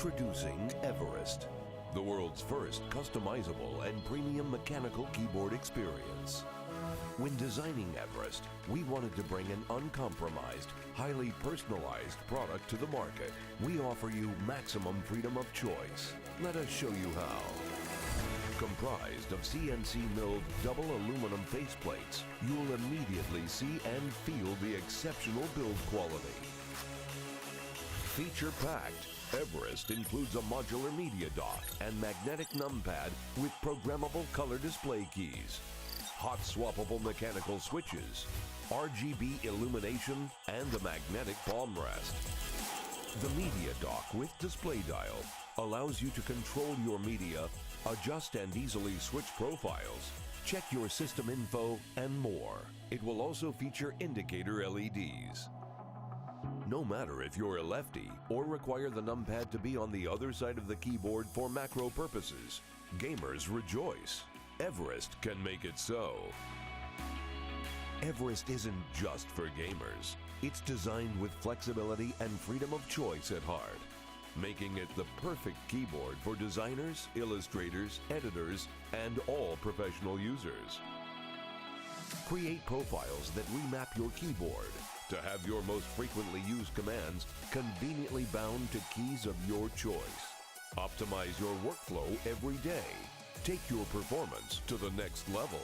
Introducing Everest, the world's first customizable and premium mechanical keyboard experience. When designing Everest, we wanted to bring an uncompromised, highly personalized product to the market. We offer you maximum freedom of choice. Let us show you how. Comprised of CNC milled double aluminum faceplates, you'll immediately see and feel the exceptional build quality. Feature-packed, Everest includes a modular media dock and magnetic numpad with programmable color display keys, hot swappable mechanical switches, RGB illumination, and a magnetic palm rest. The media dock with display dial allows you to control your media, adjust and easily switch profiles, check your system info, and more. It will also feature indicator LEDs. No matter if you're a lefty or require the numpad to be on the other side of the keyboard for macro purposes, gamers rejoice. Everest can make it so. Everest isn't just for gamers. It's designed with flexibility and freedom of choice at heart, making it the perfect keyboard for designers, illustrators, editors, and all professional users. Create profiles that remap your keyboard to have your most frequently used commands conveniently bound to keys of your choice. Optimize your workflow every day. Take your performance to the next level.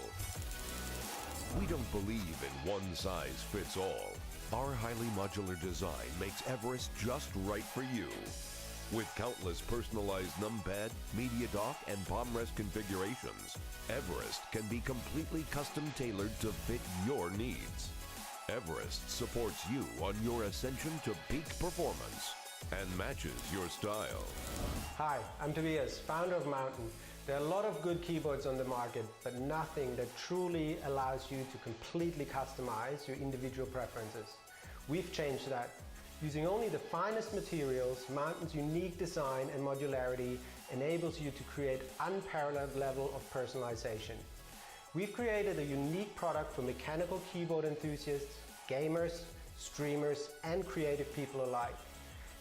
We don't believe in one size fits all. Our highly modular design makes Everest just right for you. With countless personalized numpad, media dock, and palm rest configurations, Everest can be completely custom tailored to fit your needs. Everest supports you on your ascension to peak performance and matches your style. Hi, I'm Tobias, founder of Mountain. There are a lot of good keyboards on the market, but nothing that truly allows you to completely customize your individual preferences. We've changed that. Using only the finest materials, Mountain's unique design and modularity enables you to create unparalleled level of personalization. We've created a unique product for mechanical keyboard enthusiasts, gamers, streamers, and creative people alike.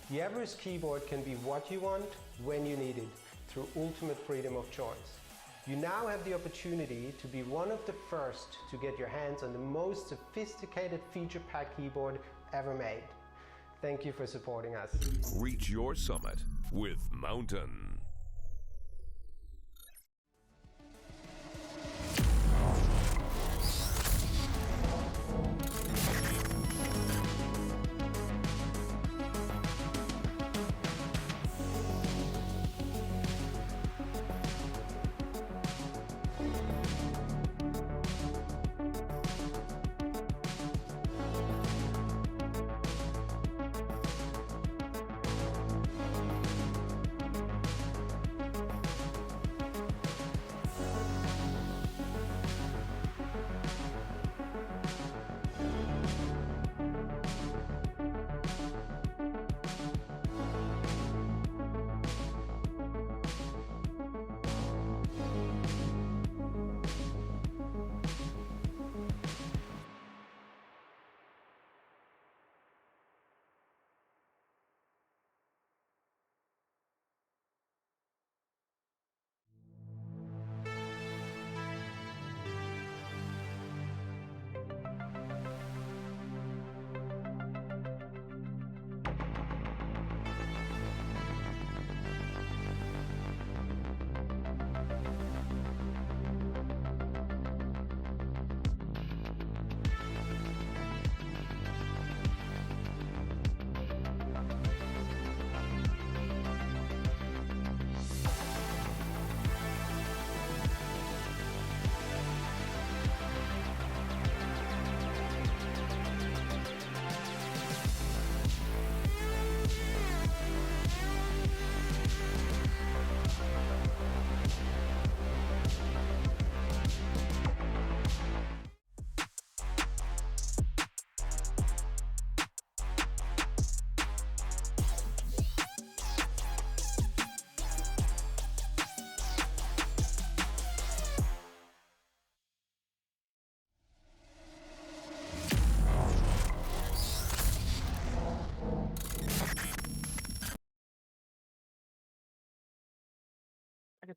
The Everest keyboard can be what you want, when you need it, through ultimate freedom of choice. You now have the opportunity to be one of the first to get your hands on the most sophisticated feature-packed keyboard ever made. Thank you for supporting us. Reach your summit with Mountain.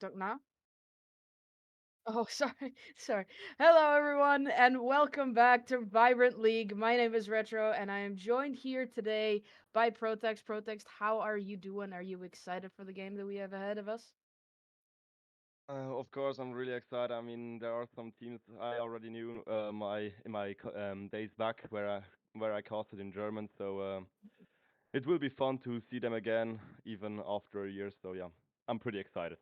talk now? Oh, sorry. Sorry. Hello, everyone, and welcome back to Vibrant League. My name is Retro, and I am joined here today by Protex. Protex, how are you doing? Are you excited for the game that we have ahead of us? Of course, I'm really excited. I mean, there are some teams I already knew my days back where I casted in German, so it will be fun to see them again, even after a year. So yeah, I'm pretty excited.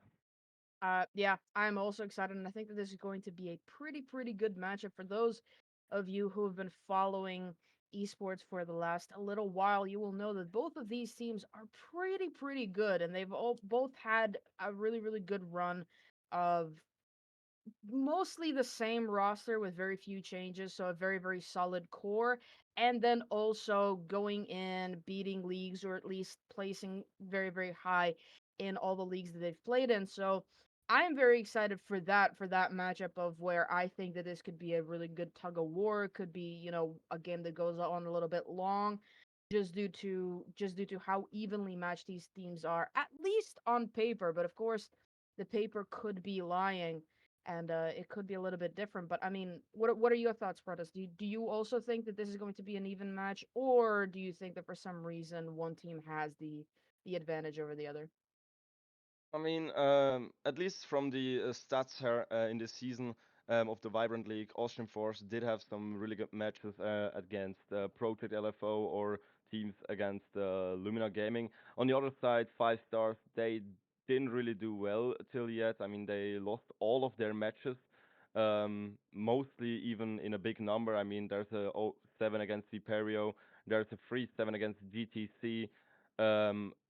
Yeah, I'm also excited, and I think that this is going to be a pretty good matchup for those of you who have been following esports for the last a little while. You will know that both of these teams are pretty good, and they've all both had a really good run of mostly the same roster with very few changes, so a very solid core, and then also going in, beating leagues, or at least placing very high in all the leagues that they've played in. So I am very excited for that matchup of where I think that this could be a really good tug of war. It could be, a game that goes on a little bit long. Just due to how evenly matched these teams are, at least on paper. But of course, the paper could be lying, and it could be a little bit different. But I mean, what are your thoughts, Protas? Do you also think that this is going to be an even match, or do you think that for some reason one team has the advantage over the other? I mean, at least from the stats here in this season of the Vibrant League, Austrian Force did have some really good matches against Project LFO or teams against Lumina Gaming. On the other side, Five Stars, they didn't really do well till yet. I mean, they lost all of their matches, mostly even in a big number. I mean, there's a 7 against Viperio, there's a 3-7 against GTC,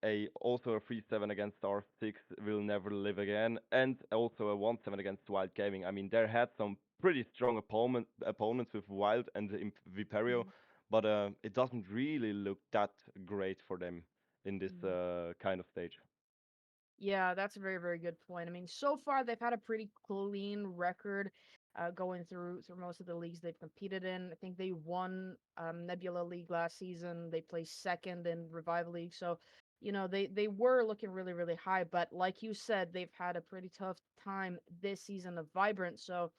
a also a 3-7 against R6 will never live again, and also a 1-7 against Wild Gaming. I mean, there had some pretty strong opponents with Wild and Viperio, but it doesn't really look that great for them in this Mm-hmm. kind of stage. Yeah, that's a very good point. I mean, so far they've had a pretty clean record, going through most of the leagues they've competed in. I think they won Nebula League last season. They placed second in Revival League, so they were looking really high. But like you said, they've had a pretty tough time this season of Vibrant. So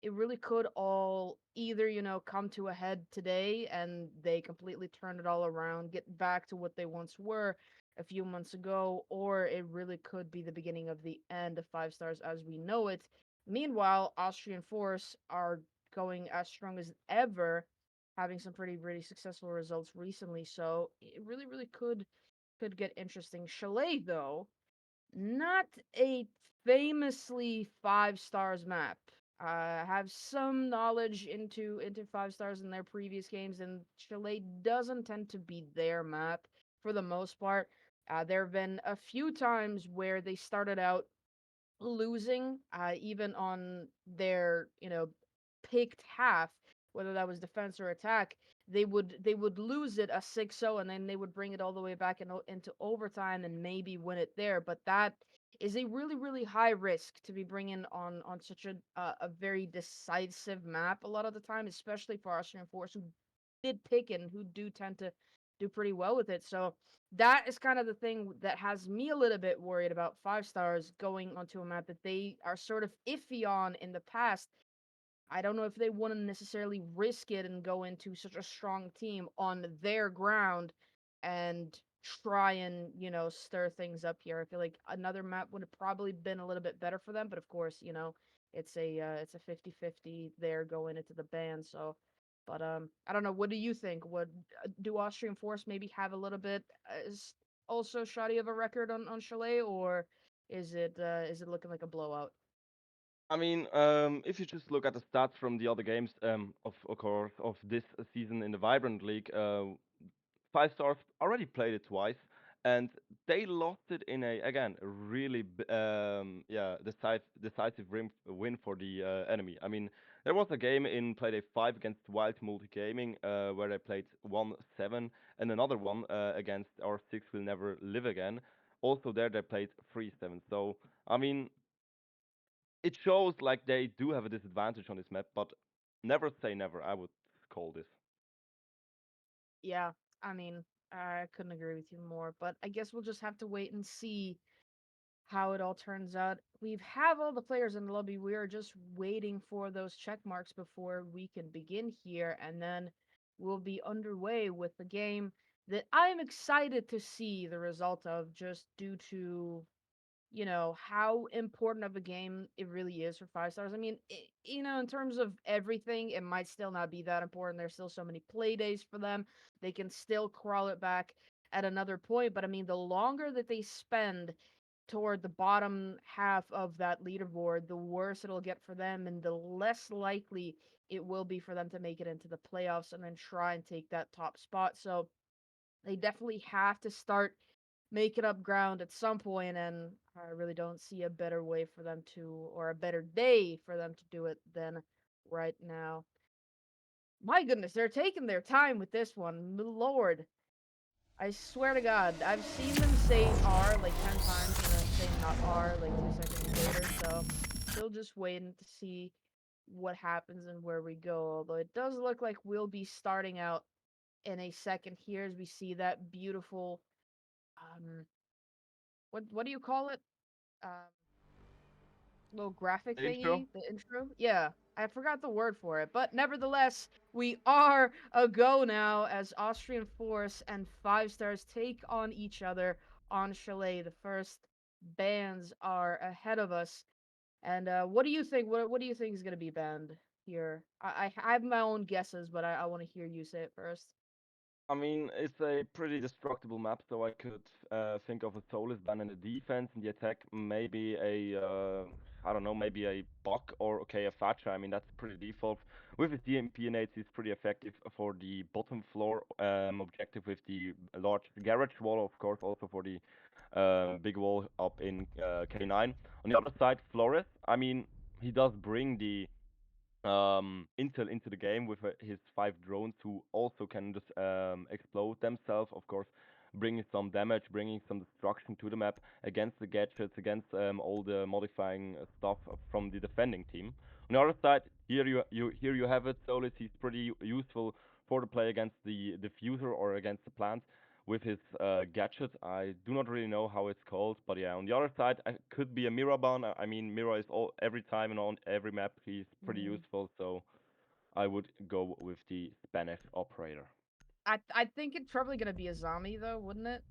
it really could all either come to a head today and they completely turn it all around, get back to what they once were a few months ago, or it really could be the beginning of the end of Five Stars as we know it. Meanwhile, Austrian Force are going as strong as ever, having some pretty successful results recently. So it really could get interesting. Chalet, though, not a famously Five Stars map. I have some knowledge into Five Stars in their previous games, and Chalet doesn't tend to be their map for the most part. There have been a few times where they started out losing, even on their picked half, whether that was defense or attack. They would lose it a 6-0, and then they would bring it all the way back into overtime and maybe win it there. But that is a really high risk to be bringing on such a very decisive map a lot of the time, especially for Austrian Force, who did pick it and who do tend to do pretty well with it. So that is kind of the thing that has me a little bit worried about Five Stars going onto a map that they are sort of iffy on in the past. I don't know if they want to necessarily risk it and go into such a strong team on their ground and try and, stir things up here. I feel like another map would have probably been a little bit better for them, but of course, it's a 50-50 there going into the ban. So, but I don't know, what do you think? Would do Austrian Force maybe have a little bit is also shoddy of a record on Chalet, or is it looking like a blowout? I mean, if you just look at the stats from the other games, of course, of this season in the Vibrant League, Five Stars already played it twice, and they lost it in a again a really yeah decisive win for the enemy. I mean, there was a game in Playday 5 against Wild Multi Gaming where they played 1-7, and another one against R6 Will Never Live Again. Also there they played 3-7. So I mean, it shows like they do have a disadvantage on this map, but never say never. I would call this. Yeah, I mean, I couldn't agree with you more, but I guess we'll just have to wait and see how it all turns out. We have all the players in the lobby. We are just waiting for those check marks before we can begin here, and then we'll be underway with the game that I'm excited to see the result of, just due to how important of a game it really is for 5 stars. I mean, in terms of everything, it might still not be that important. There's still so many play days for them. They can still crawl it back at another point. But I mean, the longer that they spend toward the bottom half of that leaderboard, the worse it'll get for them, and the less likely it will be for them to make it into the playoffs and then try and take that top spot. So they definitely have to start making up ground at some point, and I really don't see a better way for them to, or a better day for them to do it than right now. My goodness, they're taking their time with this one. Lord, I swear to God, I've seen them say R like 10 times and then say not R like 2 seconds later, so still just waiting to see what happens and where we go. Although it does look like we'll be starting out in a second here as we see that beautiful um what do you call it? Um little graphic The intro. thingy, the intro. Yeah, I forgot the word for it, but nevertheless, we are a go now as Austrian Force and 5 stars take on each other on Chalet. The first bans are ahead of us, and what do you think? What do you think is going to be banned here? I have my own guesses, but I want to hear you say it first. I mean, it's a pretty destructible map, so I could think of a Soulless ban in the defense, and the attack maybe I don't know, maybe a Buck or okay, a Thatcher. I mean, that's pretty default. With his DMP innate, he's pretty effective for the bottom floor objective with the large garage wall, of course, also for the big wall up in K9. On the other side, Flores, I mean, he does bring the intel into the game with his 5 drones who also can just explode themselves, of course, bringing some damage, bringing some destruction to the map against the gadgets, against all the modifying stuff from the defending team. On the other side, here you have it. Solis, he's pretty useful for the play against the diffuser or against the plant with his gadget. I do not really know how it's called, but yeah, on the other side, it could be a Miraban. I mean, Mira is all every time and on every map he's pretty Mm. useful, so I would go with the Spanish operator. I think it's probably gonna be a zombie though, wouldn't it?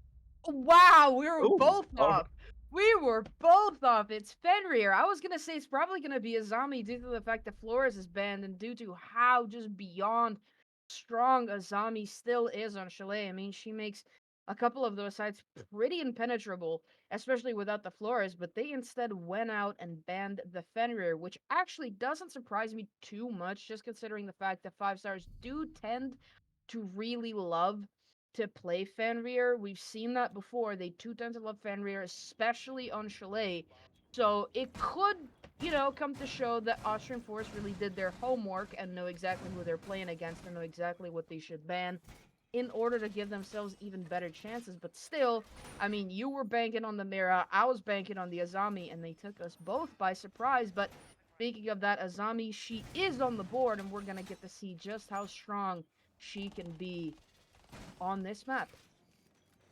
Wow, we were Oh, both all off. We were both off. It's Fenrir. I was gonna say it's probably gonna be a zombie due to the fact that Flores is banned and due to how just beyond strong a zombie still is on Chalet. I mean, she makes a couple of those sites pretty impenetrable, especially without the Flores, but they instead went out and banned the Fenrir, which actually doesn't surprise me too much, just considering the fact that 5 stars do tend to really love to play Fenrir. We've seen that before. They do tend to love Fenrir, especially on Chalet. So it could, come to show that Austrian Force really did their homework and know exactly who they're playing against and know exactly what they should ban in order to give themselves even better chances. But still, I mean, you were banking on the Mira, I was banking on the Azami, and they took us both by surprise. But speaking of that, Azami, she is on the board, and we're going to get to see just how strong she can be on this map.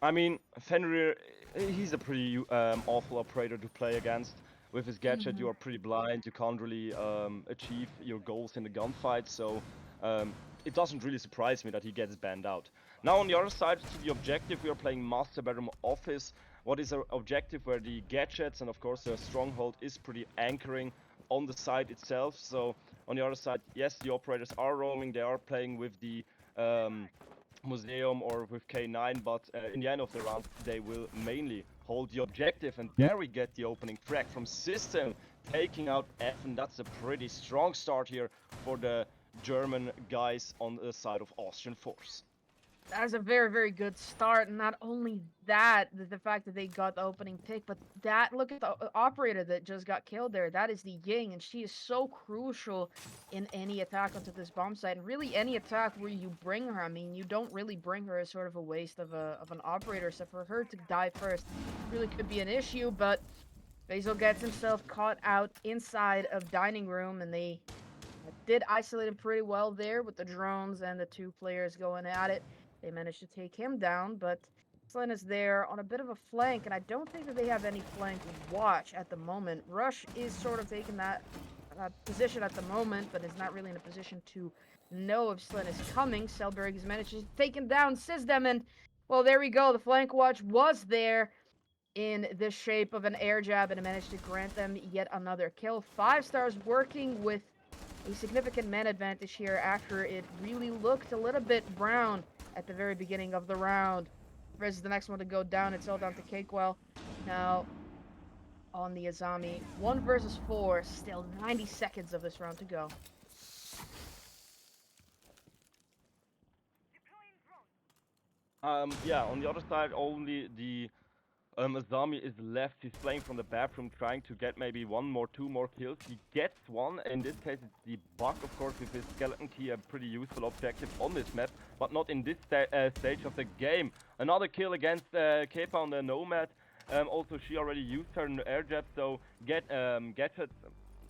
I mean, Fenrir, he's a pretty awful operator to play against. With his gadget, you Mhm. are pretty blind. You can't really achieve your goals in the gunfight, so it doesn't really surprise me that he gets banned out. Now, on the other side, to the objective, we are playing Master Bedroom Office. What is our objective where the gadgets and, of course, the stronghold is pretty anchoring on the side itself. So, on the other side, yes, the operators are roaming. They are playing with the um, museum or with K9, but in the end of the round, they will mainly hold the objective. And there we get the opening frag from System, taking out F, and that's a pretty strong start here for the German guys on the side of Austrian Force. That's a very, very good start. Not only that, the fact that they got the opening pick, but look at the operator that just got killed there. That is the Ying, and she is so crucial in any attack onto this bomb site, and really any attack where you bring her. I mean, you don't really bring her as sort of a waste of an operator, so for her to die first really could be an issue, but Basil gets himself caught out inside of dining room, and they did isolate him pretty well there with the drones and the 2 players going at it. They managed to take him down, but Slen is there on a bit of a flank, and I don't think that they have any flank watch at the moment. Rush is sort of taking that position at the moment, but is not really in a position to know if Slen is coming. Selberg has managed to take him down, Sizdem, and, well, there we go. The flank watch was there in the shape of an air jab, and it managed to grant them yet another kill. 5 stars working with a significant man advantage here after it really looked a little bit brown at the very beginning of the round. Rez is the next one to go down. It's all down to Cakewell. Now, on the Azami. 1 versus 4. Still 90 seconds of this round to go. Yeah, on the other side, only the Azami is left. He's playing from the bathroom, trying to get maybe 2 more kills. He gets one. In this case, it's the bug, of course, with his skeleton key, a pretty useful objective on this map, but not in this stage of the game. Another kill against Kepa on the Nomad. Also, she already used her air jab, so gadgets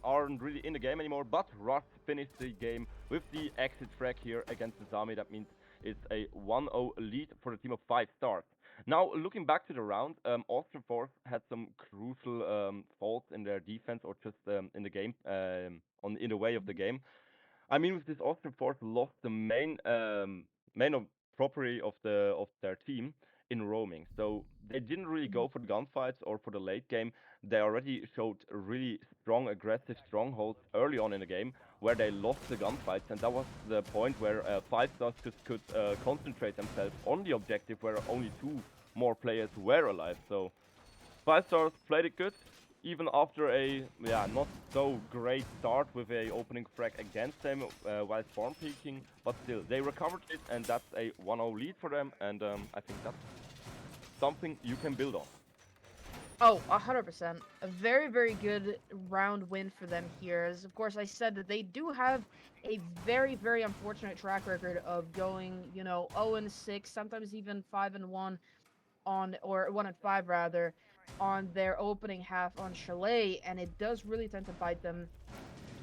aren't really in the game anymore. But Russ finished the game with the exit frag here against Azami. That means it's a 1-0 lead for the team of 5 stars. Now, looking back to the round, Austrian Force had some crucial faults in their defense, or just in the game, in the way of the game. I mean, with this Austrian Force lost the main property of their team in roaming. So they didn't really go for the gunfights or for the late game. They already showed really strong, aggressive strongholds early on in the game, where they lost the gunfights, and that was the point where 5 stars just could concentrate themselves on the objective, where only 2 more players were alive. So 5 stars played it good, even after a not so great start with a opening frag against them while spawn peeking, but still they recovered it, and that's a 1-0 lead for them, and I think that's something you can build on. Oh, 100%. A very, very good round win for them here. As, of course, I said that they do have a very, very unfortunate track record of going, 0-6, sometimes even 5-1 or 1-5 rather, on their opening half on Chalet, and it does really tend to bite them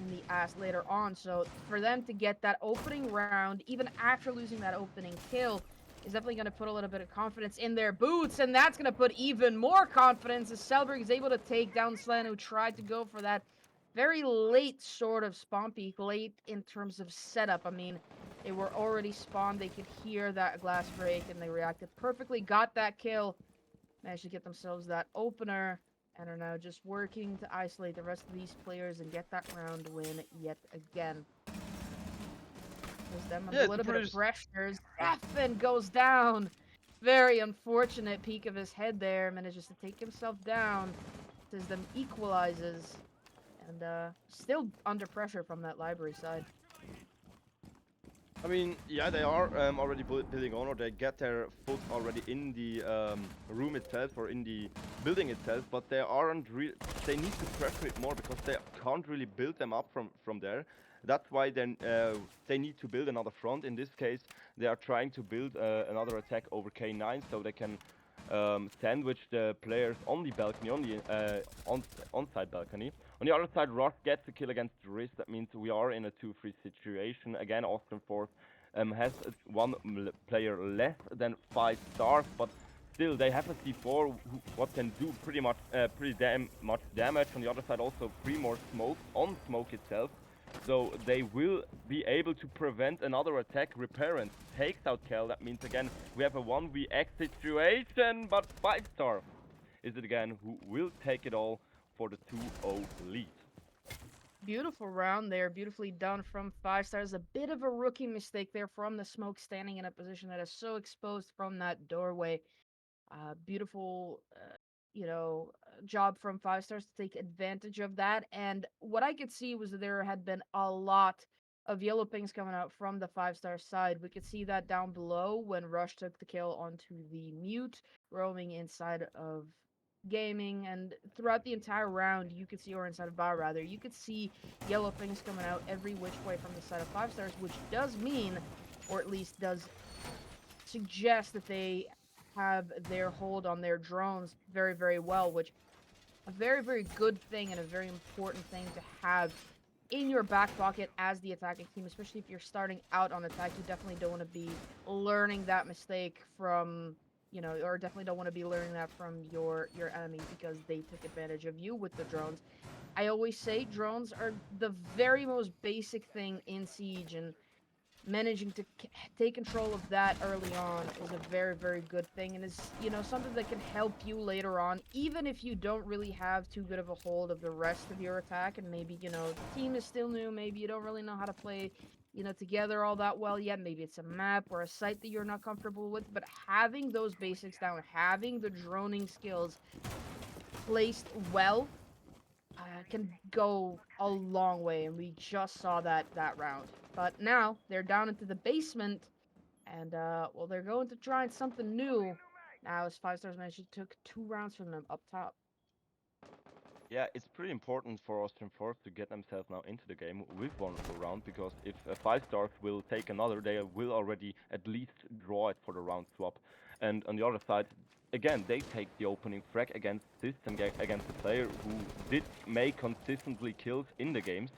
in the ass later on. So for them to get that opening round, even after losing that opening kill, is definitely going to put a little bit of confidence in their boots, and that's going to put even more confidence as Selberg is able to take down Slan, who tried to go for that very late sort of spawn peek, late in terms of setup. I mean, they were already spawned, they could hear that glass break, and they reacted perfectly, got that kill, managed to get themselves that opener, and are now just working to isolate the rest of these players and get that round win yet again. Them a little bit of pressure. Stefan goes down. Very unfortunate peek of his head there. Manages to take himself down. Sizdem equalizes. And still under pressure from that library side. I mean, yeah, they are already building on, or they get their foot already in the room itself or in the building itself, but they aren't they need to pressure it more, because they can't really build them up from there. That's why then they need to build another front. In this case, they are trying to build another attack over K9, so they can sandwich the players on the balcony, on the on-side balcony. On the other side, Ross gets a kill against Riz. That means we are in a 2-3 situation. Again, Austrian Force has 1 player less than 5 stars, but still they have a C4 what can do pretty much much damage. On the other side, also 3 more smoke on smoke itself. So they will be able to prevent another attack. Reparent takes out Kel. That means again we have a 1vx situation, but 5 star is it again who will take it all for the 2-0 lead. Beautiful round there, beautifully done from 5 stars. A bit of a rookie mistake there from the smoke, standing in a position that is so exposed from that doorway. Beautiful, job from 5 stars to take advantage of that. And what I could see was that there had been a lot of yellow pings coming out from the 5-star side. We could see that down below when Rush took the kill onto the mute, roaming inside of gaming, and throughout the entire round you could see, or inside of bar rather, you could see yellow pings coming out every which way from the side of 5 stars, which does mean, or at least does suggest, that they have their hold on their drones very, very well, which a very, very good thing and a very important thing to have in your back pocket as the attacking team, especially if you're starting out on attack. You definitely don't want to be learning that mistake from, or definitely don't want to be learning that from your enemy because they took advantage of you with the drones. I always say drones are the very most basic thing in Siege, and managing to take control of that early on is a very, very good thing, and is, something that can help you later on, even if you don't really have too good of a hold of the rest of your attack, and maybe, the team is still new, maybe you don't really know how to play, together all that well yet, maybe it's a map or a site that you're not comfortable with, but having those basics down, having the droning skills placed well, can go a long way, and we just saw that round. But now they're down into the basement, and well, they're going to try something new. Now, as Five Stars managed, it took 2 rounds from them up top. Yeah, it's pretty important for Austrian Force to get themselves now into the game with one full round, because if Five Stars will take another, they will already at least draw it for the round swap. And on the other side, again, they take the opening frag against this and against a player who did make consistently kills in the games.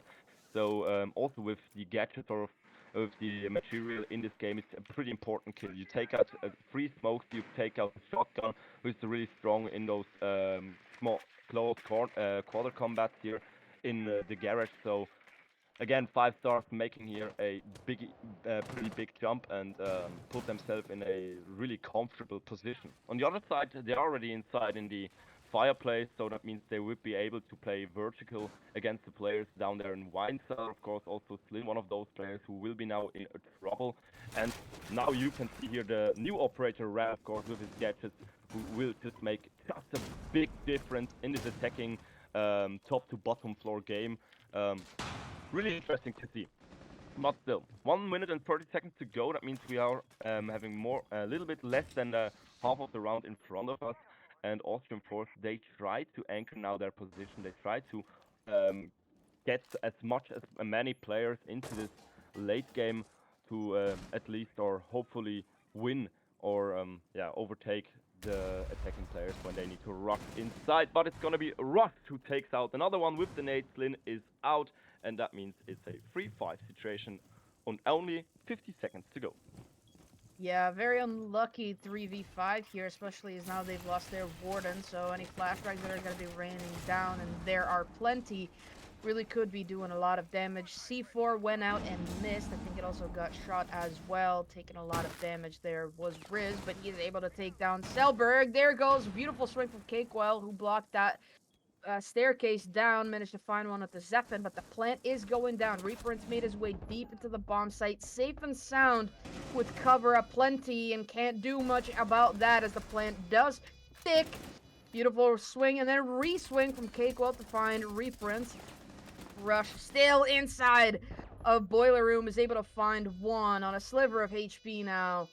So also with the gadgets or with the material in this game, it's a pretty important kill. You take out three smokes, you take out the shotgun, who's really strong in those small close quarter combats here in the garage. So again, Five Stars making here a pretty big jump and put themselves in a really comfortable position. On the other side, they're already inside in the fireplace, so that means they would be able to play vertical against the players down there in Wine Cellar. Of course, also Slim, one of those players who will be now in trouble. And now you can see here the new operator Ram, of course, with his gadgets, who will just make just a big difference in this attacking top to bottom floor game. Um, Really interesting to see. But still, 1 minute and 30 seconds to go. That means we are having a little bit less than half of the round in front of us. And Austrian Force, they try to anchor now their position. They try to get as much as many players into this late game to at least or hopefully win or overtake the attacking players when they need to rush inside. But it's gonna be Rush who takes out another one with the nade. Slin is out, and that means it's a 3-5 situation on only 50 seconds to go. Yeah, very unlucky 3v5 here, especially as now they've lost their Warden, so any flashbacks that are going to be raining down, and there are plenty, really could be doing a lot of damage. C4 went out and missed. I think it also got shot as well, taking a lot of damage there was Riz, but he's able to take down Selberg. There goes, beautiful swing from Cakewell, who blocked that staircase down, managed to find one at the Zeppin, but the plant is going down. Reference made his way deep into the bomb site, safe and sound, with cover aplenty, and can't do much about that as the plant does stick. Beautiful swing, and then re-swing from Cakewell to find Reference. Rush still inside of Boiler Room, is able to find one on a sliver of HP now.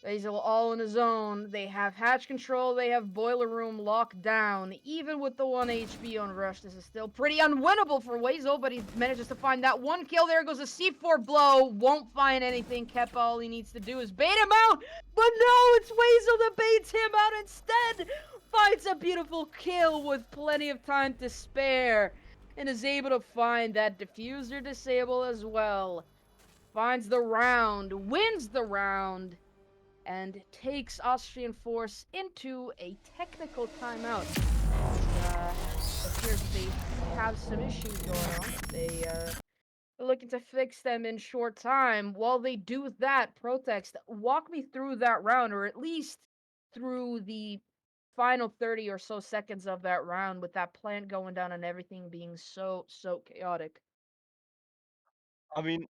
Basil all on his own. They have hatch control. They have Boiler Room locked down. Even with the 1 HP on Rush, this is still pretty unwinnable for Wazel, but he manages to find that one kill. There goes a C4 blow. Won't find anything. Kepa, all he needs to do is bait him out. But no, it's Wazel that baits him out instead. Finds a beautiful kill with plenty of time to spare. And is able to find that diffuser disable as well. Finds the round. Wins the round, and takes Austrian Force into a technical timeout. It appears they have some issues going on. They are looking to fix them in short time. While they do that, Protext, walk me through that round, or at least through the final 30 or so seconds of that round, with that plant going down and everything being so chaotic. I mean,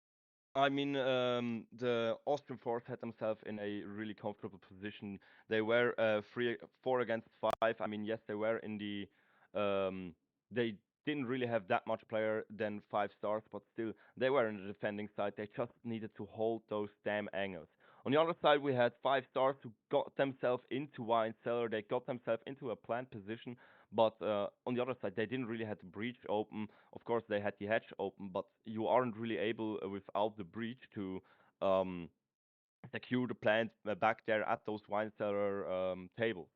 the Austrian Force had themselves in a really comfortable position. They were 4 against 5. I mean, yes, they were in the. They didn't really have that much player than 5 stars, but still, they were in the defending side. They just needed to hold those damn angles. On the other side, we had 5 stars who got themselves into Wine Cellar. They got themselves into a plant position, but on the other side, they didn't really have the breach open. Of course, they had the hatch open, but you aren't really able without the breach to um, secure the plant back there at those wine cellar tables.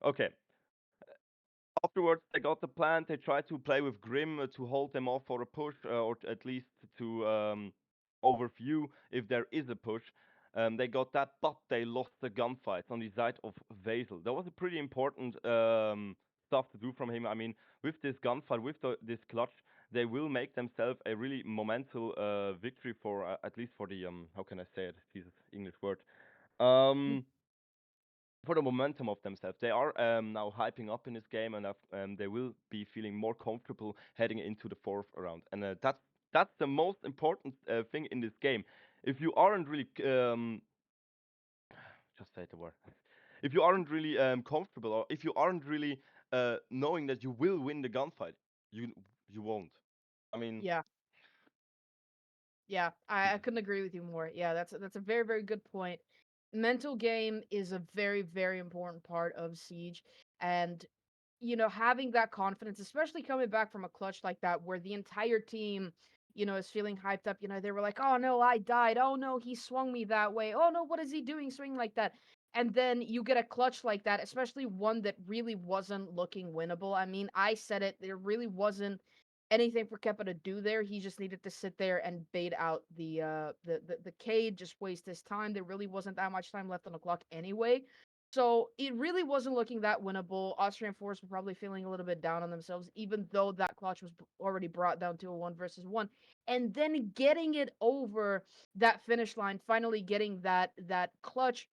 Okay. Afterwards, they got the plant. They tried to play with Grim to hold them off for a push, or at least to overview if there is a push. They got that, but they lost the gunfights on the side of Vasil. That was a pretty important stuff to do from him. I mean, with this gunfight, with this clutch, they will make themselves a really monumental victory for at least for the how can I say it? Jesus, English word. Um, for the momentum of themselves. They are now hyping up in this game, and they will be feeling more comfortable heading into the fourth round. And that's the most important thing in this game. If you aren't really just say the word. If you aren't really comfortable, or if you aren't really knowing that you will win the gunfight, you won't. I mean, Yeah. Yeah, I couldn't agree with you more. Yeah, that's a very, very good point. Mental game is a very, very important part of Siege. And, having that confidence, especially coming back from a clutch like that, where the entire team, is feeling hyped up. They were like, oh no, I died. Oh no, he swung me that way. Oh no, what is he doing swinging like that? And then you get a clutch like that, especially one that really wasn't looking winnable. I mean, I said it, there really wasn't anything for Kepa to do there. He just needed to sit there and bait out the Cade, just waste his time. There really wasn't that much time left on the clock anyway. So it really wasn't looking that winnable. Austrian Force were probably feeling a little bit down on themselves, even though that clutch was already brought down to a 1 versus 1. And then getting it over that finish line, finally getting that clutch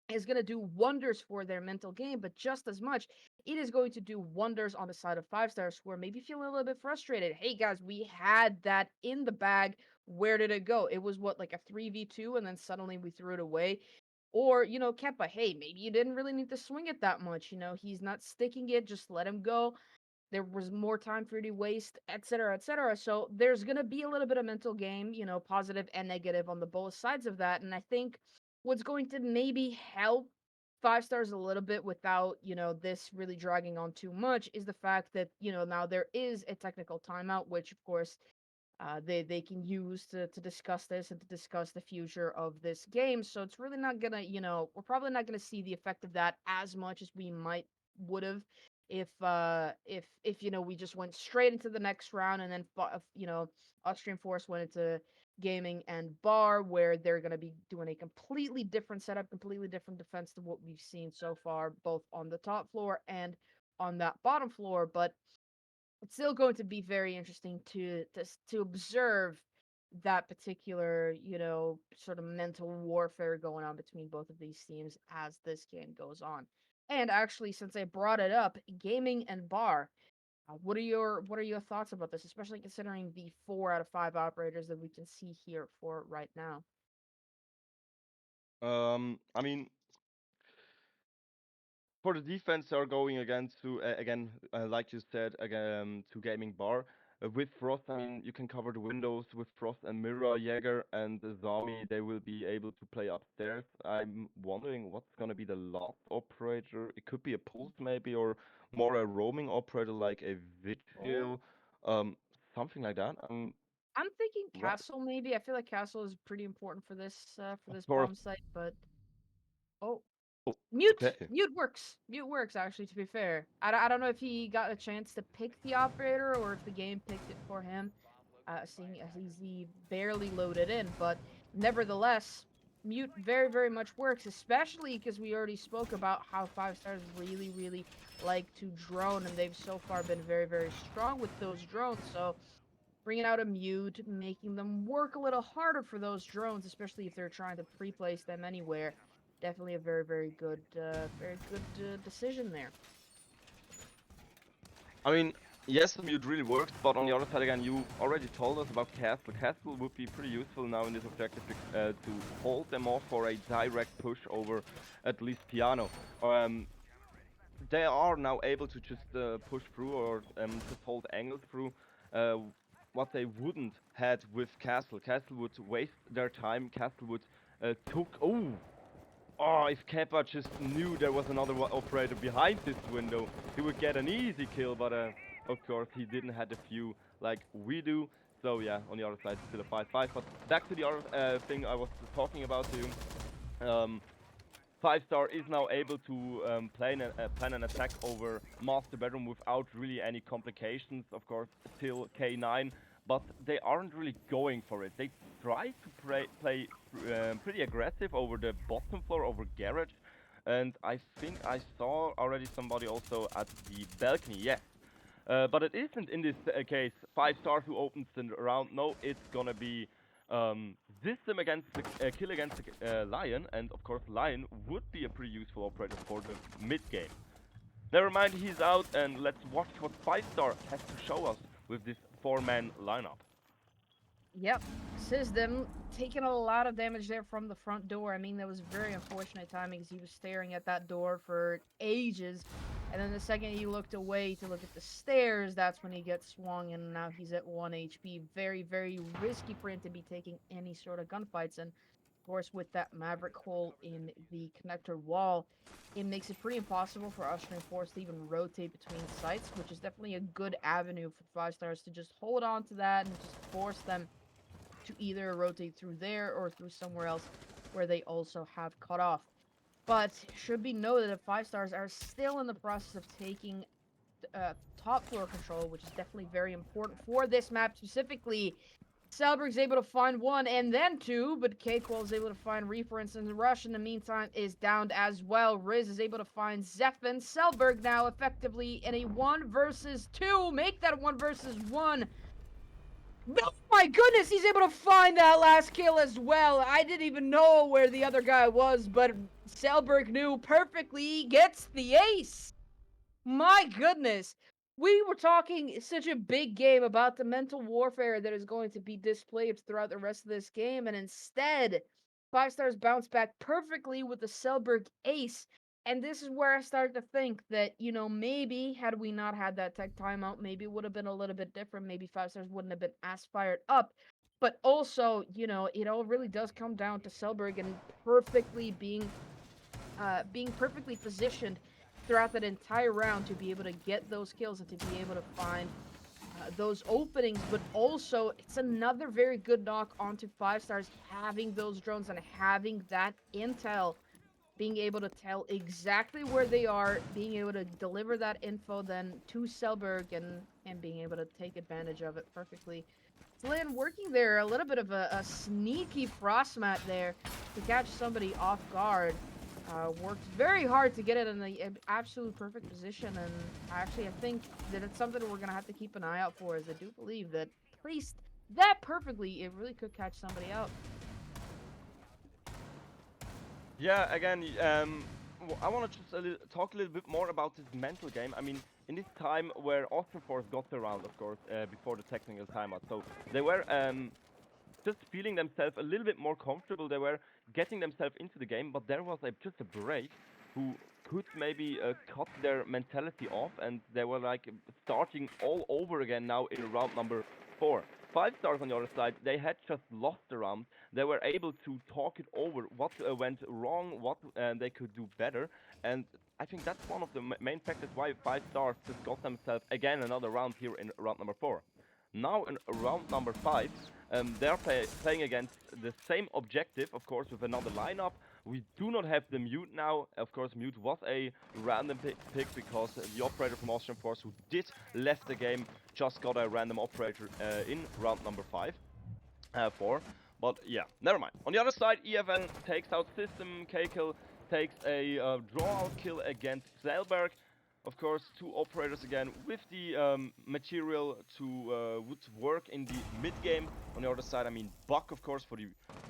is going to do wonders for their mental game, but just as much, it is going to do wonders on the side of five stars who are maybe feeling a little bit frustrated. Hey guys, we had that in the bag. Where did it go? It was what, like a 3v2, and then suddenly we threw it away. Or, Kempa, hey, maybe you didn't really need to swing it that much. He's not sticking it, just let him go. There was more time for you to waste, etc., etc. So there's going to be a little bit of mental game, positive and negative on the both sides of that. And I think what's going to maybe help five stars a little bit without, this really dragging on too much is the fact that, now there is a technical timeout, which of course they can use to discuss this and to discuss the future of this game. So it's really not gonna, we're probably not gonna see the effect of that as much as we might would have if we just went straight into the next round and then Austrian Force went into gaming and bar where they're going to be doing a completely different setup, completely different defense to what we've seen so far, both on the top floor and on that bottom floor. But it's still going to be very interesting to observe that particular, sort of mental warfare going on between both of these teams as this game goes on. And actually, since I brought it up, gaming and bar, what are your thoughts about this, especially considering the 4 out of 5 operators that we can see here for right now? I mean, for the defense, they are going again to like you said, again to gaming bar. With Frost, I mean, you can cover the windows with Frost and Mirror, Jäger, and Zami. They will be able to play upstairs. I'm wondering what's gonna be the last operator. It could be a Pulse maybe, or more a roaming operator like a Oh, Vigil, um, something like that. I'm thinking Right. Castle maybe. I feel like Castle is pretty important for Of this course. bomb site, but oh, Oh, Mute! okay. Mute works. Mute works, actually, to be fair. I don't know if he got a chance to pick the operator or if the game picked it for him, seeing as he barely loaded in, but nevertheless, Mute very, very much works, especially because we already spoke about how five stars really, really like to drone, and they've so far been very, very strong with those drones, so bringing out a Mute, making them work a little harder for those drones, especially if they're trying to pre-place them anywhere. Definitely a very, very good decision there. I mean, yes, the mute really works, but on the other side, again, you already told us about Castle. Castle would be pretty useful now in this objective to hold them off for a direct push over at least Piano. They are now able to just push through or just hold angles through. Uh, what they wouldn't had with Castle. Castle would waste their time. Castle would took. Oh, if Keppa just knew there was another operator behind this window, he would get an easy kill, but of course he didn't have the few like we do. So yeah, on the other side, still a 5-5. But back to the other thing I was talking about to you. Five Star is now able to plan an attack over Master Bedroom without really any complications. Of course, till K9, but they aren't really going for it. They try to play pretty aggressive over the bottom floor, over garage, and I think I saw already somebody also at the balcony. Yes. But it isn't in this case 5 stars who opens the round. No, it's gonna be System against the kill against the Lion, and of course Lion would be a pretty useful operator for the mid game. Never mind, he's out, and let's watch what 5-star has to show us with this 4-man lineup. Yep, System taking a lot of damage there from the front door. I mean, that was very unfortunate timing because he was staring at that door for ages. And then the second he looked away to look at the stairs, that's when he gets swung, and now he's at 1 HP. Very, very risky for him to be taking any sort of gunfights. And of course, with that Maverick hole in the connector wall, it makes it pretty impossible for Austrian Force to even rotate between sites, which is definitely a good avenue for 5-stars to just hold on to that and just force them to either rotate through there or through somewhere else where they also have cut off. But should be noted that 5-stars are still in the process of taking top floor control, which is definitely very important for this map specifically. Selberg's able to find 1 and then 2, but K-Qual is able to find Reaper, and since Rush in the meantime is downed as well. Riz is able to find Zephyn. Selberg now effectively in a 1 versus 2. Make that 1 versus 1. Oh my goodness, he's able to find that last kill as well. I didn't even know where the other guy was, but Selberg knew perfectly. He gets the ace. My goodness. We were talking such a big game about the mental warfare that is going to be displayed throughout the rest of this game, and instead, 5-stars bounce back perfectly with the Selberg ace. And this is where I started to think that, maybe had we not had that tech timeout, maybe it would have been a little bit different. Maybe 5-stars wouldn't have been as fired up. But also, it all really does come down to Selberg and perfectly being perfectly positioned throughout that entire round to be able to get those kills and to be able to find those openings. But also, it's another very good knock onto 5-stars having those drones and having that intel, being able to tell exactly where they are, being able to deliver that info then to Selberg and being able to take advantage of it perfectly. Flynn working there, a little bit of a sneaky frostmat there to catch somebody off guard. Worked very hard to get it in the absolute perfect position, and actually I think that it's something that we're going to have to keep an eye out for, as I do believe that placed that perfectly, it really could catch somebody out. Yeah, again, I want to just talk a little bit more about this mental game. I mean, in this time where Austrian Force got around, of course, before the technical timeout, so they were just feeling themselves a little bit more comfortable. They were getting themselves into the game, but there was just a break who could maybe cut their mentality off, and they were like starting all over again now in round number 4. 5-stars on the other side, they had just lost the round. They were able to talk it over, what went wrong, what they could do better, and I think that's one of the main factors why 5-stars just got themselves again another round here in round number 4. Now in round number 5, they're playing against the same objective, of course, with another lineup. We do not have the Mute now. Of course, Mute was a random pick because the operator from Austrian Force who did left the game just got a random operator in round number 4. But yeah, never mind. On the other side, EFN takes out System. K-Kill takes a draw-out kill against Selberg. Of course, 2 operators again with the material to would work in the mid game. On the other side, I mean Buck, of course, for the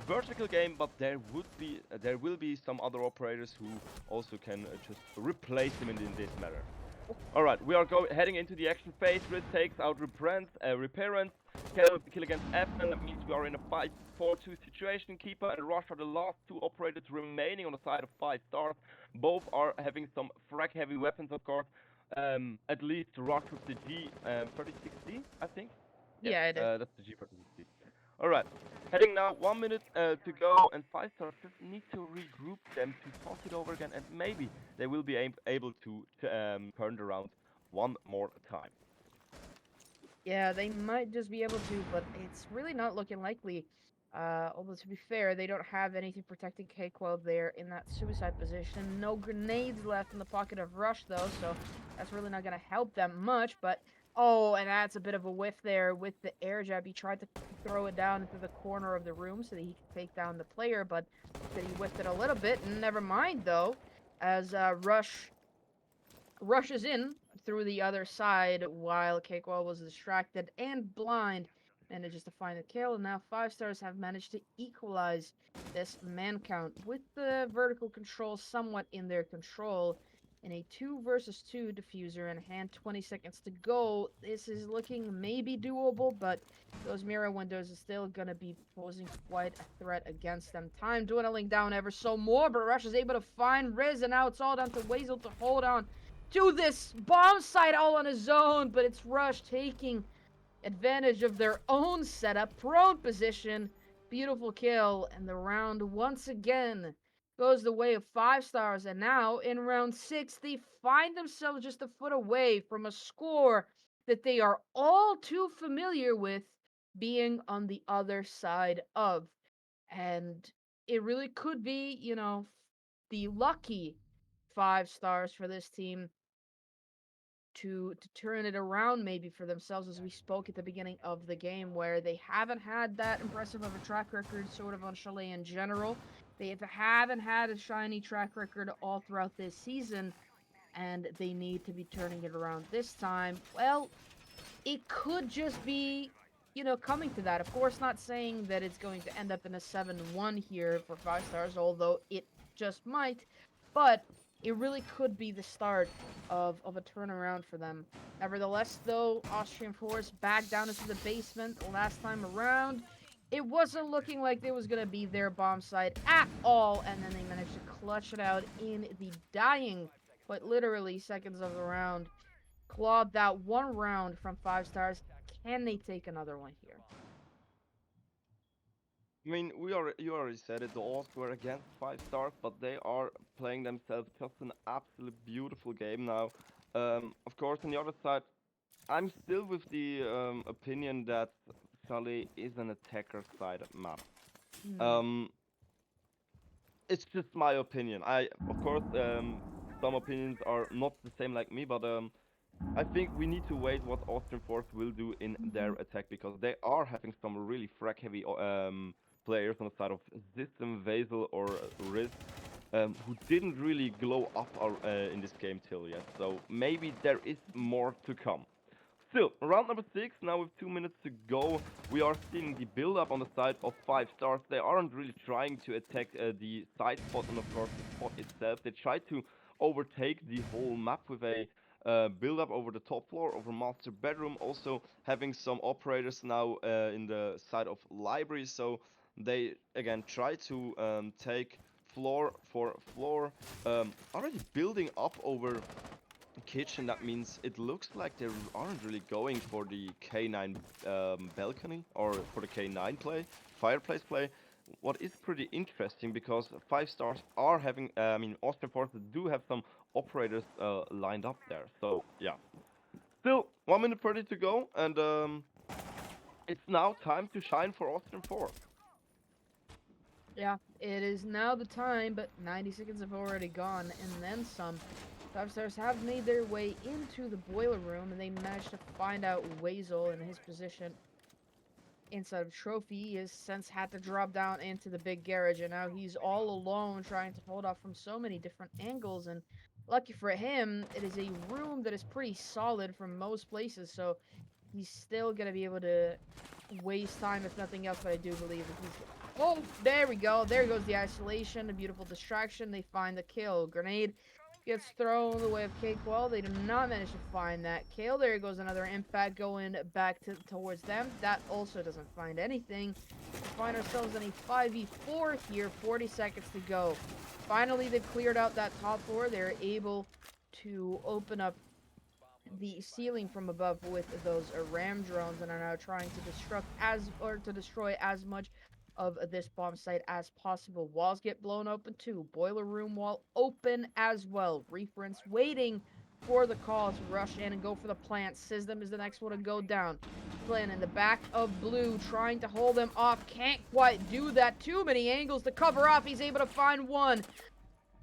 vertical game, but there will be some other operators who also can just replace him in this matter. All right, we are heading into the action phase. Riz takes out Reparent. Kill against Evan. That means we are in a 5-4-2 situation. Keeper and Rush are the last 2 operators remaining on the side of 5-stars. Both are having some frag-heavy weapons, of course. At least Rush with the G36D, I think. Yeah, it is. That's the G36D. All right, heading now 1 minute to go, and 5-stars just need to regroup them to talk it over again, and maybe they will be able to turn it around one more time. Yeah, they might just be able to, but it's really not looking likely. Although to be fair, they don't have anything protecting K-Qual there in that suicide position. No grenades left in the pocket of Rush though, so that's really not going to help them much. But Oh, and that's a bit of a whiff there with the air jab. He tried to throw it down into the corner of the room so that he could take down the player, but he whiffed it a little bit. And never mind, though, as Rush rushes in through the other side while Cakewell was distracted and blind. Manages to find the kill, and now 5 stars have managed to equalize this man count with the vertical control somewhat in their control. In a 2 versus 2 diffuser in hand, 20 seconds to go. This is looking maybe doable, but those mirror windows are still going to be posing quite a threat against them. Time dwindling down ever so more, but Rush is able to find Riz, and now it's all down to Weasel to hold on to this bomb site all on his own, but it's Rush taking advantage of their own setup, prone position, beautiful kill, and the round once again goes the way of 5 stars. And now in round 6, they find themselves just a foot away from a score that they are all too familiar with being on the other side of. And it really could be, the lucky 5 stars for this team to turn it around maybe for themselves, as we spoke at the beginning of the game, where they haven't had that impressive of a track record sort of on Chalet in general. They haven't had a shiny track record all throughout this season, and they need to be turning it around this time. Well, it could just be, coming to that. Of course, not saying that it's going to end up in a 7-1 here for 5 stars, although it just might. But it really could be the start of a turnaround for them. Nevertheless, though, Austrian Force back down into the basement last time around. It wasn't looking like there was going to be their bomb site at all, and then they managed to clutch it out in the dying, but literally seconds of the round. Clawed that one round from 5 stars. Can they take another one here? I mean, you already said it. The odds were against 5 stars, but they are playing themselves just an absolute beautiful game now. Of course, on the other side, I'm still with the opinion that Chalet is an attacker side map. Um, it's just my opinion. Of course, some opinions are not the same like me, but I think we need to wait what Austrian Force will do in their attack, because they are having some really frag heavy players on the side of System, Vasil, or Riz, who didn't really glow up in this game till yet. So maybe there is more to come. Still, round number 6, now with 2 minutes to go, we are seeing the build-up on the side of 5 stars. They aren't really trying to attack the side spot and of course the spot itself. They try to overtake the whole map with a build-up over the top floor, over master bedroom, also having some operators now in the side of library. So they, again, try to take floor for floor, already building up over kitchen. That means it looks like they aren't really going for the K9 balcony or for the K9 play, fireplace play. What is pretty interesting, because 5 stars are having, I mean, Austrian Forces do have some operators lined up there. So yeah, still 1 minute 30 to go, and it's now time to shine for Austrian Force. Yeah, it is now the time, but 90 seconds have already gone, and then some. 5 stars have made their way into the boiler room, and they managed to find out Weasel in his position inside of Trophy. He has since had to drop down into the big garage, and now he's all alone trying to hold off from so many different angles. And lucky for him, it is a room that is pretty solid from most places, so he's still going to be able to waste time if nothing else, but I do believe that he's... Oh, there we go. There goes the isolation, a beautiful distraction. They find the kill. Grenade gets thrown the way of Cakewell. They do not manage to find that kill. There goes another impact going back towards them. That also doesn't find anything. We find ourselves in a 5v4 here, 40 seconds to go. Finally, they've cleared out that top floor. They're able to open up the ceiling from above with those ram drones, and are now trying to destroy as much of this bomb site as possible. Walls get blown open too. Boiler room wall open as well. Reference waiting for the call to rush in and go for the plant. System is the next one to go down. Flynn in the back of blue trying to hold him off. Can't quite do that. Too many angles to cover off. He's able to find one.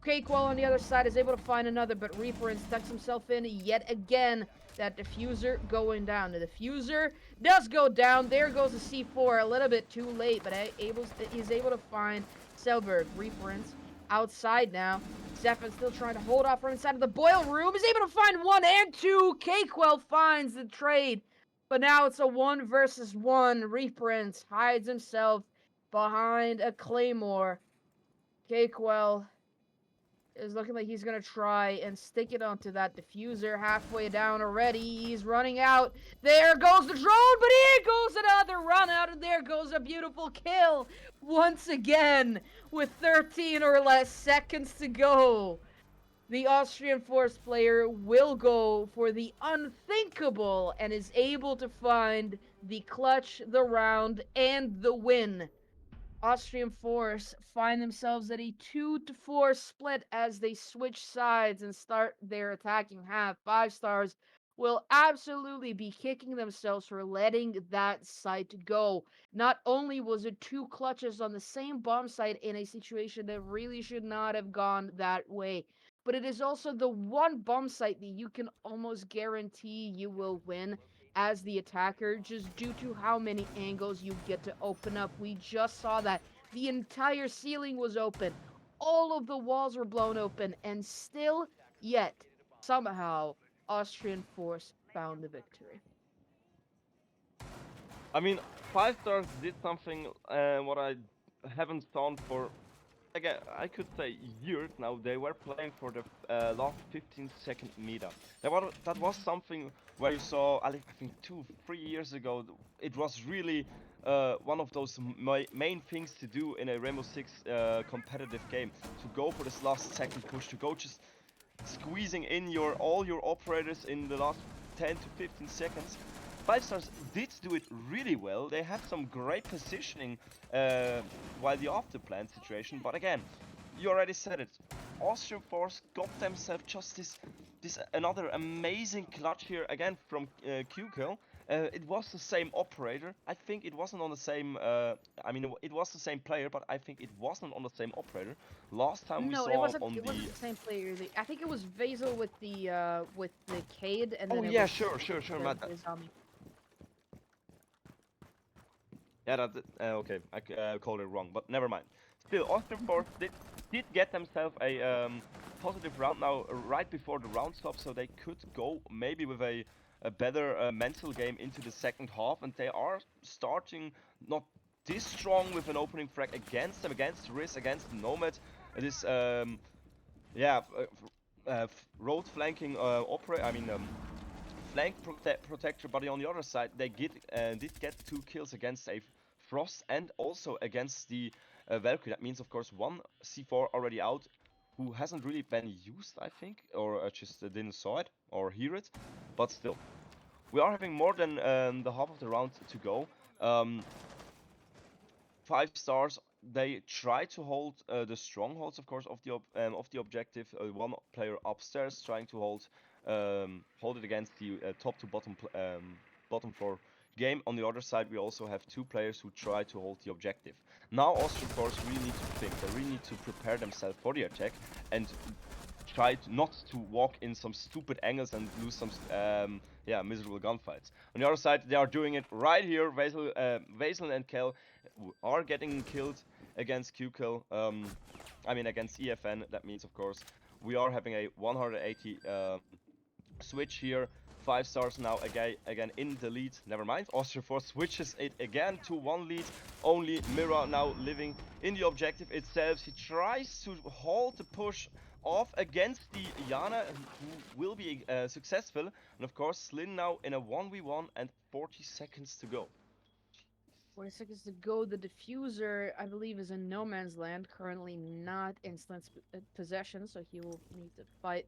Cakewell on the other side is able to find another, but Reaper tucks himself in yet again. That diffuser going down. The diffuser does go down. There goes the C4, a little bit too late, but he's able to find Selberg. Reaper outside now. Zephyr still trying to hold off from inside of the boil room. Is able to find 1 and 2. Cakewell finds the trade. But now it's a 1 versus 1. Reaper hides himself behind a Claymore. Cakewell is looking like he's going to try and stick it onto that diffuser halfway down already. He's running out. There goes the drone, but here goes another run out, and there goes a beautiful kill once again with 13 or less seconds to go. The Austrian Force player will go for the unthinkable and is able to find the clutch, the round, and the win. Austrian Force find themselves at a 2-4 split as they switch sides and start their attacking half. 5 stars will absolutely be kicking themselves for letting that site go. Not only was it 2 clutches on the same bomb site in a situation that really should not have gone that way, but it is also the one bomb site that you can almost guarantee you will win as the attacker, just due to how many angles you get to open up. We just saw that. The entire ceiling was open. All of the walls were blown open, and still, yet, somehow, Austrian Force found the victory. I mean, 5 stars did something what I haven't done for, again, I could say years now. They were playing for the last 15-second meta. That was something where you saw, I think 2-3 years ago, it was really one of those main things to do in a Rainbow Six competitive game. To go for this last second push, to go just squeezing in all your operators in the last 10 to 15 seconds. 5 stars did do it really well. They had some great positioning while the after plant situation, but again, you already said it. Austrian Force got themselves just this another amazing clutch here again from QKill. It was the same operator. I think it wasn't on the same. I mean, it was the same player, but I think it wasn't on the same operator. Last time we saw it wasn't, on it wasn't the same player. I think it was Vasil with the Cade, and then oh it yeah, was sure, Matt. the zombie. Yeah, that's it. Okay, I called it wrong, but never mind. Still, Austrian Force did get themselves a positive round now right before the round stop, so they could go maybe with a better mental game into the second half, and they are starting not this strong with an opening frag against them, against Riz, against Nomad. This road flanking operator. I mean. Flank protector, but on the other side, they did get 2 kills against a Frost and also against the Valkyrie. That means, of course, 1 C4 already out, who hasn't really been used, I think, or just didn't saw it or hear it. But still, we are having more than the half of the round to go. 5 stars. They try to hold the strongholds, of course, of the objective. 1 player upstairs trying to hold it against the top to bottom floor game. On the other side, we also have 2 players who try to hold the objective. Now, Austrian Force really need to think. They really need to prepare themselves for the attack and try not to walk in some stupid angles and lose some miserable gunfights. On the other side, they are doing it right here. Vasil and Kel are getting killed against QKill. I mean against EFN. That means, of course, we are having a 180 switch here. 5 stars now again in the lead. Never mind. Austrian Force switches it again to 1 lead. Only Mira now living in the objective itself. He tries to hold the push off against the Yana, who will be successful. And of course, Slin now in a 1v1 and 40 seconds to go. 40 seconds to go. The diffuser, I believe, is in no man's land. Currently not in Slin's possession, so he will need to fight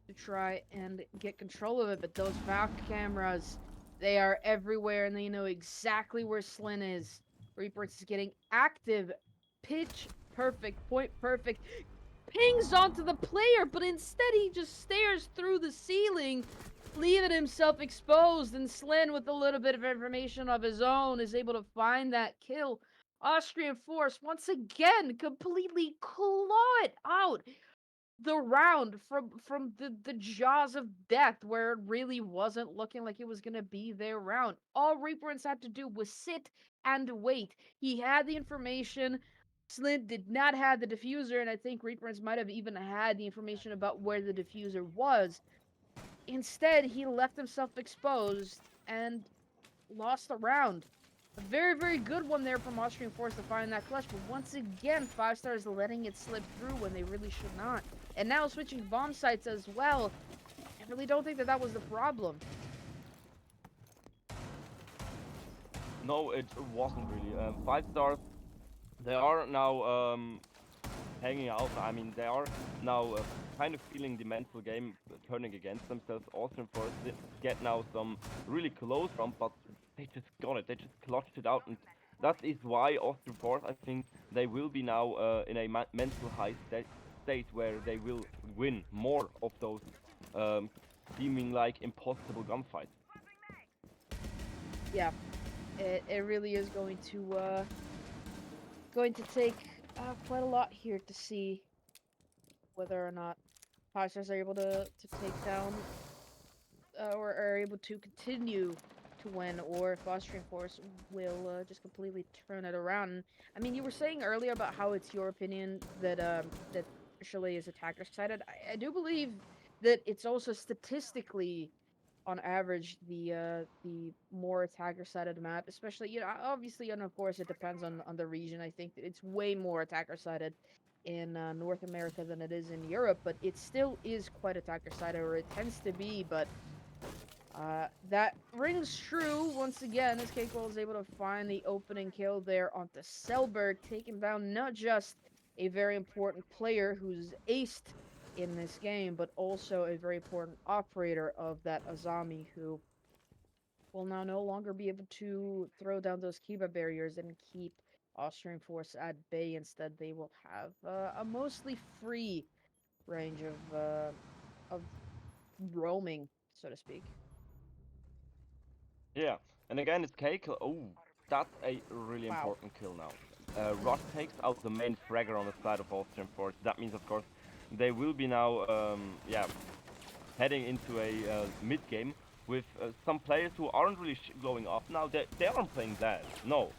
to try and get control of it. But those back cameras, they are everywhere, and they know exactly where Slin is. Reaper is getting active. Pitch perfect, point perfect. Pings onto the player, but instead he just stares through the ceiling, leaving himself exposed, and Slin, with a little bit of information of his own, is able to find that kill. Austrian Force, once again, completely claw it out. the round from the jaws of death where it really wasn't looking like it was gonna be their round. All Reapers had to do was sit and wait. He had the information. Slint did not have the diffuser, and I think Reapers might have even had the information about where the diffuser was. Instead, he left himself exposed and lost the round. A very, very good one there from Austrian Force to find that clutch, but once again, 5-stars letting it slip through when they really should not. And now switching bomb sites as well. I really don't think that that was the problem. No, it wasn't really. 5 stars, they are now hanging out. I mean, they are now kind of feeling the mental game turning against themselves. Austrian Force did get now some really close run, but they just got it. They just clutched it out, and that is why Austrian Force, I think, they will be now in a mental high state where they will win more of those um, seeming like impossible gunfights. Yeah, it really is going to take quite a lot here to see whether or not 5-stars are able to take down or are able to continue to win, or if Austrian Force will just completely turn it around. I mean, you were saying earlier about how it's your opinion that that Chile is attacker sided. I do believe that it's also statistically, on average, the more attacker sided map, especially, obviously, and of course it depends on the region. I think that it's way more attacker sided in North America than it is in Europe, but it still is quite attacker sided, or it tends to be. But that rings true once again as Keiko is able to find the opening kill there onto Selberg, taking down not just a very important player who's aced in this game, but also a very important operator of that Azami, who will now no longer be able to throw down those Kiba barriers and keep Austrian Force at bay. Instead, they will have a mostly free range of roaming, so to speak. Yeah, and again, it's Keiko. Oh, that's a really Wow. important kill now. Rush takes out the main fragger on the side of Austrian Force. That means, of course, they will be now, yeah, heading into a mid game with some players who aren't really glowing up. Now, they aren't playing bad. No,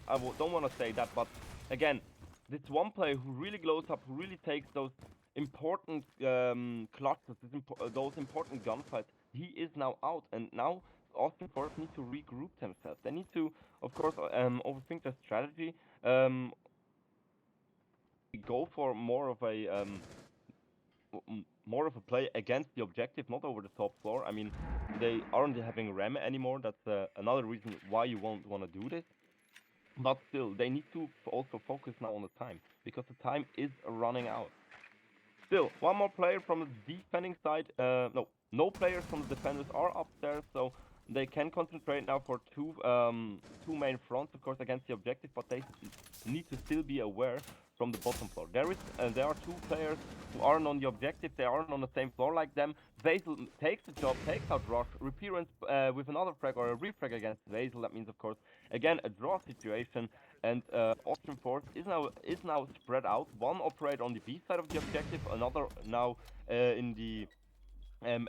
don't want to say that, but again, this one player who really glows up, who really takes those important clutches, those important gunfights, he is now out, and now Austin Force need to regroup themselves. They need to, of course, overthink their strategy. Um, go for more of a play against the objective, not over the top floor. I mean, they aren't having Rem anymore. That's another reason why you won't want to do this. But still, they need to also focus now on the time, because the time is running out. Still, one more player from the defending side. No players from the defenders are upstairs, so they can concentrate now for two main fronts, of course, against the objective. But they need to still be aware from the bottom floor. There are two players who aren't on the objective. They aren't on the same floor like them. Vasil takes the job, takes out Rush, reappearance with another frag or a refrag against Vasil. That means, of course, again a draw situation. And Austrian Force is now spread out. One operator on the B side of the objective, another now in the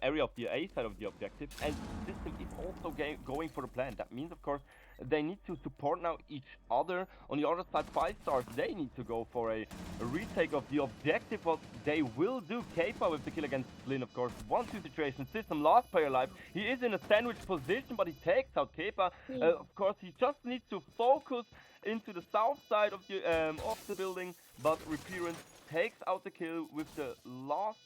area of the A side of the objective, and the system is also going for the plan. That means, of course, they need to support now each other. On the other side, 5-stars, they need to go for a retake of the objective, what they will do. Kepa with the kill against Flynn, of course. 1-2 situation, system last player alive. He is in a sandwich position, but he takes out Kepa. Of course, he just needs to focus into the south side of the building, but Reappearance takes out the kill with the last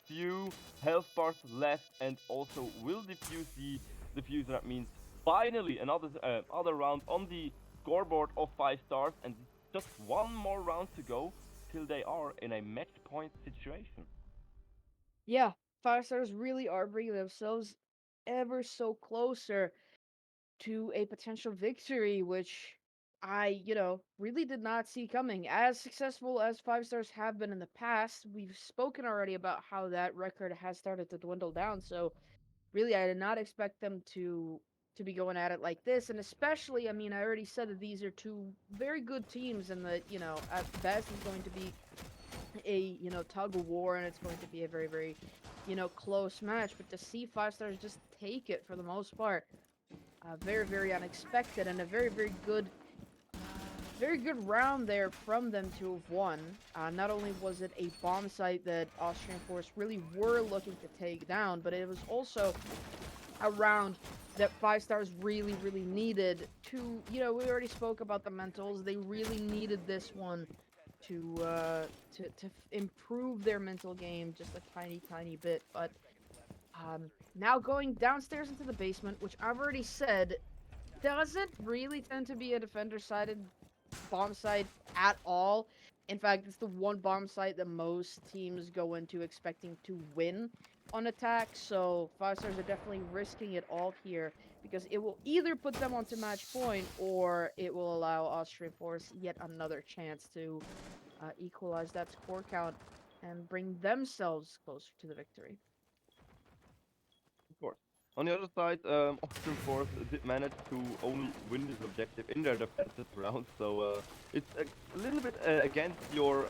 few health bars left, and also will defuse the diffuser. That means finally another other round on the scoreboard of 5-stars, and just one more round to go till they are in a match point situation. Yeah, 5-stars really are bringing themselves ever so closer to a potential victory, which I, really did not see coming. As successful as 5-stars have been in the past, we've spoken already about how that record has started to dwindle down. So really, I did not expect them to be going at it like this. And especially, I mean, I already said that these are two very good teams, and that, at best is going to be a tug of war, and it's going to be a very, very close match. But to see 5 stars just take it for the most part, very, very unexpected, and a very, very good round there from them to have won. Not only was it a bomb site that Austrian Force really were looking to take down, but it was also a round that 5 stars really, really needed to, we already spoke about the mentals. They really needed this one to improve their mental game just a tiny, tiny bit. But now going downstairs into the basement, which I've already said, doesn't really tend to be a defender-sided bomb site at all. In fact, it's the one bomb site that most teams go into expecting to win on attack. So 5 stars are definitely risking it all here because it will either put them onto match point or it will allow Austrian Force yet another chance to equalize that score count and bring themselves closer to the victory. Of course. On the other side, Austrian Force did manage to only win this objective in their defensive round, so it's a little bit against your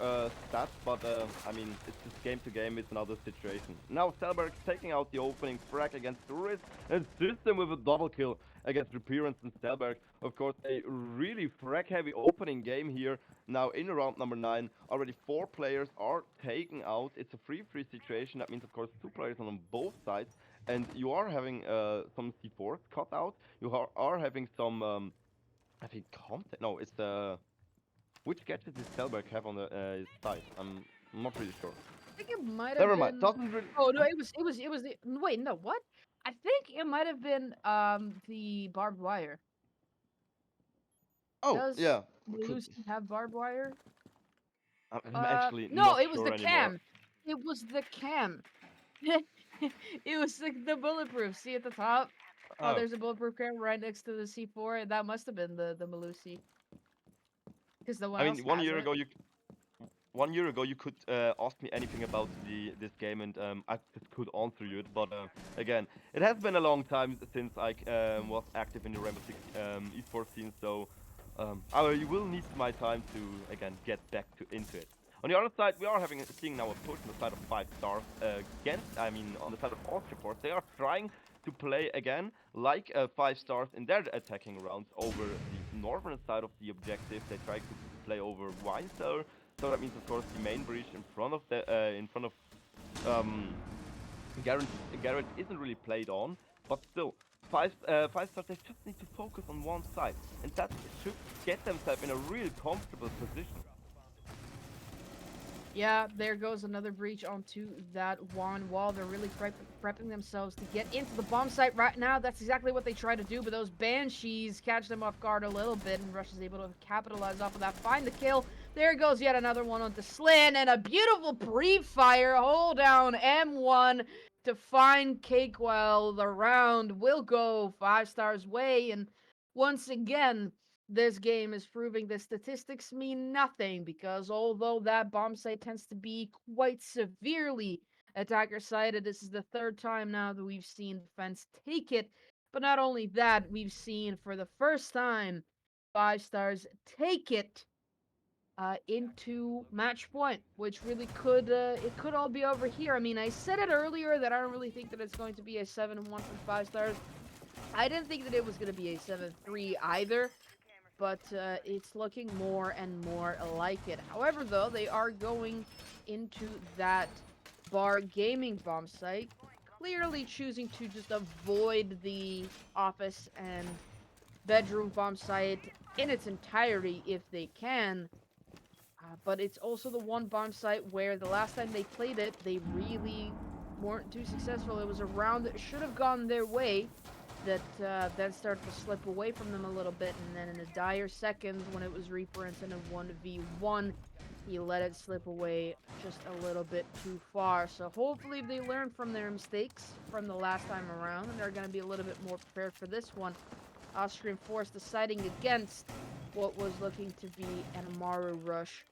stats, but I mean, it's just game to game, it's another situation. Now Selberg taking out the opening frag against Risk and System with a double kill against Reappearance and Selberg. Of course, a really frag heavy opening game here. Now in round number 9, already 4 players are taken out. It's a 3-3 situation, that means of course 2 players on both sides. And you are having some C4s cut out. You are having some, I think, content. No, it's the. Which gadget does Selberg have on the his side? I'm not really sure. I think it might have Never mind. been. Doesn't really. Oh no, it was the. Wait, no, what? I think it might have been the barbed wire. Oh, Does yeah. Lucy have barbed wire? I'm actually No, not it was sure the anymore. cam. It was the cam. It was the bulletproof. See at the top? Oh, Oh, there's a bulletproof cam right next to the C4. That must have been the Malusi. Because no one I else mean, has it. 1 year ago you could ask me anything about this game and I just could answer you it. But again, it has been a long time since I was active in the Rainbow Six esports scene, so I will need my time to again get back into it. On the other side, we are seeing now a push on the side of 5 stars against. I mean, on the side of Austria Force, they are trying to play again like 5 stars in their attacking rounds over the northern side of the objective. They try to play over Weinsteller. So that means, of course, the main breach in front of um, Garrett, Garrett isn't really played on, but still, 5 stars they just need to focus on one side, and that should get themselves in a really comfortable position. Yeah, there goes another breach onto that one wall. They're really prepping themselves to get into the bomb site right now. That's exactly what they try to do, but those Banshees catch them off guard a little bit, and Rush is able to capitalize off of that. Find the kill. There goes yet another one onto Slin, and a beautiful pre-fire. Hold down M1 to find Cakewell. The round will go 5 stars way, and once again, this game is proving the statistics mean nothing because although that bomb site tends to be quite severely attacker sided, this is the 3rd time now that we've seen defense take it. But not only that, we've seen for the first time 5 stars take it into match point, which really could it could all be over here. I mean, I said it earlier that I don't really think that it's going to be a 7-1 from 5 stars. I didn't think that it was going to be a 7-3 either, but it's looking more and more like it. However, though, they are going into that bar gaming bomb site, clearly choosing to just avoid the office and bedroom bomb site in its entirety if they can. But it's also the one bomb site where the last time they played it, they really weren't too successful. It was a round that should have gone their way, that then started to slip away from them a little bit, and then in a dire second, when it was Reappearance in a 1v1, he let it slip away just a little bit too far. So hopefully they learn from their mistakes from the last time around, and they're going to be a little bit more prepared for this one. Austrian Force deciding against what was looking to be an Amaru rush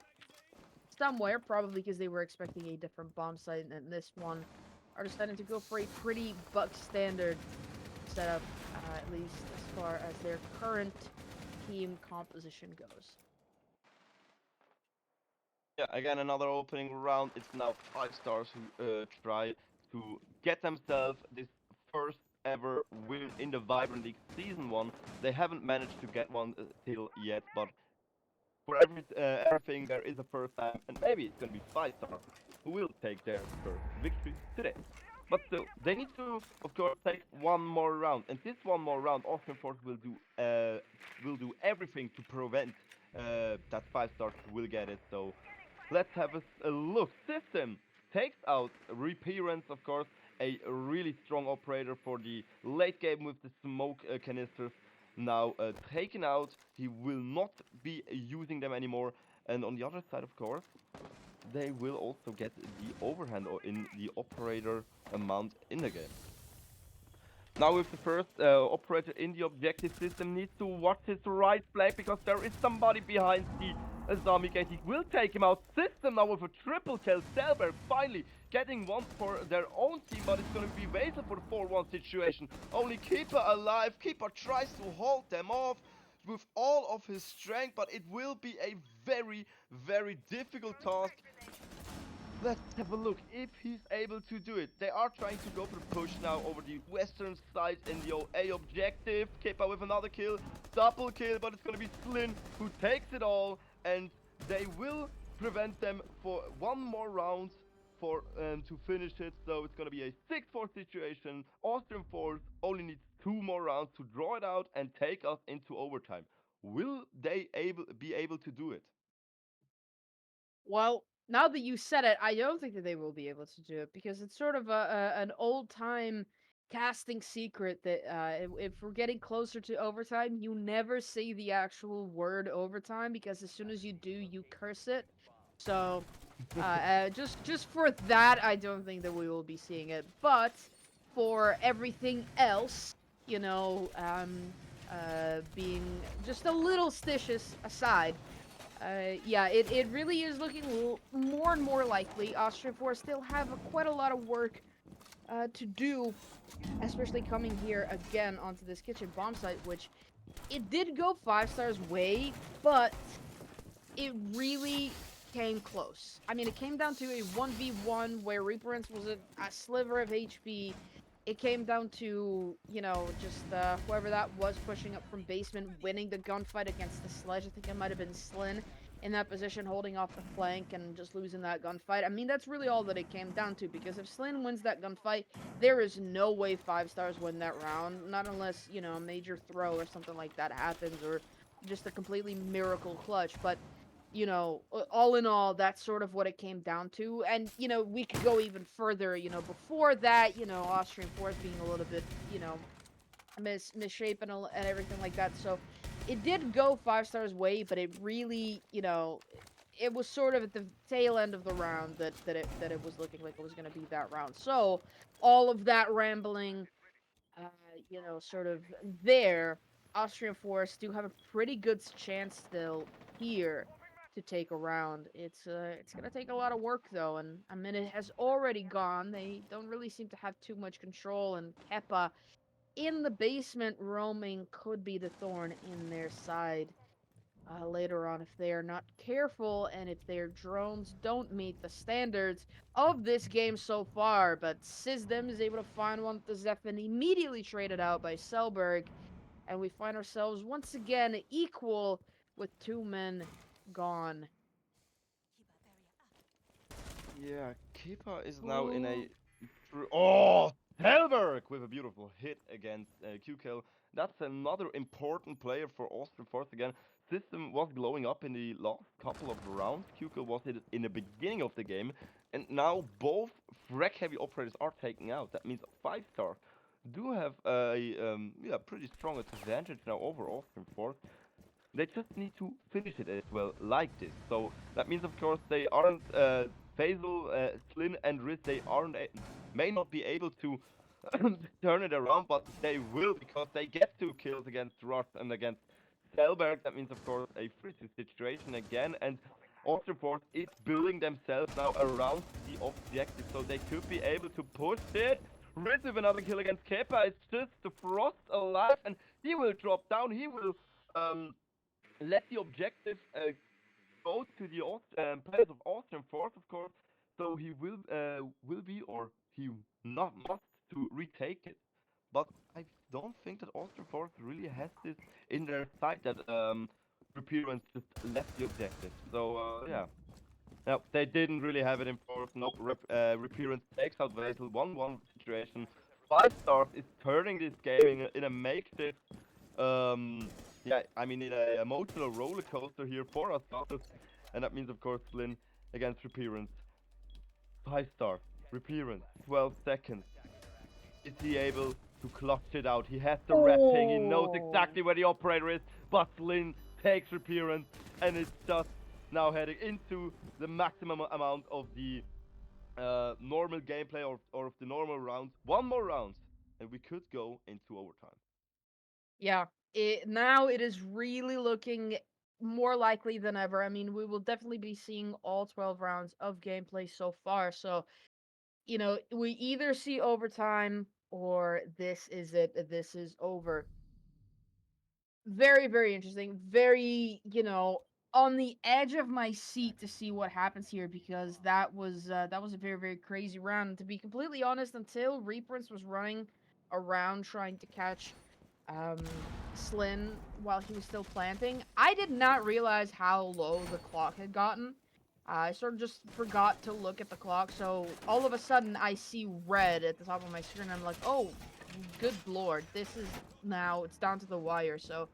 somewhere, probably because they were expecting a different bomb site, and this one are deciding to go for a pretty buck standard setup, at least as far as their current team composition goes. Yeah, again, another opening round. It's now 5 stars who try to get themselves this first ever win in the Vibrant League Season 1. They haven't managed to get one till yet, but for everything, there is a first time, and maybe it's going to be 5 stars who will take their first victory today. But still, they need to, of course, take one more round, and this one more round, Austrian Force will do everything to prevent that 5 stars will get it. So let's have a look. System takes out Reappearance, of course, a really strong operator for the late game with the smoke canisters. Now taken out, he will not be using them anymore. And on the other side, of course, they will also get the overhand in the operator amount in the game. Now with the first operator in the objective, system needs to watch his right flank because there is somebody behind the Azami gate. He will take him out. System now with a triple kill. Selberg finally getting one for their own team, but it's going to be Vasil for the 4-1 situation. Only Keeper alive. Keeper tries to hold them off with all of his strength, but it will be a very, very difficult task. Let's have a look if he's able to do it. They are trying to go for the push now over the western side in the A objective. Kepa with another kill, double kill, but it's going to be Slin who takes it all, and they will prevent them for one more round for to finish it. So it's going to be a 6-4 situation. Austrian Force only needs 2 more rounds to draw it out and take us into overtime. Will they be able to do it? Well, now that you said it, I don't think that they will be able to do it because it's sort of an old time casting secret that if we're getting closer to overtime, you never say the actual word overtime because as soon as you do, you curse it. So just for that, I don't think that we will be seeing it. But for everything else, being just a little stitious aside. Yeah, it really is looking more and more likely. Austrian Force still have quite a lot of work to do, especially coming here again onto this kitchen bomb site, which it did go 5 stars way, but it really came close. I mean, it came down to a 1v1 where Reaperance was a sliver of HP. It came down to, just whoever that was pushing up from basement, winning the gunfight against the Sledge. I think it might have been Slin in that position, holding off the flank and just losing that gunfight. I mean, that's really all that it came down to, because if Slin wins that gunfight, there is no way 5 stars win that round, not unless, a major throw or something like that happens, or just a completely miracle clutch. But all in all, that's sort of what it came down to. And, we could go even further, before that, Austrian Force being a little bit, misshapen and everything like that. So it did go 5 stars way, but it really, it was sort of at the tail end of the round that it was looking like it was going to be that round. So all of that rambling, sort of there, Austrian Force do have a pretty good chance still here to take a round. It's gonna take a lot of work though, and I mean it has already gone. They don't really seem to have too much control, and Keppa in the basement roaming could be the thorn in their side later on if they are not careful and if their drones don't meet the standards of this game so far. But Sizdem is able to find one with the Zephyr, immediately traded out by Selberg, and we find ourselves once again equal with 2 men gone. Yeah, Kepa is now in a... Oh! Helberg with a beautiful hit against QKill. That's another important player for Austrian Force again. System was glowing up in the last couple of rounds. QKill was in the beginning of the game. And now both frag heavy operators are taken out. That means 5-star do have a pretty strong advantage now over Austrian Force. They just need to finish it as well, like this. So that means, of course, they aren't Faisal, Slin, and Riz. They may not be able to turn it around, but they will, because they get 2 kills against Rush and against Selberg. That means, of course, a 3-2 situation again. And Austrian Force is building themselves now around the objective, so they could be able to push it. Riz with another kill against Kepa. It's just the Frost alive, and he will drop down. He will let the objective go to players of Austrian Force, of course. So he will be, or he not must to retake it. But I don't think that Austrian Force really has this in their sight that Reappearance just left the objective. So yeah. No, they didn't really have it in force. Nope, Reappearance takes out Vasil 1-1 situation. 5 stars is turning this game in a makeshift, yeah, I mean, in a emotional roller coaster here for us, and that means, of course, Flynn against Reappearance. 5 star, Reappearance, 12 seconds. Is he able to clutch it out? He has the wrapping, he knows exactly where the operator is, but Flynn takes Reappearance, and it's just now heading into the maximum amount of the normal gameplay or of the normal rounds. One more round, and we could go into overtime. Yeah, now it is really looking more likely than ever. I mean, we will definitely be seeing all 12 rounds of gameplay so far. So, we either see overtime or this is it. This is over. Very, very interesting. Very, on the edge of my seat to see what happens here because that was a very, very crazy round. And to be completely honest, until Reapers was running around trying to catch Slyn while he was still planting, I did not realize how low the clock had gotten. I sort of just forgot to look at the clock, so all of a sudden I see red at the top of my screen. I'm like, oh, good lord, this is now, it's down to the wire. So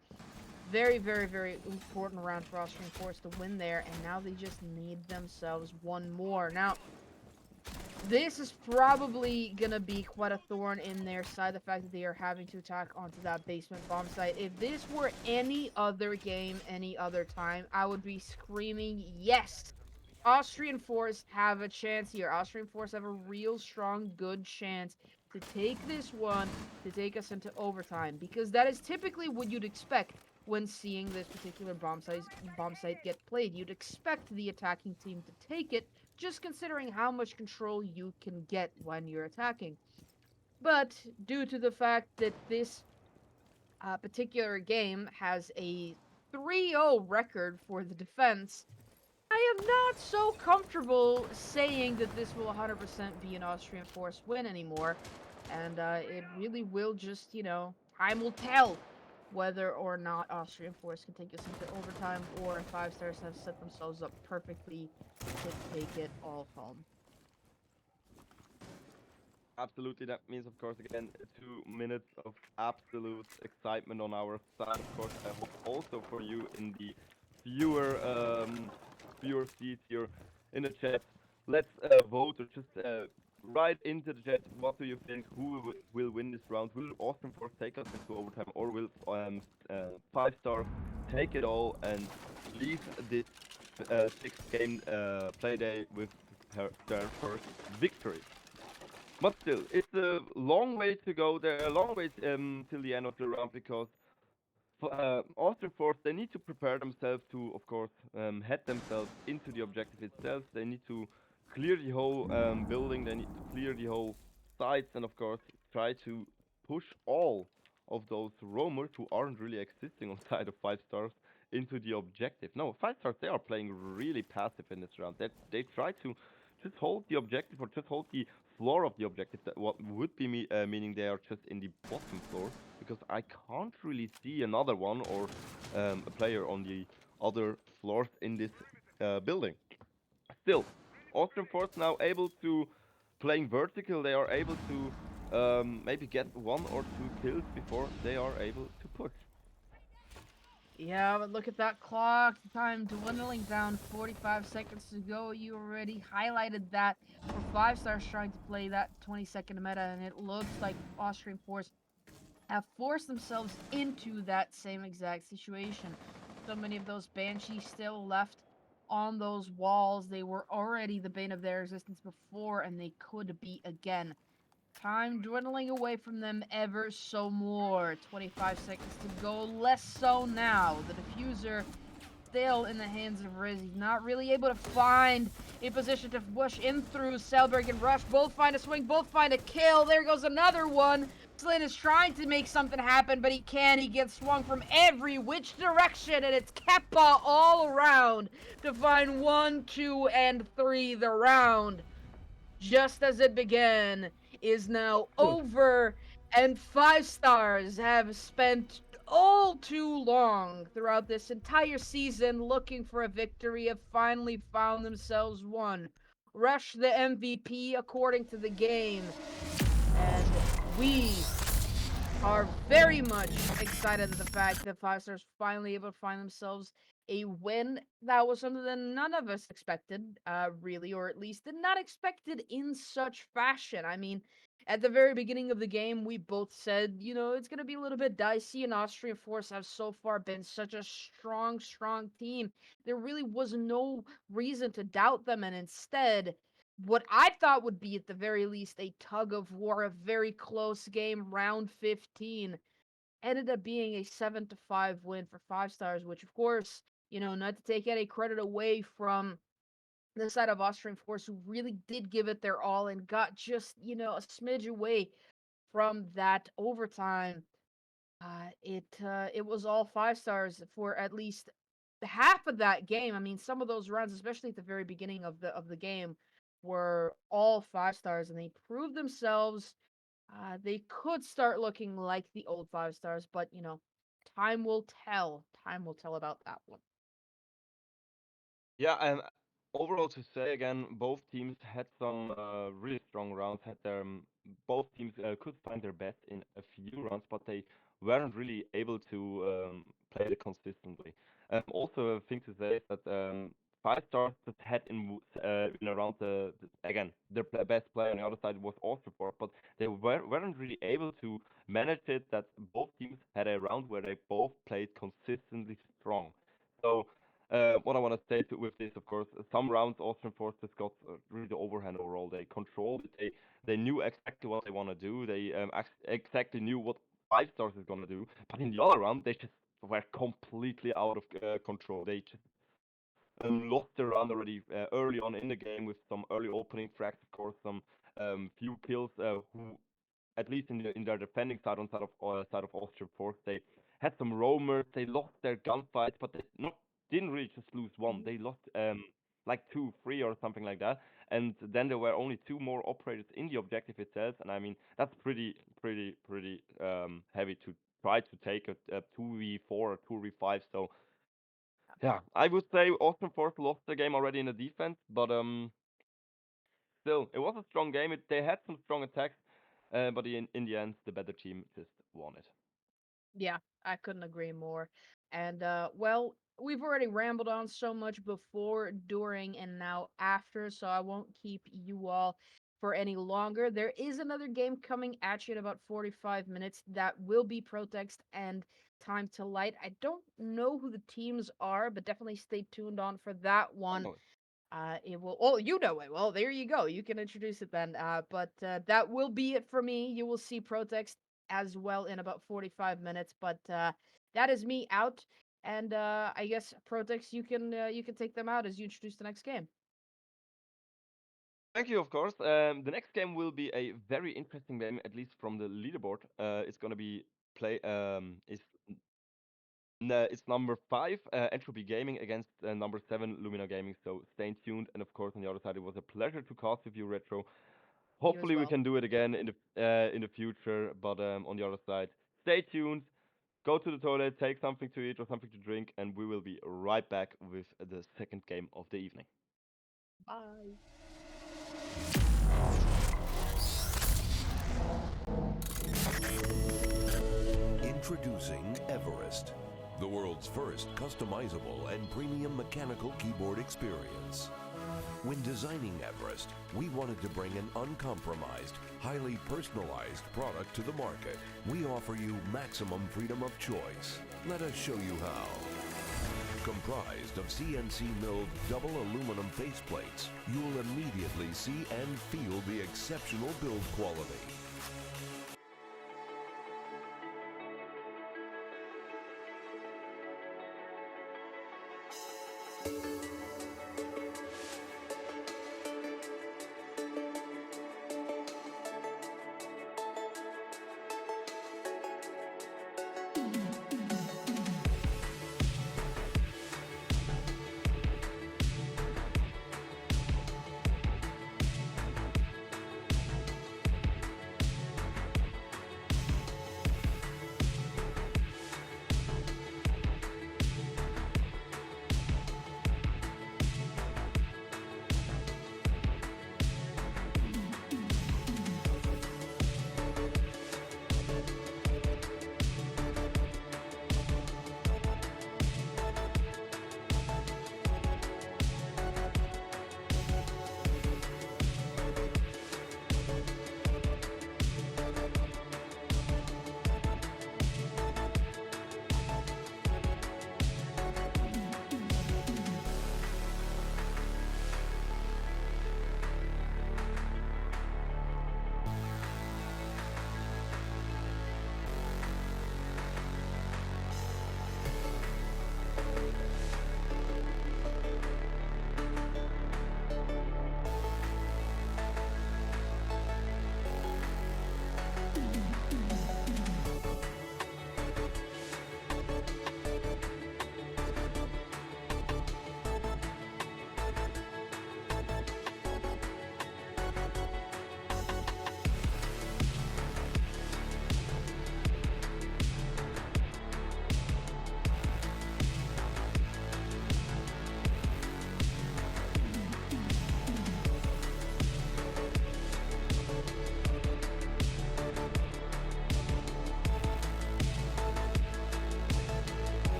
very, very, very important round for Austrian Force to win there, and now they just need themselves one more. Now, this is probably gonna be quite a thorn in their side, the fact that they are having to attack onto that basement bomb site. If this were any other game, any other time, I would be screaming, yes! Austrian Force have a chance here. Austrian Force have a real strong, good chance to take this one, to take us into overtime, because that is typically what you'd expect when seeing this particular bomb site get played. You'd expect the attacking team to take it, just considering how much control you can get when you're attacking. But due to the fact that this particular game has a 3-0 record for the defense, I am not so comfortable saying that this will 100% be an Austrian Force win anymore. And it really will just, time will tell whether or not Austrian Force can take us into overtime or 5 stars have set themselves up perfectly to take it all home. Absolutely, that means, of course, again, 2 minutes of absolute excitement on our side. Of course, I hope also for you in the viewer seat here in the chat. Let's vote or just write into the chat. What do you think? Who will win this round? Will Austrian Force take us into overtime, or will 5 star take it all and leave this 6-game play day with their first victory? But still, it's a long way to go there, a long way till the end of the round because Austrian Force, they need to prepare themselves to, of course, head themselves into the objective itself. They need to clear the whole building, they need to clear the whole sites, and of course, try to push all of those roamers who aren't really existing on side of 5 stars into the objective. No, 5 stars, they are playing really passive in this round. They try to just hold the objective or just hold the floor of the objective, that what would be meaning they are just in the bottom floor, because I can't really see another one or a player on the other floors in this building. Still, Austrian Force now able to playing vertical, they are able to maybe get 1 or 2 kills before they are able to push. Yeah, but look at that clock. The time dwindling down, 45 seconds to go. You already highlighted that for 5 stars trying to play that 20-second meta, and it looks like Austrian Force have forced themselves into that same exact situation. So many of those Banshees still left on those walls. They were already the bane of their existence before, and they could be again. Time dwindling away from them ever so more. 25 seconds to go, less so now. The diffuser still in the hands of Riz. He's not really able to find a position to push in through. Selberg and Rush both find a swing, both find a kill. There goes another one. Slin is trying to make something happen, but he can't. He gets swung from every which direction, and it's Keppa all around to find 1, 2, and 3. The round, just as it began, is now over, and 5-stars have spent all too long throughout this entire season looking for a victory, have finally found themselves one. Rush the MVP according to the game, and we are very much excited at the fact that 5-stars finally able to find themselves a win. That was something that none of us expected, really, or at least did not expect it in such fashion. I mean, at the very beginning of the game, we both said, it's going to be a little bit dicey, and Austrian Force have so far been such a strong, strong team. There really was no reason to doubt them, and instead, what I thought would be at the very least a tug of war, a very close game, round 15, ended up being a 7-5 win for 5-stars, which of course, not to take any credit away from the side of Austrian Force, who really did give it their all and got just, a smidge away from that overtime. It was all 5-stars for at least half of that game. I mean, some of those runs, especially at the very beginning of the game, were all 5-stars, and they proved themselves. They could start looking like the old 5-stars, but time will tell. Time will tell about that one. Yeah, overall to say again, both teams had some really strong rounds. Had their both teams could find their best in a few rounds, but they weren't really able to play it consistently. Also, a thing to say is that 5-stars just had in around again their best player on the other side was Austroport, but they weren't really able to manage it. That both teams had a round where they both played consistently strong. So what I want to say with this, of course, some rounds Austrian Forces got really the overhand overall. They controlled it. They knew exactly what they want to do. They exactly knew what 5-stars is gonna do. But in the other round, they just were completely out of control. They just lost the round already early on in the game with some early opening frags, of course, some few kills. Who at least in their defending side on side of Austrian Force, they had some roamers. They lost their gunfights, but they didn't really just lose one. They lost like 2, 3 or something like that. And then there were only 2 more operators in the objective itself. And I mean that's pretty heavy to try to take a 2v4 or 2v5. So yeah, I would say Austrian Force lost the game already in the defense, but still, it was a strong game. They had some strong attacks, but in the end, the better team just won it. Yeah, I couldn't agree more. And we've already rambled on so much before, during, and now after, so I won't keep you all for any longer. There is another game coming at you in about 45 minutes that will be Protext and Time to Light. I don't know who the teams are, but definitely stay tuned on for that I one. know it. It will. Oh, you know it. Well, there you go. You can introduce it then. But that will be it for me. You will see Protext as well in about 45 minutes. But that is me out. And I guess Protext, you can take them out as you introduce the next game. Thank you, of course. The next game will be a very interesting game, at least from the leaderboard. It's gonna be play. It's number 5, Entropy Gaming against number 7, Lumina Gaming. So stay tuned. And of course, on the other side, it was a pleasure to cast with you, Retro. You as Hopefully, we well. can do it again in the future. But on the other side, stay tuned. Go to the toilet, take something to eat or something to drink, and we will be right back with the second game of the evening. Bye. Introducing Everest, the world's first customizable and premium mechanical keyboard experience. When designing Everest, we wanted to bring an uncompromised, highly personalized product to the market. We offer you maximum freedom of choice. Let us show you how. Comprised of CNC milled double aluminum faceplates, you will immediately see and feel the exceptional build quality.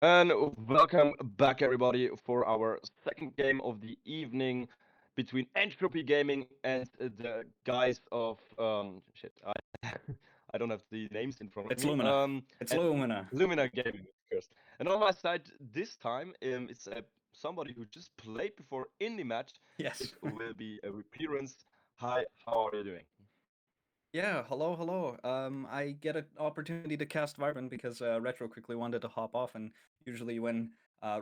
And welcome back, everybody, for our second game of the evening between Entropy Gaming and the guys of shit. I don't have the names in front of It's me. Lumina. It's and Lumina. Lumina Gaming, of course. And on my side this time, it's somebody who just played before in the match. Yes. It will be a appearance. Hi, how are you doing? Yeah, hello. I get an opportunity to cast Vibrant because Retro quickly wanted to hop off, and usually when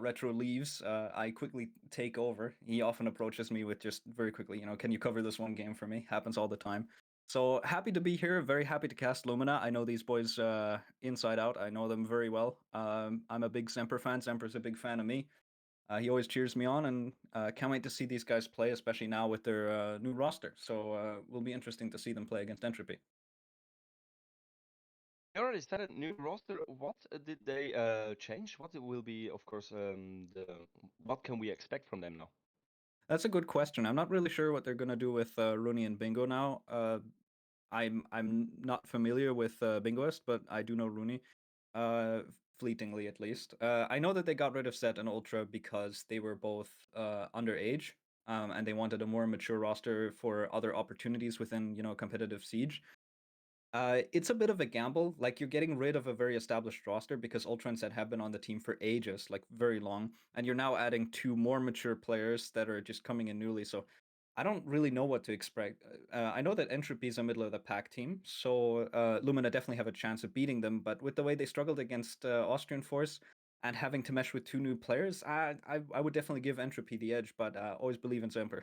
Retro leaves, I quickly take over. He often approaches me with just very quickly, can you cover this one game for me? Happens all the time. So happy to be here. Very happy to cast Lumina. I know these boys inside out. I know them very well. I'm a big Zemper fan. Zemper's a big fan of me. He always cheers me on, and can't wait to see these guys play, especially now with their new roster. So will be interesting to see them play against Entropy. You already said a new roster. What did they change? What will be, of course, what can we expect from them now? That's a good question. I'm not really sure what they're gonna do with Rooney and Bingo now. I'm not familiar with Bingoist, but I do know Rooney, uh, fleetingly at least. I know that they got rid of Set and Ultra because they were both underage, and they wanted a more mature roster for other opportunities within competitive Siege. It's a bit of a gamble. Like, you're getting rid of a very established roster because Ultra and Set have been on the team for ages, like very long, and you're now adding two more mature players that are just coming in newly. So I don't really know what to expect. I know that Entropy is a middle of the pack team, so Lumina definitely have a chance of beating them. But with the way they struggled against Austrian Force and having to mesh with two new players, I would definitely give Entropy the edge. But always believe in Zemper.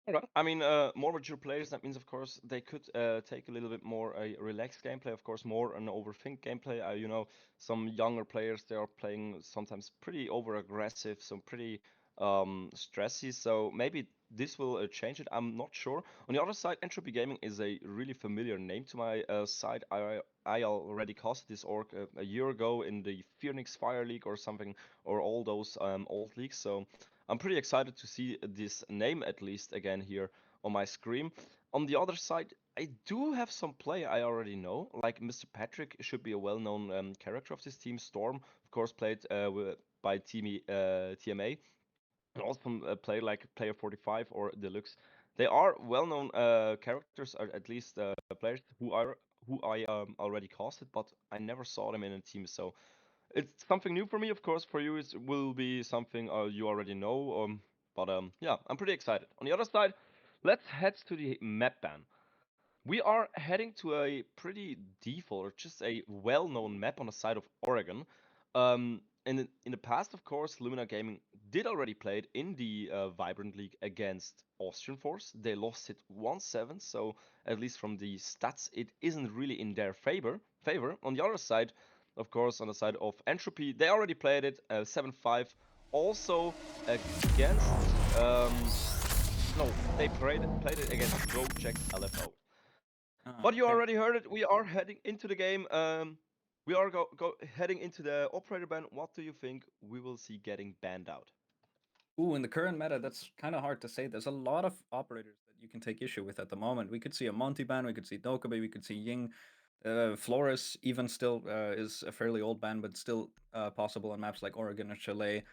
All right. I mean, more mature players, that means, of course, they could take a little bit more a relaxed gameplay, of course, more an overthink gameplay. Some younger players, they are playing sometimes pretty over-aggressive, some pretty stressy, so maybe this will change it. I'm not sure. On the other side, Entropy Gaming is a really familiar name to my side. I already cast this org a year ago in the Phoenix Fire League or something, or all those old leagues, so I'm pretty excited to see this name at least again here on my screen. On the other side, I do have some play I already know, like Mr. Patrick should be a well-known character of this team. Storm, of course, played by TMA, and also play like Player 45 or Deluxe. They are well-known characters, or at least players who I already casted, but I never saw them in a team, so it's something new for me. Of course, for you it will be something you already know. But yeah, I'm pretty excited. On the other side, let's head to the map ban. We are heading to a pretty default, or just a well-known map on the side of Oregon. In the past, of course, Lumina Gaming did already play it in the Vibrant League against Austrian Force. They lost it 1-7, so at least from the stats, it isn't really in their favor. On the other side, of course, on the side of Entropy, they already played it 7-5, also against. No, they played it against Project LFO. But you Okay. already heard it. We are heading into the game. We are heading into the operator ban. What do you think we will see getting banned out? Ooh, in the current meta, that's kind of hard to say. There's a lot of operators that you can take issue with at the moment. We could see a Monty ban, we could see Dokkaebi, we could see Ying. Flores even still is a fairly old ban, but still possible on maps like Oregon or Chile.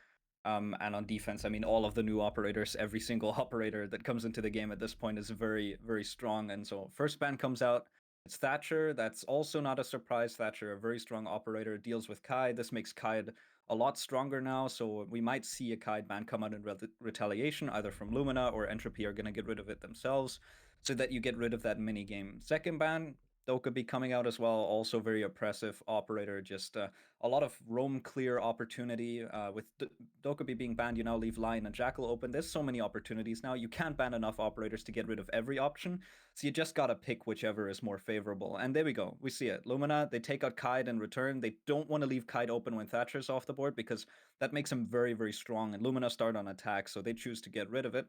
And on defense, I mean, all of the new operators, every single operator that comes into the game at this point is very, very strong. And so first ban comes out, it's Thatcher. That's also not a surprise. Thatcher, a very strong operator, deals with Kai. This makes Kai a lot stronger now, so we might see a Kai ban come out in retaliation, either from Lumina or Entropy are going to get rid of it themselves, so that you get rid of that mini game. Second ban, Dokkaebi coming out as well, also very oppressive operator, just a lot of roam clear opportunity. With Dokkaebi being banned, you now leave Lion and Jackal open. There's so many opportunities now. You can't ban enough operators to get rid of every option, so you just gotta pick whichever is more favorable. And there we go. We see it. Lumina, they take out Kaid in return. They don't want to leave Kaid open when Thatcher's off the board because that makes him very, very strong. And Lumina start on attack, so they choose to get rid of it.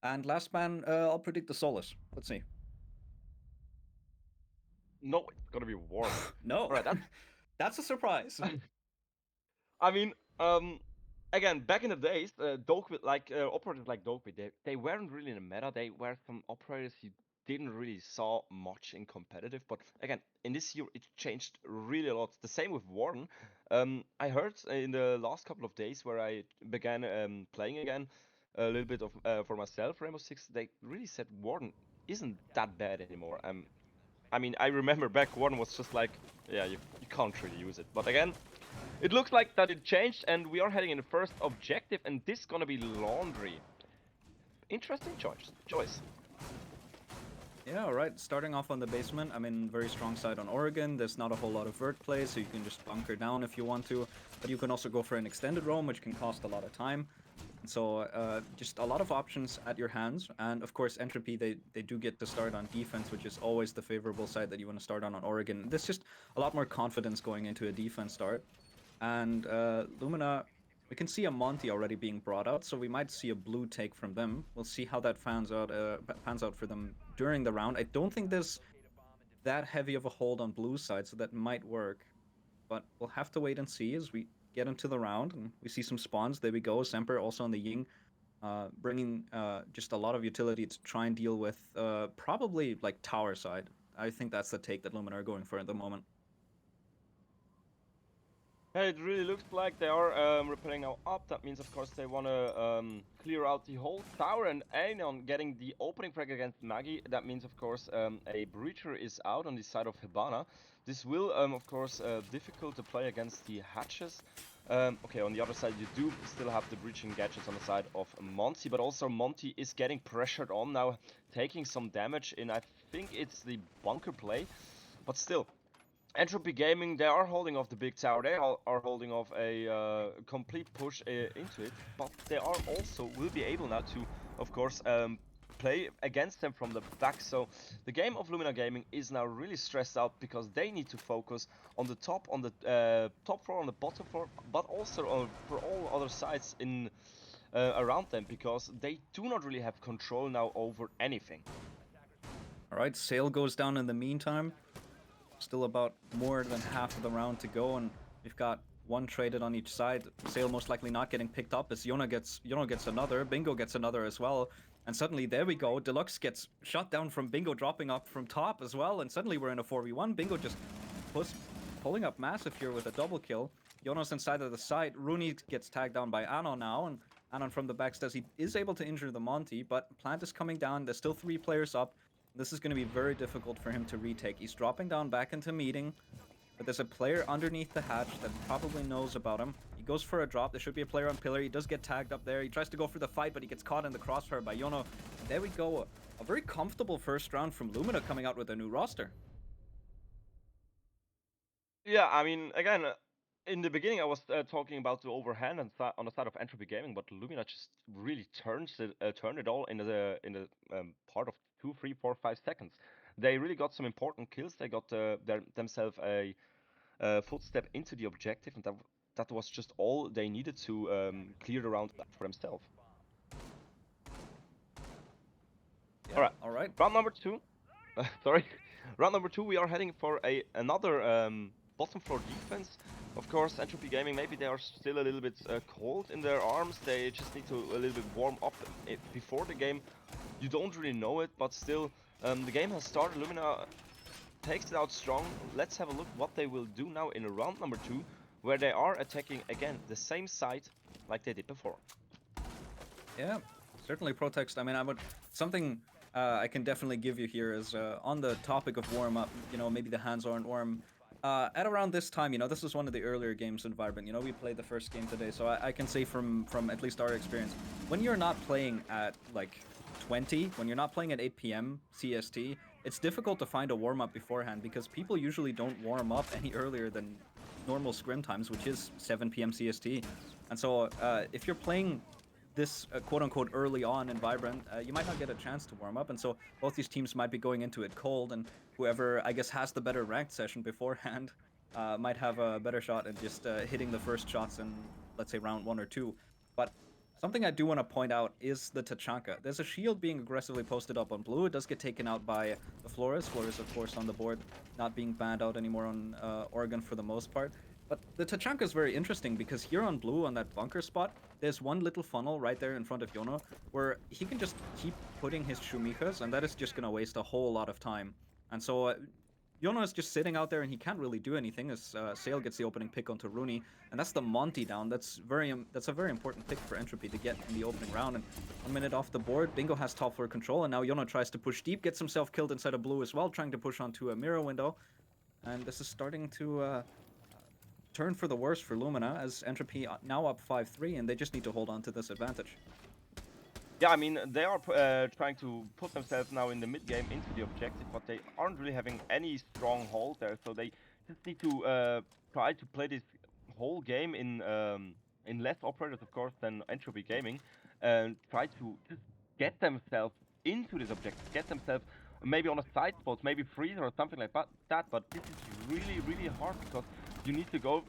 And last ban, I'll predict the Solus. Let's see. No, it's gonna be Warden. No. All right, That's a surprise. I mean, again, back in the days, operators like Dokkaebi, they weren't really in the meta. They were some operators you didn't really saw much in competitive. But again, in this year, it changed really a lot. The same with Warden. I heard in the last couple of days where I began playing again a little bit of for myself, Rainbow Six, they really said Warden isn't that bad anymore. I mean, I remember back Warden was just like, yeah, you can't really use it. But again, it looks like that it changed, and we are heading in the first objective, and this is gonna be Laundry. Interesting choice. Yeah, alright. Starting off on the basement, I mean, very strong side on Oregon. There's not a whole lot of vert play, so you can just bunker down if you want to. But you can also go for an extended roam, which can cost a lot of time. So just a lot of options at your hands, and of course Entropy, they do get to start on defense, which is always the favorable side that you want to start on Oregon. There's just a lot more confidence going into a defense start, and Lumina, we can see a Monty already being brought out, so we might see a blue take from them. We'll see how that pans out for them during the round. I don't think there's that heavy of a hold on blue side, so that might work, but we'll have to wait and see as we get into the round and we see some spawns. There we go. Semper also on the Ying, bringing just a lot of utility to try and deal with probably like tower side. I think that's the take that Lumina are going for at the moment. Yeah, it really looks like they are repelling now up. That means, of course, they want to clear out the whole tower and aim on getting the opening frag against Maggie. That means, of course, a breacher is out on the side of Hibana. This will, of course, difficult to play against the hatches. Okay, on the other side, you do still have the breaching gadgets on the side of Monty, but also Monty is getting pressured on now, taking some damage in, I think it's the bunker play, but still. Entropy Gaming, they are holding off the big tower, they are holding off a complete push into it, but they are also will be able now to, of course, play against them from the back. So the game of Lumina Gaming is now really stressed out because they need to focus on the top floor, on the bottom floor, but also for all other sides in around them, because they do not really have control now over anything. All right, Sail goes down in the meantime. Still about more than half of the round to go, and we've got one traded on each side. Sail most likely not getting picked up as Yona gets another, Bingo gets another as well, and suddenly there we go. Deluxe gets shot down from Bingo dropping up from top as well, and suddenly we're in a 4v1. Bingo just pulling up massive here with a double kill. Yona's inside of the site. Rooney gets tagged down by Anon now, and Anon from the backstairs, he is able to injure the Monty, but Plant is coming down. There's still 3 players up. This is going to be very difficult for him to retake. He's dropping down back into meeting, but there's a player underneath the hatch that probably knows about him. He goes for a drop. There should be a player on pillar. He does get tagged up there. He tries to go for the fight, but he gets caught in the crossfire by Yono. And there we go. A very comfortable first round from Lumina coming out with a new roster. Yeah, I mean, again, in the beginning, I was talking about the overhand on the side of Entropy Gaming, but Lumina just really turned it all in the part of 2, 3, 4, 5 seconds. They really got some important kills. They got themselves a footstep into the objective, and that was just all they needed to clear the round for themselves. Yeah, all right. Round number 2. Sorry. Round number 2, we are heading for another bottom floor defense. Of course, Entropy Gaming, maybe they are still a little bit cold in their arms. They just need to a little bit warm up before the game. You don't really know it, but still, the game has started. Lumina takes it out strong. Let's have a look what they will do now in round number 2, where they are attacking again the same site like they did before. Yeah, certainly Protext. I mean, something I can definitely give you here is on the topic of warm up. You know, maybe the hands aren't warm. At around this time, you know, this was one of the earlier games in Vibrant. You know, we played the first game today, so I can say from at least our experience, when you're not playing at like 20, when you're not playing at 8 p.m. CST, it's difficult to find a warm up beforehand because people usually don't warm up any earlier than normal scrim times, which is 7 p.m. CST. And so if you're playing this quote-unquote early on in Vibrant, you might not get a chance to warm up, and so both these teams might be going into it cold, and whoever, I guess, has the better ranked session beforehand might have a better shot at just hitting the first shots in, let's say, round 1 or 2. But something I do want to point out is the Tachanka. There's a shield being aggressively posted up on blue. It does get taken out by the Flores. Flores, of course, on the board, not being banned out anymore on Oregon for the most part. But the Tachanka is very interesting because here on blue, on that bunker spot, there's one little funnel right there in front of Yono where he can just keep putting his Shumikas, and that is just going to waste a whole lot of time. And so Yono is just sitting out there and he can't really do anything as Sail gets the opening pick onto Rooney, and that's the Monty down. That's a very important pick for Entropy to get in the opening round. And 1 minute off the board, Bingo has top floor control, and now Yono tries to push deep, gets himself killed inside of blue as well, trying to push onto a mirror window. And this is starting to turn for the worse for Lumina, as Entropy now up 5-3, and they just need to hold on to this advantage. Yeah, I mean, they are trying to put themselves now in the mid-game into the objective, but they aren't really having any strong hold there, so they just need to try to play this whole game in in less operators, of course, than Entropy Gaming, and try to just get themselves into this objective, get themselves maybe on a side spot, maybe freeze or something like that. But this is really, really hard because you need to go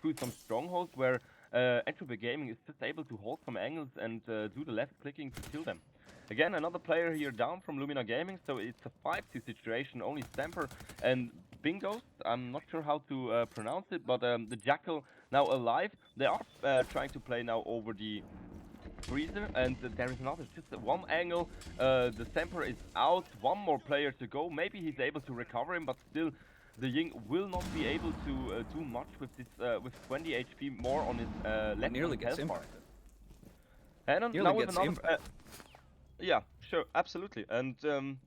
through some strongholds where Entropy Gaming is just able to hold some angles and do the left clicking to kill them. Again, another player here down from Lumina Gaming, so it's a 5-2 situation, only Stamper and Bingos. I'm not sure how to pronounce it, but the Jackal now alive. They are trying to play now over the freezer, and there is another, just one angle. The Stamper is out, one more player to go. Maybe he's able to recover him, but still the Ying will not be able to do much with this with 20 HP more on his left Nearly gets health bar. impacted. And Nearly now with gets another impacted. yeah, sure, absolutely. And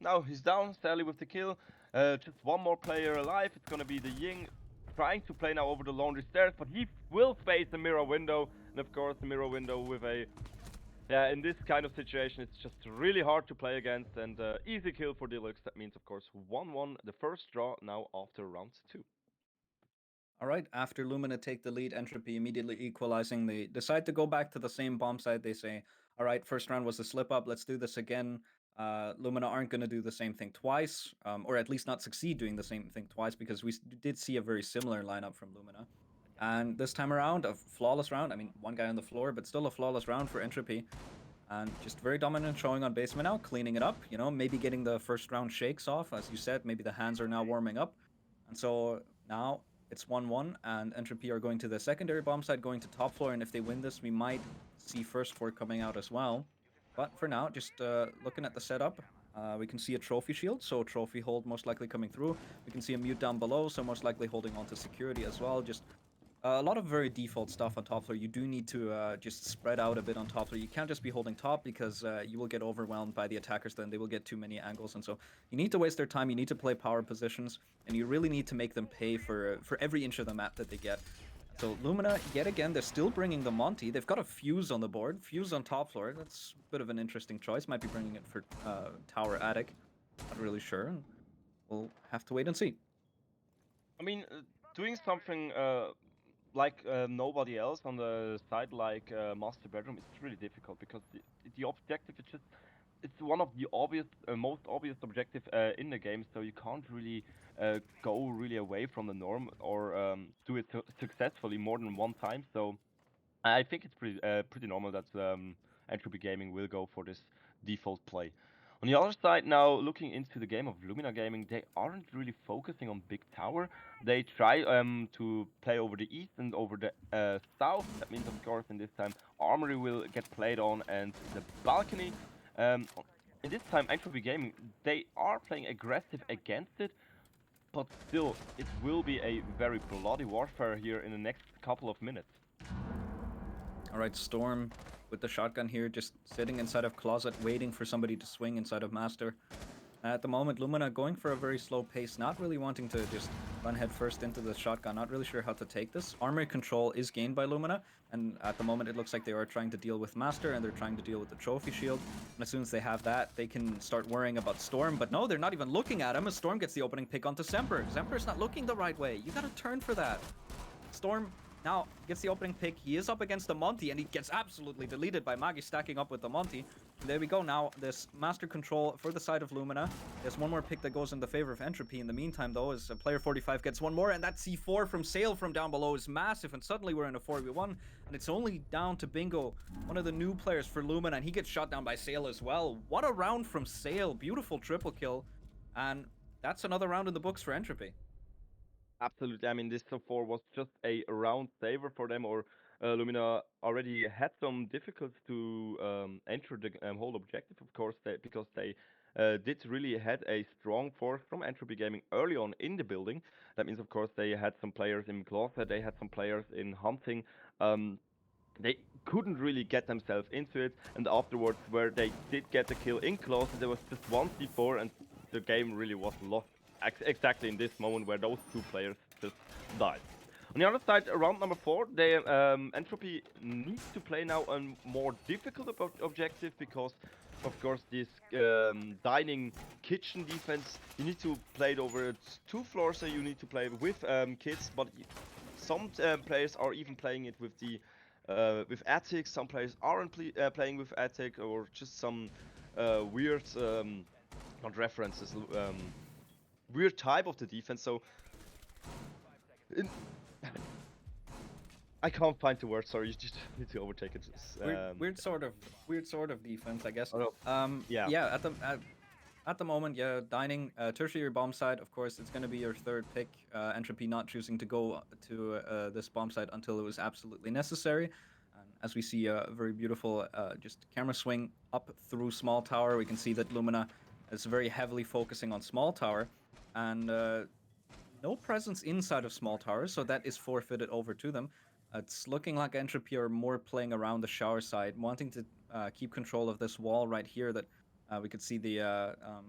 now he's down, Sally with the kill. Just one more player alive. It's gonna be the Ying trying to play now over the laundry stairs, but he will face the mirror window. And of course, the mirror window with a in this kind of situation, it's just really hard to play against. And easy kill for Deluxe. That means, of course, 1-1, the first draw now after round 2. All right, after Lumina take the lead, Entropy immediately equalizing. They decide to go back to the same bomb site. They say, all right, first round was a slip up. Let's do this again. Lumina aren't going to do the same thing twice, or at least not succeed doing the same thing twice, because we did see a very similar lineup from Lumina. And this time around, a flawless round. I mean, one guy on the floor, but still a flawless round for Entropy. And just very dominant showing on basement now, cleaning it up, you know, maybe getting the first round shakes off. As you said, maybe the hands are now warming up. And so now it's 1-1, and Entropy are going to the secondary bomb site, going to top floor, and if they win this, we might see first floor coming out as well. But for now, just looking at the setup, we can see a trophy shield, so trophy hold most likely coming through. We can see a mute down below, so most likely holding on to security as well. Just a lot of very default stuff on top floor. You do need to just spread out a bit on top floor. You can't just be holding top because you will get overwhelmed by the attackers. Then they will get too many angles, and so you need to waste their time. You need to play power positions, and you really need to make them pay for every inch of the map that they get. So Lumina, yet again, they're still bringing the Monty. They've got a Fuse on the board. Fuse on top floor. That's a bit of an interesting choice. Might be bringing it for Tower Attic. Not really sure. We'll have to wait and see. I mean, doing something like nobody else on the side, like master bedroom, it's really difficult because the objective is just it's one of the obvious most obvious objective in the game, so you can't really go really away from the norm or do it successfully more than one time. So I think it's pretty normal that Entropy Gaming will go for this default play. On the other side, now looking into the game of Lumina Gaming, they aren't really focusing on big tower. They try to play over the east and over the south. That means, of course, in this time, Armory will get played on and the balcony. In this time, Entropy Gaming, they are playing aggressive against it, but still, it will be a very bloody warfare here in the next couple of minutes. Alright, Storm with the shotgun here, just sitting inside of Closet, waiting for somebody to swing inside of Master. At the moment, Lumina going for a very slow pace, not really wanting to just run head first into the shotgun, not really sure how to take this. Armory control is gained by Lumina, and at the moment it looks like they are trying to deal with Master, and they're trying to deal with the trophy shield. And as soon as they have that, they can start worrying about Storm, but no, they're not even looking at him as Storm gets the opening pick onto Semper. Semper's not looking the right way. You gotta turn for that. Storm now gets the opening pick. He is up against the Monty, and he gets absolutely deleted by Magi stacking up with the Monty. And there we go. Now this master control for the side of Lumina. There's one more pick that goes in the favor of Entropy. In the meantime, though, as player 45 gets one more, and that C4 from Sail from down below is massive, and suddenly we're in a 4v1, and it's only down to Bingo, one of the new players for Lumina, and he gets shot down by Sail as well. What a round from Sail. Beautiful triple kill, and that's another round in the books for Entropy. Absolutely. I mean, this so far was just a round saver for them, or Lumina already had some difficulties to enter the whole objective, of course, because they did really had a strong force from Entropy Gaming early on in the building. That means, of course, they had some players in Closet, they had some players in Hunting. They couldn't really get themselves into it, and afterwards, where they did get the kill in Closet, there was just one C4, and the game really was lost exactly in this moment where those two players just died. On the other side, round number 4, they Entropy needs to play now a more difficult objective because, of course, this dining kitchen defense, you need to play it over 2 floors, so you need to play with kids, but some players are even playing it with the with Attic. Some players aren't playing with Attic, or just some weird, not references, weird type of the defense. So I can't find the word. Sorry, you just need to overtake it. Weird sort of defense, I guess. Oh, no. Yeah. Yeah. At the moment, yeah, dining tertiary bomb site. Of course, it's going to be your third pick. Entropy not choosing to go to this bomb site until it was absolutely necessary. And as we see a very beautiful just camera swing up through small tower, we can see that Lumina is very heavily focusing on small tower, and no presence inside of small tower, so that is forfeited over to them. It's looking like Entropy are more playing around the shower side, wanting to keep control of this wall right here that we could see the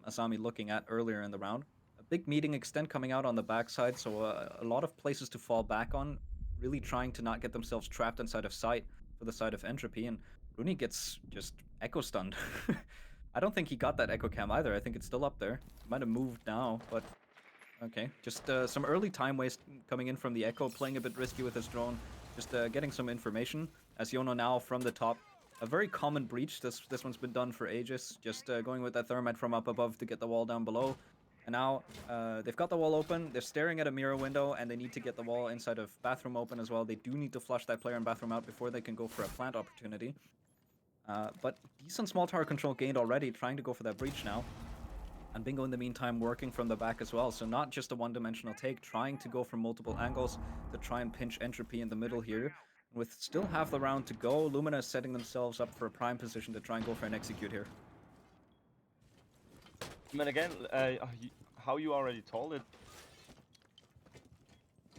Asami looking at earlier in the round. A big meeting extent coming out on the backside, so a lot of places to fall back on, really trying to not get themselves trapped inside of sight for the side of Entropy, and Rooney gets just echo stunned. I don't think he got that echo cam either. I think it's still up there. Might have moved now, but okay. Just some early time waste coming in from the echo, playing a bit risky with his drone, just getting some information. As Yono now from the top, a very common breach. This one's been done for ages. Just going with that thermite from up above to get the wall down below. And now they've got the wall open. They're staring at a mirror window, and they need to get the wall inside of bathroom open as well. They do need to flush that player in bathroom out before they can go for a plant opportunity. But decent small tower control gained already, trying to go for that breach now. And Bingo in the meantime working from the back as well, so not just a one-dimensional take, trying to go from multiple angles to try and pinch Entropy in the middle here. With still half the round to go, Lumina is setting themselves up for a prime position to try and go for an execute here. I mean, again, how you already told it,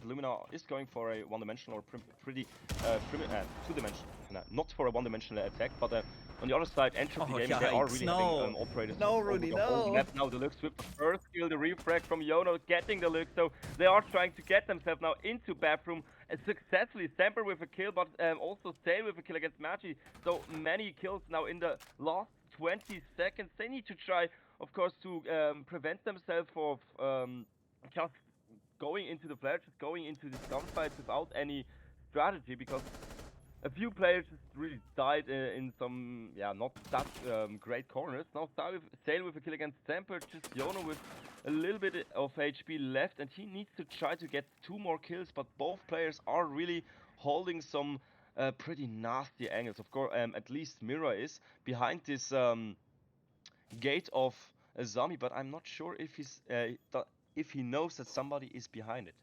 Lumina is going for a one-dimensional or pretty two-dimensional, not for a one-dimensional attack, but on the other side, Entropy Gaming, they are really having operators over the whole map now. The looks with the first kill, the refrag from Yono getting the look, so they are trying to get themselves now into bathroom successfully. Semper with a kill, but also Sale with a kill against Magi. So many kills now in the last 20 seconds. They need to try, of course, to prevent themselves from just going into the flare, just going into this gunfight without any strategy, because a few players just really died in some, not that great corners. Now Sale with a kill against Semper, just Yono with a little bit of HP left, and he needs to try to get 2 more kills, but both players are really holding some pretty nasty angles. Of course, at least Mira is behind this gate of a zombie, but I'm not sure if he knows that somebody is behind it.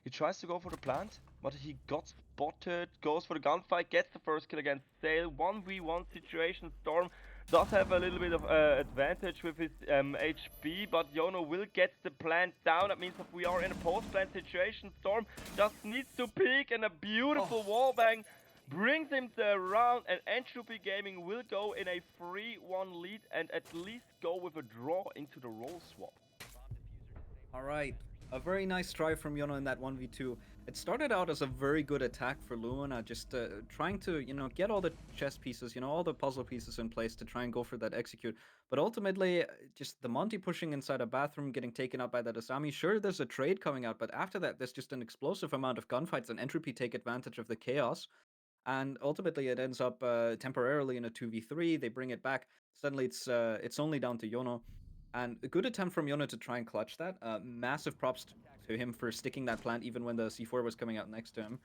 He tries to go for the plant, but he got spotted, goes for the gunfight, gets the first kill against Sale. 1v1 situation. Storm does have a little bit of advantage with his HP, but Yono will get the plant down. That means that we are in a post-plant situation. Storm just needs to peek, and a beautiful wallbang brings him the round, and Entropy Gaming will go in a 3-1 lead and at least go with a draw into the role swap. Alright, a very nice try from Yono in that 1v2. It started out as a very good attack for Lumina, just trying to, get all the chess pieces, all the puzzle pieces in place to try and go for that execute. But ultimately, just the Monty pushing inside a bathroom, getting taken out by that Asami. Sure, there's a trade coming out, but after that, there's just an explosive amount of gunfights, and Entropy take advantage of the chaos. And ultimately, it ends up temporarily in a 2v3. They bring it back. Suddenly, it's only down to Yono. And a good attempt from Yono to try and clutch that. Massive props to him for sticking that plant even when the C4 was coming out next to him.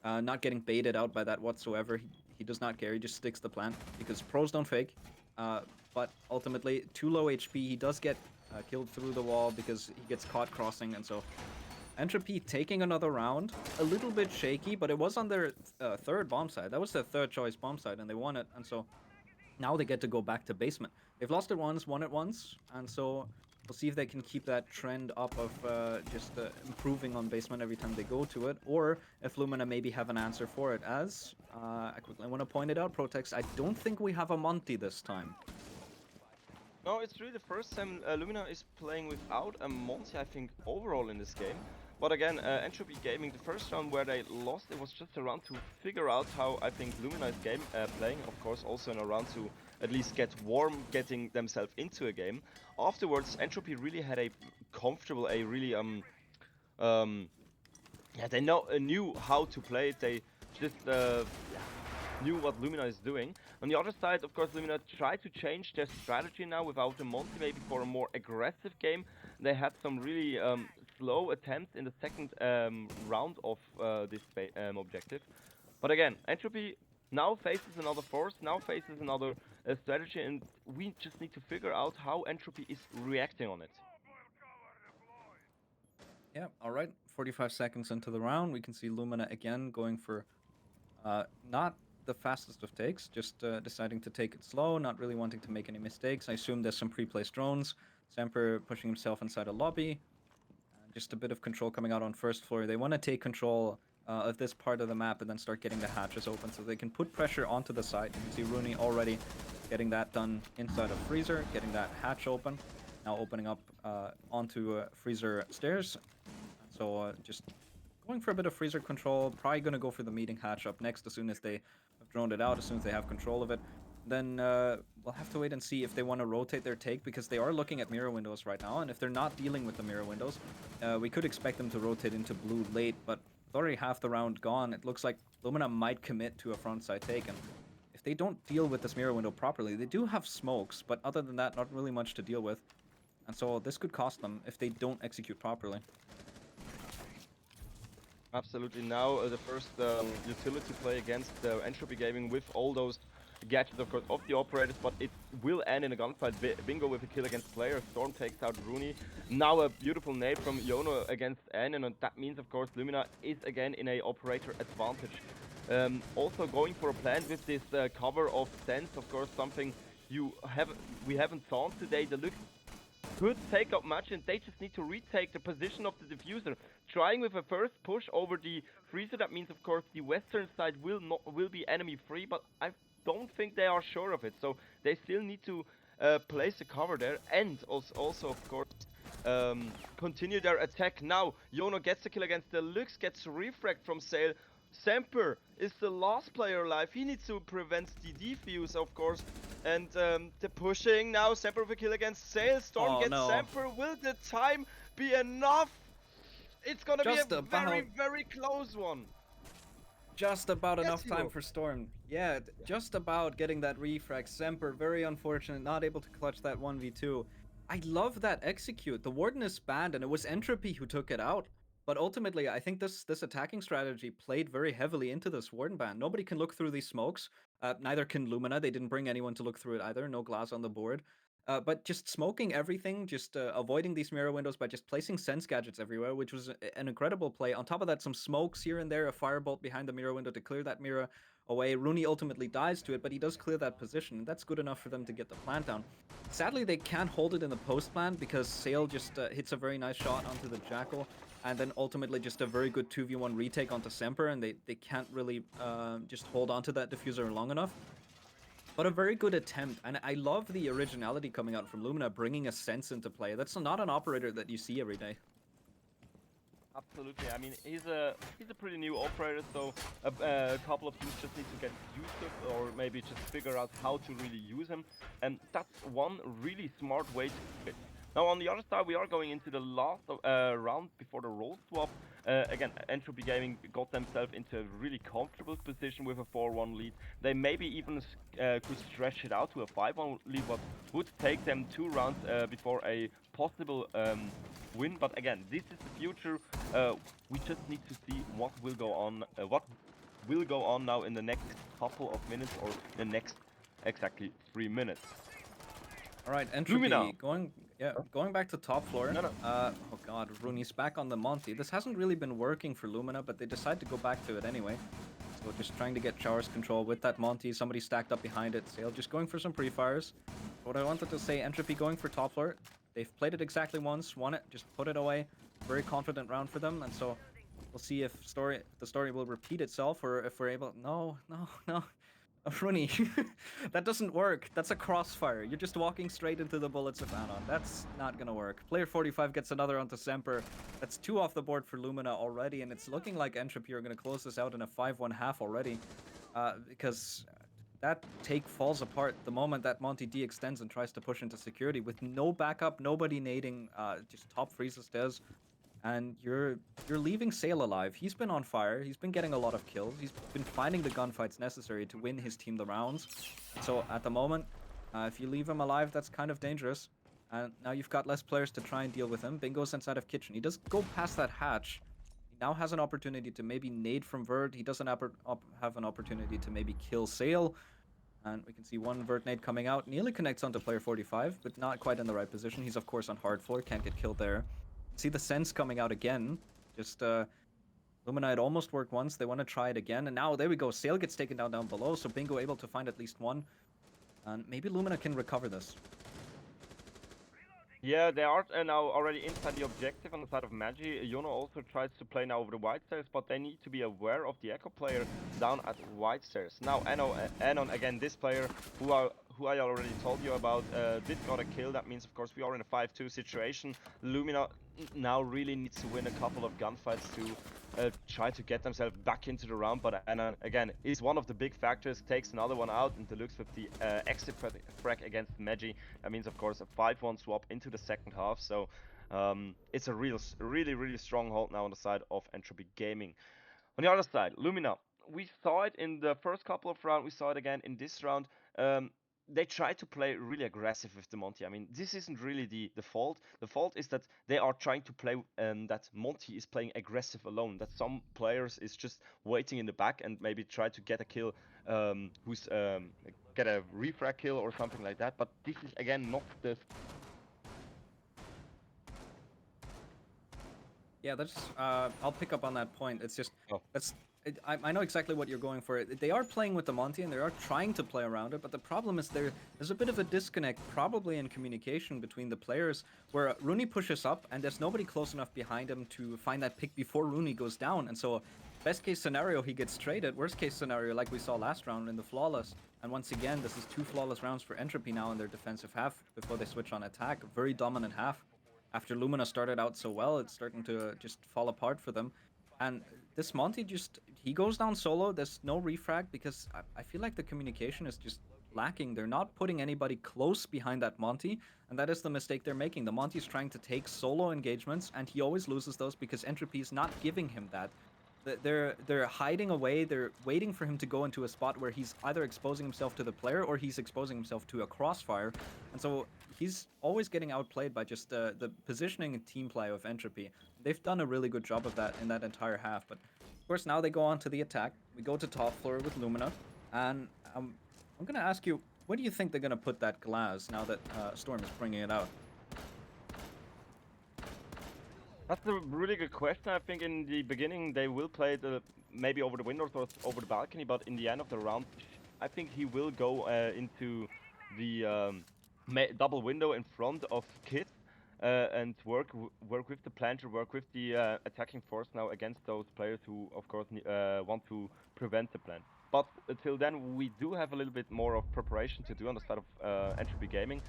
Not getting baited out by that whatsoever. He does not care. He just sticks the plant because pros don't fake. But ultimately, too low HP. He does get killed through the wall because he gets caught crossing. And so Entropy taking another round. A little bit shaky, but it was on their third bomb side. That was their third choice bomb side, and they won it. And so now they get to go back to basement. They've lost it once, won it once, and so we'll see if they can keep that trend up of just improving on basement every time they go to it, or if Lumina maybe have an answer for it. As I quickly want to point it out, Protex, I don't think we have a Monty this time. No, it's really the first time Lumina is playing without a Monty, I think, overall in this game. But again, Entropy Gaming, the first round where they lost, it was just a round to figure out how I think Lumina is playing. Of course, also in a round to at least get warm, getting themselves into a game. Afterwards, Entropy really had a comfortable, they knew how to play it. They just knew what Lumina is doing. On the other side, of course, Lumina tried to change their strategy now without a Monty, maybe for a more aggressive game. They had some really slow attempts in the second round of this objective. But again, Entropy now faces another force, now faces another strategy, and we just need to figure out how Entropy is reacting on it. Yeah, all right. 45 seconds into the round, we can see Lumina again going for not the fastest of takes, just deciding to take it slow, not really wanting to make any mistakes. I assume there's some pre-placed drones. Semper pushing himself inside a lobby. Just a bit of control coming out on first floor. They want to take control of this part of the map and then start getting the hatches open so they can put pressure onto the side. You can see Rooney already getting that done inside of Freezer, getting that hatch open. Now opening up onto Freezer stairs. So just going for a bit of Freezer control. Probably going to go for the meeting hatch up next as soon as they have droned it out, as soon as they have control of it. Then we'll have to wait and see if they want to rotate their take, because they are looking at mirror windows right now, and if they're not dealing with the mirror windows, we could expect them to rotate into blue late, but with already half the round gone, it looks like Lumina might commit to a frontside take, and if they don't deal with this mirror window properly, they do have smokes, but other than that, not really much to deal with, and so this could cost them if they don't execute properly. Absolutely. Now the first utility play against Entropy Gaming with all those gadgets, of course, of the operators, but it will end in a gunfight. Bingo with a kill against player. Storm takes out Rooney. Now a beautiful nade from Yono against N, and that means, of course, Lumina is again in a operator advantage. Also going for a plan with this cover of Sense, of course, something we haven't saw today. The look could take up much, and they just need to retake the position of the diffuser, trying with a first push over the freezer. That means, of course, the western side will be enemy free, but I don't think they are sure of it, so they still need to place a cover there, and also of course continue their attack. Now Yono gets a kill against the Lux, gets refract from Sale. Semper is the last player alive. He needs to prevent the defuse, of course. And the pushing now. Semper with a kill against Sale. Storm gets Semper. Will the time be enough? It's gonna be a very, very close one. Just about enough time for Storm. Yeah, just about getting that refract. Semper, very unfortunate, not able to clutch that 1v2. I love that execute. The Warden is banned, and it was Entropy who took it out. But ultimately, I think this attacking strategy played very heavily into this Warden ban. Nobody can look through these smokes. Neither can Lumina. They didn't bring anyone to look through it either. No glass on the board. But just smoking everything, just avoiding these mirror windows by just placing sense gadgets everywhere, which was an incredible play. On top of that, some smokes here and there, a firebolt behind the mirror window to clear that mirror away. Rooney ultimately dies to it, but he does clear that position, and that's good enough for them to get the plant down. Sadly, they can't hold it in the post plant because Sale just hits a very nice shot onto the Jackal, and then ultimately just a very good 2v1 retake onto Semper, and they can't really just hold onto that diffuser long enough. But a very good attempt, and I love the originality coming out from Lumina, bringing a sense into play. That's not an operator that you see every day. Absolutely. I mean, he's a pretty new operator, so a couple of teams just need to get used to it, or maybe just figure out how to really use him. And that's one really smart way to do it. Now, on the other side, we are going into the last round before the role swap. Again, Entropy Gaming got themselves into a really comfortable position with a 4-1 lead. They maybe even could stretch it out to a 5-1 lead, but would take them 2 rounds before a possible win. But again, this is the future. We just need to see what will go on now in the next couple of minutes, or the next exactly 3 minutes. All right, Entropy going back to top floor. Oh god, Rooney's back on the Monty. This hasn't really been working for Lumina, but they decide to go back to it anyway. So just trying to get Shower's control with that Monty. Somebody stacked up behind it. Sale just going for some pre-fires. What I wanted to say, Entropy going for top floor. They've played it exactly once, won it, just put it away. Very confident round for them, and so we'll see if the story will repeat itself, or if we're able. No. Rooney, that doesn't work. That's a crossfire. You're just walking straight into the bullets of Anon. That's not gonna work. Player 45 gets another onto Semper. That's 2 off the board for Lumina already, and it's looking like Entropy are gonna close this out in a 5-1 half already, because that take falls apart the moment that Monty D extends and tries to push into security with no backup, nobody nading, just top freezes stairs. and you're leaving Sale alive. He's been on fire. He's been getting a lot of kills. He's been finding the gunfights necessary to win his team the rounds. So at the moment, if you leave him alive, that's kind of dangerous. And now you've got less players to try and deal with him. Bingo's inside of kitchen. He does go past that hatch. He now has an opportunity to maybe nade from Vert. He doesn't have an opportunity to maybe kill Sale. And we can see one Vert nade coming out. Nearly connects onto player 45, but not quite in the right position. He's, of course, on hard floor. Can't get killed there. See the sense coming out again. Just, Lumina had almost worked once. They want to try it again. And now, there we go. Sale gets taken down below. So Bingo able to find at least one. And maybe Lumina can recover this. Yeah, they are now already inside the objective on the side of Magi. Yono also tries to play now over the white stairs, but they need to be aware of the Echo player down at white stairs. Now, Anon again, this player who I already told you about, did got a kill. That means, of course, we are in a 5-2 situation. Lumina now really needs to win a couple of gunfights to try to get themselves back into the round. But Anon, again, is one of the big factors, takes another one out, and Deluxe with the exit frag against Magi. That means, of course, a 5-1 swap into the second half. So it's a really strong hold now on the side of Entropy Gaming. On the other side, Lumina, we saw it in the first couple of rounds, we saw it again in this round. They try to play really aggressive with the Monty. I mean, this isn't really the fault. The fault is that they are trying to play, that Monty is playing aggressive alone, that some players is just waiting in the back and maybe try to get a kill, get a refrag kill or something like that. But this is, again, not the... Yeah, that's, I'll pick up on that point. It's just, I know exactly what you're going for. They are playing with the Monty and they are trying to play around it, but the problem is there's a bit of a disconnect, probably in communication between the players, where Rooney pushes up and there's nobody close enough behind him to find that pick before Rooney goes down. And so, best case scenario, he gets traded. Worst case scenario, like we saw last round in the Flawless. And once again, this is 2 flawless rounds for Entropy now in their defensive half before they switch on attack. A very dominant half. After Lumina started out so well, it's starting to just fall apart for them. And this Monty he goes down solo. There's no refrag because I feel like the communication is just lacking. They're not putting anybody close behind that Monty, and that is the mistake they're making. The Monty's trying to take solo engagements, and he always loses those because Entropy is not giving him that. They're hiding away. They're waiting for him to go into a spot where he's either exposing himself to the player or he's exposing himself to a crossfire. And so he's always getting outplayed by just the positioning and team play of Entropy. They've done a really good job of that in that entire half. But of course, now they go on to the attack. We go to top floor with Lumina. And I'm going to ask you, where do you think they're going to put that glass now that Storm is bringing it out? That's a really good question. I think in the beginning they will play maybe over the windows or over the balcony, but in the end of the round, I think he will go into the double window in front of Kid and work with the planter, work with the attacking force now against those players who, of course, want to prevent the plant. But until then, we do have a little bit more of preparation to do on the side of Entropy Gaming.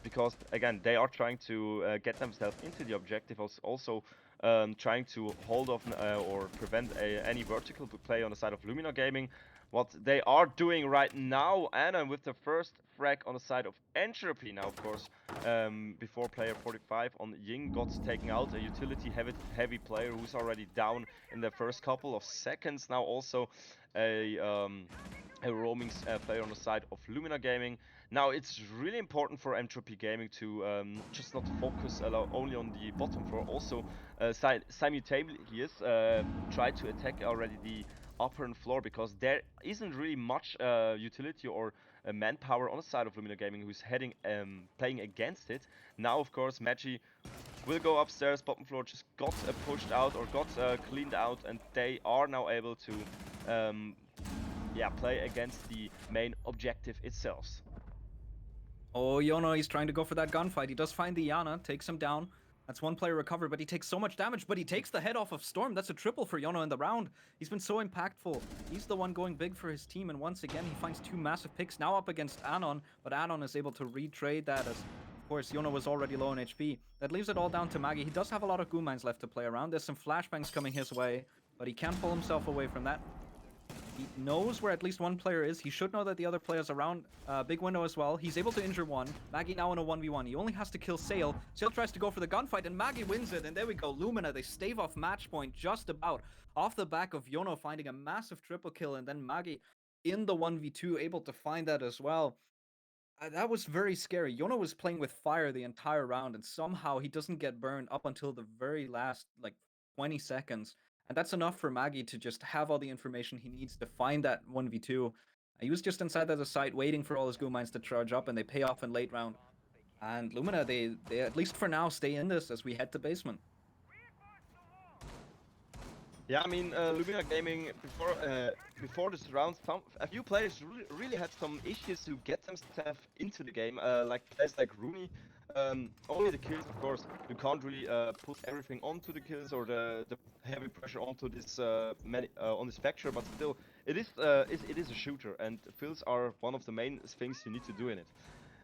Because again, they are trying to get themselves into the objective, also trying to hold off or prevent any vertical play on the side of Lumina Gaming. What they are doing right now, and with the first frag on the side of Entropy now, of course, before player 45 on Ying got taken out, a utility heavy player who's already down in the first couple of seconds. Now also a roaming player on the side of Lumina Gaming. Now it's really important for Entropy Gaming to just not focus only on the bottom floor, also simultaneously try to attack already the upper floor, because there isn't really much utility or manpower on the side of Lumina Gaming who's playing against it. Now of course Magi will go upstairs, bottom floor just got pushed out or got cleaned out, and they are now able to play against the main objective itself. Oh, Yono, he's trying to go for that gunfight. He does find the Yana, takes him down. That's one player recovered, but he takes so much damage, but he takes the head off of Storm. That's a triple for Yono in the round. He's been so impactful. He's the one going big for his team, and once again, he finds 2 massive picks, now up against Anon, but Anon is able to retrade that as, of course, Yono was already low on HP. That leaves it all down to Maggie. He does have a lot of Goo Mines left to play around. There's some flashbangs coming his way, but he can't pull himself away from that. He knows where at least one player is. He should know that the other player's around. Big window as well. He's able to injure one. Maggie now in a 1v1. He only has to kill Sail. Sail tries to go for the gunfight, and Maggie wins it. And there we go. Lumina, they stave off match point just about off the back of Yono finding a massive triple kill. And then Maggie in the 1v2 able to find that as well. That was very scary. Yono was playing with fire the entire round, and somehow he doesn't get burned up until the very last, like, 20 seconds. And that's enough for Maggie to just have all the information he needs to find that 1v2. He was just inside the site waiting for all his goo mines to charge up, and they pay off in late round. And Lumina, they at least for now stay in this as we head to basement. Yeah, I mean, Lumina Gaming before this round, a few players really had some issues to get themselves into the game. Like players like Rooney. Only the kills, of course. You can't really put everything onto the kills or the heavy pressure onto this on this factor, but still, it is a shooter, and fills are one of the main things you need to do in it.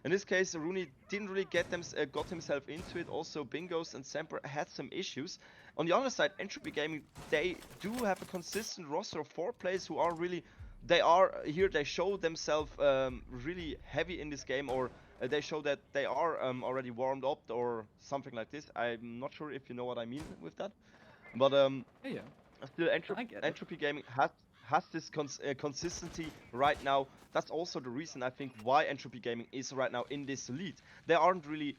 In this case, Rooney didn't really got himself into it. Also, Bingos and Semper had some issues. On the other side, Entropy Gaming, they do have a consistent roster of 4 players who are really, they show themselves really heavy in this game, or they show that they are already warmed up or something like this. I'm not sure if you know what I mean with that, but Yeah. still Entropy Gaming has this consistency right now. That's also the reason I think why Entropy Gaming is right now in this lead. They aren't really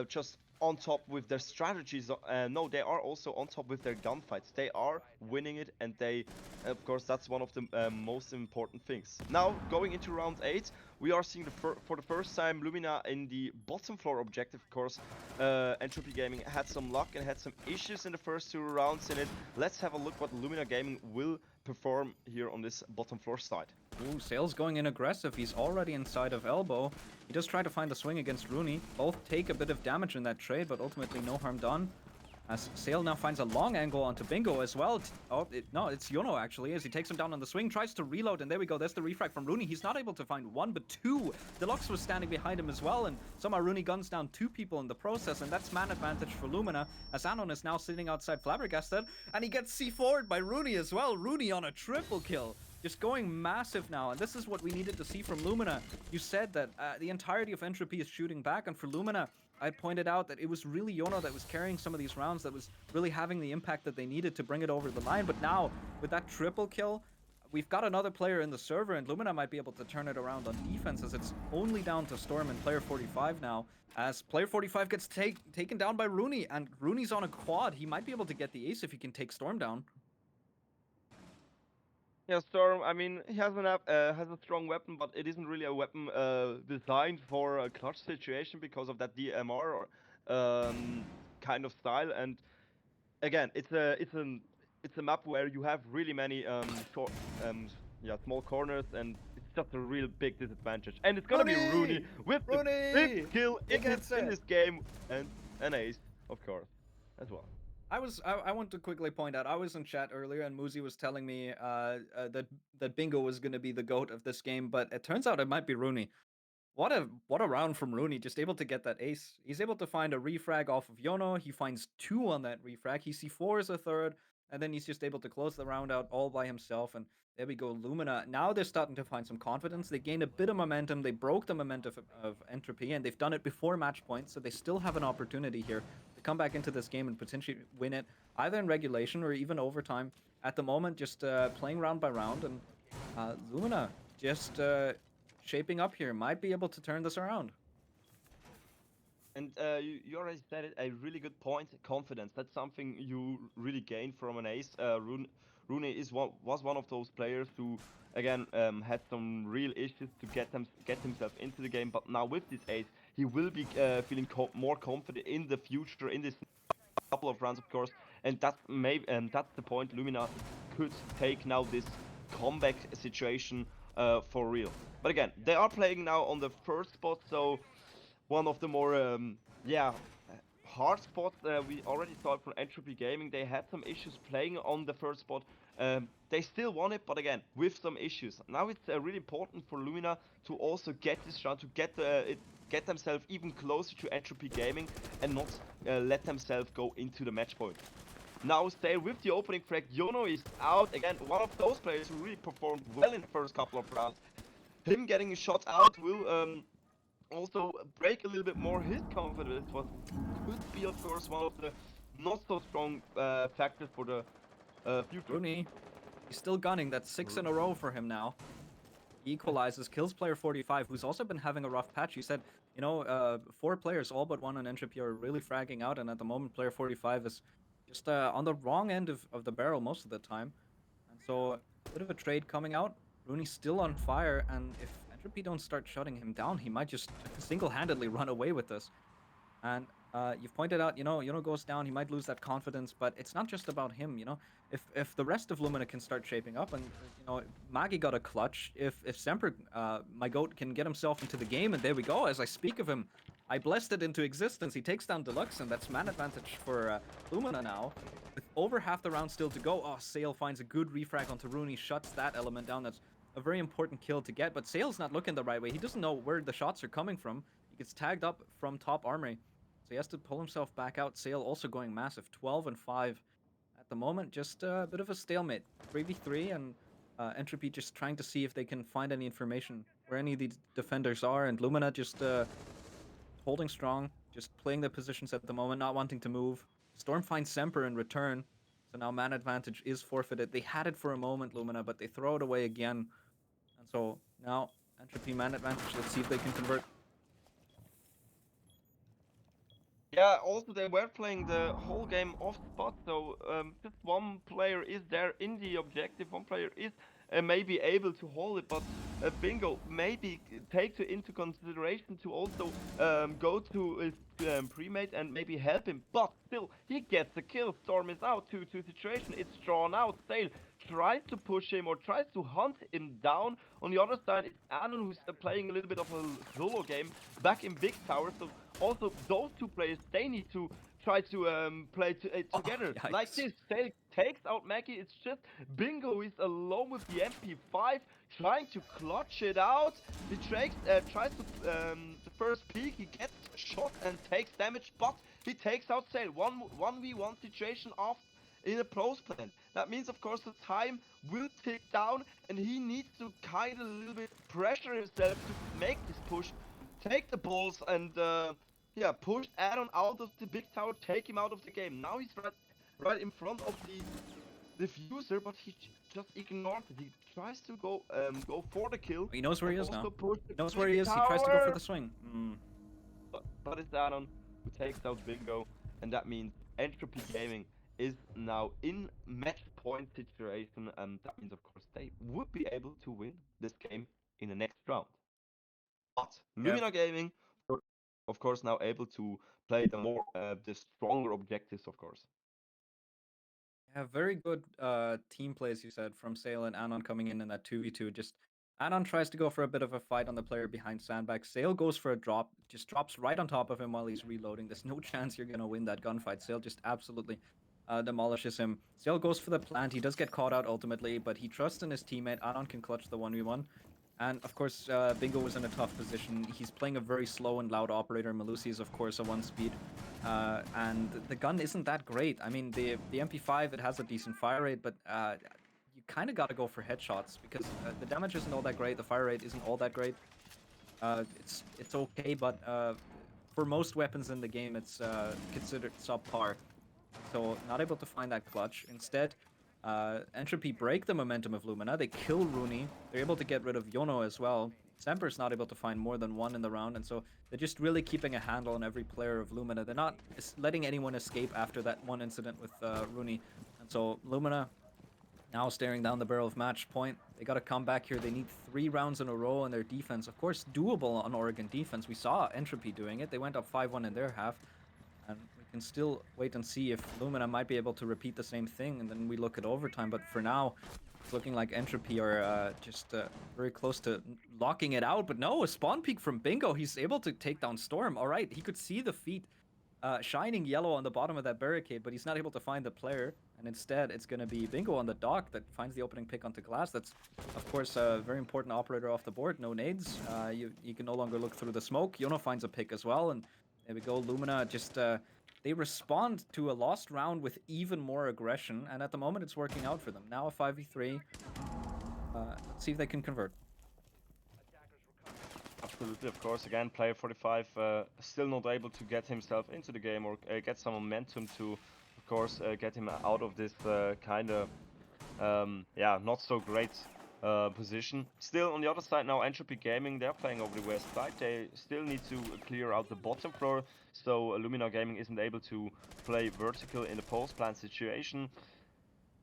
just on top with their strategies. No, they are also on top with their gunfights. They are winning it, and they, of course, that's one of the most important things. Now, going into round 8, we are seeing for the first time Lumina in the bottom floor objective. Of course, Entropy Gaming had some luck and had some issues in the first 2 rounds in it. Let's have a look what Lumina Gaming will perform here on this bottom floor side. Ooh, Sail's going in aggressive. He's already inside of Elbow. He does try to find the swing against Rooney. Both take a bit of damage in that trade, but ultimately no harm done. As Sail now finds a long angle onto Bingo as well. No, it's Yono actually, as he takes him down on the swing, tries to reload, and there we go. There's the refrag from Rooney. He's not able to find 1, but 2. Deluxe was standing behind him as well, and somehow Rooney guns down 2 people in the process, and that's man advantage for Lumina, as Anon is now sitting outside Flabbergasted, and he gets C4'd by Rooney as well. Rooney on a triple kill. Just going massive now, and this is what we needed to see from Lumina. You said that the entirety of Entropy is shooting back, and for Lumina, I pointed out that it was really Yono that was carrying some of these rounds, that was really having the impact that they needed to bring it over the line. But now, with that triple kill, we've got another player in the server, and Lumina might be able to turn it around on defense, as it's only down to Storm and Player 45 now, as Player 45 gets taken down by Rooney, and Rooney's on a quad. He might be able to get the ace if he can take Storm down. Yeah, Storm, I mean, he has a strong weapon, but it isn't really a weapon designed for a clutch situation because of that DMR kind of style. And again, it's a map where you have really many small corners, and it's just a real big disadvantage. And it's gonna be Rooney with the big kill in this game, and an ace, of course, as well. I want to quickly point out, I was in chat earlier and Muzi was telling me that Bingo was going to be the GOAT of this game, but it turns out it might be Rooney. What a round from Rooney, just able to get that ace. He's able to find a refrag off of Yono. He finds 2 on that refrag. He C4s a third, and then he's just able to close the round out all by himself. And there we go, Lumina. Now they're starting to find some confidence. They gained a bit of momentum. They broke the momentum of Entropy, and they've done it before match point, so they still have an opportunity here to come back into this game and potentially win it, either in regulation or even overtime. At the moment, just playing round by round, and Lumina just shaping up here, might be able to turn this around. And you already said it, a really good point, confidence. That's something you really gain from an ace. Rooney was one of those players who, again, had some real issues to get himself into the game. But now with this ace, he will be feeling more confident in the future, in this couple of rounds, of course. And that's the point. Lumina could take now this comeback situation for real. But again, they are playing now on the first spot, so one of the more hard spots. We already saw it from Entropy Gaming. They had some issues playing on the first spot. They still won it, but again, with some issues. Now it's really important for Lumina to also get this round, to get themselves even closer to Entropy Gaming, and not let themselves go into the match point. Now Sale with the opening frag. Yono is out again. One of those players who really performed well in the first couple of rounds. Him getting a shot out will also break a little bit more his confidence. What could be, of course, one of the not so strong factors for the future. Rooney, he's still gunning. That's 6 in a row for him now. He equalizes, kills player 45, who's also been having a rough patch. You said, 4 players, all but one on Entropy, are really fragging out, and at the moment, player 45 is just on the wrong end of the barrel most of the time. And so, a bit of a trade coming out. Rooney's still on fire, and if Entropy don't start shutting him down, he might just single-handedly run away with this. And you've pointed out, Yono goes down, he might lose that confidence, but it's not just about him, If the rest of Lumina can start shaping up, and Magi got a clutch, if Semper, my goat, can get himself into the game, and there we go. As I speak of him, I blessed it into existence. He takes down Deluxe, and that's man advantage for Lumina now. With over half the round still to go, Sale finds a good refrag onto Rooney, shuts that element down. That's a very important kill to get, but Sale's not looking the right way. He doesn't know where the shots are coming from. He gets tagged up from top armory, so he has to pull himself back out. Sale also going massive, 12 and 5 at the moment. Just a bit of a stalemate, 3v3, and Entropy just trying to see if they can find any information where any of these defenders are, and Lumina just holding strong, just playing their positions at the moment, not wanting to move. Storm finds Semper in return, so now man advantage is forfeited. They had it for a moment, Lumina, but they throw it away again. And so now Entropy man advantage. Let's see if they can convert. Yeah, also they were playing the whole game off spot, so just one player is there in the objective, one player is maybe able to hold it, but Bingo maybe takes it into consideration to also go to his pre-mate and maybe help him, but still, he gets the kill. Storm is out, 2-2 situation, it's drawn out. Sale tries to push him or tries to hunt him down. On the other side, it's Anon who's playing a little bit of a solo game back in Big Tower, so also those two players, they need to try to play together. Like this, Sale takes out Maggie. It's just Bingo is alone with the MP5, trying to clutch it out. He tries to the first peek, he gets shot and takes damage, but he takes out Sale. 1v1 situation off in a pros plan. That means, of course, the time will tick down, and he needs to kind of a little bit pressure himself to make this push, take the balls, and push Addon out of the Big Tower, take him out of the game. Now he's right in front of the diffuser, but he just ignored it. He tries to go for the kill. He knows where he is now. He knows where he is. He tries to go for the swing. But it's Addon who takes out Bingo, and that means Entropy Gaming is now in match point situation, and that means, of course, they would be able to win this game in the next round. But Lumina Gaming, of course, now able to play the stronger objectives, of course. Yeah, very good team plays, you said, from Sale and Anon coming in that 2v2. Just Anon tries to go for a bit of a fight on the player behind Sandbag. Sale goes for a drop, just drops right on top of him while he's reloading. There's no chance you're going to win that gunfight. Sale just absolutely demolishes him. Sale goes for the plant. He does get caught out ultimately, but he trusts in his teammate. Anon can clutch the 1v1. And, of course, Bingo was in a tough position. He's playing a very slow and loud operator. Malusi is, of course, a 1-speed. And the gun isn't that great. I mean, the MP5, it has a decent fire rate, but you kind of got to go for headshots because the damage isn't all that great. The fire rate isn't all that great. It's okay, but for most weapons in the game, it's considered subpar. So, not able to find that clutch. Instead, Entropy break the momentum of Lumina. They kill Rooney. They're able to get rid of Yono as well. Semper's not able to find more than one in the round, and so they're just really keeping a handle on every player of Lumina. They're not letting anyone escape after that one incident with Rooney. And so Lumina now staring down the barrel of match point. They got to come back here. They need 3 rounds in a row in their defense. Of course, doable on Oregon defense. We saw Entropy doing it. They went up 5-1 in their half. And we can still wait and see if Lumina might be able to repeat the same thing, and then we look at overtime. But for now, it's looking like Entropy are just very close to locking it out. But no, a spawn peek from Bingo. He's able to take down Storm. All right, he could see the feet shining yellow on the bottom of that barricade, but he's not able to find the player. And instead, it's going to be Bingo on the dock that finds the opening pick onto glass. That's, of course, a very important operator off the board. No nades. You can no longer look through the smoke. Yono finds a pick as well, and there we go. Lumina just they respond to a lost round with even more aggression, and at the moment it's working out for them. Now a 5v3. Let's see if they can convert. Absolutely, of course. Again, player 45 still not able to get himself into the game or get some momentum to, of course, get him out of this kind of, yeah, not so great position. Still, on the other side now, Entropy Gaming, they're playing over the west side. They still need to clear out the bottom floor, so Lumina Gaming isn't able to play vertical in the post plant situation.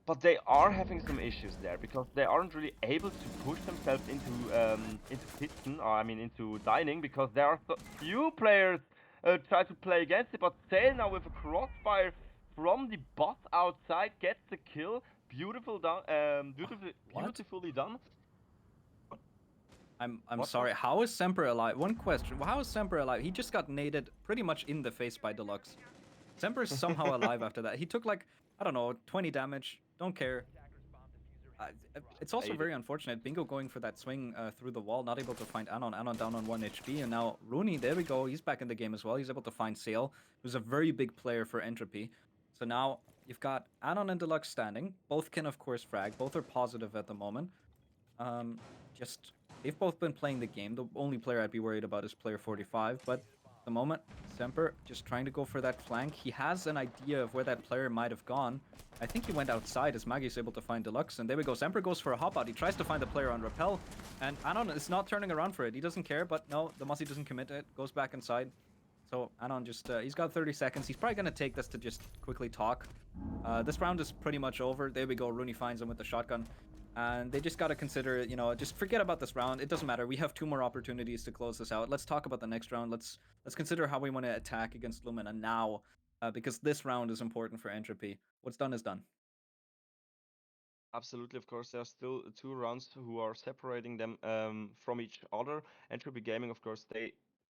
But they are having some issues there because they aren't really able to push themselves into kitchen, or I mean into dining, because there are so few players try to play against it. But Sale now with a crossfire from the bot outside gets the kill. Beautiful done, beautifully done. I'm What? sorry. How is Semper alive? One question. How is Semper alive? He just got naded pretty much in the face by Deluxe. Semper is somehow alive after that. He took like, I don't know, 20 damage. Don't care. It's also very unfortunate. Bingo going for that swing through the wall, not able to find Anon. Anon down on 1 HP, and now Rooney, there we go. He's back in the game as well. He's able to find Sale, who's a very big player for Entropy. So now you've got Anon and Deluxe standing. Both can, of course, frag. Both are positive at the moment. Just, they've both been playing the game. The only player I'd be worried about is player 45, but at the moment, Semper just trying to go for that flank. He has an idea of where that player might have gone. I think he went outside as Maggie's able to find Deluxe, and there we go. Semper goes for a hop out. He tries to find the player on Repel, and Anon is not turning around for it. He doesn't care, but no, the Mossy doesn't commit it. Goes back inside. So Anon just, he's got 30 seconds. He's probably going to take this to just quickly talk. This round is pretty much over. There we go. Rooney finds him with the shotgun. And they just got to consider, you know, just forget about this round. It doesn't matter. We have 2 more opportunities to close this out. Let's talk about the next round. Let's consider how we want to attack against Lumina now, because this round is important for Entropy. What's done is done. Absolutely, of course, there are still 2 rounds who are separating them from each other. Entropy Gaming, of course,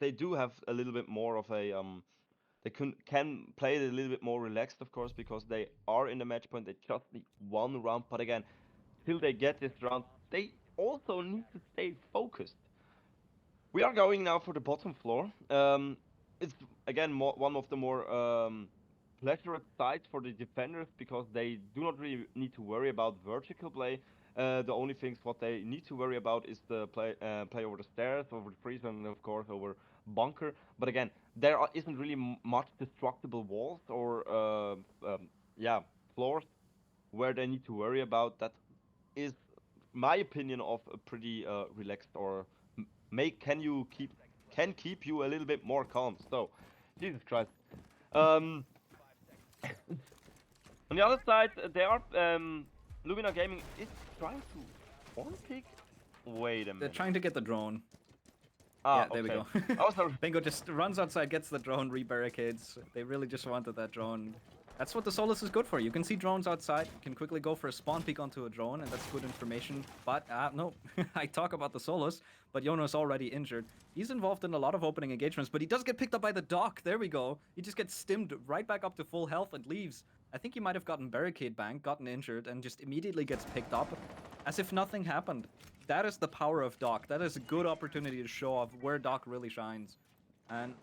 they do have a little bit more of a they can play it a little bit more relaxed, of course, because they are in the match point. They just need 1 round, but again, till they get this round, they also need to stay focused. We are going now for the bottom floor. It's again one of the more pleasurous sides for the defenders because they do not really need to worry about vertical play. The only things what they need to worry about is the play over the stairs, over the freeze, and of course over bunker. But again, there isn't really much destructible walls or yeah, floors where they need to worry about. That is my opinion of a pretty relaxed or can keep you a little bit more calm. So, Jesus Christ. On the other side, they are Lumina Gaming is trying to one pick. Wait a minute. They're trying to get the drone. Ah, yeah, there okay. we go. Oh, sorry. Bingo just runs outside, gets the drone, rebarricades. They really just wanted that drone. That's what the Solus is good for. You can see drones outside. You can quickly go for a spawn peek onto a drone, and that's good information. But, no, I talk about the Solus, but Yono's already injured. He's involved in a lot of opening engagements, but he does get picked up by the dock. There we go. He just gets stimmed right back up to full health and leaves. I think he might have gotten barricade banked, gotten injured, and just immediately gets picked up as if nothing happened. That is the power of Doc. That is a good opportunity to show off where Doc really shines. And,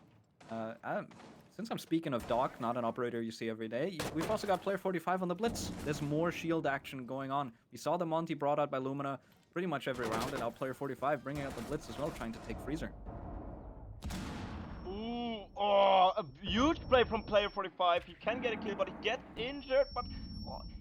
since I'm speaking of Doc, not an operator you see every day, we've also got player 45 on the Blitz. There's more shield action going on. We saw the Monty brought out by Lumina pretty much every round, and now player 45 bringing out the Blitz as well, trying to take Freezer. Ooh, oh, a huge play from player 45. He can get a kill, but he gets injured, but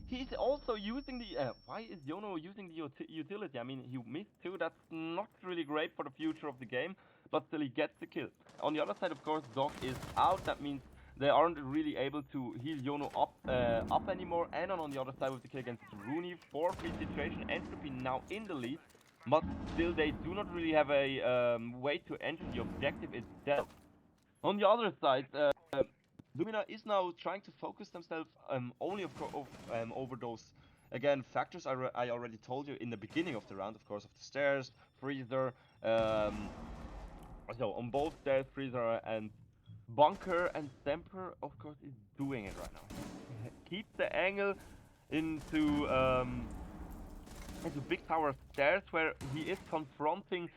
he's also using the... why is Yono using the utility? I mean, he missed 2. That's not really great for the future of the game, but still he gets the kill. On the other side, of course, Doc is out. That means they aren't really able to heal Yono up anymore. And on the other side with the kill against Rooney, 4-3 situation. Entropy now in the lead, but still they do not really have a way to enter the objective itself. On the other side, Lumina is now trying to focus themselves only over those, again, factors I already told you in the beginning of the round, of course, of the stairs, freezer, so on both stairs, freezer and bunker, and Semper, of course, is doing it right now. Keep the angle into Big Tower stairs, where he is confronting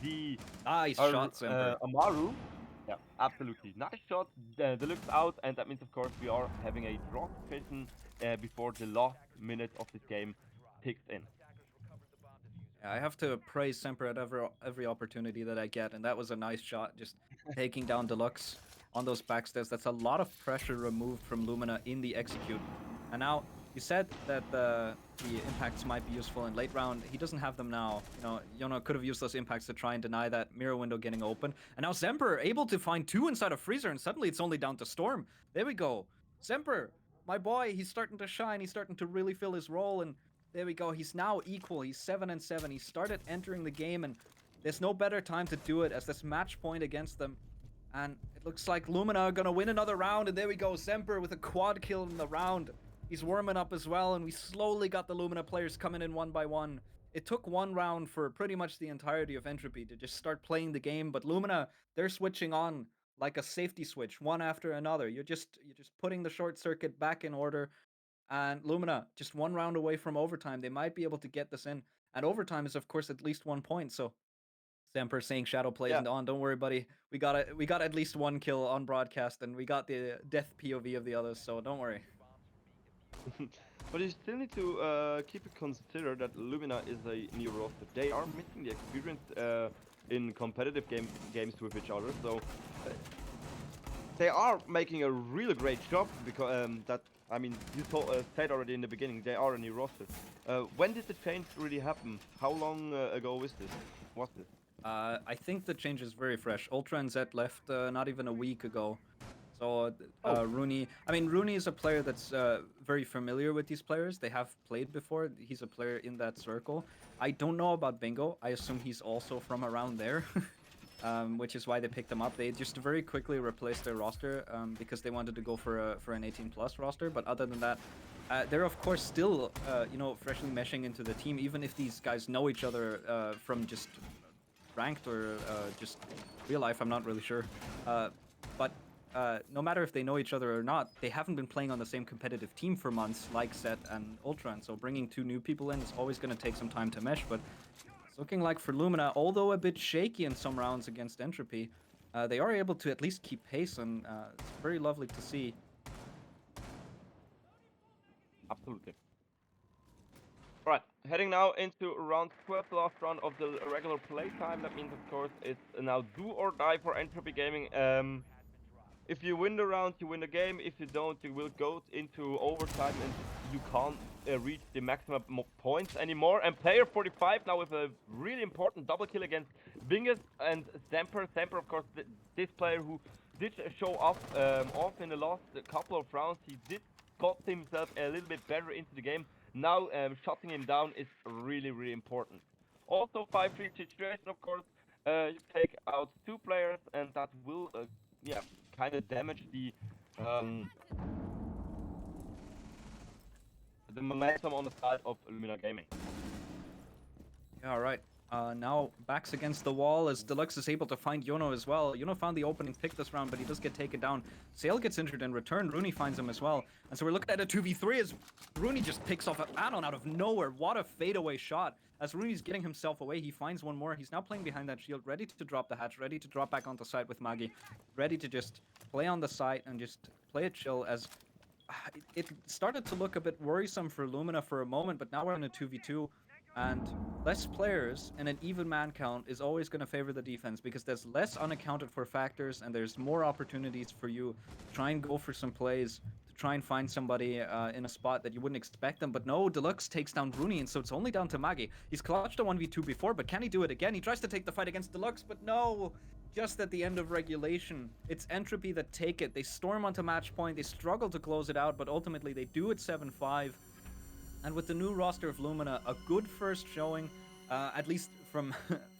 the He's shot Semper. Amaru. Yeah, absolutely. Nice shot. Deluxe out, and that means, of course, we are having a draw situation before the last minute of this game ticks in. Yeah, I have to praise Semper at every opportunity that I get, and that was a nice shot, just taking down Deluxe on those backstairs. That's a lot of pressure removed from Lumina in the execute. And now, you said that the impacts might be useful in late round. He doesn't have them now. Yono could have used those impacts to try and deny that mirror window getting open. And now Semper able to find two inside of Freezer, and suddenly it's only down to Storm. There we go. Semper, my boy, he's starting to shine. He's starting to really fill his role, and there we go. He's now equal. He's 7-7. He started entering the game, and there's no better time to do it as this match point against them. And it looks like Lumina are gonna win another round, and there we go. Semper with a quad kill in the round. He's warming up as well, and we slowly got the Lumina players coming in one by one. It took one round for pretty much the entirety of Entropy to just start playing the game, but Lumina, they're switching on like a safety switch, one after another. You're just putting the short circuit back in order, and Lumina just one round away from overtime. They might be able to get this in, and overtime is of course at least 1 point. So Semper saying Shadow Play Yeah. isn't on. Don't worry, buddy. We got at least one kill on broadcast, and we got the death POV of the others. So don't worry. But you still need to keep it considered that Lumina is a new roster. They are missing the experience in competitive games with each other. So they are making a really great job because that I mean you said already in the beginning they are a new roster. When did the change really happen? How long ago is this? Was this? I think the change is very fresh. Ultra and Z left not even a week ago. So Oh. Rooney, I mean Rooney is a player that's very familiar with these players. They have played before. He's a player in that circle. I don't know about Bingo. I assume he's also from around there. Which is why they picked him up. They just very quickly replaced their roster because they wanted to go for an 18+ roster. But other than that, they're of course still freshly meshing into the team. Even if these guys know each other from just ranked or just real life, I'm not really sure. But no matter if they know each other or not, they haven't been playing on the same competitive team for months, like Set and Ultra. And so bringing two new people in is always going to take some time to mesh. But it's looking like for Lumina, although a bit shaky in some rounds against Entropy, they are able to at least keep pace, and it's very lovely to see. Absolutely. Right, heading now into round 12, the last round of the regular playtime. That means, of course, it's now do or die for Entropy Gaming. If you win the round, you win the game. If you don't, you will go into overtime and you can't reach the maximum points anymore. And player 45 now with a really important double kill against Bingus and Semper. Semper, of course, this player who did show up off in the last couple of rounds. He did got himself a little bit better into the game. Now shutting him down is really, really important. Also 5-3 situation, of course. You take out two players and that will yeah, kind of damage the momentum on the side of Lumina Gaming. Yeah, right. Now backs against the wall as Deluxe is able to find Yono as well. Yono found the opening pick this round, but he does get taken down. Sale gets injured in return. Rooney finds him as well. And so we're looking at a 2v3 as Rooney just picks off an add-on out of nowhere. What a fadeaway shot. As Rooney's getting himself away, he finds one more. He's now playing behind that shield, ready to drop the hatch, ready to drop back onto side with Magi, ready to just play on the site and just play it chill as it started to look a bit worrisome for Lumina for a moment, but now we're in a 2v2. And less players and an even man count is always going to favor the defense because there's less unaccounted for factors and there's more opportunities for you to try and go for some plays, to try and find somebody in a spot that you wouldn't expect them. But no, Deluxe takes down Rooney, and so it's only down to Magi. He's clutched a 1v2 before, but can he do it again? He tries to take the fight against Deluxe, but no! Just at the end of regulation, it's Entropy that take it. They storm onto match point, they struggle to close it out, but ultimately they do it 7-5. And with the new roster of Lumina, a good first showing, at least from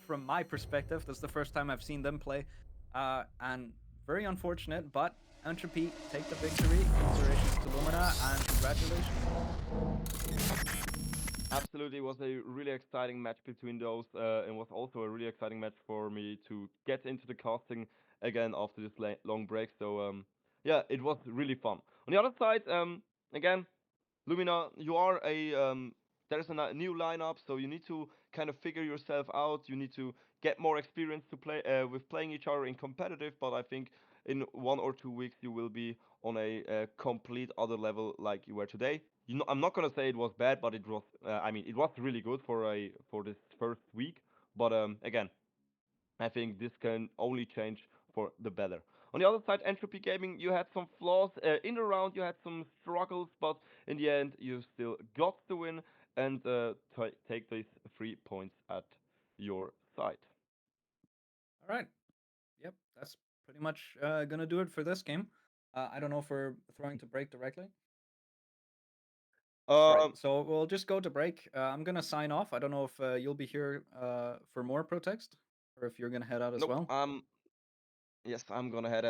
from my perspective. That's the first time I've seen them play. And very unfortunate, but Entropy take the victory. Commiserations to Lumina, and congratulations. Absolutely, it was a really exciting match between those. It was also a really exciting match for me to get into the casting again after this long break. So yeah, it was really fun. On the other side, again, Lumina, you are a there's a new lineup, so you need to kind of figure yourself out. You need to get more experience to play with playing each other in competitive. But I think in 1 or 2 weeks you will be on a complete other level like you were today. I'm not gonna say it was bad, but it was. I mean, it was really good for this first week. But again, I think this can only change for the better. On the other side, Entropy Gaming, you had some flaws in the round, you had some struggles, but in the end, you still got the win and take these 3 points at your side. All right. Yep, that's pretty much gonna do it for this game. I don't know if we're throwing to break directly. All right, Um, so we'll just go to break. I'm gonna sign off. I don't know if you'll be here for more Protext, or if you're gonna head out as nope. well. Yes, I'm gonna head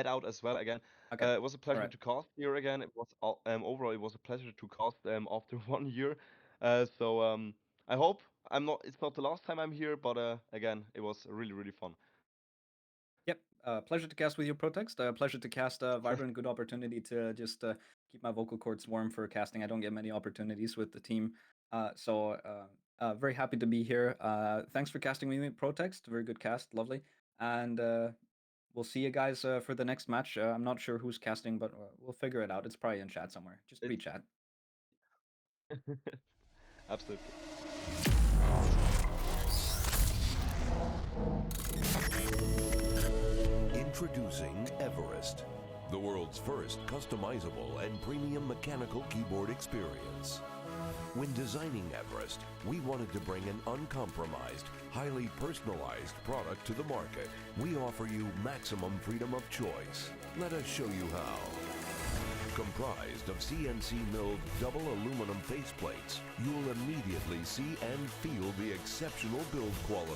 out as well again. Okay. It was a All pleasure right. to cast here again. It was overall it was a pleasure to cast after 1 year. So I hope it's not the last time I'm here, but again it was really fun. Yep. Pleasure to cast with you, Protext. Pleasure to cast Vibrant. Good opportunity to just keep my vocal cords warm for casting. I don't get many opportunities with the team. Very happy to be here. Thanks for casting with me, Protext. Very good cast. Lovely. And we'll see you guys for the next match. I'm not sure who's casting, but we'll figure it out. It's probably in chat somewhere. Just It's pre-chat. absolutely. Introducing Everest, the world's first customizable and premium mechanical keyboard experience. When designing Everest, we wanted to bring an uncompromised, highly personalized product to the market. We offer you maximum freedom of choice. Let us show you how. Comprised of CNC milled double aluminum faceplates, you will immediately see and feel the exceptional build quality.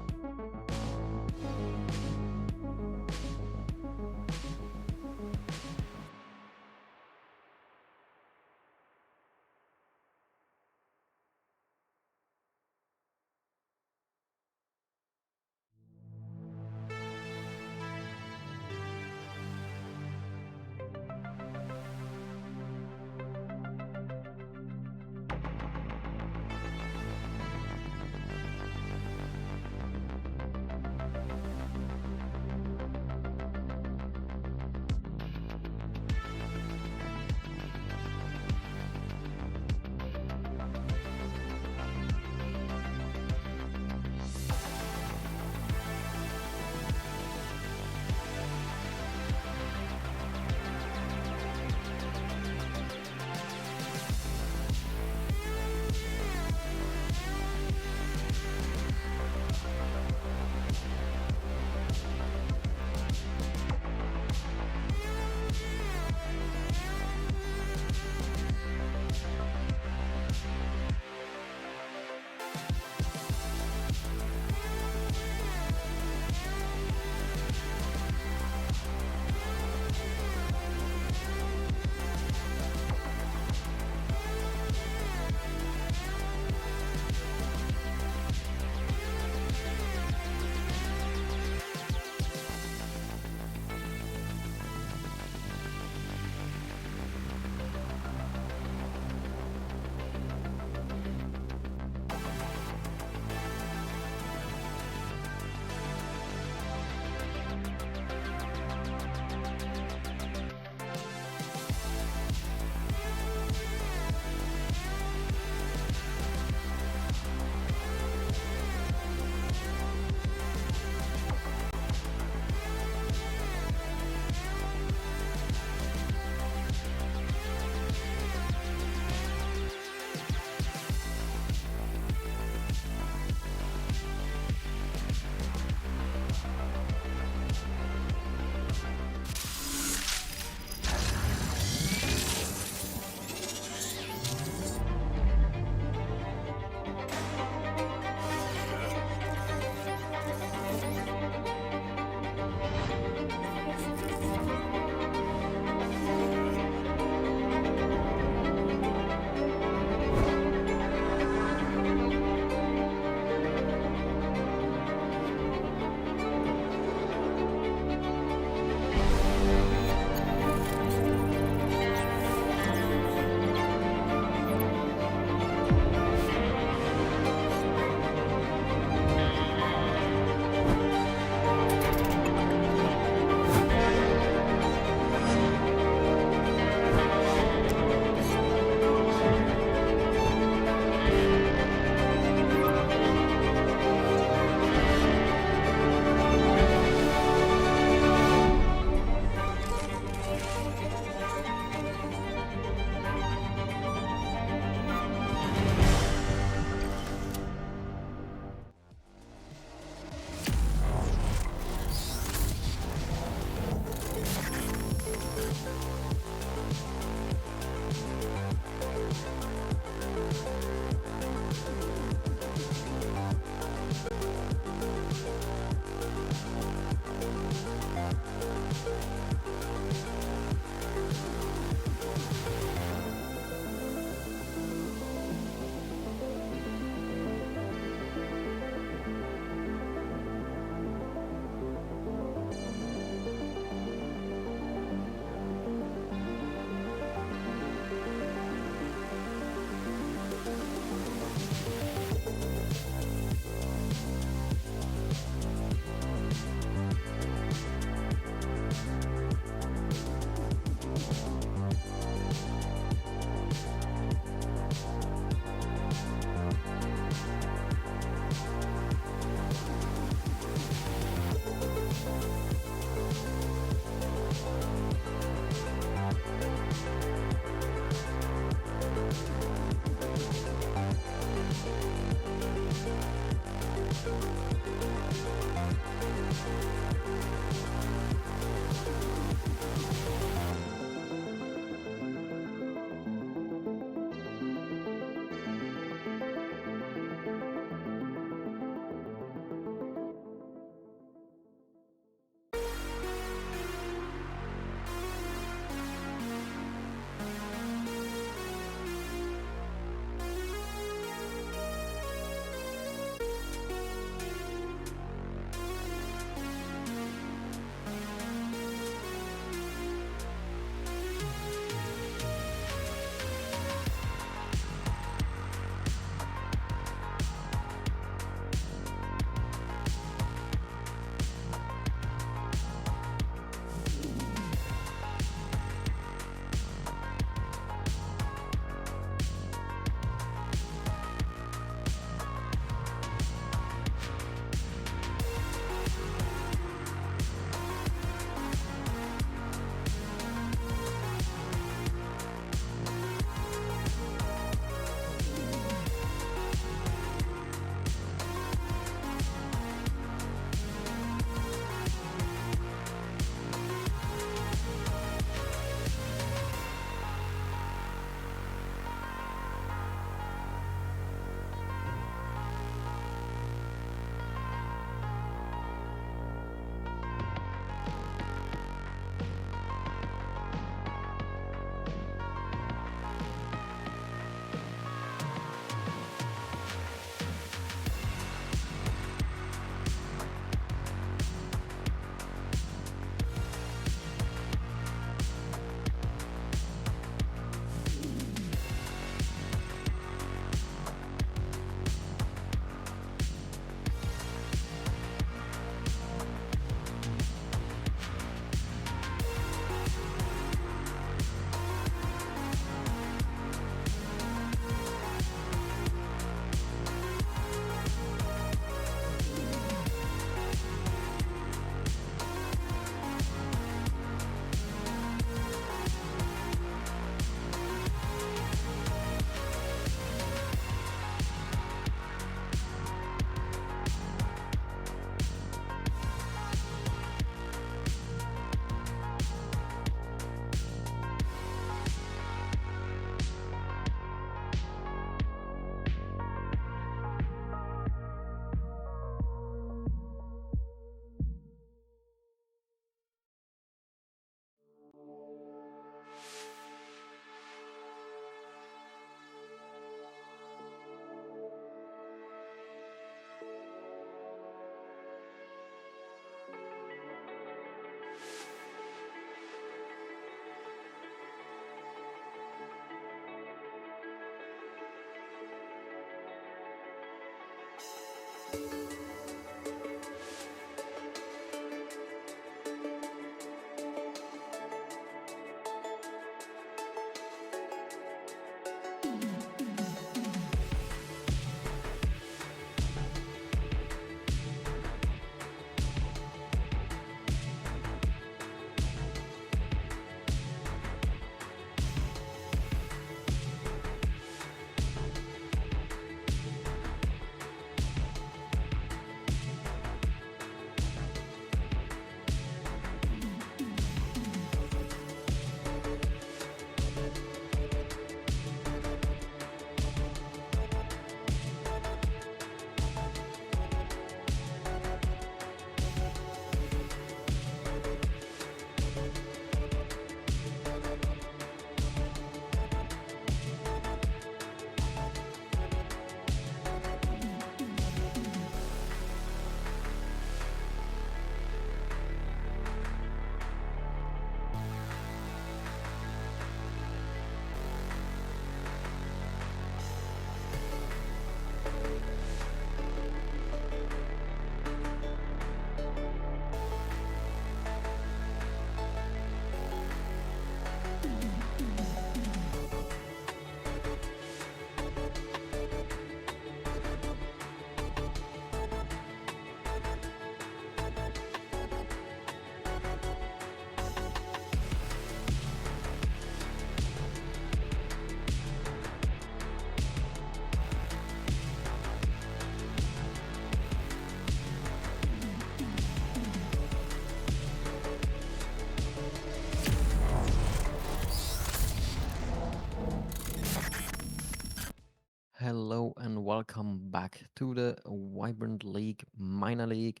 hello, and welcome back to the Vibrant League Minor League.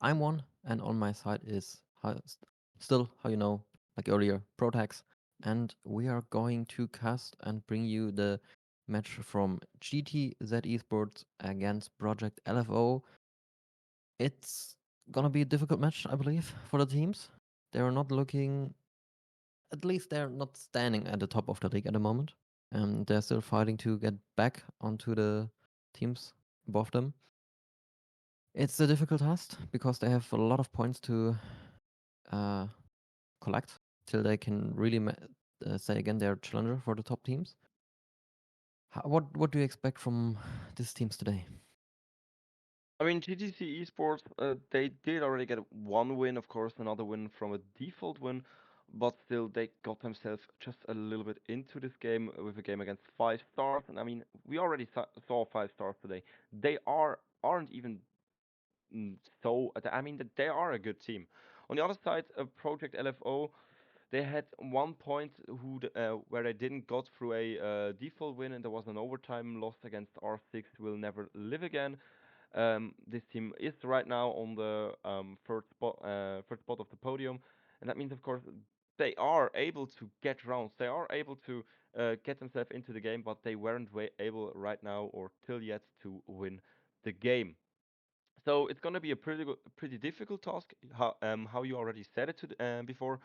I'm one, and on my side is still, how you know, like earlier, Protex, and we are going to cast and bring you the match from GTZ Esports against Project LFO. It's gonna be a difficult match, I believe, for the teams. They're not looking, at least they're not standing at the top of the league at the moment. They're still fighting to get back onto the teams above them. It's a difficult task because they have a lot of points to uh, collect till they can really say again they're challenger for the top teams. What do you expect from these teams today? I mean, GTC Esports, they did already get one win, of course, another win from a default win, but still they got themselves just a little bit into this game with a game against 5 stars. And I mean, we already saw 5 stars today. They aren't even so. I mean, they are a good team. On the other side, Project LFO, they had 1 point where they didn't got through a default win, and there was an overtime loss against R6. Will never live again. This team is right now on the first spot of the podium, and that means, of course, they are able to get rounds. They are able to get themselves into the game, but they weren't able right now or till yet to win the game. So it's gonna be a pretty difficult task. How you already said it before,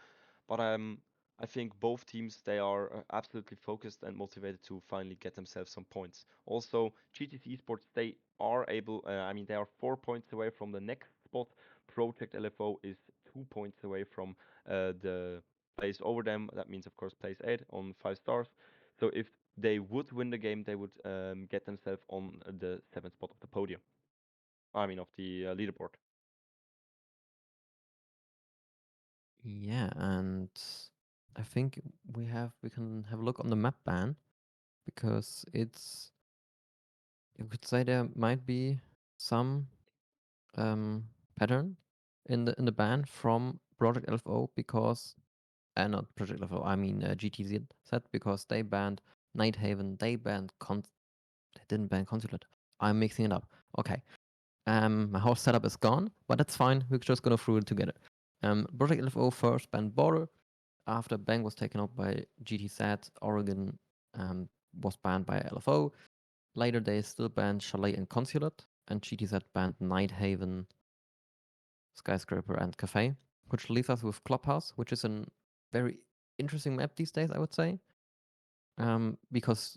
but I think both teams they are absolutely focused and motivated to finally get themselves some points. Also, GTC Esports they are able. I mean, they are 4 points away from the next spot. Project LFO is 2 points away from the place over them. That means, of course, place 8 on 5 stars. So if they would win the game, they would get themselves on the seventh spot of the podium. I mean, of the leaderboard. Yeah, and I think we can have a look on the map ban because it's, you could say there might be some pattern in the ban from Project LFO because not Project LFO, I mean GTZ set because they banned Nighthaven, they didn't ban Consulate. I'm mixing it up. Okay. My whole setup is gone, but that's fine. We're just gonna throw it together. Project LFO first banned Border. After Bang was taken up by GTZ, Oregon was banned by LFO. Later they still banned Chalet and Consulate, and GTZ banned Nighthaven, Skyscraper, and Cafe, which leaves us with Clubhouse, which is a very interesting map these days, I would say, because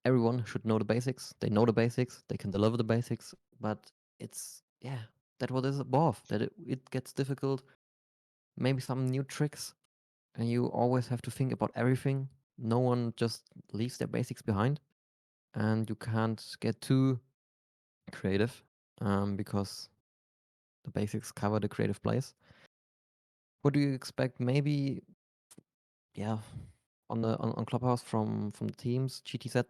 everyone should know the basics. They know the basics. They can deliver the basics, but it's that what is above. That it gets difficult. Maybe some new tricks, and you always have to think about everything. No one just leaves their basics behind, and you can't get too creative because the basics cover the creative place. What do you expect? Maybe, yeah, on Clubhouse from the teams. GTZ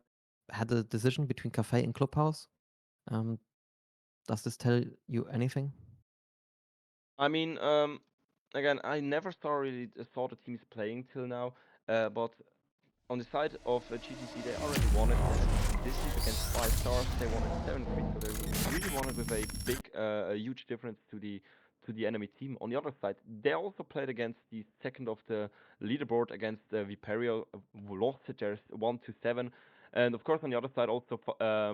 had a decision between Cafe and Clubhouse. Um, does this tell you anything? I mean, again, I never saw the teams playing till now, but on the side of GTC, they already won it. They had this season against 5 stars. They won it 7-3, so they really won it with a a huge difference to the enemy team. On the other side, they also played against the second of the leaderboard against Viperio, who lost it. There's 1-7, and of course on the other side also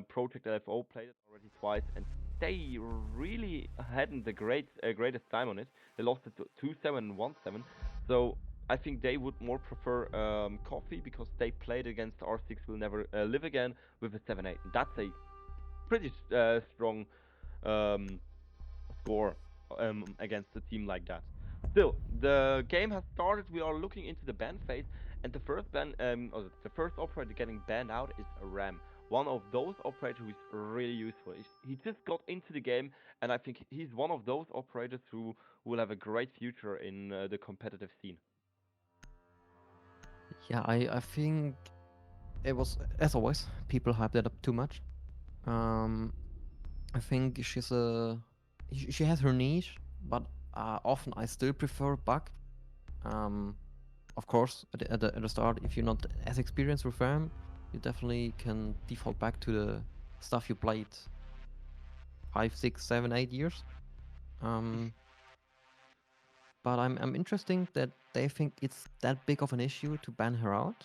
Project LFO played it already twice, and they really hadn't the greatest time on it. They lost it to 2-7 and 1-7. So I think they would more prefer Coffee because they played against R6 Will Never Live Again with a 7-8. That's a pretty strong um, score against a team like that. Still, the game has started. We are looking into the ban phase, and or the first operator getting banned out is a Ram. One of those operators who is really useful. He just got into the game, and I think he's one of those operators who will have a great future in the competitive scene. Yeah, I think it was, as always, people hyped it up too much. I think she has her niche, but often I still prefer Buck. Of course, at the start, if you're not as experienced with Ram, You definitely can default back to the stuff you played 5, 6, 7, 8 years. But I'm interesting that they think it's that big of an issue to ban her out,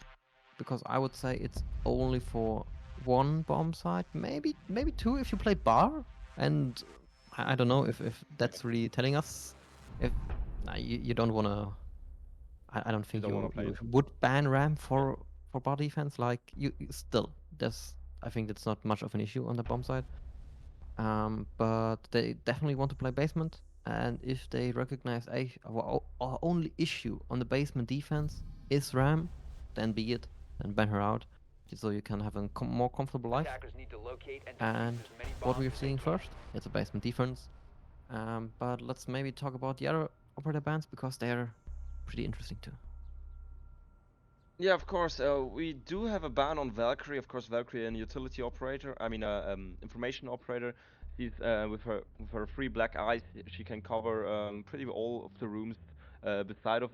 because I would say it's only for one bomb site, maybe two if you play bar, and I don't know if that's really telling us if you don't want to. I don't think don't wanna you play it. would ban Ram for bar defense. Like you still, there's I think that's not much of an issue on the bomb side. But they definitely want to play basement. And if they recognize our only issue on the basement defense is Ram, then be it, then ban her out, so you can have a more comfortable life. And what we're seeing first, it's a basement defense. But let's maybe talk about the other operator bans, because they're pretty interesting too. Yeah, of course. We do have a ban on Valkyrie. Of course, Valkyrie, an utility operator. I mean, information operator. She's with her three black eyes. She can cover pretty all of the rooms beside of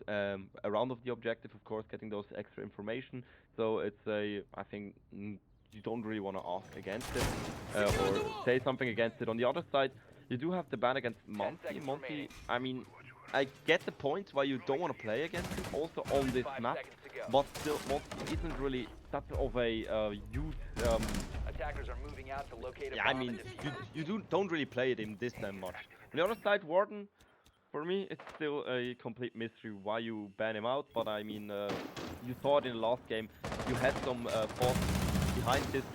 around of the objective. Of course, getting those extra information. So it's I think you don't really want to ask against it or say something against it. On the other side, you do have the ban against Monty. Monty. I mean, I get the point why you don't want to play against him. Also on this map. But still, Monty isn't really that of a huge. Attackers are moving out to locate a Yeah, I mean, you don't really play it in this much. On the other side, Warden, for me, it's still a complete mystery why you ban him out. But I mean, you saw it in the last game. You had some thoughts behind this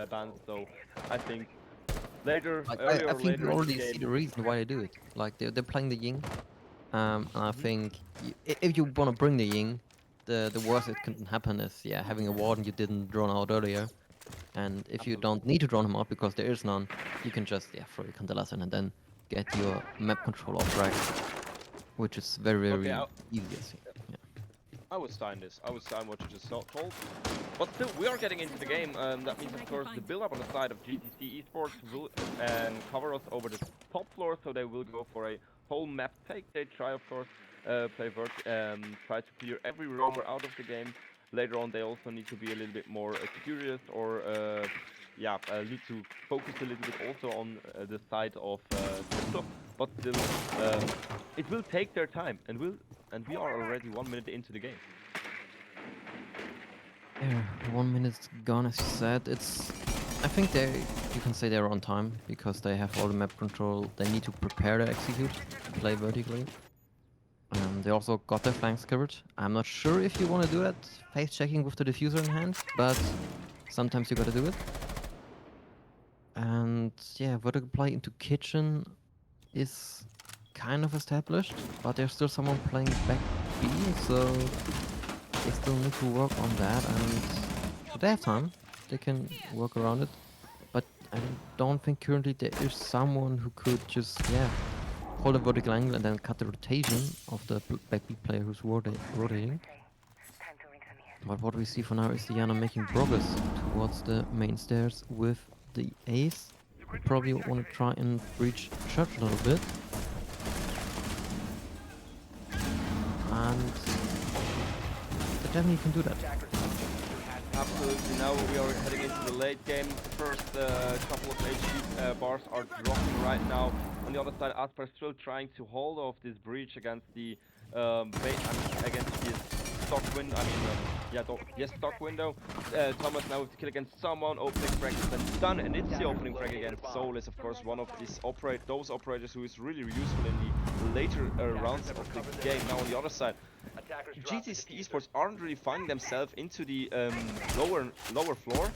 ban. So I think later, Like, earlier I or think later you in already the see game. the reason why they do it. Like they're playing the Ying, and I think if you want to bring the Ying, the worst it can happen is having a warden you didn't draw out earlier, and if you Absolutely. don't need to draw him out because there is none, you can just throw your Candelas in and then get your map control off track, which is very Okay, easy. I think. Yeah. I would sign this. I would sign what you just told. But still, we are getting into the game. That means, of course, the build-up on the side of GTC Esports will cover us over the top floor, so they will go for a whole map take. They try, of course, try to clear every roamer out of the game. Later on, they also need to be a little bit more curious, or need to focus a little bit also on the side of crypto. But still, it will take their time, and we are already 1 minute into the game. Yeah, 1 minute's gone, as you said. I think you can say they're on time, because they have all the map control they need to prepare to execute, play vertically. They also got their flanks covered. I'm not sure if you want to do that, face checking with the diffuser in hand, but sometimes you gotta do it. And yeah, vertical play into kitchen is kind of established, but there's still someone playing back B, so they still need to work on that, and if they have time, they can work around it. But I don't think currently there is someone who could just hold a vertical angle and then cut the rotation of the back B player who's rotating. But what we see for now is Diana making progress towards the main stairs with the ace. We probably want to try and breach church a little bit. And they definitely can do that. Absolutely. Now we are heading into the late game. The first couple of HP bars are dropping right now. On the other side, Asper still trying to hold off this breach against the against the stock window. Stock window. Thomas now with the kill against someone. Opening frag is then done, and it's the opening frag against Soul. Is of course one of those operators who is really useful in the later rounds of the game. Now on the other side, GTC Esports aren't really finding themselves into the lower floor,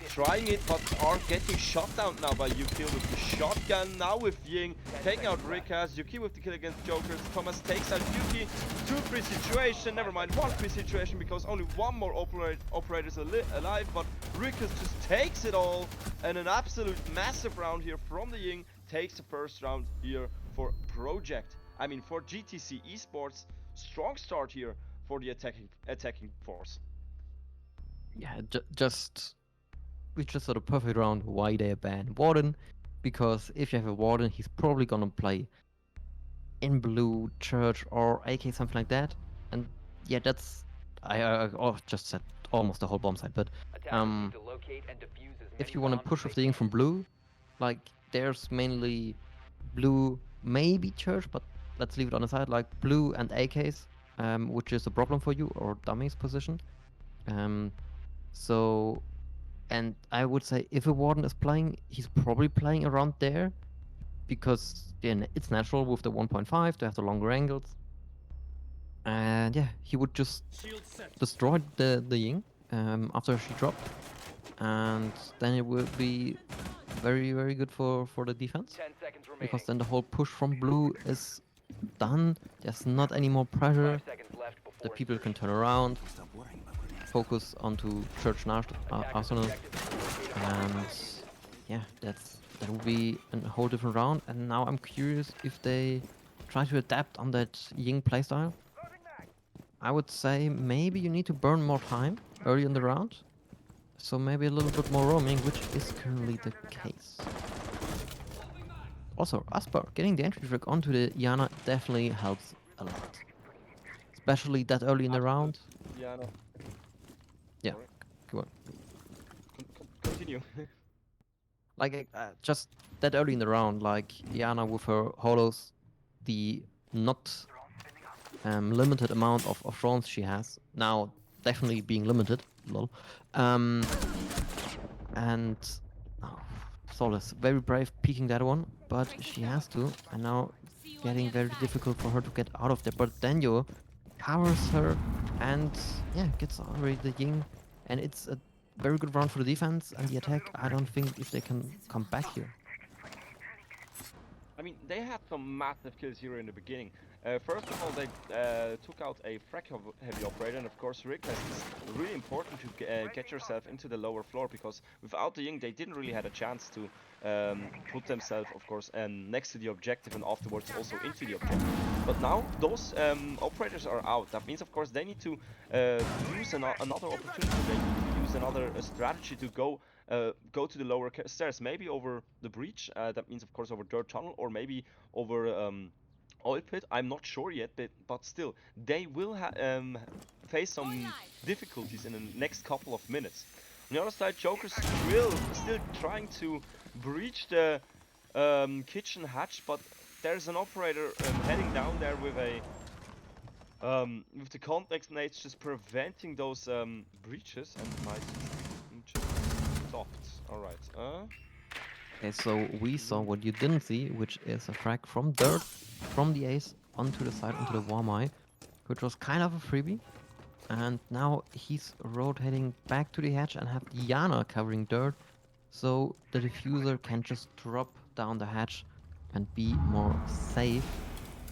trying it, but are getting shot down now by Yuki with the shotgun. Now with Ying taking out Rikas, Yuki with the kill against Jokers. Thomas takes out Yuki. 2-3 situation, never mind 1-3 situation, because only one more operator is alive, but Rikas just takes it all, and an absolute massive round here from the Ying takes the first round here for for GTC Esports. Strong start here for the attacking force. Yeah, we just saw the perfect round why they banned Warden, because if you have a Warden, he's probably gonna play in blue, church, or AK, something like that. And yeah, that's I just said almost the whole bomb site. But Attackers need to locate and defuse as if many you want to bombs push as with they the Ying can. from blue, like there's mainly blue, maybe church, but let's leave it on the side. Like blue and AKs, which is a problem for you, or dummies position. Um, so, and I would say if a warden is playing, he's probably playing around there because it's natural with the 1.5 to have the longer angles. And yeah, he would just destroy the Ying after she dropped, and then it would be very, very good for the defense 10 seconds remaining. because then the whole push from blue is done. There's not any more pressure. 5 seconds left The before people can insertion. turn around, focus onto Church Attackers Arsenal, objective is to locate a bomb. and yeah, that will be a whole different round. And now I'm curious if they try to adapt on that Ying playstyle. I would say maybe you need to burn more time early in the round, so maybe a little bit more roaming, which is currently the case. Also, Asper getting the entry trick onto the Yana definitely helps a lot, especially that early in the round. Yeah, no. Yeah, Sorry. go on. Continue. Like just that early in the round, like Yana with her holos, the not limited amount of drones she has now, definitely being limited. Lol. Um, and oh, Solace very brave peeking that one, but she has to, and now getting very difficult for her to get out of there. But Daniel covers her and yeah, gets already the Ying, and it's a very good round for the defense and the attack. I don't think if they can come back here. I mean, they had some massive kills here in the beginning. First of all, they took out a heavy operator, and of course, Rick has this really important to get yourself into the lower floor, because without the Ying, they didn't really had a chance to put themselves, of course, next to the objective and afterwards also into the objective. But now those operators are out. That means, of course, they need to use another opportunity. They need to use another strategy to go to the lower stairs, maybe over the breach. That means, of course, over dirt tunnel, or maybe over oil pit. I'm not sure yet, but still, they will face some difficulties in the next couple of minutes. On the other side, Joker's still trying to breach the kitchen hatch, but there's an operator heading down there with the context nades just preventing those breaches, and my just stopped. Alright. Okay, so we saw what you didn't see, which is a frag from dirt, from the ace onto the side, onto the Warmai, which was kind of a freebie. And now he's rotating back to the hatch and have Diana covering dirt, so the diffuser can just drop down the hatch and be more safe.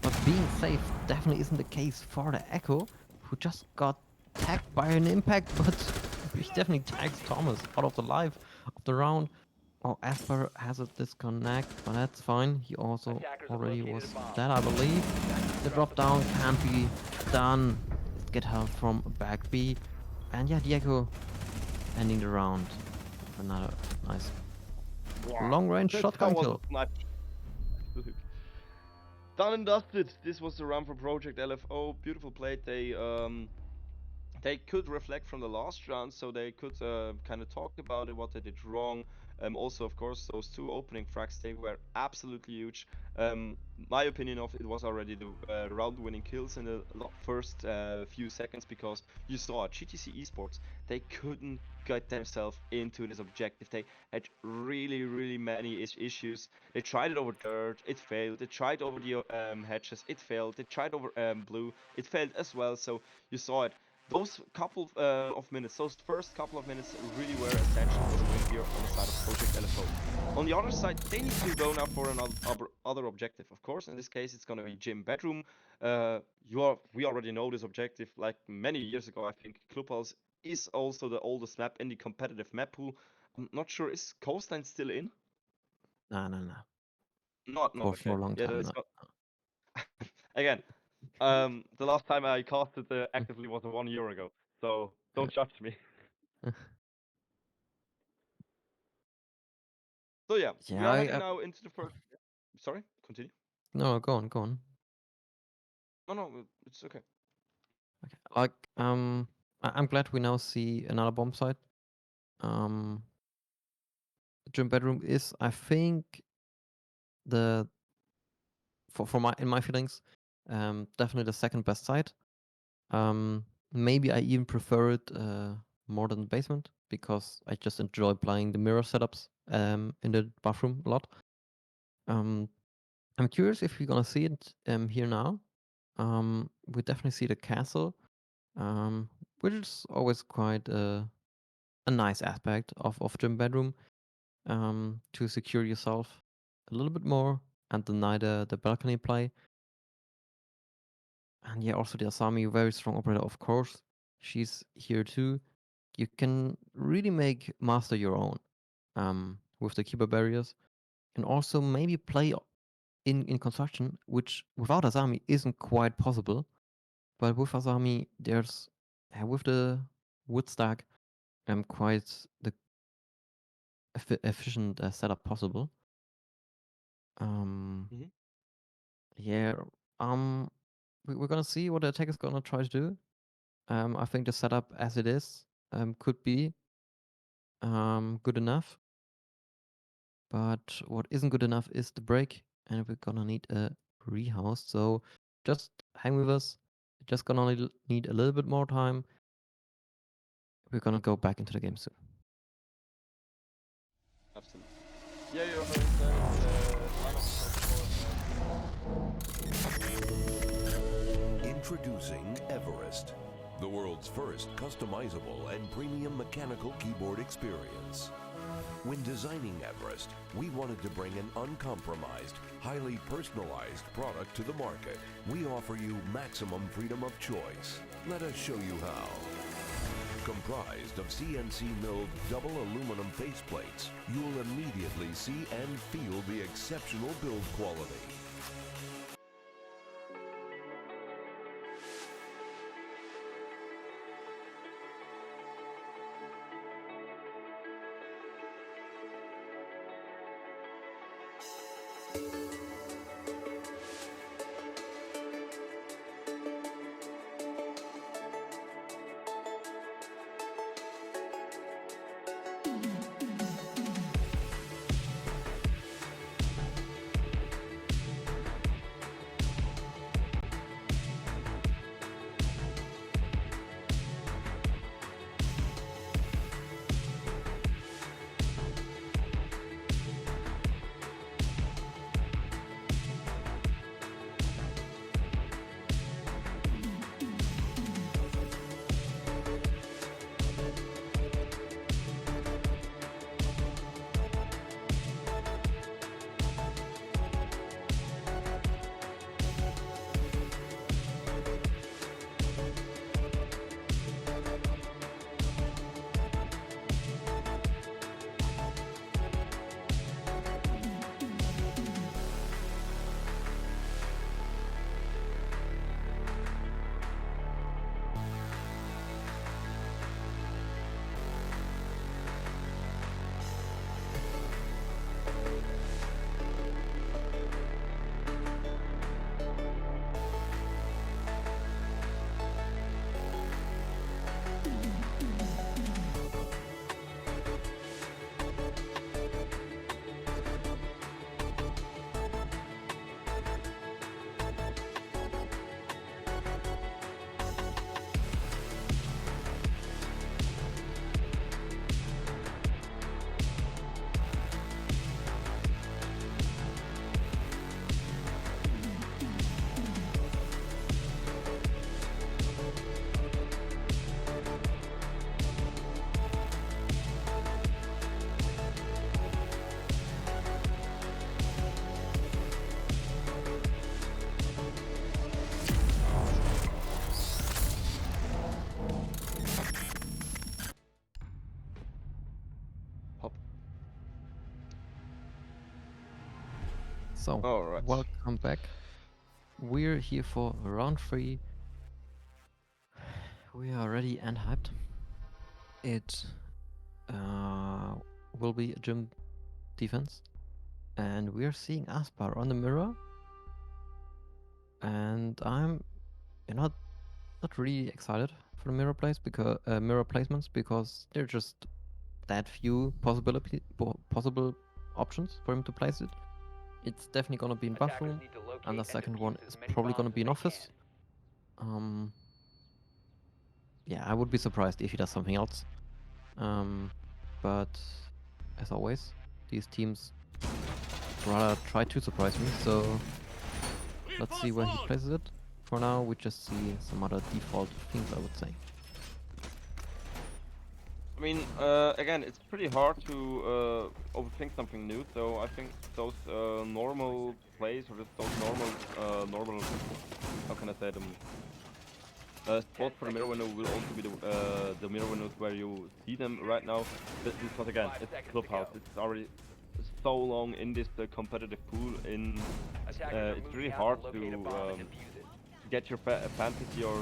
But being safe definitely isn't the case for the Echo, who just got tagged by an impact, but he definitely tags Thomas out of the life of the round. Oh, Asper has a disconnect, but that's fine. He also Attackers have already located was a bomb. dead, I believe. The drop down can't be done. Get help from back B. And yeah, Diego ending the round with another nice long range shotgun That was kill. not done and dusted. This was the run for Project LFO. Beautiful play. They could reflect from the last round, so they could kind of talk about it, what they did wrong. Also, of course, those two opening frags, they were absolutely huge. My opinion of it was already the round-winning kills in the first few seconds, because you saw at GTC Esports, they couldn't get themselves into this objective. They had really, really many issues. They tried it over dirt, it failed. They tried over the hatches, it failed. They tried over blue, it failed as well. So you saw it. Those couple of minutes, those first couple of minutes really were essential for the win here on the side of Project LFO. On the other side, they need to go now for another other objective. Of course, in this case, it's going to be gym bedroom. We already know this objective like many years ago. I think Clubhouse is also the oldest map in the competitive map pool. I'm not sure, is Coastline still in? No. Not For okay. a long Yeah, time, it's no. got again. The last time I casted actively was 1 year ago, so don't judge me. So yeah, we Yeah, are heading now into the first. Sorry, continue. no, go on. No, it's okay. Okay. Like, I'm glad we now see another bomb site. The gym bedroom is, I think, the for my in my feelings, definitely the second best site. Maybe I even prefer it more than the basement because I just enjoy playing the mirror setups in the bathroom a lot. I'm curious if we're gonna see it here now. We definitely see the castle, which is always quite a nice aspect of gym bedroom to secure yourself a little bit more and deny the balcony play. And yeah, also the Asami, very strong operator, of course. She's here too. You can really make master your own with the keeper barriers, and also maybe play in construction, which without Asami isn't quite possible. But with Asami, there's with the wood stack, quite the efficient setup possible. Mhm. Yeah, we're gonna see what the attack is gonna try to do. I think the setup as it is could be good enough, but what isn't good enough is the break, and we're gonna need a rehouse. So just hang with us. Just gonna need a little bit more time. We're gonna go back into the game soon. Absolutely. Yeah, you heard that. Lineup top 4. Introducing Everest, the world's first customizable and premium mechanical keyboard experience. When designing Everest, we wanted to bring an uncompromised, highly personalized product to the market. We offer you maximum freedom of choice. Let us show you how. Comprised of CNC milled double aluminum faceplates, you'll immediately see and feel the exceptional build quality. Hop. So All right. welcome back. We're here for round 3. We are ready and hyped. It will be a gym defense, and we're seeing Aspar on the mirror. And I'm not really excited for the mirror mirror placements because they're just that few possible options for him to place it. It's definitely gonna be in Attackers bathroom, need to and locate the and second defuse one as is many probably gonna bombs be as in they office. can. Yeah, I would be surprised if he does something else. But as always, these teams rather try to surprise me, so let's see where he places it. For now, we just see some other default things, I would say. I mean, again, it's pretty hard to overthink something new. So I think those normal plays or just those normal, how can I say them? Spots for the mirror window will also be the mirror windows where you see them right now. Because again, it's Clubhouse. It's already so long in this competitive pool. It's really hard to get your fantasy or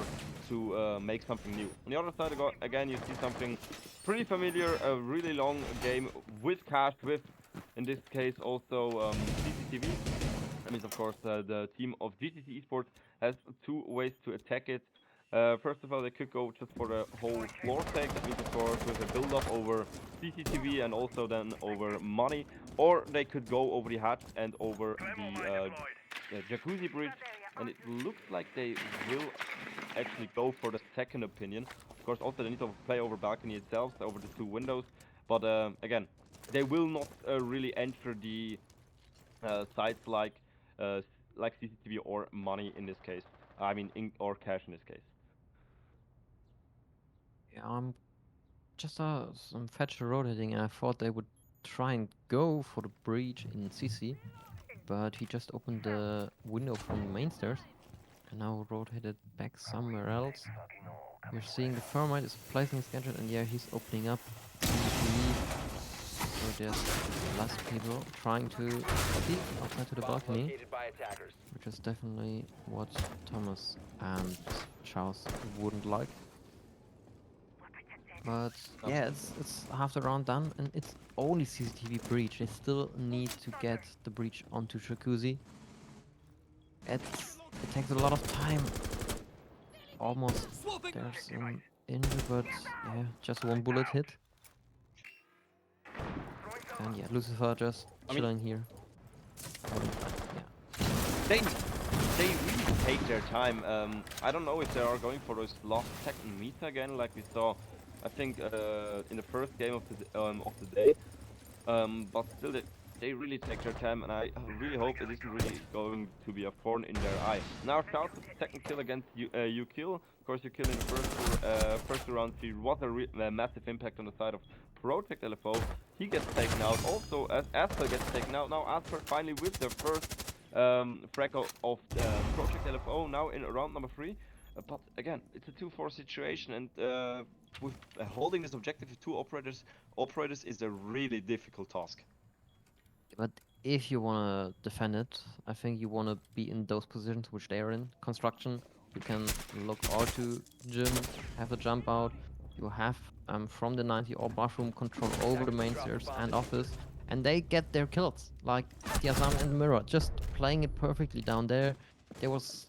to make something new. On the other side, again, you see something pretty familiar, a really long game with cash, with, in this case, also CCTV. That means, of course, the team of GTC Esports has two ways to attack it. First of all, they could go just for the whole floor take. That means, of course, with a build-up over CCTV and also then over money. Or they could go over the hatch and over the jacuzzi bridge. And it looks like they will actually go for the second opinion. Of course, also they need to play over balcony itself, so over the two windows. But again, they will not really enter the sites like CCTV or money in this case. I mean, or cash in this case. Yeah, I'm just some fetch rotating, and I thought they would try and go for the breach in CC, but he just opened the window from the main stairs and now rotated back somewhere else. We're seeing the Thermite is placing his gadget, and yeah, he's opening up CCTV. So there's less people trying to peek outside to the Bombs balcony, located by attackers. which is definitely what Thomas and Charles wouldn't like. But yeah, it's half the round done, and it's only CCTV breach. They still need to get the breach onto Jacuzzi. It takes a lot of time. Almost there's an injury, but yeah, just one bullet hit. And yeah, Lucifer just chilling here. Yeah. They really take their time. I don't know if they are going for those last second meter again, like we saw, I think, in the first game of the day. But still, they really take their time, and I really hope it isn't really going to be a thorn in their eye. Now, shout to the second kill against Ukill. Of course, Ukill in the first two rounds, he was a massive impact on the side of Project LFO. He gets taken out. Also, as Asper gets taken out. Now, Asper finally with the first frag of the Project LFO now in round number 3. But again, it's a 2-4 situation, and with holding this objective with two operators is a really difficult task. But if you want to defend it, I think you want to be in those positions which they are in. Construction, you can look out to gym, have a jump out. You have from the 90 or bathroom control over the main stairs and office, and they get their kills. Like Diazam and Mirror, just playing it perfectly down there. There was,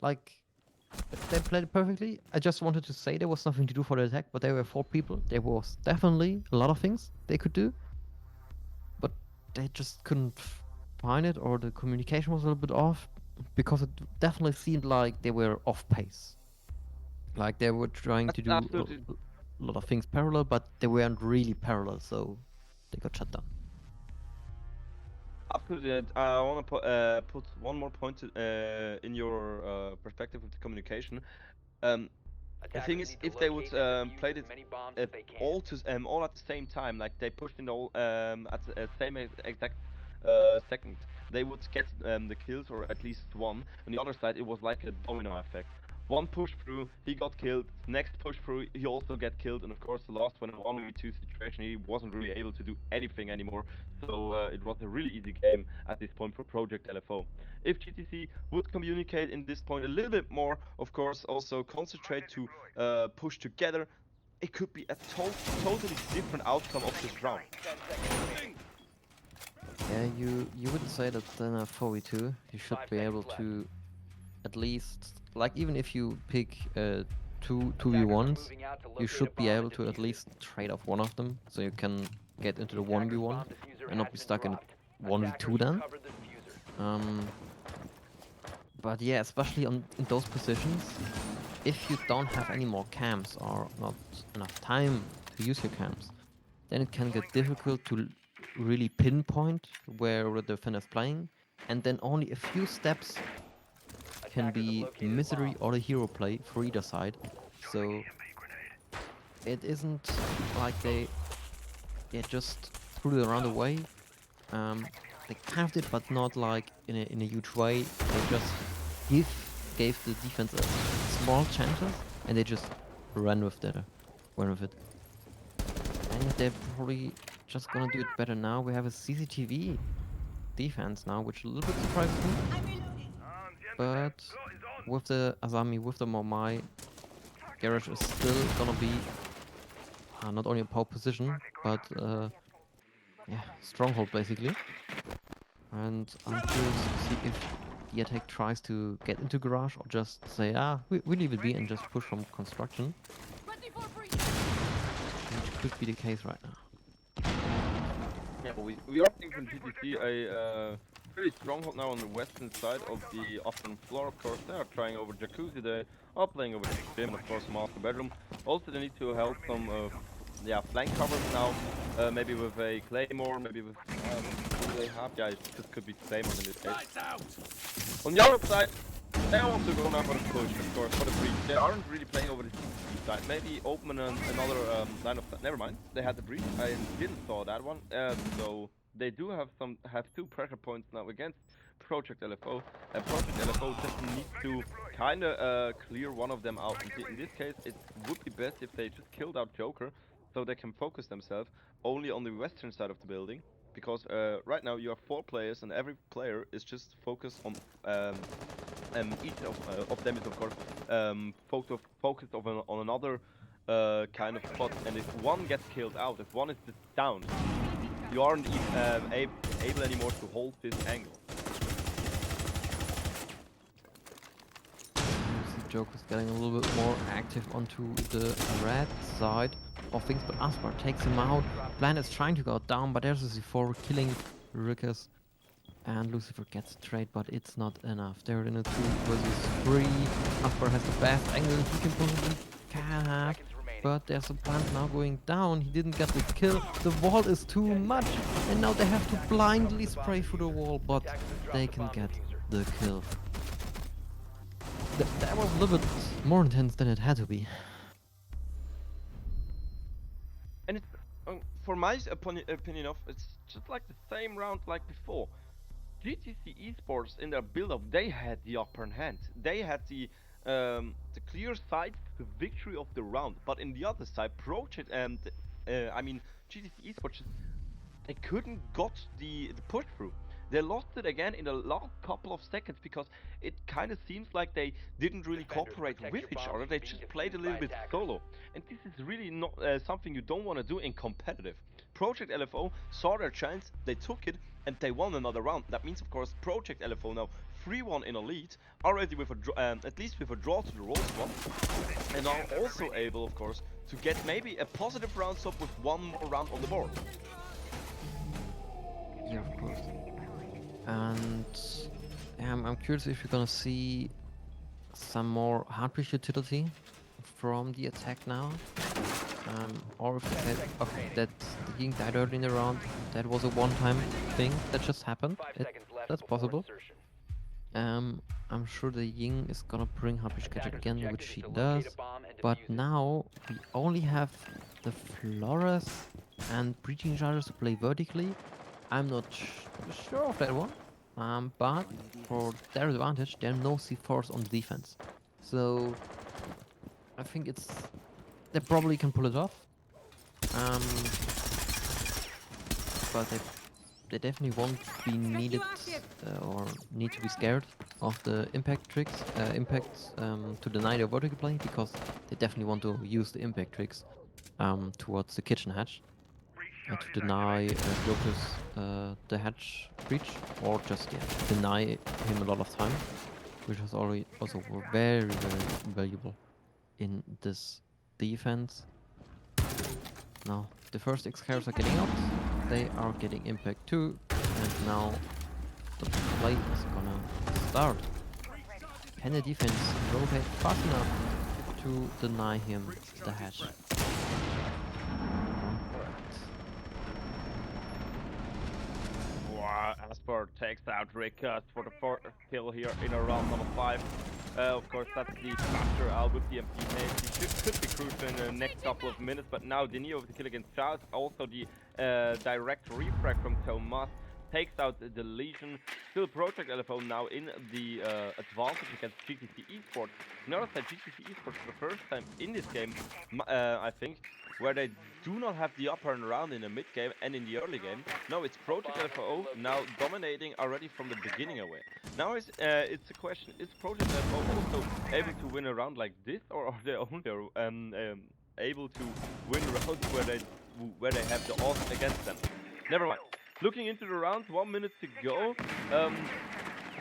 like, they played it perfectly. I just wanted to say there was nothing to do for the attack, but there were 4 people. There was definitely a lot of things they could do, but they just couldn't find it, or the communication was a little bit off, because it definitely seemed like they were off pace. Like they were trying to do a lot of things parallel, but they weren't really parallel, so they got shut down. Absolutely. I want to put one more point in your perspective of the communication. The thing is, if they would play it all at the same time, like they pushed in all at the same exact second, they would get the kills, or at least one. On the other side, it was like a domino effect. One push through, he got killed. Next push through, he also get killed. And of course, the last one, in 1v2 situation, he wasn't really able to do anything anymore. So it was a really easy game at this point for Project LFO. If GTC would communicate in this point a little bit more, of course, also concentrate to push together, it could be a totally different outcome of this round. Yeah, you would say that in a 4v2, you should be able to at least like even if you pick two v1s, you should be able to at least trade off one of them, so you can get into the 1v1 and not be stuck in 1v2 then. But yeah, especially in those positions, if you don't have any more camps or not enough time to use your camps, then it can get difficult to really pinpoint where the defender is playing, and then only a few steps can be misery or a hero play for either side. So it isn't like they just threw it around the way. They kind of did, but not like in a huge way. They just gave the defense a small chances, and they just ran with it. And they're probably just gonna do it better now. We have a CCTV defense now, which a little bit surprises me. But with the Azami, with the Momai, Garage is still gonna be not only a pole position, but yeah, stronghold basically. And I'm curious to see if the attack tries to get into Garage or just say, we leave it be and just push from construction. Which could be the case right now. Yeah, we are seeing from GTC a pretty stronghold now on the western side of the upper floor. Of course, they are trying over Jacuzzi, they are playing over Gym, and of course Master Bedroom. Also, they need to help some flank covers now, maybe with a Claymore, maybe with they have, this could be Claymore in this case. On the other side, they also go now for the push, of course, for the breach. They aren't really playing over the GTC side. Maybe open another line of sight. Never mind, they had the breach. I didn't saw that one. So they do have two pressure points now against Project LFO. Project LFO just needs to kind of clear one of them out. In this case, it would be best if they just killed out Joker, so they can focus themselves only on the western side of the building. Because right now you have 4 players, and every player is just focused on each of them is of course focused on another kind of spot. And if one gets killed out, if one is just down, you aren't able anymore to hold this angle. Joker's getting a little bit more active onto the red side of things, but Aspar takes him out. Blind is trying to go down, but there's a C4 killing Rickers, and Lucifer gets a trade, but it's not enough. They're in a 2 versus 3. Aspar has the best angle he can possibly have, but there's a plant now going down. He didn't get the kill. The wall is too much, and now they have to blindly spray through the wall, but they can get the kill. That was a little bit more intense than it had to be. And it's, for my opinion of, it's just like the same round like before. GTC Esports in their build-up, they had the upper hand. They had the clear sight, the victory of the round. But in the other side, Project and GTC Esports, they couldn't got the push through. They lost it again in the last couple of seconds because it kind of seems like they didn't really cooperate with each other. They just played a little bit solo. And this is really not something you don't want to do in competitive. Project LFO saw their chance, they took it, and they won another round. That means, of course, Project LFO now 3-1 in a lead, already with at least with a draw to the roll squad, and are also able, of course, to get maybe a positive round stop with one more round on the board. Yeah, of course. And I'm curious if you're gonna see some more hard breach utility from the attack now, or if they said, okay, that the Ying died early in the round, that was a one-time thing that just happened. That's possible. I'm sure the Ying is gonna bring hard breach gadget again, which she does. But now we only have the Flores and breaching charges to play vertically. I'm not sure of that one. But for their advantage, there are no C4s on the defense. So I think they probably can pull it off. But they definitely won't be needed or need to be scared of the impact tricks, impacts to deny their vertical play, because they definitely want to use the impact tricks towards the kitchen hatch. To deny Joker's the hatch breach, or just deny him a lot of time. which was already also very, very valuable in this defense. Now, the first X-Cares are getting out. They are getting impact too. And now the play is gonna start. Can the defense rotate fast enough to deny him the hatch? Wow, Asper takes out Rickard for the fourth kill here in a round number 5. Of course, that's the factor out with the MP nade. He could be crucial in the next couple of minutes, but now Dini with the kill against Charles. Also the direct refrag from Thomas takes out the Legion. Still Project LFO now in the advantage against GTC Esports. Notice that GTC Esports for the first time in this game, I think, where they do not have the upper round in the mid game and in the early game. No, it's Project LFO now dominating already from the beginning away. Now it's a question: is Project LFO also able to win a round like this, or are they only able to win rounds where they have the odds against them? Never mind. Looking into the round, 1 minute to go.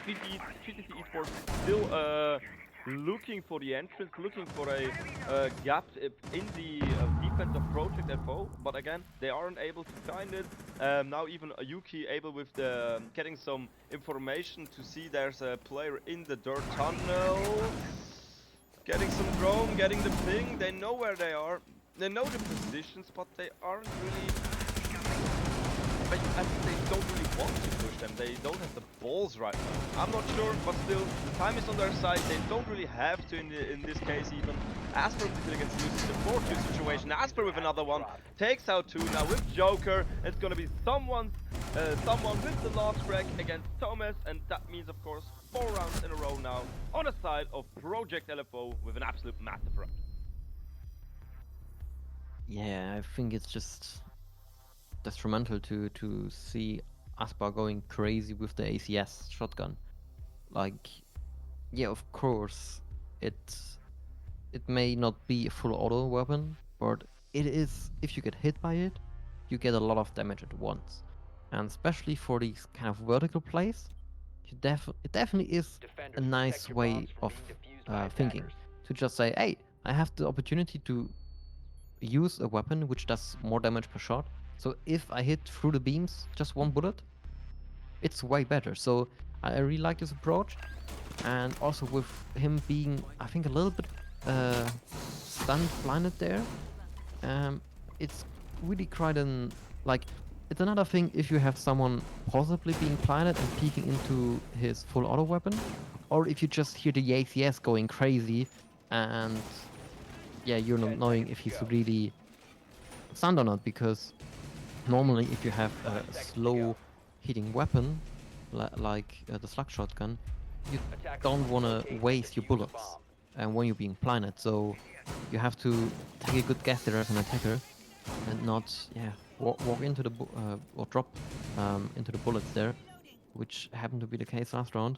GTC Esports still looking for the entrance, looking for a gap in the defense of Project FO, but again, they aren't able to find it. Now even Yuki able with the getting some information to see there's a player in the dirt tunnel. Getting some drone, getting the ping, they know where they are. They know the positions, but they aren't really... they don't really want to push them. They don't have the balls right now. I'm not sure, but still, the time is on their side. They don't really have to in this case even. Asper with the kill against Lucy, the 4-2 situation. Asper with another one. Takes out 2 now with Joker. It's gonna be someone with the last frag against Thomas, and that means, of course, 4 rounds in a row now on the side of Project LFO with an absolute massive run. Yeah, I think it's just detrimental to see Aspar going crazy with the ACS shotgun. Like, yeah, of course, it may not be a full auto weapon, but it is, if you get hit by it, you get a lot of damage at once. And especially for these kind of vertical plays, it definitely is a nice way of thinking. To just say, hey, I have the opportunity to use a weapon which does more damage per shot. So if I hit through the beams just 1 bullet, it's way better. So I really like this approach. And also with him being, I think, a little bit stunned, blinded there, it's really quite an, like, it's another thing if you have someone possibly being blinded and peeking into his full auto weapon, or if you just hear the ACS going crazy and yeah, you're not knowing if he's really stunned or not, because normally if you have a slow hitting weapon like the slug shotgun, you don't want to waste your bullets and when you're being blinded, so you have to take a good guess there as an attacker and not walk into the or drop into the bullets there, which happened to be the case last round.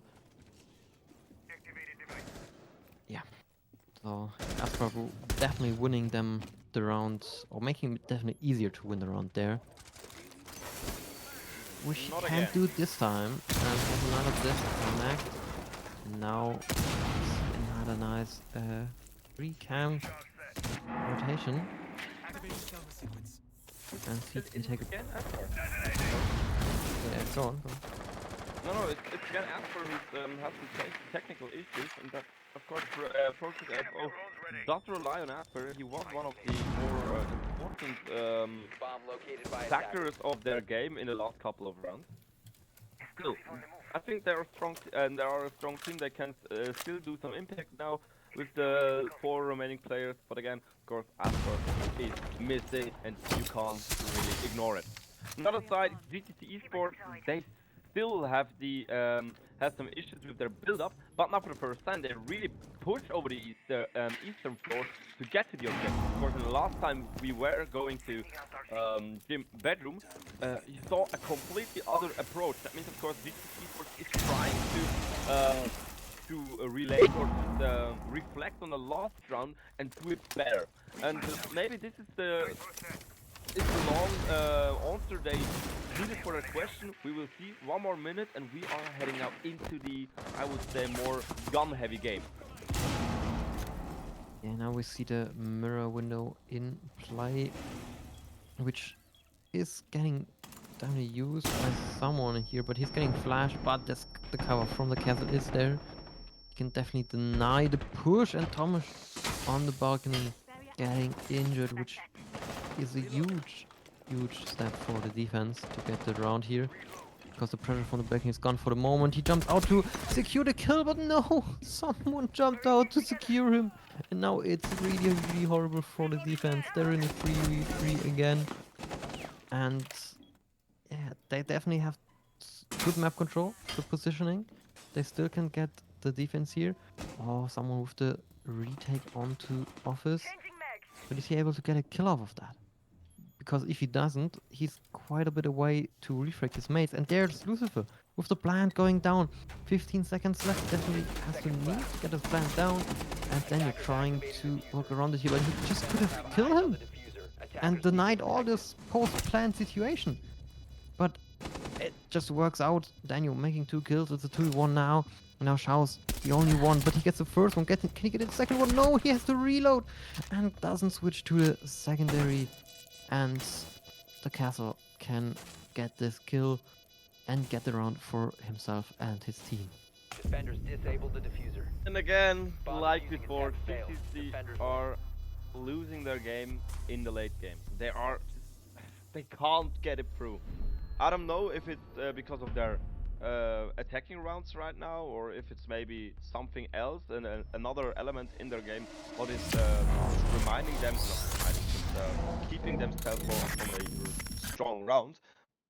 Yeah, so Asper definitely winning them the round, or making it definitely easier to win the round there, which he can't do this time, and has another disconnect. Now another nice recam rotation. And see if he take it. Yeah, go on. No, it's again Asper who has some technical issues, and that, of course, Project FO does rely on Asper. He was one of the more important factors of their game in the last couple of rounds. Still, I think they're strong, and they are a strong team. They can still do some impact now with the 4 remaining players. But again, of course, Asper is missing, and you can't really ignore it. Another side, GTC Esports, they still have the has some issues with their build-up, but not for the first time. They really push over the eastern floor to get to the objective. Of course, in the last time we were going to Jim bedroom, you saw a completely other approach. That means, of course, GTC Esports is trying to relay or reflect on the last round and do it better. And maybe this is the long answer they needed for their question. We will see 1 more minute, and we are heading now into the, I would say, more gun-heavy game. Yeah, now we see the mirror window in play, which is getting definitely used by someone here, but he's getting flashed, but the cover from the castle is there. He can definitely deny the push, and Thomas on the balcony getting injured, which is a huge step for the defense to get the round here. Because the pressure from the balcony is gone for the moment. He jumps out to secure the kill, but no! Someone jumped out to secure him. And now it's really horrible for the defense. They're in a 3v3 again. And yeah, they definitely have good map control, good positioning. They still can get the defense here. Oh, someone with the retake onto Office. But is he able to get a kill off of that? Because if he doesn't, he's quite a bit away to refrag his mates. And there's Lucifer with the plant going down. 15 seconds left. Definitely has to need to get his plant down. And then you're trying to work around it here, but he just could have killed him and denied all this post-plant situation. But it just works out. Daniel making 2 kills. It's a 2v1 now. Now Shao's the only one, but he gets the first one. Can he get the second one? No, he has to reload and doesn't switch to the secondary. And the castle can get this kill and get the round for himself and his team. Defenders disabled the diffuser. And again, Bomb like defusing before, attempt failed. GTC Defenders are losing their game in the late game. They can't get it through. I don't know if it's because of their attacking rounds right now, or if it's maybe something else and another element in their game. What is reminding them, not reminding, but keeping themselves on a strong round.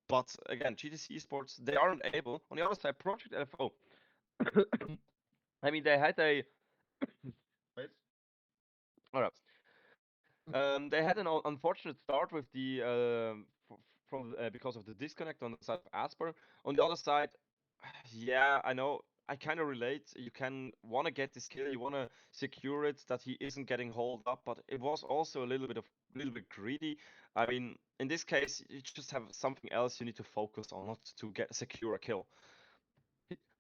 But again, GTC Esports, they aren't able. On the other side, Project LFO. I mean, they had a. Wait. All right. They had an unfortunate start with the from because of the disconnect on the side of Asper. On the other side, yeah, I know. I kind of relate. You can want to get this kill, you want to secure it, that he isn't getting hauled up, but it was also little bit greedy. I mean, in this case, you just have something else you need to focus on, not to get secure a kill.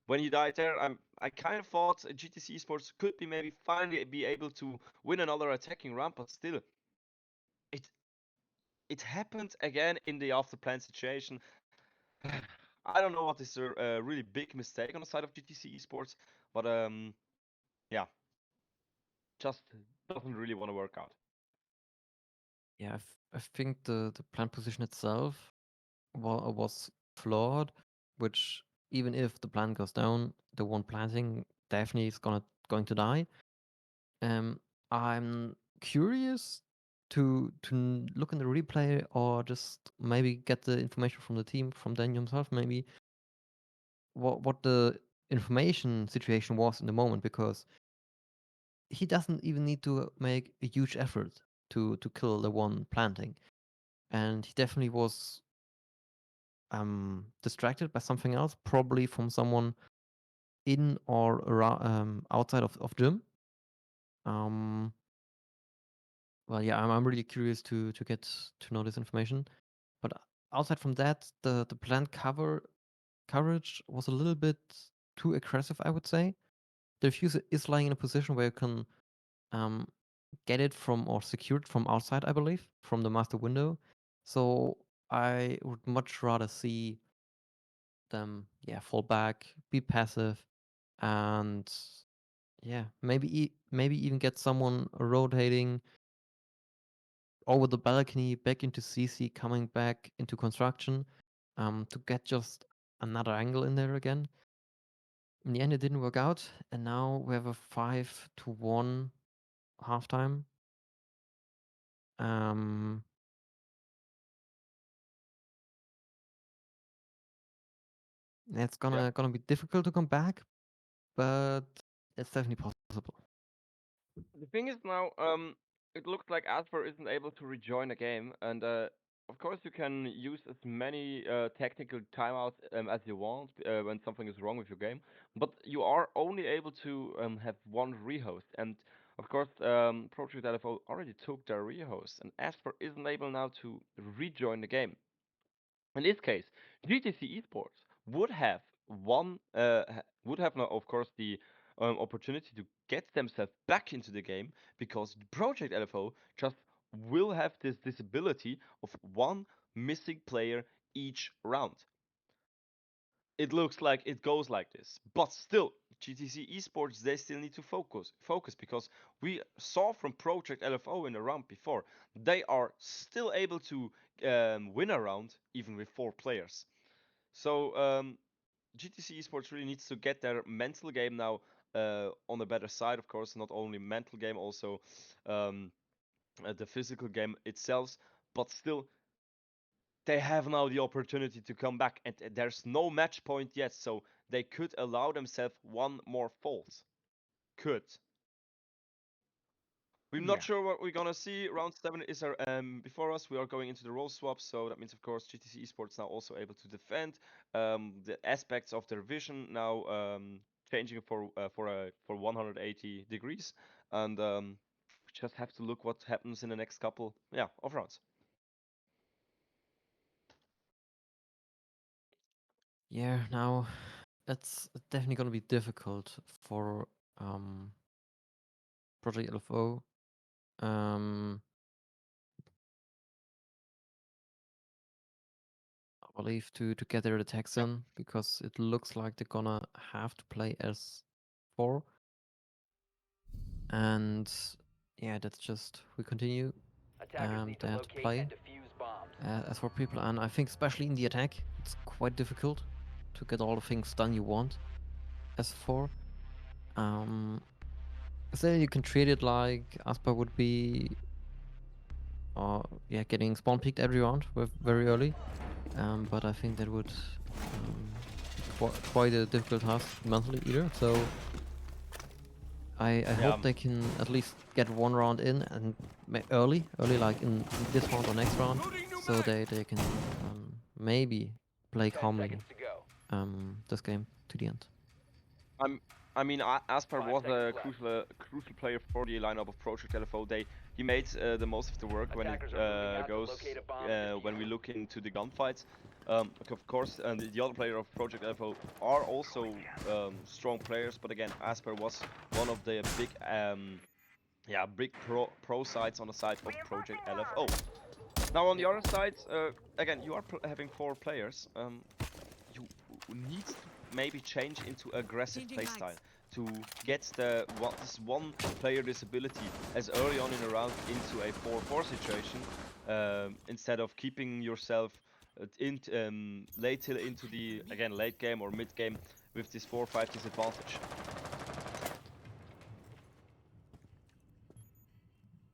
When he died there, I kind of thought GTC Esports could be maybe finally be able to win another attacking round, but still, it it happened again in the after plan situation. I don't know what is a really big mistake on the side of GTC Esports, but yeah, just doesn't really want to work out. Yeah, I think the plant position itself was flawed, which even if the plant goes down, the one planting definitely is going to die. I'm curious to look in the replay or just maybe get the information from the team, from Daniel himself, maybe what the information situation was in the moment, because he doesn't even need to make a huge effort to kill the one planting, and he definitely was distracted by something else, probably from someone in or around outside of gym. Um, well, yeah, I'm really curious to get to know this information. But outside from that, the plant coverage was a little bit too aggressive, I would say. The diffuser is lying in a position where you can um, get it from or secure it from outside, I believe, from the master window. So I would much rather see them, yeah, fall back, be passive, and yeah, maybe even get someone rotating over the balcony back into CC, coming back into construction, to get just another angle in there again. In the end, it didn't work out, and now we have a 5-1 halftime. Um, it's Yeah. gonna be difficult to come back, but it's definitely possible. The thing is now, it looks like Asper isn't able to rejoin a game, and of course you can use as many technical timeouts as you want when something is wrong with your game, but you are only able to have one rehost, and of course Project LFO already took their rehost, and Asper isn't able now to rejoin the game. In this case, GTC Esports would have would have now, of course, the opportunity to get themselves back into the game because Project LFO just will have this ability of one missing player each round. It looks like it goes like this, but still, GTC Esports, they still need to focus because we saw from Project LFO in the round before they are still able to win a round even with 4 players. So GTC Esports really needs to get their mental game now on the better side, of course, not only mental game, also the physical game itself, but still they have now the opportunity to come back, and there's no match point yet, so they could allow themselves one more fault. Could. We're not Yeah. sure what we're gonna see. Round 7 is before us. We are going into the role swap, so that means, of course, GTC Esports now also able to defend. The aspects of their vision now changing for 180 degrees, and we just have to look what happens in the next couple, of rounds. Yeah, now it's definitely gonna be difficult for Project LFO. I believe to get their attacks in because it looks like they're gonna have to play as 4. And yeah, that's just we continue. Attackers need to They have to locate play and defuse bombs. as 4 people, and I think especially in the attack, it's quite difficult to get all the things done you want as 4. So you can treat it like Aspa would be, getting spawn peaked every round with very early. But I think that would be quite a difficult task mentally either. So I hope they can at least get 1 round in and early like in this round or next round, so they can maybe play 10 calmly seconds to go. this game to the end. I mean, Aspar 5 was a seconds crucial player for the lineup of Project LFO. He made the most of the work when it Attackers are moving out to goes locate a bomb and when we defuse it. look into the gunfights. Of course, and the other player of Project LFO are also strong players, but again, Aspar was one of the big pro sides on the side of Project LFO. Now on the other side, again, you are having 4 players. You need to maybe change into aggressive playstyle to get this one player disability as early on in the round into a 4-4 situation, instead of keeping yourself late till into the late game or mid game with this 4-5 disadvantage.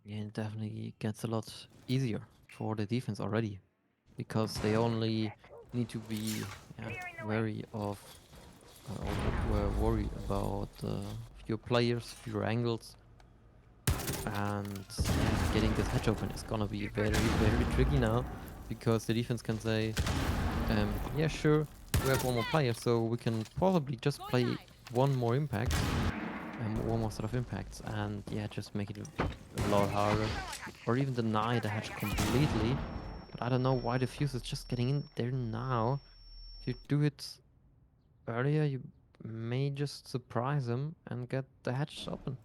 Yeah, it definitely gets a lot easier for the defense already, because they only need to be wary of worry about fewer players, fewer angles, and getting this hatch open is gonna be very, very tricky now, because the defense can say, yeah, sure, we have 1 more player, so we can probably just play 1 more impact, 1 more set of impacts, and just make it a lot harder, or even deny the hatch completely. But I don't know why the fuse is just getting in there now. If you do it earlier, you may just surprise him and get the hatch open.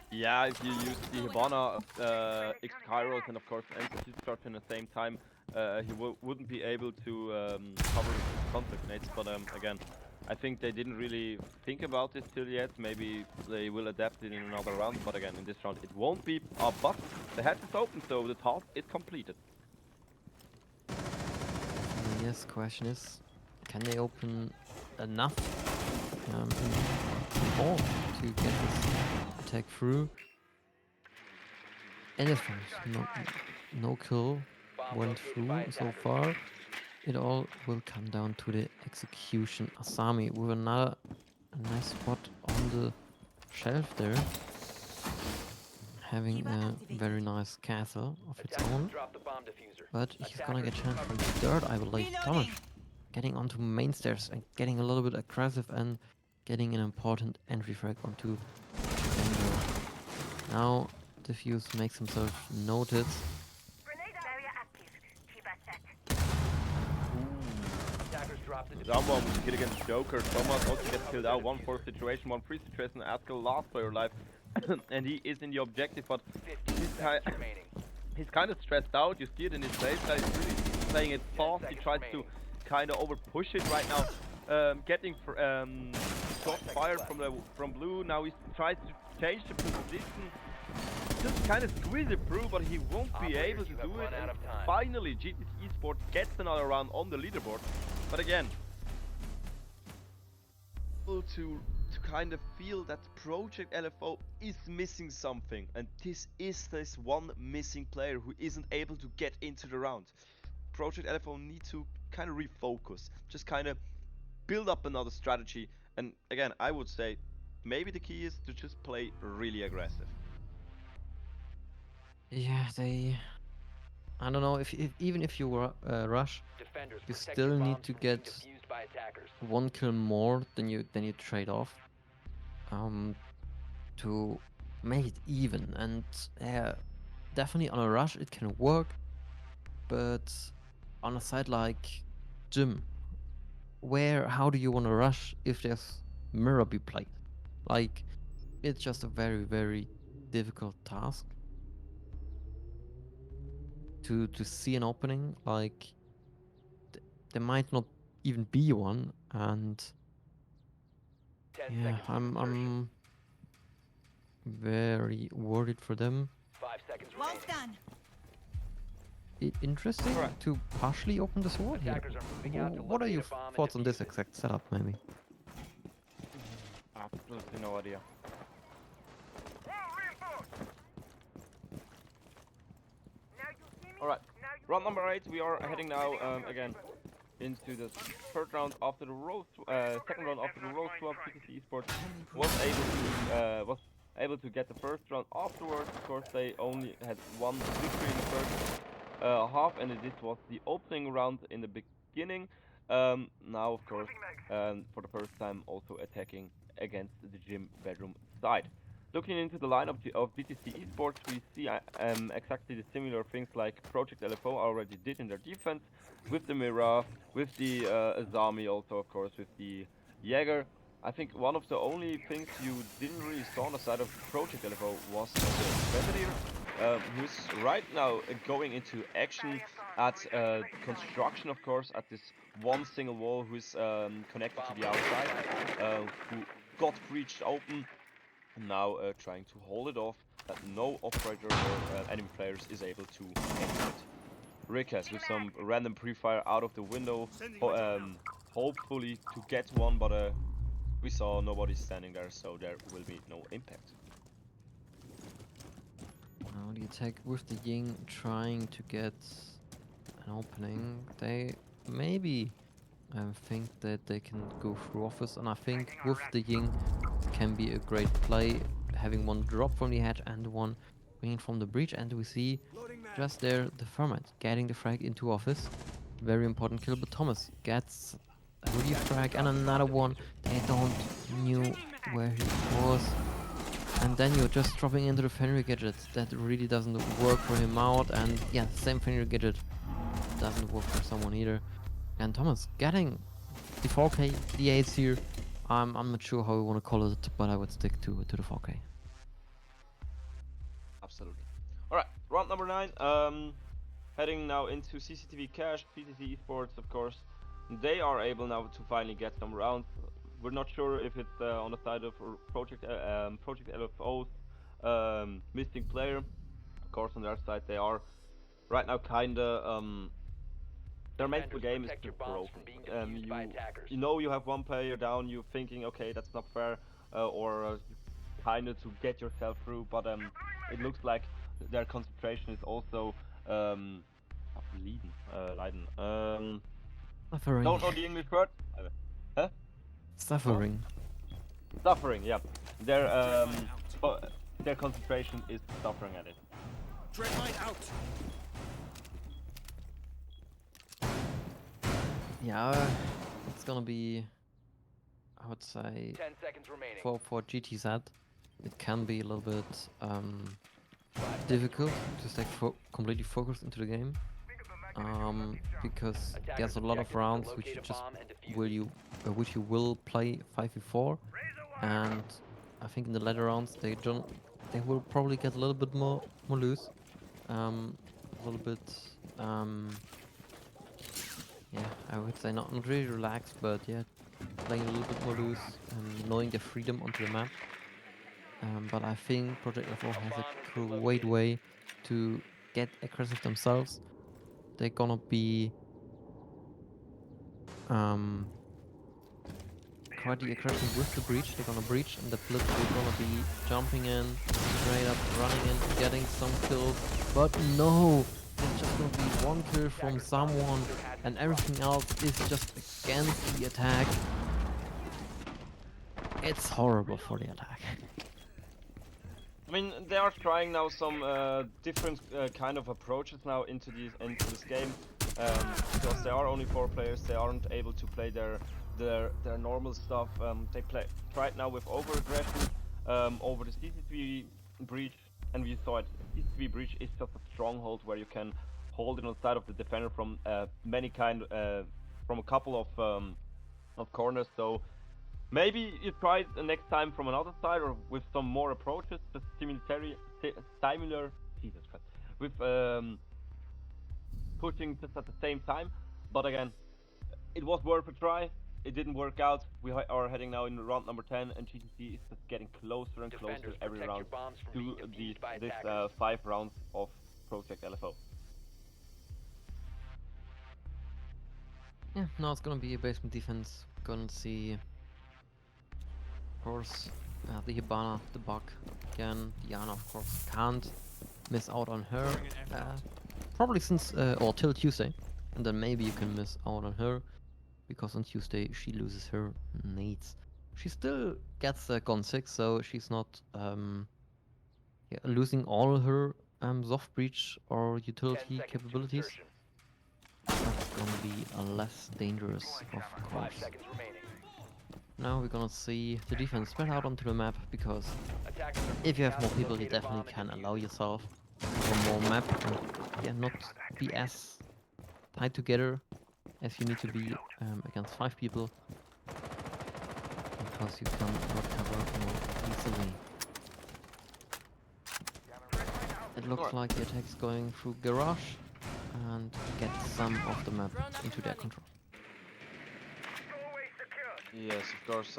Yeah, if you use the Hibana, X Kairos, and of course Entity Charge in the same time, he wouldn't be able to cover conflict nades. But again, I think they didn't really think about it till yet. Maybe they will adapt it in another round. But again, in this round it won't be. But the hatch is open, so the task is completed. Yes, question is, can they open enough more to get this attack through? And as far as no kill went through so far, it all will come down to the execution. Asami with a nice spot on the shelf there, having a very nice castle of its own. Drop the bomb diffuser. But he's gonna get chance from third, I believe. Thomas getting onto main stairs and getting a little bit aggressive and getting an important entry frag onto Django. Now Diffuse makes himself noted. Someone was kill against Joker. Thomas also gets killed out. 1-4 situation, 1-3 situation. Askell last player alive, and he is in the objective, but he's kind of stressed out. You see it in his face. He's really playing it fast. He tries to kind of over push it right now. Getting shots fired from blue. Now he tries to change the position. Just kind of squeeze it through, but he won't be able to do it. And finally, GTC-Sports gets another round on the leaderboard. But again, to kind of feel that Project LFO is missing something, and this is this one missing player who isn't able to get into the round. Project LFO need to kind of refocus, just kind of build up another strategy. And again, I would say maybe the key is to just play really aggressive. Yeah, I don't know if even if you rush, you still need to get 1 kill more than you trade off, to make it even. And definitely on a rush it can work, but on a side like Gym, how do you want to rush if there's mirror be played? Like, it's just a very, very difficult task to see an opening. Like, there might not even be one, and yeah, I'm very worried for them. 5 seconds Well remaining. done. Interesting to partially open the sword here. Attackers are moving out to What are locate your a bomb and thoughts on this defuse it. exact setup, maybe? Absolutely no idea. Alright, round number 8, we are heading now again into the third round after the role second round after the role swap. GTC Esports was able to get the first round afterwards. Of course, they only had one victory in the first half, and this was the opening round in the beginning. Now, of course, for the first time, also attacking against the Gym bedroom side. Looking into the lineup of GTC Esports, we see exactly the similar things like Project LFO already did in their defense, with the Mira, with the Azami, also of course with the Jäger. I think one of the only things you didn't really saw on the side of Project LFO was the Grenadier, who's right now going into action at construction, of course, at this one single wall, who's connected to the outside, who got breached open. Now trying to hold it off, that no operator or enemy players is able to exit. Rickes with some random pre-fire out of the window, hopefully to get one, but we saw nobody standing there, so there will be no impact. Now the attack with the Ying trying to get an opening. They maybe think that they can go through office, and I think with the Ying can be a great play, having one drop from the hedge and one bringing from the breach. And we see just there the Ferment getting the frag into office. Very important kill, but Thomas gets a refrag and another one. They don't knew where he was. And then you're just dropping into the Fenrir gadget. That really doesn't work for him out. And yeah, same Fenrir gadget doesn't work for someone either. And Thomas getting the 4K, the 8s here. I'm not sure how we want to call it, but I would stick to the 4K. Absolutely. Alright, round number 9. Heading now into CCTV Cash, GTC Esports, of course. They are able now to finally get some rounds. We're not sure if it's on the side of Project LFO's missing player. Of course, on their side, they are right now kinda their mental game is just broken. You know you have one player down, you're thinking, okay, that's not fair, or kind of to get yourself through, but it looks like their concentration is also Leiden. Suffering. Don't know the English word. Huh? Suffering. Suffering, yeah. Their concentration is suffering at it. Dreadlight out. Yeah, it's gonna be, I would say, 10 seconds remaining. for GTZ, it can be a little bit difficult to stay completely focused into the game. because Attackers' there's a lot of objective is to rounds which locate you a just bomb and defuse will it. you which you will play 5v4, and I think in the later rounds they will probably get a little bit more loose, a little bit yeah, I would say not really relaxed, but yeah, playing a little bit more loose and knowing their freedom onto the map. But I think Project Level has a great way to get aggressive themselves. They're gonna be quite aggressive with the breach. They're gonna breach, and the Blitz will gonna be jumping in, straight up running in, getting some kills. But no, it's just gonna be one kill from someone, and everything else is just against the attack. It's horrible for the attack. I mean, they are trying now some different kind of approaches now into this game, because there are only 4 players. They aren't able to play their normal stuff. They tried now with over-aggression over the CCTV breach, and we thought CCTV breach is just a stronghold where you can hold it on the side of the defender from from a couple of corners. So maybe you try it the next time from another side or with some more approaches, but similar, Jesus Christ, with pushing just at the same time. But again, it was worth a try. It didn't work out. We are heading now in round number 10, and GTC is just getting closer and closer Defenders, every protect round your bombs from to being defused by this attackers. 5 rounds of Project LFO. Yeah, now it's gonna be a basement defense. Gonna see, of course, the Hibana, the bug again. Diana, of course, can't miss out on her. Probably since or till Tuesday, and then maybe you can miss out on her because on Tuesday she loses her nades. She still gets a gun 6, so she's not losing all her soft breach or 10 utility seconds to capabilities. insertion. That's gonna be less dangerous, of 5 course. seconds remaining. Now we're gonna see the defense spread out onto the map, because Attackers are if you moving have out more to people, you locate a bomb definitely and can defuse allow it. yourself for more map and yeah, not be as tied together as you need to be against 5 people, because you can recover more easily. It looks like the attack's going through Garage and get some of the map into their control. Yes, of course.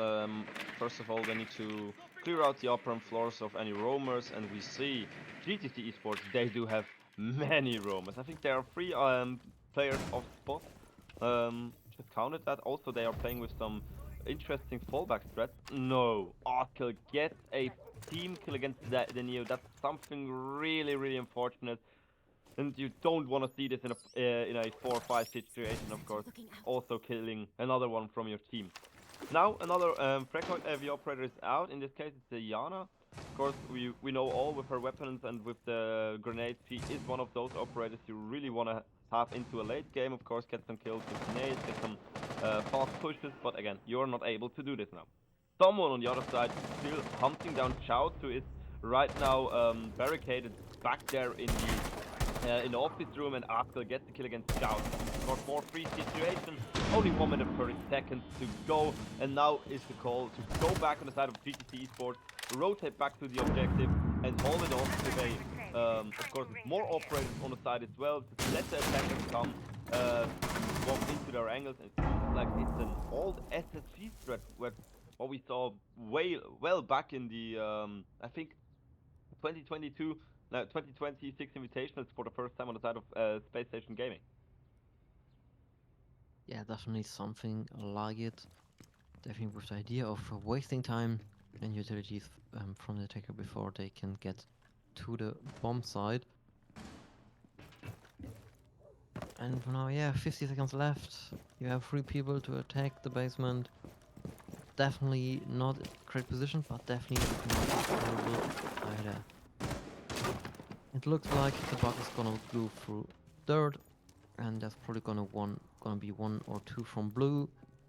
First of all, they need to clear out the upper floors of any roamers, and we see GTC Esports, they do have many roamers. I think there are 3 players of spot. Just counted that. Also, they are playing with some interesting fallback threats. No, Arkell gets a team kill against the Neo. That's something really, really unfortunate. And you don't want to see this in a 4-5 situation, of course. Also killing another one from your team. Now another Frekoid AV operator is out. In this case, it's Yana. Of course, we know all with her weapons and with the grenades, she is one of those operators you really want to have into a late game. Of course, get some kills with grenades, get some fast pushes. But again, you're not able to do this now. Someone on the other side still hunting down Chow, who is right now barricaded back there in the office room, and Arkell gets the kill against Chow. For 4-3 situation, only 1 minute 30 seconds to go, and now is the call to go back on the side of GTC Esports, rotate back to the objective, and hold it off with a, of course, more operators on the side as well, to let the attackers come, walk into their angles, and it seems like it's an old SSG threat, what we saw well back in the, I think, 2022, 2026 Invitationals for the first time on the side of Space Station Gaming. Yeah, definitely something like it. Definitely with the idea of wasting time and utilities from the attacker before they can get to the bomb side. And for now, yeah, 50 seconds left. You have 3 people to attack the basement. Definitely not a great position, but definitely not terrible either. It looks like the bug is gonna go through third, and there's probably gonna be 1 or 2 from blue.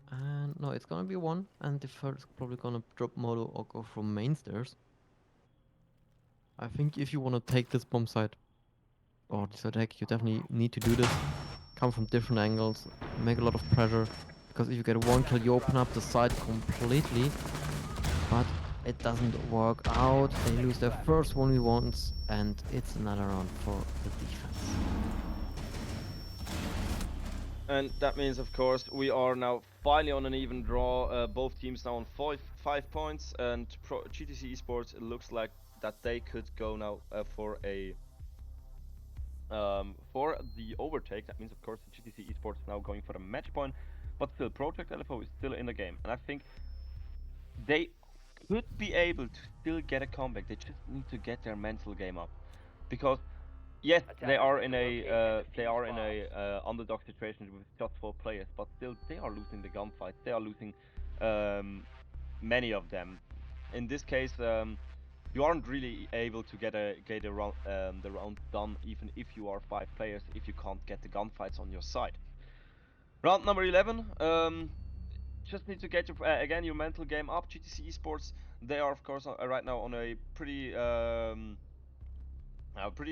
And no, it's gonna be 1, and the third is probably gonna drop moto or go from main stairs. I think if you wanna take this bomb site or this attack, you definitely need to do this. come from different angles, make a lot of pressure, because if you get one kill, you open up the side completely, but it doesn't work out. They lose their first 1v1s, and it's another round for the defense. And that means, of course, we are now finally on an even draw. Both teams now on 5 points, and GTC Esports, it looks like that they could go now for the overtake. That means, of course, the GTC Esports now going for a match point, but still, Project LFO is still in the game, and I think they could be able to still get a comeback. They just need to get their mental game up, because yes, they are in a underdog situation with just 4 players, but still they are losing the gunfights. They are losing many of them. In this case, you aren't really able to get the round done, even if you are 5 players, if you can't get the gunfights on your side. Round number 11. Just need to get your again your mental game up. GTC Esports, they are of course right now on a pretty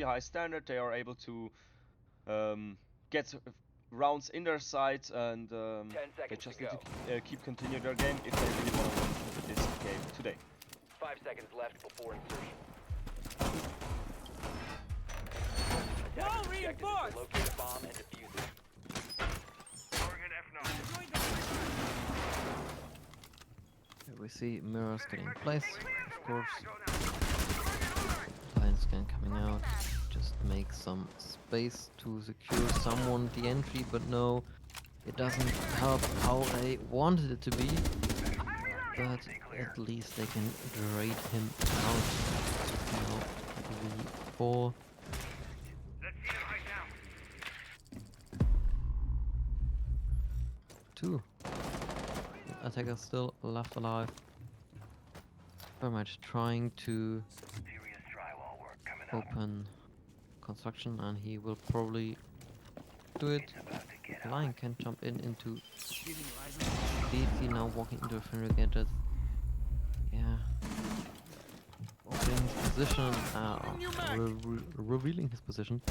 high standard. They are able to get rounds in their sights, and they just need to keep continuing their game if they really want to win this game today. 5 seconds left before insertion. Attackers objective is to locate a bomb and defuse it. Target F9. Here we see mirrors getting placed, of course. Line scan coming out. Just make some space to secure someone the entry, but no, it doesn't help how they wanted it to be. But at least they can drain him out. Now 3-4. Let's see him right now. 2. Attacker still left alive. Very much trying to open construction, and he will probably do it. Lion can jump into DC, now walking into a friendly gadget. Yeah. Opening his position, revealing his position,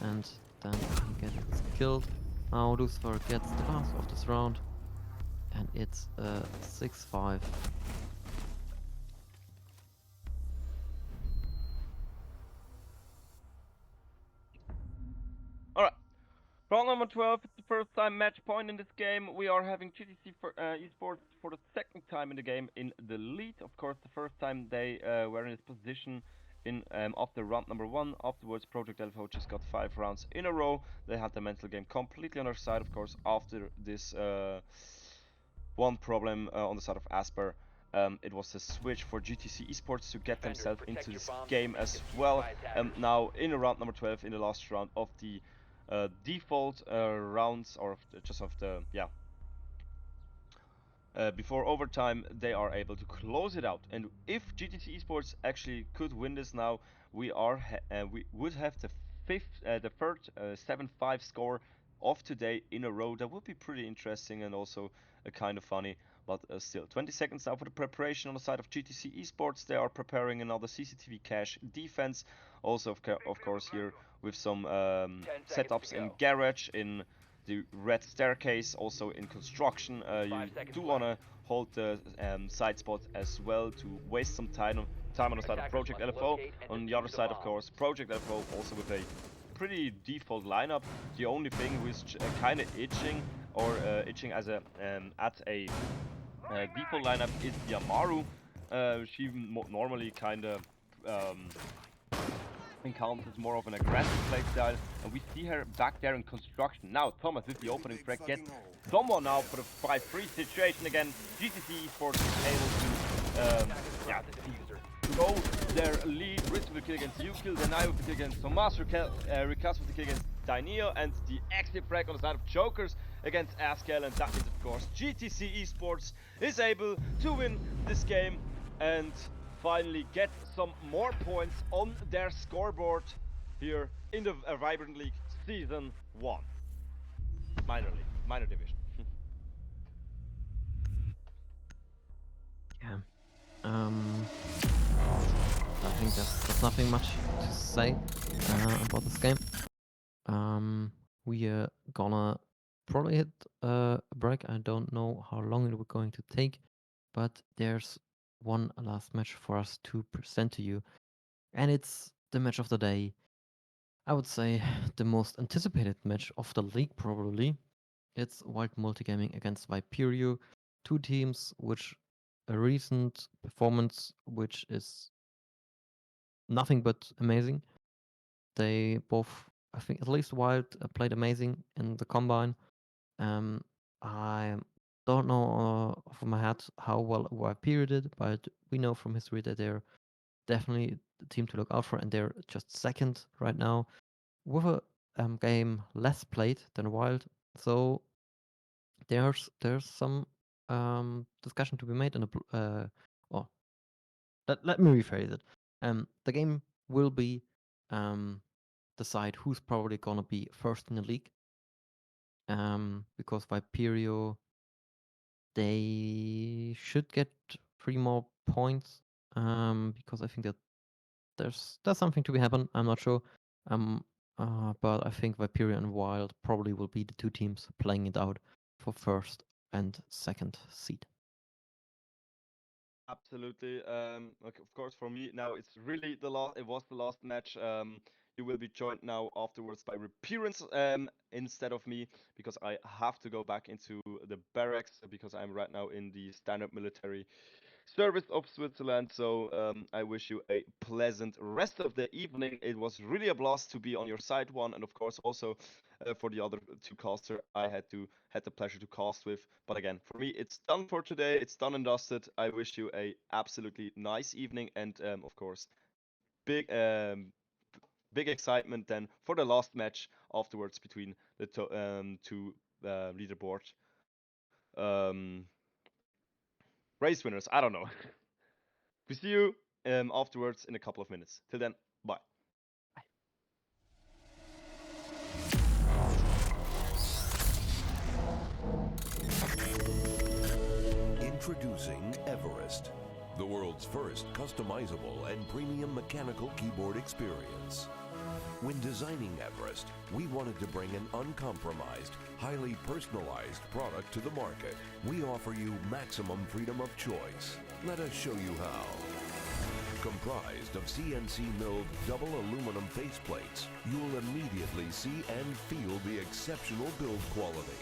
and then he gets killed. Now Lucifer gets the last of this round, and it's 6-5. Alright. Round number 12, it's the first time match point in this game. We are having GTC Esports for the second time in the game in the lead. Of course, the first time they were in this position in after round number 1. Afterwards, Project LFO just got 5 rounds in a row. They had the mental game completely on their side, of course, after this one problem on the side of Asper. It was a switch for GTC Esports to get themselves into this game as well. Now in round number 12, in the last round of the default rounds, or just of the before overtime, they are able to close it out. And if GTC Esports actually could win this now, we would have the third 7-5 score of today in a row. That would be pretty interesting and also kind of funny. But still, 20 seconds now for the preparation on the side of GTC Esports. They are preparing another CCTV cache defense. Also, of course, here with some setups in garage, in the red staircase, also in construction. You do want to hold the side spots as well to waste some time on the side of Project LFO. On the other side, of course, Project LFO also with a pretty default lineup. The only thing who is kind of itching, or itching as a at a default lineup, is the Amaru. She normally kind of encounters more of an aggressive playstyle, and we see her back there in construction. Now Thomas with the opening frag gets someone now for the 5-3 situation again. GTC Esports is able to go their lead. Ritz with the kill against Yukil, Denai with the kill against Tomas, Rikas with the kill against Dainio, and the exit frag on the side of Jokers against Askel, and that is of course GTC Esports is able to win this game and finally get some more points on their scoreboard here in the Vibrant League Season 1. Minor division. Yeah. I think there's nothing much to say about this game. we are gonna probably hit a break. I don't know how long it will going to take, but there's one last match for us to present to you, and it's the match of the day. I would say the most anticipated match of the league, probably. It's Wild Multigaming against Viperio, two teams which a recent performance which is nothing but amazing. They both, I think, at least Wild played amazing in the combine. Um, I don't know off my head how well Viperio did, but we know from history that they're definitely the team to look out for, and they're just second right now with a game less played than Wild. So there's some discussion to be made in or let me rephrase it. The game will be decide who's probably gonna be first in the league. Because Viperio they should get 3 more points. Because I think that there's something to be happen. I'm not sure. Um, but I think Viperio and Wild probably will be the two teams playing it out for first and second seed. Absolutely. Okay, of course, for me now it's really the last. It was the last match. You will be joined now afterwards by Reappearance instead of me because I have to go back into the barracks because I'm right now in the standard military service of Switzerland. So I wish you a pleasant rest of the evening. It was really a blast to be on your side one, and of course also for the other two caster I had the pleasure to cast with. But again, for me, it's done for today. It's done and dusted. I wish you a absolutely nice evening, and of course, big big excitement then for the last match afterwards between the two leaderboard um, race winners. I don't know. We see you afterwards in a couple of minutes. Till then, bye. Introducing Everest, the world's first customizable and premium mechanical keyboard experience. When designing Everest, we wanted to bring an uncompromised, highly personalized product to the market. We offer you maximum freedom of choice. Let us show you how. Comprised of CNC milled double aluminum faceplates, you'll immediately see and feel the exceptional build quality.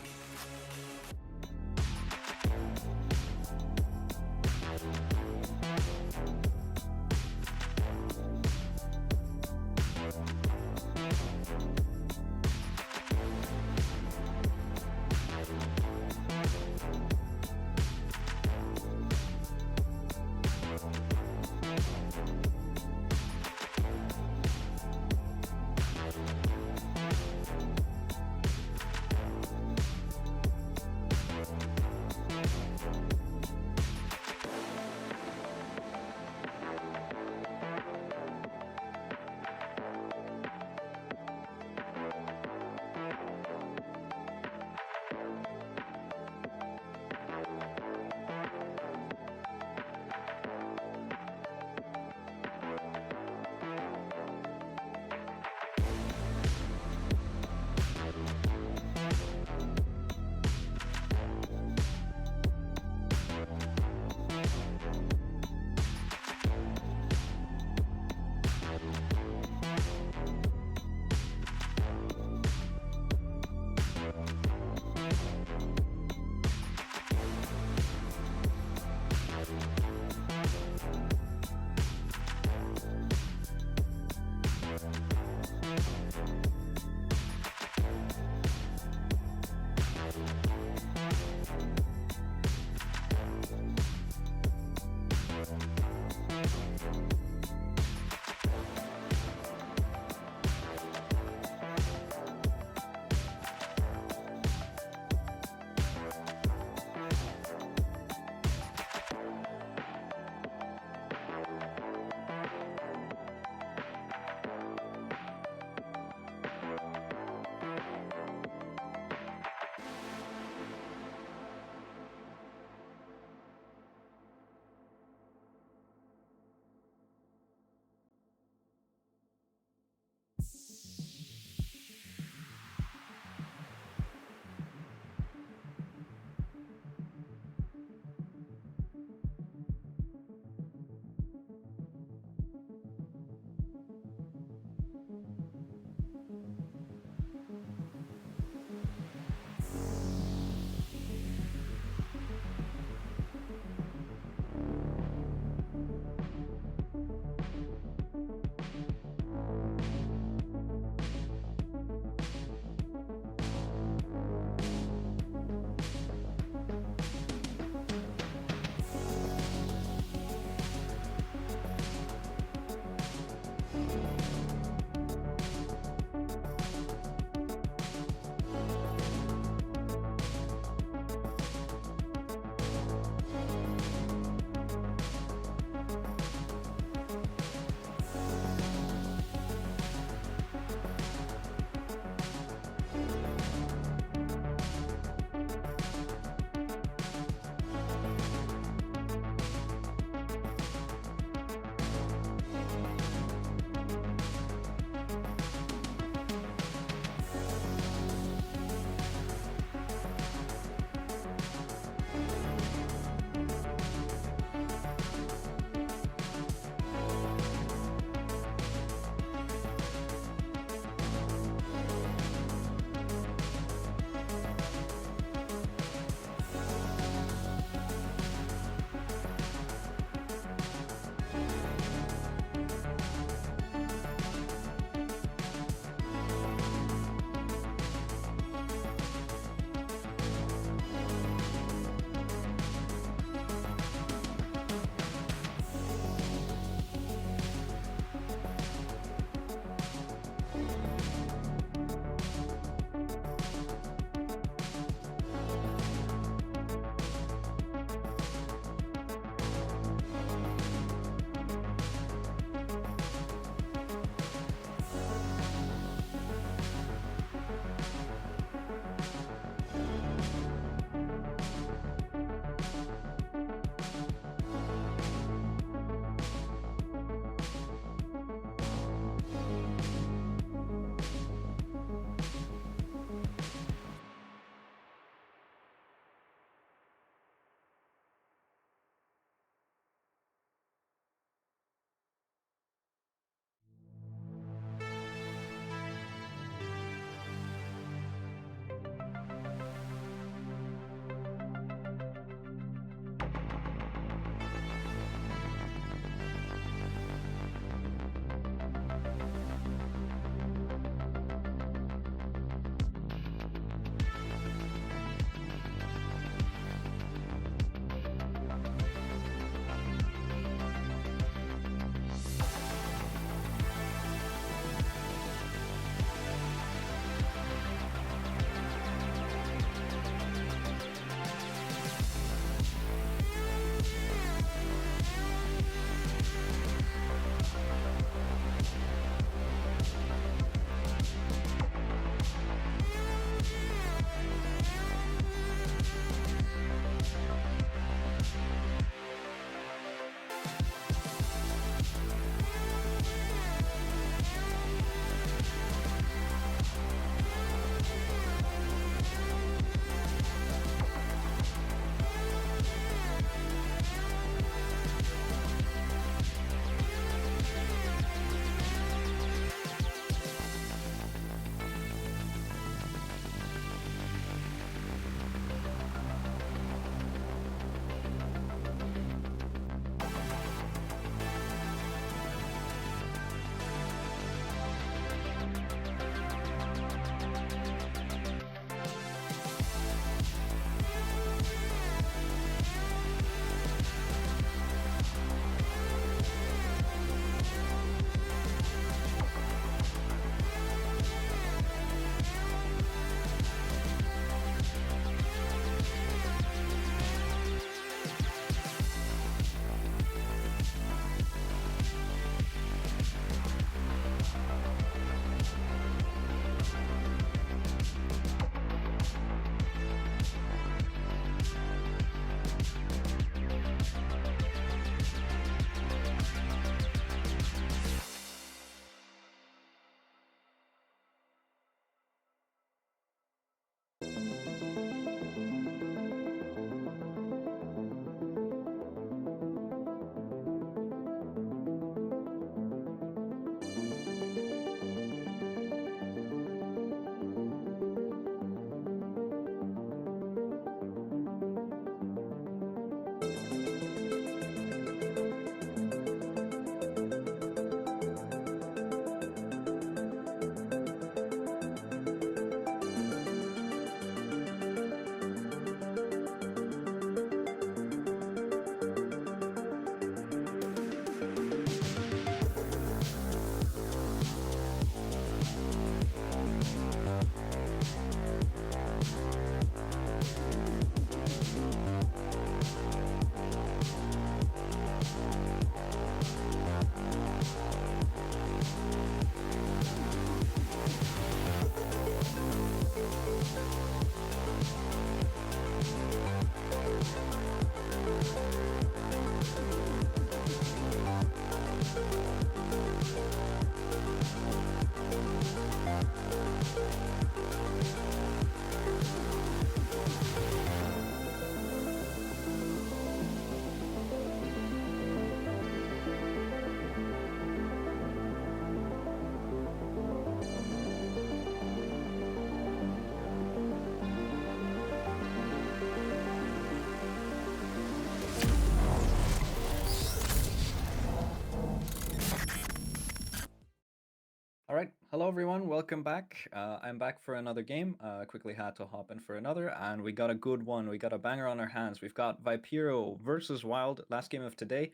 Hello, everyone. Welcome back. I'm back for another game. Quickly had to hop in for another, and we got a good one. We got a banger on our hands. We've got Vipiro versus Wild, last game of today.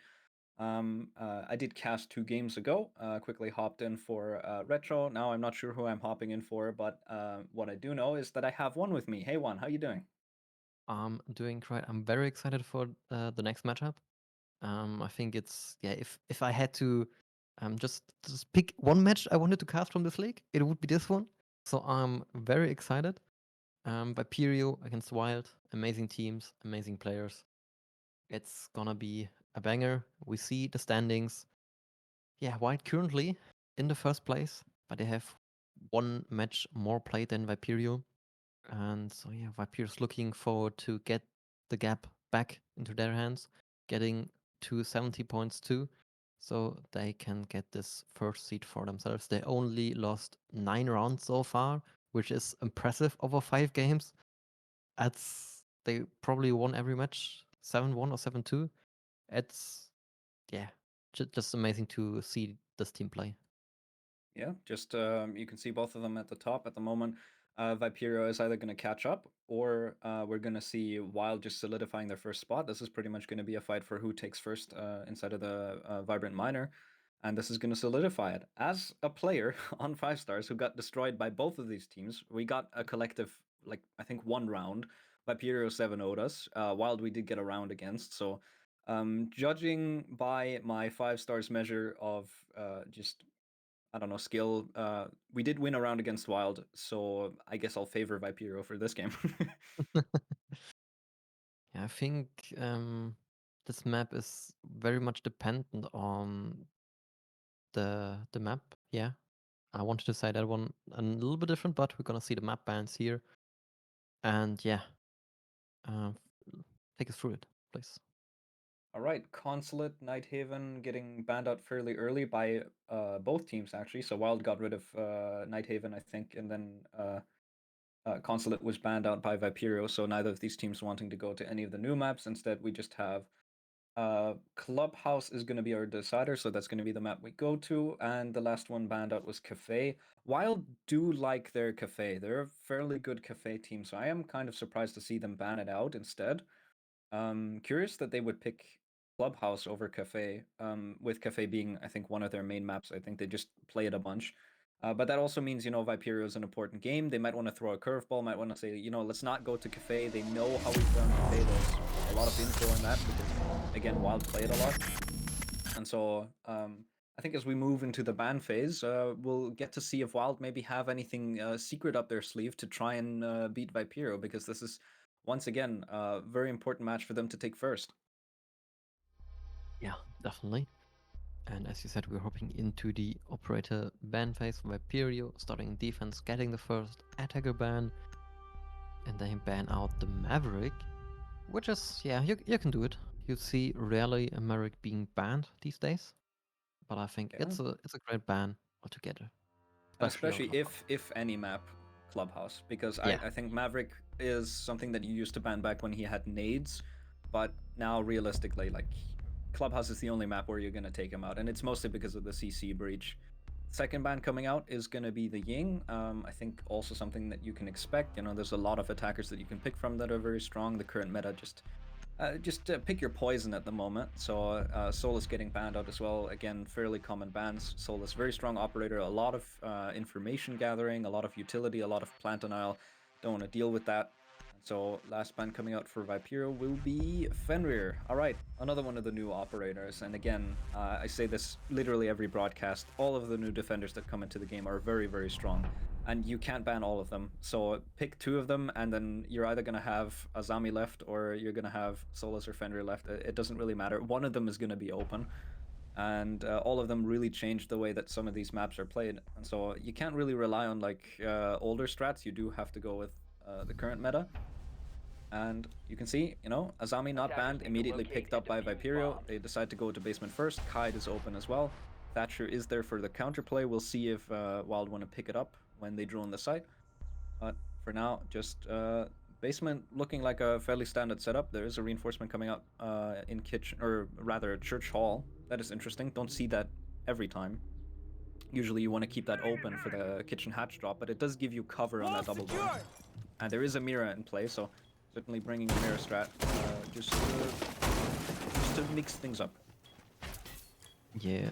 I did cast 2 games ago. Quickly hopped in for Retro. Now I'm not sure who I'm hopping in for, but what I do know is that I have one with me. Hey, one, how you doing? I'm doing great. I'm very excited for the next matchup. I think it's if I had to just pick one match I wanted to cast from this league, it would be this one. So I'm very excited. Viperio against Wild, amazing teams, amazing players. It's gonna be a banger. We see the standings. Yeah, Wild currently in the first place, but they have one match more played than Viperio. And so yeah, Vipero's looking forward to get the gap back into their hands, getting to 70 points too, so they can get this first seed for themselves. They only lost 9 rounds so far, which is impressive over 5 games. They probably won every match 7-1 or 7-2. It's yeah, just amazing to see this team play. Yeah, just you can see both of them at the top at the moment. Viperio is either going to catch up, or we're going to see Wild just solidifying their first spot. This is pretty much going to be a fight for who takes first inside of the Vibrant Minor, and this is going to solidify it. As a player on 5 stars who got destroyed by both of these teams, we got a collective, like, I think 1 round. Viperio 7-0'd us. Wild we did get a round against, so judging by my 5 stars measure of just I don't know, skill. We did win a round against Wild, so I guess I'll favor Viperio for this game. Yeah, I think this map is very much dependent on the map. Yeah, I wanted to say that one a little bit different, but we're gonna see the map bans here, and yeah, uh, take us through it, please. All right, Consulate, Nighthaven getting banned out fairly early by both teams actually. So Wild got rid of Nighthaven, I think, and then Consulate was banned out by Viperio. So neither of these teams wanting to go to any of the new maps. Instead, we just have Clubhouse is going to be our decider, so that's going to be the map we go to. And the last one banned out was Cafe. Wild do like their Cafe. They're a fairly good Cafe team, so I am kind of surprised to see them ban it out instead. Curious that they would pick Clubhouse over Cafe, with Cafe being, I think, one of their main maps. I think they just play it a bunch. But that also means, Viperio is an important game. They might want to throw a curveball, might want to say, let's not go to Cafe. They know how we play on Cafe. There's a lot of info on that because, again, Wild play it a lot. And so I think as we move into the ban phase, we'll get to see if Wild maybe have anything secret up their sleeve to try and beat Viperio, because this is, once again, a very important match for them to take first. Yeah, definitely. And as you said, we're hopping into the operator ban phase for Viperio, starting defense, getting the first attacker ban, and then ban out the Maverick, which is, yeah, you can do it. You see rarely a Maverick being banned these days, but I think Yeah. it's a great ban altogether. And Especially especially if any map Clubhouse, because Yeah. I think Maverick is something that you used to ban back when he had nades, but now realistically, like, Clubhouse is the only map where you're going to take him out, and it's mostly because of the CC breach. Second ban coming out is going to be the Ying. I think also something that you can expect. There's a lot of attackers that you can pick from that are very strong. The current meta just pick your poison at the moment. So Solus getting banned out as well. Again, fairly common bans. Solus, very strong operator, a lot of information gathering, a lot of utility, a lot of plant denial. Don't want to deal with that. So last ban coming out for Viperio will be Fenrir. All right, another one of the new operators. And again, I say this literally every broadcast. All of the new defenders that come into the game are very, very strong. And you can't ban all of them. So pick 2 of them, and then you're either going to have Azami left, or you're going to have Solus or Fenrir left. It doesn't really matter. One of them is going to be open. And all of them really changed the way that some of these maps are played. And so you can't really rely on, like, older strats. You do have to go with the current meta. And you can see, Azami not banned, immediately picked up by Viperio. They decide to go to basement first. Kite is open as well. Thatcher is there for the counterplay. We'll see if Wild want to pick it up when they drone the site. But for now, just basement looking like a fairly standard setup. There is a reinforcement coming out in kitchen, or rather Church Hall. That is interesting. Don't see that every time. Usually you want to keep that open for the kitchen hatch drop, but it does give you cover on that double door. And there is a mirror in play, so certainly bringing a mirror strat just to mix things up. Yeah,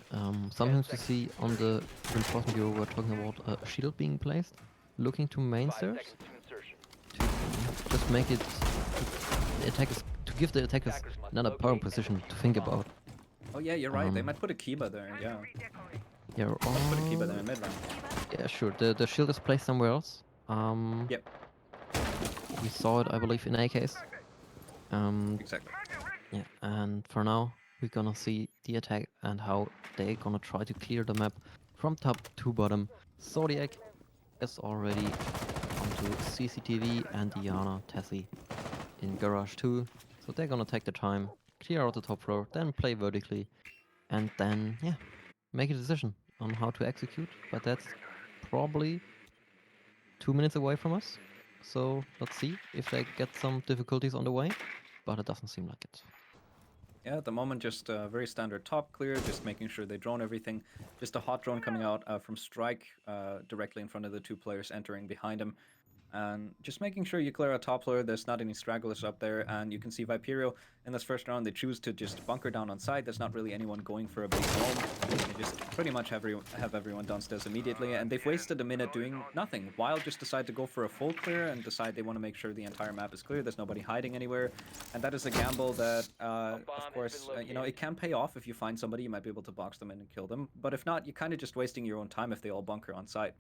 sometimes we see on the reinforcement bureau we're talking about a shield being placed, looking to main 5 stairs seconds to insertion. to just make it the attackers to give the attackers Attackers must another power locate and position to defuse think the bomb. about. Oh yeah, you're right. They Um, might put a Kiba there. Yeah, Yeah, let's put a Kiba there or in mid lane. yeah, sure. The shield is placed somewhere else. Yep, We saw it, I believe, in AKs. exactly. Yeah, and for now, we're gonna see the attack and how they're gonna try to clear the map from top to bottom. Zodiac is already onto CCTV and Diana, Tessie in Garage 2. So they're gonna take the time, clear out the top floor, then play vertically, and then, yeah, make a decision on how to execute. But that's probably 2 minutes away from us. So let's see if they get some difficulties on the way, but it doesn't seem like it. Yeah, at the moment, just very standard top clear, just making sure they drone everything. Just a hot drone coming out from Strike directly in front of the two players entering behind him. And just making sure you clear a top floor, there's not any stragglers up there. And you can see Viperio in this first round, they choose to just bunker down on side. There's not really anyone going for a big home. They just pretty much have everyone downstairs immediately. And they've wasted a minute doing nothing. Wild just decide to go for a full clear and decide they want to make sure the entire map is clear. There's nobody hiding anywhere. And that is a gamble that, of course, you know, it can pay off. If you find somebody, you might be able to box them in and kill them. But if not, you're kind of just wasting your own time if they all bunker on site.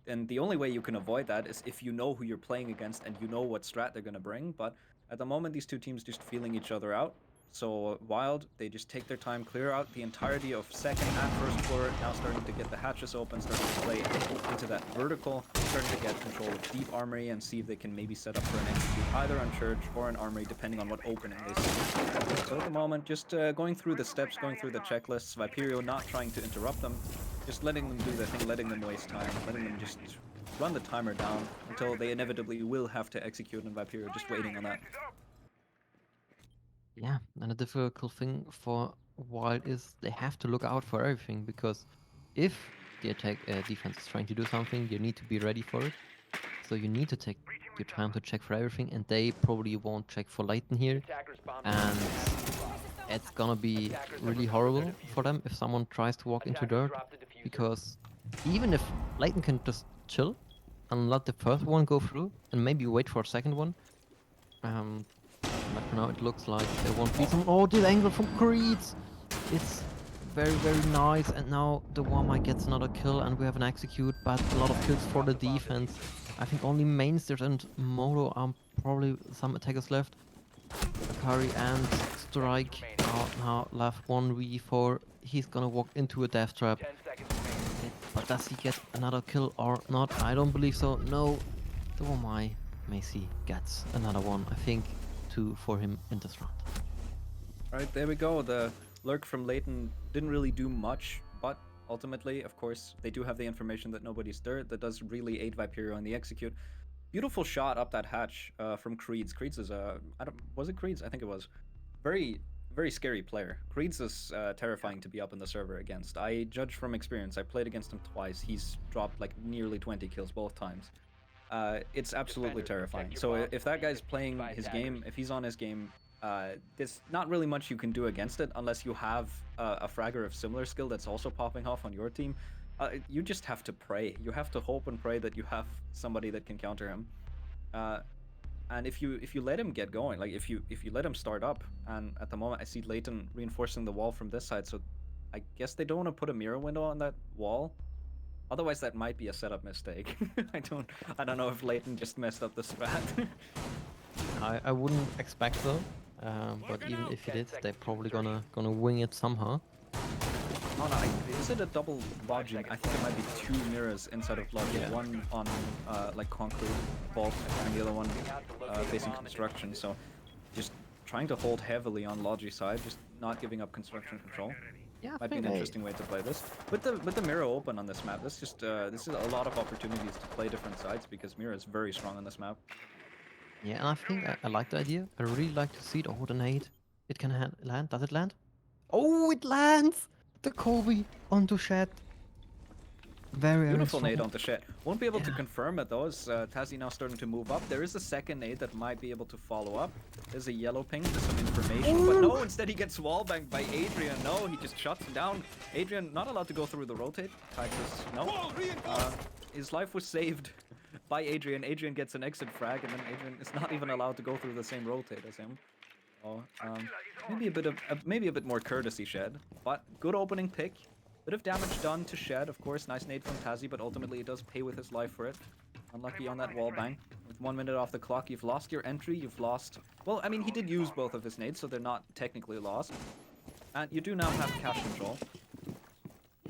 And the only way you can avoid that is if you know who you're playing against and you know what strat they're going to bring. But at the moment, these two teams just feeling each other out. So Wild, they just take their time, clear out the entirety of second and first floor, now starting to get the hatches open, starting to play into that vertical, starting to get control of deep armory and see if they can maybe set up for an execute either on church or an armory, depending on what opening they see. So at the moment, just going through the steps, going through the checklists, Viperio not trying to interrupt them, just letting them do their thing, letting them waste time, letting them just run the timer down until they inevitably will have to execute, and Viperio just waiting on that. Yeah, and the difficult thing for Wild is they have to look out for everything, because if the attack defense is trying to do something, you need to be ready for it. So you need to take your time to check for everything, and they probably won't check for Leighton here. Attackers bomb. And it's gonna be really horrible for them if someone tries to walk into dirt, Drop the diffuser. because even if Leighton can just chill and let the first one go through and maybe wait for a second one, but for now it looks like they won't beat him. Oh, the angle from Creeds! It's very, very nice, and now the Warmite gets another kill and we have an execute, but a lot of kills for the defense. I think only Mainsters and Moto are probably some attackers left. Akari and Strike are now left 1v4. He's gonna walk into a death trap. 10 seconds remaining. But does he get another kill or not? I don't believe so. No. The Warmite Macy gets another one. I think 2 for him in this round. Alright, there we go. The lurk from Leighton didn't really do much, but ultimately, of course, they do have the information that nobody's there. That does really aid Viperio on the execute. Beautiful shot up that hatch from Creeds. Creeds is was it Creeds? I think it was. Very, very scary player. Creeds is terrifying to be up in the server against. I judge from experience. I played against him twice. He's dropped like nearly 20 kills both times. It's absolutely terrifying. So if that guy's playing his game, if he's on his game, there's not really much you can do against it unless you have a fragger of similar skill that's also popping off on your team. You just have to pray. You have to hope and pray that you have somebody that can counter him. And if you let him get going, like if you let him start up, and at the moment I see Leighton reinforcing the wall from this side, so I guess they don't want to put a mirror window on that wall. Otherwise, that might be a setup mistake. I don't know if Leighton just messed up the strat. I wouldn't expect so, but even if he did, they're probably gonna wing it somehow. Oh no, is it a double lodging? I think it might be 2 mirrors inside of lodging. Yeah. One on like concrete vault and the other one facing construction. So just trying to hold heavily on Logi side, just not giving up construction control. Yeah, I Might be think an interesting way to play this. With the mirror open on this map, this is a lot of opportunities to play different sides because mirror is very strong on this map. Yeah, and I think I like the idea. I really like to see it. Oh, the nade. It can land. Does it land? Oh, it lands! The Kobe onto Shed. Very Beautiful strong. nade onto Shed. Won't be able to Yeah. confirm it though, as Tazzy now starting to move up. There is a second nade that might be able to follow up. There's a yellow ping, there's some information, but no, instead he gets wallbanged by Adrian. No, he just shuts him down. Adrian not allowed to go through the rotate. Titus, no. His life was saved by Adrian. Adrian gets an exit frag, and then Adrian is not even allowed to go through the same rotate as him. So, maybe a bit more courtesy, Shed, but good opening pick. Bit of damage done to Shed, of course. Nice nade from Tazzy, but ultimately he does pay with his life for it. Unlucky on that wall bang. With 1 minute off the clock, you've lost your entry. You've lost. Well, I mean, he did use both of his nades, so they're not technically lost. And you do now have cash control.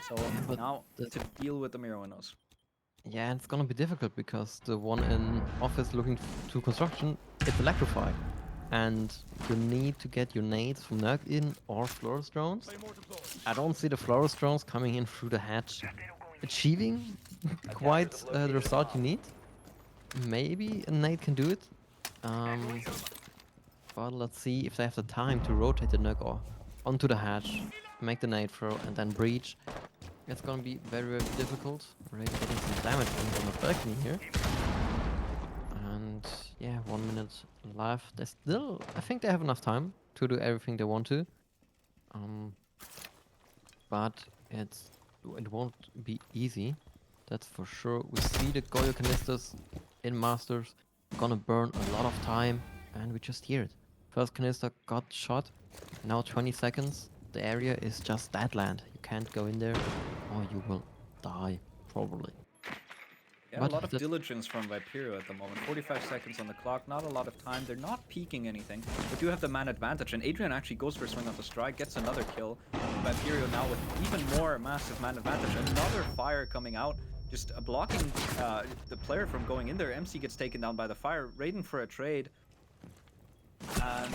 So but now the- to deal with the mirror windows. Yeah, it's gonna be difficult because the one in office looking to construction, it's electrified. And you need to get your nades from Nerg in or Flores drones. I don't see the Flores drones coming in through the hatch, achieving quite the result you need. Maybe a nade can do it. But let's see if they have the time to rotate the Nerg or onto the hatch, make the nade throw, and then breach. It's gonna be very, very difficult. Already getting some damage on the balcony here. And yeah, 1 minute left. They still, I think they have enough time to do everything they want to. But it won't be easy. That's for sure. We see the Goyo canisters in Masters gonna burn a lot of time, and we just hear it. First canister got shot. Now 20 seconds. The area is just deadland. You can't go in there, or you will die probably. Yeah, But a lot of the- diligence from Viperio at the moment. 45 seconds on the clock, not a lot of time. They're not peeking anything, but do have the man advantage. And Adrian actually goes for a swing on the strike, gets another kill. Viperio now with even more massive man advantage. Another fire coming out, just blocking the player from going in there. MC gets taken down by the fire. Raiden for a trade. And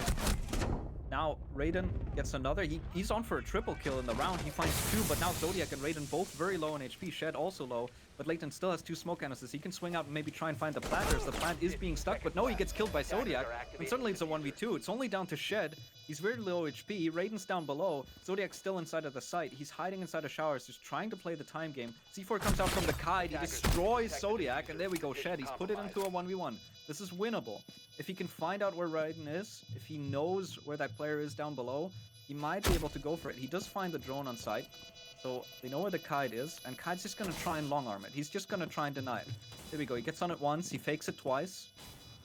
now Raiden gets another. He's on for a triple kill in the round. He finds two, but now Zodiac and Raiden both very low on HP. Shed also low, but Leighton still has 2 smoke canisters. He can swing out and maybe try and find the planters. The plant is being stuck, but no, he gets killed by Zodiac. And suddenly it's a 1v2. It's only down to Shed. He's very low HP. Raiden's down below. Zodiac's still inside of the site. He's hiding inside of showers, just trying to play the time game. C4 comes out from the kite. He destroys Zodiac, and there we go. Shed. He's put it into a 1v1. This is winnable. If he can find out where Raiden is, if he knows where that player is down below, he might be able to go for it. He does find the drone on site, so they know where the kite is, and Kite's just gonna try and long arm it. He's just gonna try and deny it. There we go. He gets on it once, he fakes it twice,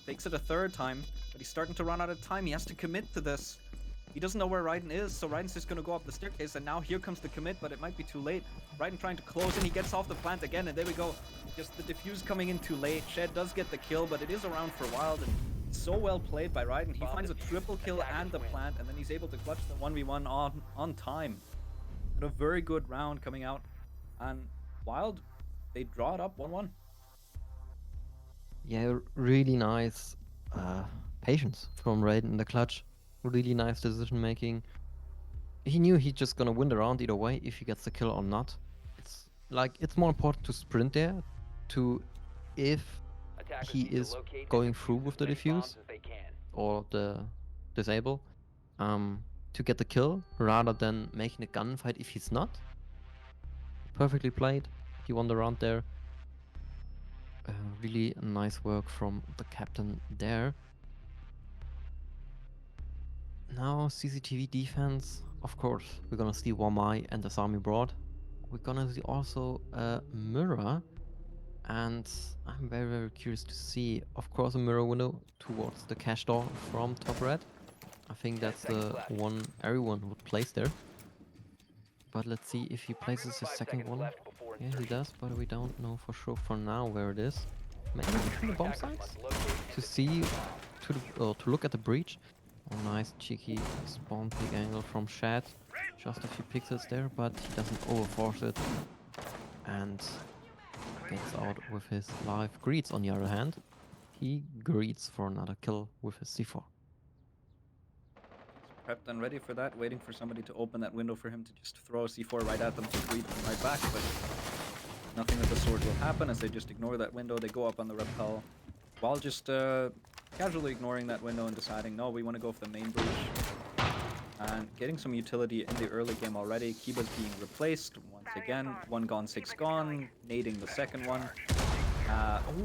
fakes it a third time, but he's starting to run out of time. He has to commit to this. He doesn't know where Raiden is, so Raiden's just gonna go up the staircase, and now here comes the commit, but it might be too late. Raiden trying to close, and he gets off the plant again, and there we go. Just the defuse coming in too late. Shed does get the kill, but it is around for Wild, and so well played by Raiden. He finds a triple kill and the plant, and then he's able to clutch the 1v1 on time. And a very good round coming out, and Wild, they draw it up 1-1. Yeah, really nice patience from Raiden in the clutch. Really nice decision making. He knew he's just gonna win the round either way if he gets the kill or not. It's more important to sprint there, to if he is going through with the defuse or the disable, to get the kill rather than making a gunfight if he's not. Perfectly played. He won the round there. Really nice work from the captain there. Now CCTV defense, of course, we're gonna see Wamai and the Asami Broad. We're gonna see also a mirror, and I'm very, very curious to see, of course, a mirror window towards the cash door from top red. I think that's the one everyone would place there. But let's see if he places his second one. Yeah, he does, but we don't know for sure for now where it is. Maybe between the bomb sites? To see, to look at the breach. Oh, nice cheeky spawn pick angle from Shad. Just a few pixels there, but he doesn't overforce it. And gets out with his live. Greets, on the other hand, he greets for another kill with his C4. Prepped and ready for that, waiting for somebody to open that window for him to just throw a C4 right at them to greet them right back, but nothing with the sword will happen as they just ignore that window. They go up on the rappel while just casually ignoring that window and deciding, no, we want to go for the main breach. And getting some utility in the early game already. Kiba's being replaced once again. One gone, six gone. Nading the second one.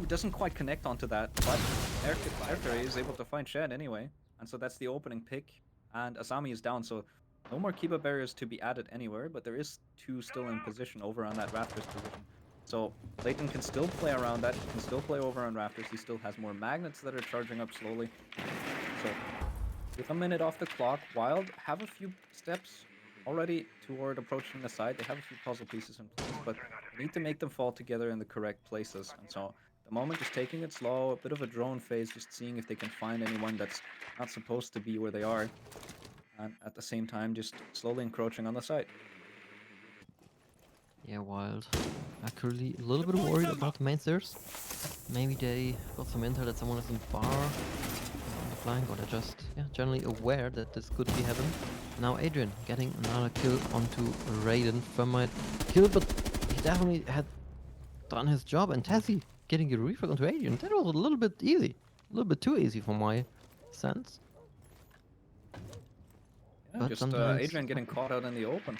Doesn't quite connect onto that, but Erkare is able to find Shed anyway. And so that's the opening pick. And Asami is down, so no more Kiba barriers to be added anywhere, but there is two still in position over on that Rafters position. So Layton can still play around that, can still play over on Rafters. He still has more magnets that are charging up slowly. So with a minute off the clock, Wild have a few steps already toward approaching the side. They have a few puzzle pieces in place, but they need to make them fall together in the correct places. And so at the moment, just taking it slow, a bit of a drone phase, just seeing if they can find anyone that's not supposed to be where they are. And at the same time, just slowly encroaching on the site. Yeah, Wild. Actually, a little bit worried about the main stairs. Maybe they got some intel that someone is in bar on the flank, or they're just generally aware that this could be heaven. Now Adrian getting another kill onto Raiden. Thermite kill, but he definitely had done his job. And Tessie getting a refrag onto Adrian. That was a little bit easy. A little bit too easy for my sense. Yeah, But just sometimes Adrian getting caught out in the open.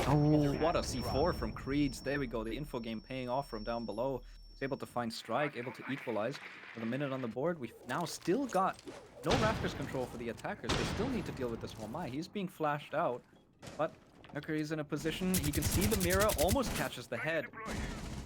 Oh, What a C4 from Creeds. There we go. The info game paying off from down below. He's able to find Strike, able to equalize. With a minute on the board, we've now still got no Raptors control for the attackers. They still need to deal with this Wamai. He's being flashed out, but Erkare is in a position. He can see the mirror, almost catches the head.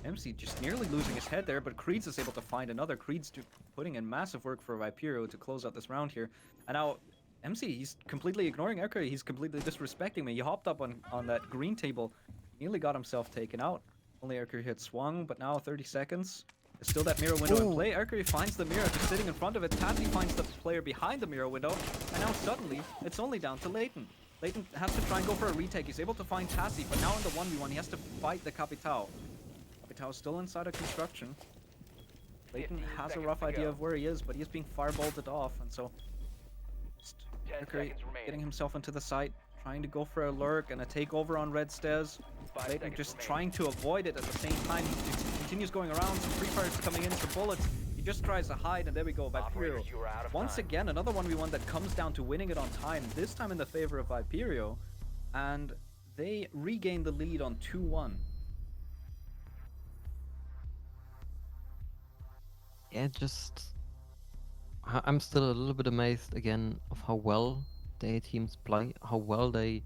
MC just nearly losing his head there, but Creeds is able to find another. Creeds putting in massive work for Viperio to close out this round here. And now MC, he's completely ignoring Erkare. He's completely disrespecting me. He hopped up on that green table, nearly got himself taken out. Only Erkare had swung, but now 30 seconds. There's still that mirror window in play. Erkare finds the mirror just sitting in front of it. Tassie finds the player behind the mirror window. And now suddenly, it's only down to Layton. Layton has to try and go for a retake. He's able to find Tassie, but now in the 1v1, he has to fight the Capitao. Capitao is still inside of construction. Layton has a rough idea of where he is, but he is being firebolted off, and so Erkare getting himself into the site, trying to go for a lurk and a takeover on red stairs. Layton just trying to avoid it at the same time. He just continues going around, some free fires coming in, some bullets. He just tries to hide, and there we go, Viperio. Once again, another 1v1 that comes down to winning it on time, this time in the favor of Viperio, and they regain the lead on 2-1. Yeah, I'm still a little bit amazed again of how well their teams play, how well they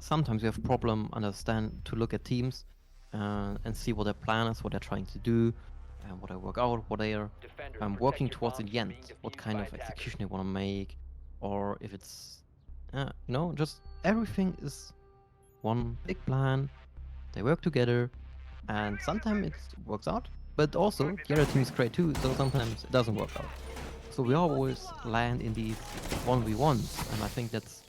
sometimes you have problem to look at teams and see what their plan is, what they're trying to do, and what they work out, what they are working towards in the end, what kind of execution they want to make, or if it's just everything is one big plan. They work together, and sometimes it works out, but also the other team is great too, so sometimes it doesn't work out. So we always land in these 1v1s, and I think that's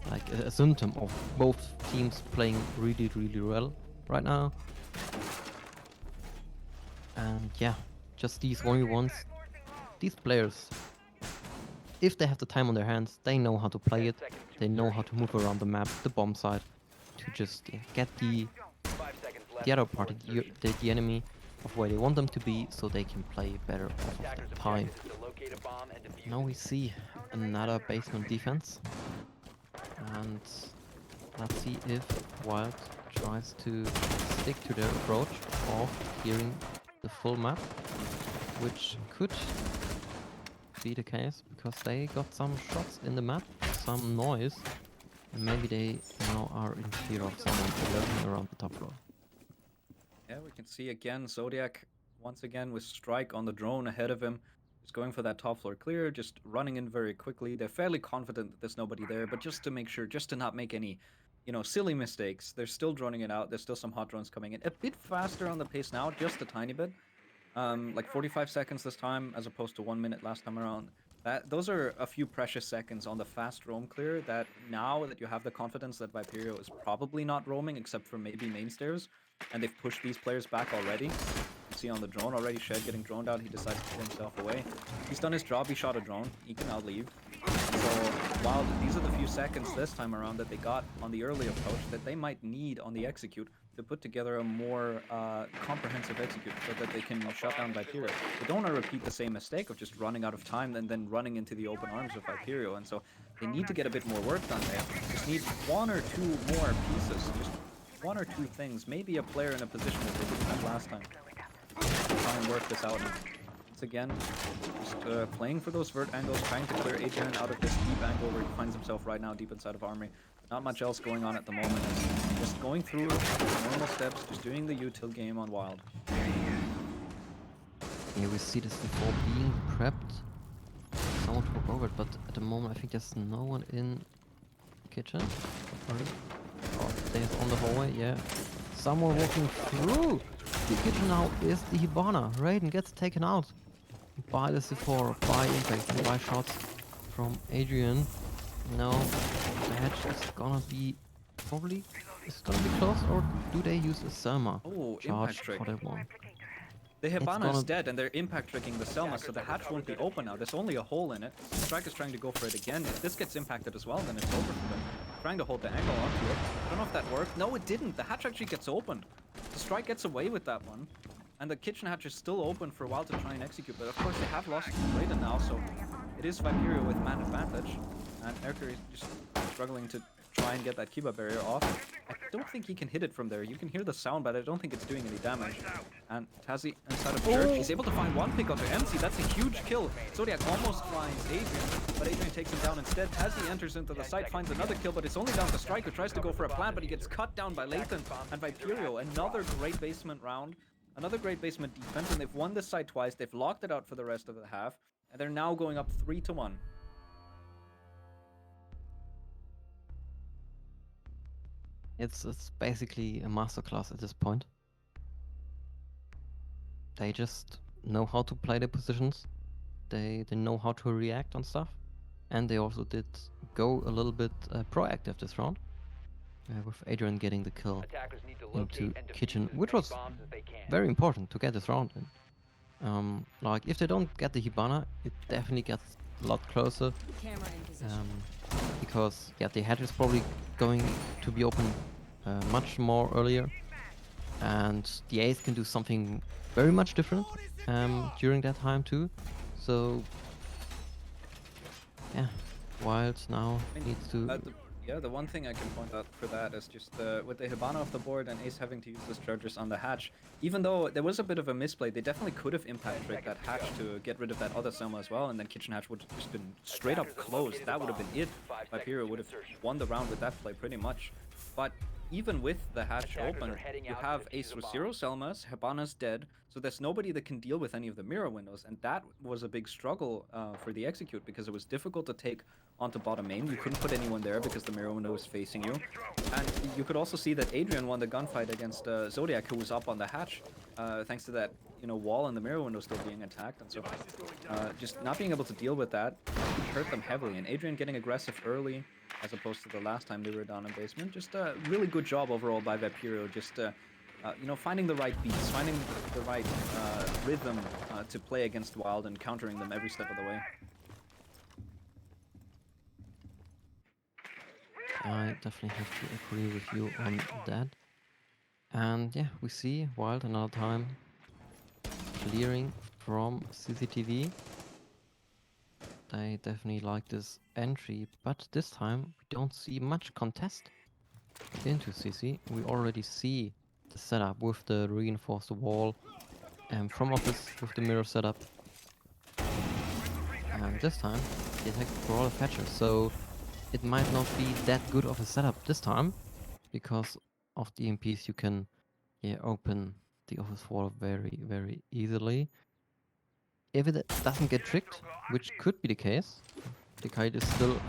like a symptom of both teams playing really, really well right now. And yeah, just these 1v1s, these players, if they have the time on their hands, they know how to play it, they know how to move around the map, the bomb site, to just get the other party, the enemy, of where they want them to be, so they can play better off of that time. Now we see another basement defense, and let's see if Wild tries to stick to their approach of clearing the full map, which could be the case because they got some shots in the map, some noise, and maybe they now are in fear of someone lurking around the top floor. Yeah, we can see again Zodiac once again with Strike on the drone ahead of him. Just going for that top floor clear, just running in very quickly. They're fairly confident that there's nobody there, but just to make sure, just to not make any, silly mistakes, they're still droning it out. There's still some hot drones coming in. A bit faster on the pace now, just a tiny bit. Like 45 seconds this time, as opposed to 1 minute last time around. Those are a few precious seconds on the fast roam clear that now that you have the confidence that Viperio is probably not roaming except for maybe main stairs, and they've pushed these players back already. You see on the drone already, Shed getting droned out, he decides to put himself away. He's done his job, he shot a drone, he can now leave. So while these are the few seconds this time around that they got on the early approach that they might need on the execute to put together a more comprehensive execute so that they can shut down Viperio. They don't want to repeat the same mistake of just running out of time and then running into the open arms of Viperio. And so They need to get a bit more work done there. Just need 1 or 2 more pieces. Just 1 or 2 things. Maybe a player in a position that they didn't have last time. Try and work this out. Once again, just playing for those vert angles, trying to clear Adrian out of this deep angle where he finds himself right now deep inside of Armory. Not much else going on at the moment. Just going through normal steps, just doing the util game on Wild. Yeah, we see this before being prepped. Someone took over it, but at the moment I think there's no one in kitchen. Oh, there's on the hallway, yeah. Someone walking through the kitchen now is the Hibana. Raiden gets taken out by the C4, by impact, and by shots from Adrian. No, the hatch is gonna be probably, it's gonna be close, or do they use a Selma Oh, charge impact trick. for that one? The Hibana gonna- is dead and they're impact tricking the Selma, so the hatch won't be open now. There's only a hole in it. Strike is trying to go for it again. If this gets impacted as well, then it's over for them. Trying to hold the angle onto it. I don't know if that worked. No, it didn't. The hatch actually gets opened. The Strike gets away with that one. And the kitchen hatch is still open for a while to try and execute, but of course they have lost Raiden now, so it is Viperio with man advantage. And Mercury is just struggling to try and get that Kiba barrier off. I don't think he can hit it from there. You can hear the sound, but I don't think it's doing any damage. And Tazzy inside of Church, he's able to find one pick onto MC. That's a huge kill. Zodiac almost finds Adrian, but Adrian takes him down instead. Tazzy enters into the site, finds another kill, but it's only down to Strike, who tries to go for a plant, but he gets cut down by Lathan and Viperio. Another great basement round. Another great basement defense, and they've won this side twice. They've locked it out for the rest of the half, and they're now going up 3-1. It's basically a masterclass at this point. They just know how to play their positions. They know how to react on stuff, and they also did go a little bit proactive this round, with Adrian getting the kill Attackers need to into locate and kitchen, defuse as which many was bombs as they can. very important to get this round in. Like if they don't get the Hibana, it definitely gets a lot closer. Camera in position. Because yeah, the hatch is probably going to be open much more earlier, and the Ace can do something very much different during that time too. So yeah, Wild now needs to. The one thing I can point out for that is just with the Hibana off the board and Ace having to use those charges on the hatch, even though there was a bit of a misplay, they definitely could have impact tricked that hatch to get rid of that other Selma as well, and then Kitchen Hatch would have just been straight up closed. That would have been it. Viperio would have won the round with that play pretty much. But even with the hatch open, you have Ace with 0 Selmas, Hibana's dead, so there's nobody that can deal with any of the mirror windows, and that was a big struggle for the execute, because it was difficult to take onto bottom main. You couldn't put anyone there because the mirror window was facing you. And you could also see that Adrian won the gunfight against Zodiac, who was up on the hatch, thanks to that wall and the mirror window still being attacked. And so just not being able to deal with that hurt them heavily. And Adrian getting aggressive early, as opposed to the last time they were down in basement. Just a really good job overall by Viperio. Just finding the right beats, finding the right rhythm to play against Wild and countering them every step of the way. I definitely have to agree with you on that. And yeah, we see Wild another time clearing from CCTV. They definitely like this entry, but this time we don't see much contest into CC. We already see the setup with the reinforced wall and from office with the mirror setup. And this time they attack for all the fetchers, so it might not be that good of a setup this time, because of the EMPs you can open the office wall very, very easily. If it doesn't get tricked, which could be the case, the kite is still...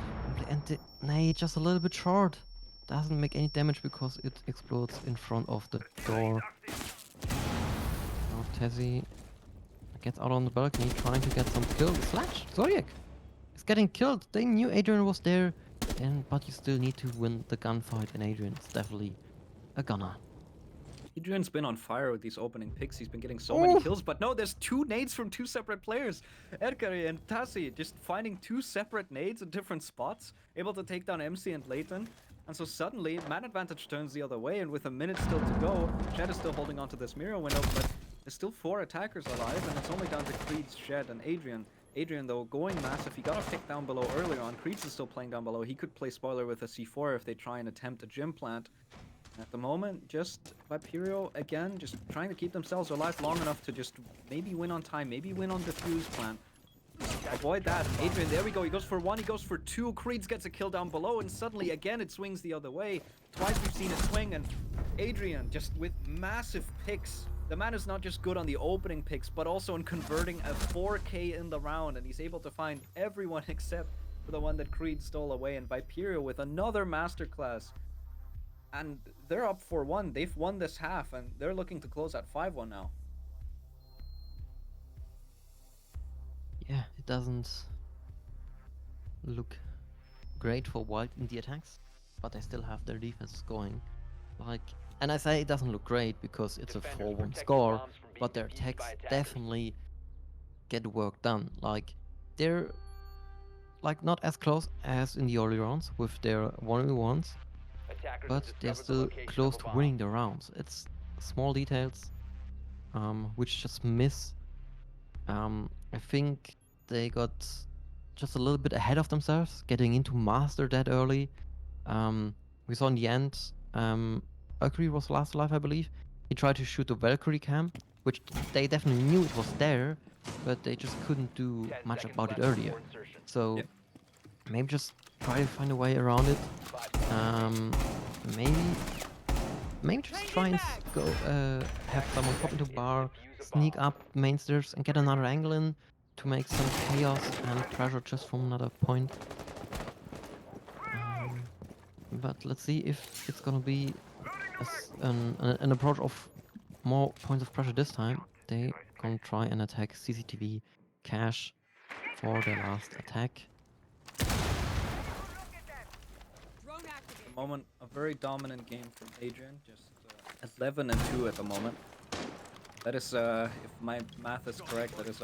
And the nade just a little bit short. Doesn't make any damage because it explodes in front of the door. Now Tezzy gets out on the balcony trying to get some kills. Slash! Zodiac is getting killed. They knew Adrian was there, but you still need to win the gunfight, and Adrian's definitely a gunner. Adrian's been on fire with these opening picks. He's been getting so many kills, but no, there's 2 nades from 2 separate players. Edgary and Tassi just finding 2 separate nades in different spots, able to take down MC and Layton. And so suddenly, man advantage turns the other way, and with a minute still to go, Shed is still holding onto this mirror window, but there's still 4 attackers alive, and it's only down to Creed, Shed, and Adrian. Adrian, though, going massive. He got a pick down below earlier on. Creeds is still playing down below. He could play spoiler with a C4 if they try and attempt a gym plant. At the moment, just Viperio, again, just trying to keep themselves alive long enough to just maybe win on time, maybe win on defuse plant. Avoid that. Adrian, there we go. He goes for one, he goes for two. Creeds gets a kill down below, and suddenly, again, it swings the other way. Twice we've seen it swing, and Adrian, just with massive picks. The man is not just good on the opening picks, but also in converting a 4K in the round, and he's able to find everyone except for the one that Creed stole away, and Viperio with another masterclass. And they're up 4-1. They've won this half, and they're looking to close at 5-1 now. Yeah, it doesn't look great for Wild in the attacks, but they still have their defenses going. Like, and I say it doesn't look great because it's a 4-1 score, but their attacks definitely get work done. Like, they're like not as close as in the early rounds with their 1v1s, but they're still close to winning the rounds. It's small details which just miss. I think they got just a little bit ahead of themselves, getting into master that early. We saw in the end, Valkyrie was last alive, I believe. He tried to shoot the Valkyrie cam, which they definitely knew it was there, but they just couldn't do much about it earlier. So Yep. maybe just try to find a way around it. Maybe just try and go have someone pop into bar, sneak up main stairs and get another angle in to make some chaos and pressure just from another point. But let's see if it's gonna be an approach of more points of pressure this time. They gonna try and attack CCTV cache for their last attack. At the moment, a very dominant game from Adrian, just 11-2 at the moment. That is, if my math is correct, that is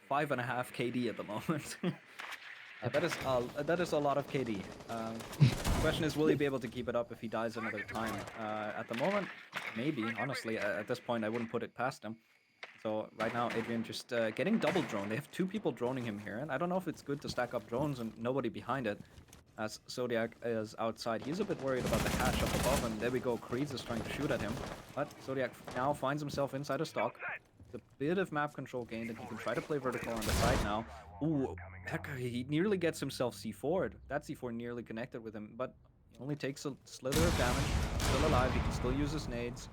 5.5 KD at the moment. That is a lot of KD. The question is, will he be able to keep it up if he dies another time? At the moment, maybe. Honestly, at this point, I wouldn't put it past him. So right now, Adrian just getting double drone. They have two people droning him here, and I don't know if it's good to stack up drones and nobody behind it. As Zodiac is outside, he's a bit worried about the hatch up above, and there we go. Creeds is trying to shoot at him, but Zodiac now finds himself inside a stock. It's a bit of map control gained, and he can try to play vertical on the side now. Ooh, heck, he nearly gets himself C4'd. That C4 nearly connected with him, but he only takes a slither of damage. Still alive, he can still use his nades.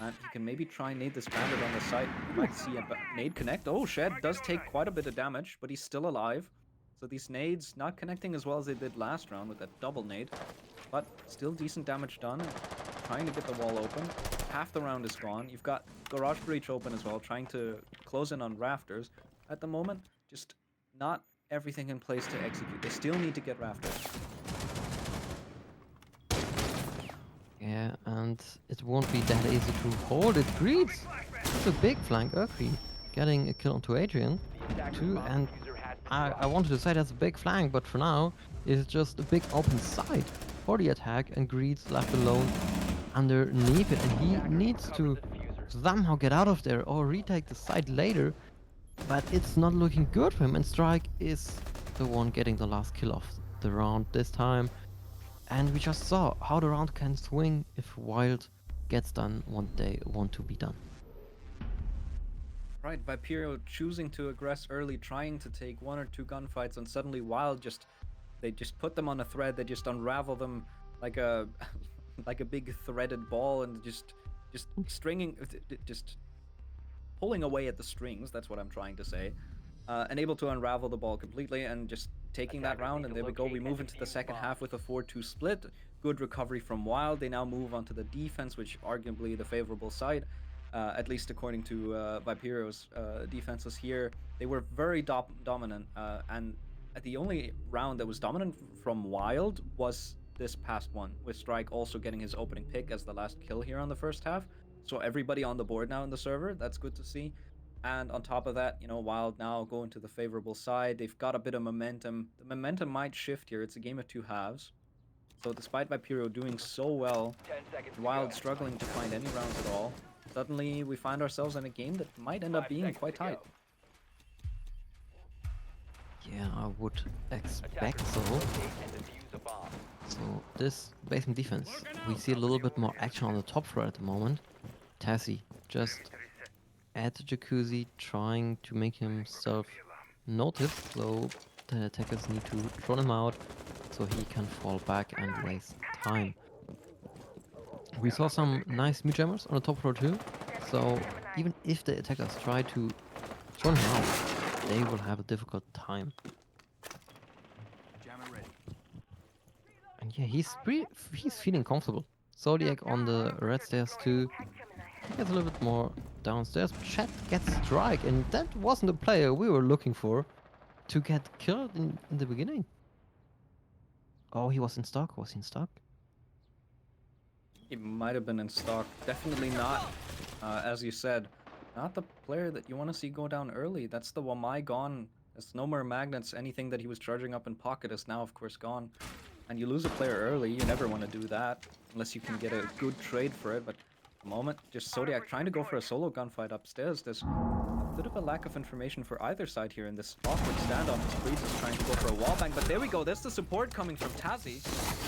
And he can maybe try and nade this bandit on the side. You might see a nade connect. Oh, Shed does take quite a bit of damage, but he's still alive. So these nades not connecting as well as they did last round with that double nade. But still decent damage done. Trying to get the wall open. Half the round is gone. You've got Garage Breach open as well, trying to close in on Rafters. At the moment, just not everything in place to execute. They still need to get Rafters. Yeah, and it won't be that easy to hold it. Creeds! It's a big flank, Urkri getting a kill onto Adrian too, and I wanted to say that's a big flank, but for now it's just a big open side for the attack, and Greed's left alone underneath it, and he needs to somehow get out of there or retake the side later, but it's not looking good for him, and Strike is the one getting the last kill of the round this time. And we just saw how the round can swing if Wild gets done what they want to be done. Right, Viperio choosing to aggress early, trying to take one or two gunfights, and suddenly Wild they just put them on a thread. They just unravel them like a like a big threaded ball, and just stringing, just pulling away at the strings. That's what I'm trying to say. And able to unravel the ball completely and just taking that round, and there we go. We move into the second half with a 4-2 split. Good recovery from Wild. They now move on to the defense, which arguably the favorable side, at least according to Viperio's defenses here. They were very dominant, and the only round that was dominant from Wild was this past one, with Strike also getting his opening pick as the last kill here on the first half. So everybody on the board now in the server. That's good to see. And on top of that, you know, Wild now going to the favorable side. They've got a bit of momentum. The momentum might shift here. It's a game of two halves. So despite Viperio doing so well, Wild struggling to find any rounds at all, suddenly we find ourselves in a game that might end up being quite tight. Yeah, I would expect Attackers so. locate and defuse a bomb. So this basement defense, we see a little bit more action on the top floor at the moment. Tassie just at the jacuzzi trying to make himself noticed, so the attackers need to throw him out so he can fall back and waste time. We saw some nice mid jammers on the top floor too, so even if the attackers try to throw him out, they will have a difficult time. And yeah, he's feeling comfortable. Zodiac on the red stairs too. He gets a little bit more downstairs. Chet gets strike, and that wasn't the player we were looking for to get killed in the beginning. Oh, he was in stock. Was he in stock? He might have been in stock. Definitely not, as you said, not the player that you want to see go down early. That's the Wamai gone. There's no more magnets. Anything that he was charging up in pocket is now, of course, gone. And you lose a player early, you never want to do that, unless you can get a good trade for it. But at the moment, just Zodiac trying to go for a solo gunfight upstairs. There's a bit of a lack of information for either side here in this awkward standoff. Breeze is trying to go for a wallbang, but there we go. There's the support coming from Tazzy.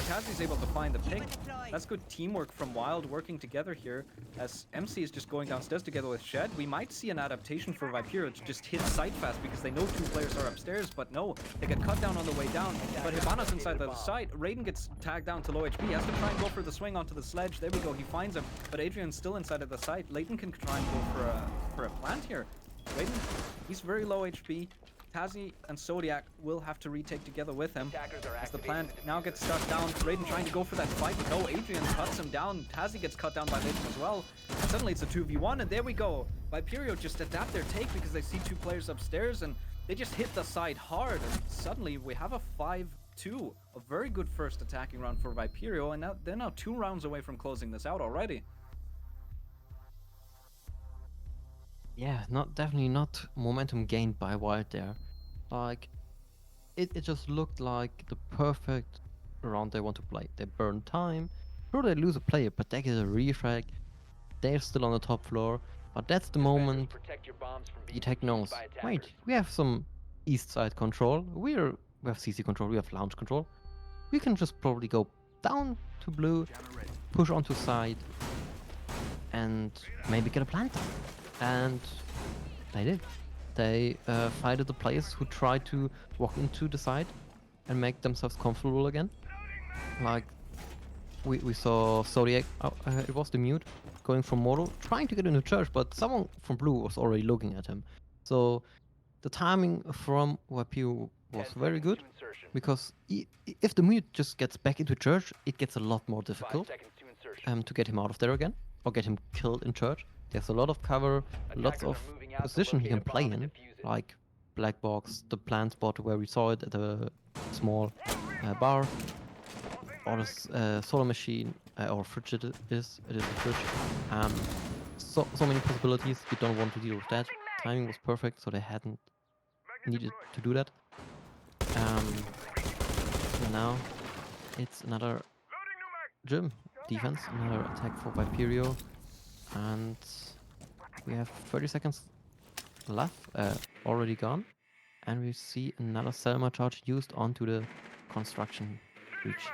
Tazzy's able to find the pick. That's good teamwork from Wild working together here, as MC is just going downstairs together with Shed. We might see an adaptation for Viperio to just hit site fast because they know two players are upstairs, but no, they get cut down on the way down. But Hibana's inside the site. Raiden gets tagged down to low HP. He has to try and go for the swing onto the sledge. There we go, he finds him, but Adrian's still inside of the site. Leighton can try and go for a plant here. Raiden, he's very low HP. Tazzy and Zodiac will have to retake together with him as the plant now gets shut down. Raiden trying to go for that fight, but no, Adrian cuts him down. Tazzy gets cut down by Leighton as well. And suddenly it's a 2v1, and there we go. Viperio just adapt their take because they see two players upstairs, and they just hit the side hard. And suddenly we have a 5-2. A very good first attacking round for Viperio, and now they're now 2 rounds away from closing this out already. Yeah, definitely not momentum gained by Wild there. Like, it just looked like the perfect round they want to play. They burn time. Sure, they lose a player, but they get a refrag. They're still on the top floor. But that's the moment the tech knows. Wait, we have some east side control. We have CC control. We have lounge control. We can just probably go down to blue, push onto side, and maybe get a plant. And they did. They fighted the players who tried to walk into the side and make themselves comfortable again. Like, we saw Zodiac, it was the mute, going from Mortal, trying to get into church, but someone from blue was already looking at him. So the timing from Wapiu was very good, because if the mute just gets back into church, it gets a lot more difficult to get him out of there again, or get him killed in church. There's a lot of cover, lots of position he can play in, like Black Box, the plant spot where we saw it at a small bar, or the solar machine, or fridge it is a fridge. So many possibilities, you don't want to deal with that. Timing was perfect, so they hadn't needed to do that. So now it's another gym defense, another attack for Viperio. And we have 30 seconds left, already gone. And we see another Selma charge used onto the construction breach.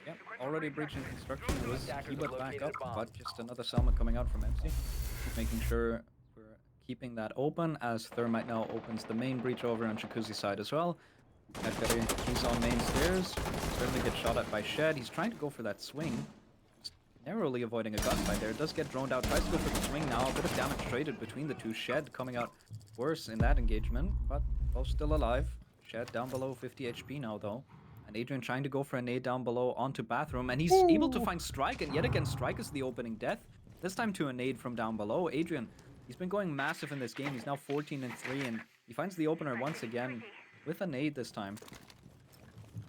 Yep, already breaching construction with Keyboard back up, but just another Selma coming out from MC. Making sure we're keeping that open as Thermite now opens the main breach over on Jacuzzi side as well. He's on main stairs, certainly gets shot at by Shed. He's trying to go for that swing. Narrowly avoiding a gunfight there. It does get droned out. Tries to go for the swing now. A bit of damage traded between the two. Shed coming out worse in that engagement, but both still alive. Shed down below 50 HP now though. And Adrian trying to go for a nade down below onto bathroom, and he's able to find Strike, and yet again Strike is the opening death. This time to a nade from down below. Adrian, he's been going massive in this game. He's now 14-3, and he finds the opener once again with a nade this time.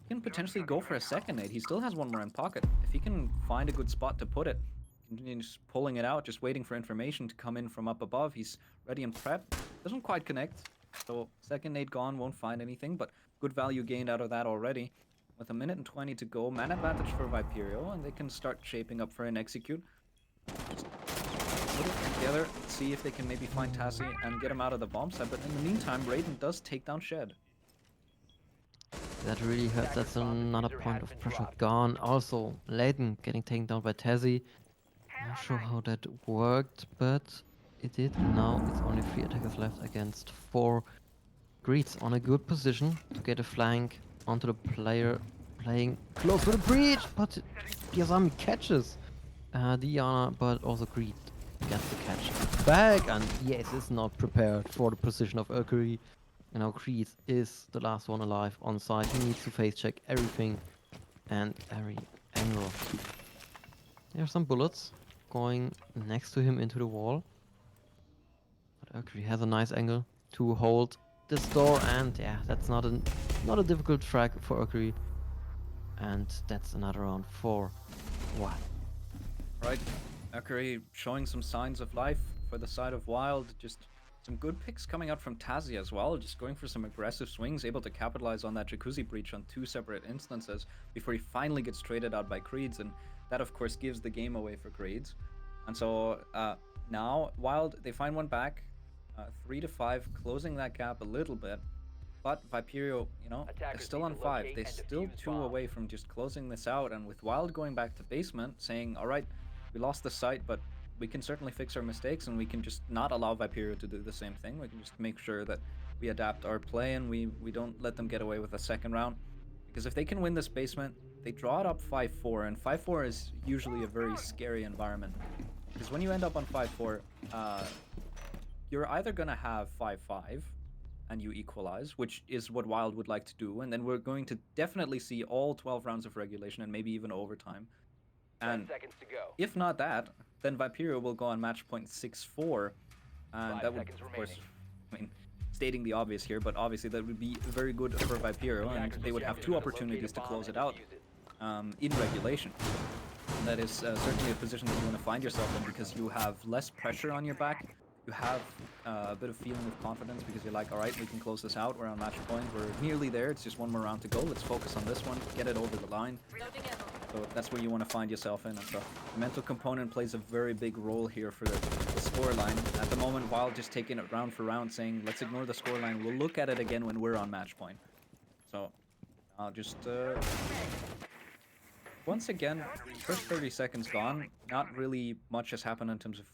He can potentially go for a second nade. He still has one more in pocket. If he can find a good spot to put it, continues pulling it out, just waiting for information to come in from up above. He's ready and prepped. Doesn't quite connect. So second nade gone, won't find anything, but good value gained out of that already. With 1 minute and 20 to go, man advantage for Viperio, and they can start shaping up for an execute. put it together, see if they can maybe find Tassie and get him out of the bomb site. But in the meantime, Raiden does take down Shed. That really hurts. That's another point of pressure gone. Also, Layden getting taken down by Tassie. Not sure how that worked, but it did. Now it's only 3 attackers left against 4. Greets on a good position to get a flank onto the player playing close to the breach, but Piazami catches Diana, but also Greet gets the catch back, and yes, is not prepared for the position of Urkery. You know, Greet is the last one alive on site. He needs to face check everything and every angle. There are some bullets going next to him into the wall, but Urkery has a nice angle to hold this door, and yeah, that's not a difficult track for Urkery, and that's another round for Wild. Right, Akari showing some signs of life for the side of Wild. Just some good picks coming out from Tassie as well, just going for some aggressive swings, able to capitalize on that Jacuzzi breach on 2 separate instances before he finally gets traded out by Creeds, and that of course gives the game away for Creeds. And so now Wild, they find one back, 3 to 5, closing that gap a little bit. But Viperio, you know, they're still on 5. They're still 2 away from just closing this out. And with Wild going back to basement, saying, all right, we lost the site, but we can certainly fix our mistakes, and we can just not allow Viperio to do the same thing. We can just make sure that we adapt our play, and we don't let them get away with a second round. Because if they can win this basement, they draw it up 5-4, and 5-4 is usually a very scary environment. Because when you end up on 5-4, you're either going to have 5-5, and you equalize, which is what Wild would like to do, and then we're going to definitely see all 12 rounds of regulation and maybe even overtime. And 10 seconds to go. if not that, then Viperio will go on match point 6-4, and 5 that would, seconds of course, remaining. I mean, stating the obvious here, but obviously that would be very good for Viperio, and they would have 2 opportunities to close it out in regulation. And that is certainly a position that you want to find yourself in, because you have less pressure on your back. You have a bit of feeling of confidence because you're like, all right, we can close this out. We're on match point. We're nearly there. It's just 1 more round to go. Let's focus on this one. Get it over the line. So that's where you want to find yourself in. And so the mental component plays a very big role here for the scoreline. At the moment, Wild just taking it round for round, saying, let's ignore the scoreline. We'll look at it again when we're on match point. So I'll just... once again, first 30 seconds gone. Not really much has happened in terms of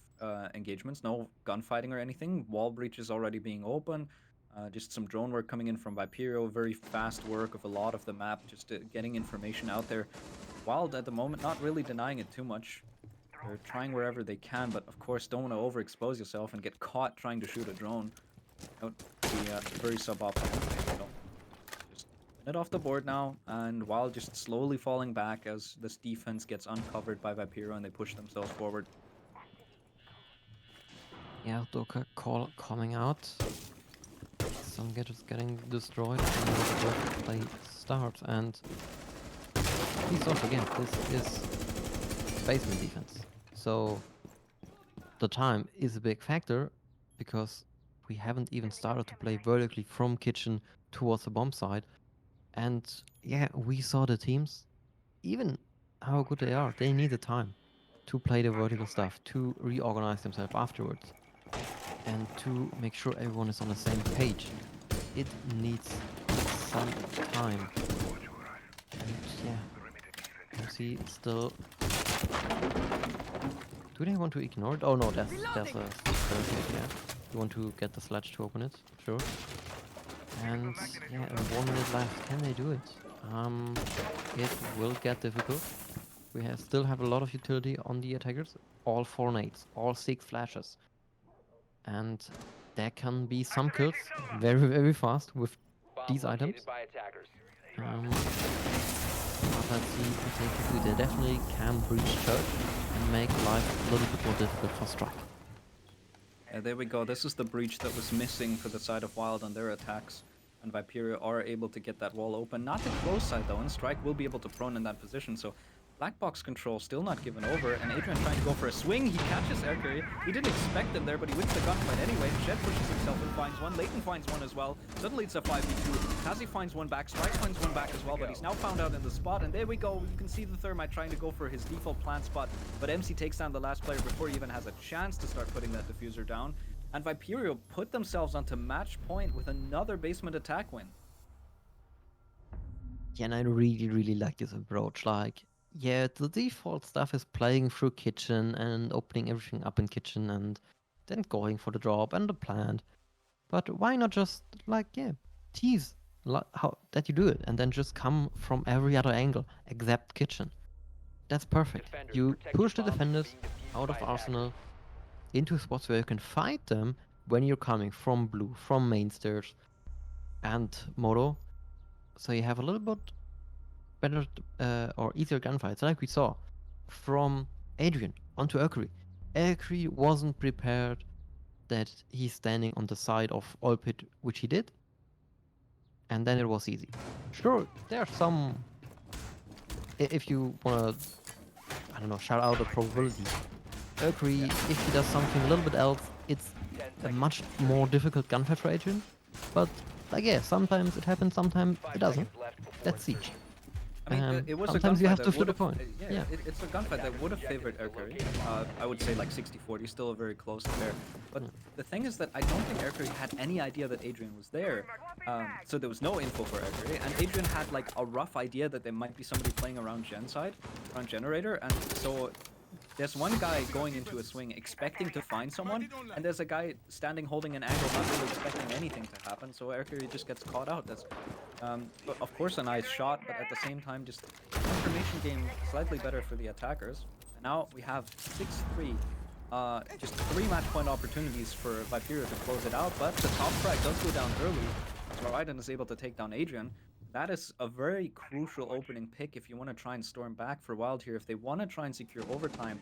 engagements, no gunfighting or anything. Wall breaches already being open, just some drone work coming in from Viperio, very fast work of a lot of the map, just getting information out there. Wild at the moment not really denying it too much. They're trying wherever they can, but of course don't want to overexpose yourself and get caught trying to shoot a drone. That would be very suboptimal. So just win it off the board now, and Wild just slowly falling back as this defense gets uncovered by Viperio and they push themselves forward. Yeah, Doka call coming out. Some gadgets getting destroyed, and the play starts. And please don't forget, this is basement defense. So the time is a big factor, because we haven't even started to play vertically from kitchen towards the bomb site. And yeah, we saw the teams, even how good they are, they need the time to play the vertical stuff, to reorganize themselves afterwards, and to make sure everyone is on the same page. It needs some time. And yeah, you see, still... Do they want to ignore it? Oh no, there's a barricade, yeah. You want to get the sledge to open it? Sure. And yeah, 1 minute left. Can they do it? It will get difficult. We still have a lot of utility on the attackers. All 4 nades, all 6 flashes. And there can be some kills very, very fast with these items. By attackers. But let's see if they definitely can breach church and make life a little bit more difficult for Strike. There we go. This is the breach that was missing for the side of Wild on their attacks. And Viperio are able to get that wall open. Not the close side though, and Strike will be able to prone in that position. So Black box control still not given over, and Adrian trying to go for a swing. He catches Erkuri. He didn't expect him there, but he wins the gunfight anyway. Shed pushes himself and finds one. Leighton finds one as well. Suddenly it's a 5v2. Kazi finds one back. Strikes finds one back as well, but he's now found out in the spot. And there we go. You can see the Thermite trying to go for his default plant spot, but MC takes down the last player before he even has a chance to start putting that diffuser down. And Viperio put themselves onto match point with another basement attack win. Yeah, and I really like this approach. Like, yeah, the default stuff is playing through kitchen and opening everything up in kitchen and then going for the drop and the plant. But why not just, like, yeah, tease how that you do it and then just come from every other angle except kitchen. That's perfect. Defenders, You protect push the your bombs from defenders being defused out by of attackers. Arsenal into spots where you can fight them when you're coming from blue, from main stairs and moto. So you have a little bit better or easier gunfights, like we saw from Adrian onto Erkuri. Erkuri wasn't prepared that he's standing on the side of Olpit, which he did, and then it was easy. Sure, there's some, if you wanna, I don't know, shout out a probability. Erkuri, if he does something a little bit else, it's 10 a seconds. much more difficult gunfight for Adrian. But like, yeah, sometimes it happens, sometimes 5 it doesn't. seconds left before That's Siege. insertion. I mean, it was a Sometimes gunfight you have that to flip a would've- coin. Yeah, it's a gunfight that would have favored Erkuri. I would say like 60-40, still a very close affair. But the thing is that I don't think Erkuri had any idea that Adrian was there. So there was no info for Erkuri, and Adrian had like a rough idea that there might be somebody playing around Gen side, around Generator, and so there's one guy going into a swing expecting to find someone, and there's a guy standing holding an angle not really expecting anything to happen, so Erkuri just gets caught out. That's but of course a nice shot, but at the same time just information game slightly better for the attackers. And now we have 6-3. Just 3 match point opportunities for Viperio to close it out, but the top frag does go down early, so Raiden is able to take down Adrian. That is a very crucial opening pick if you want to try and storm back for Wild here, if they want to try and secure overtime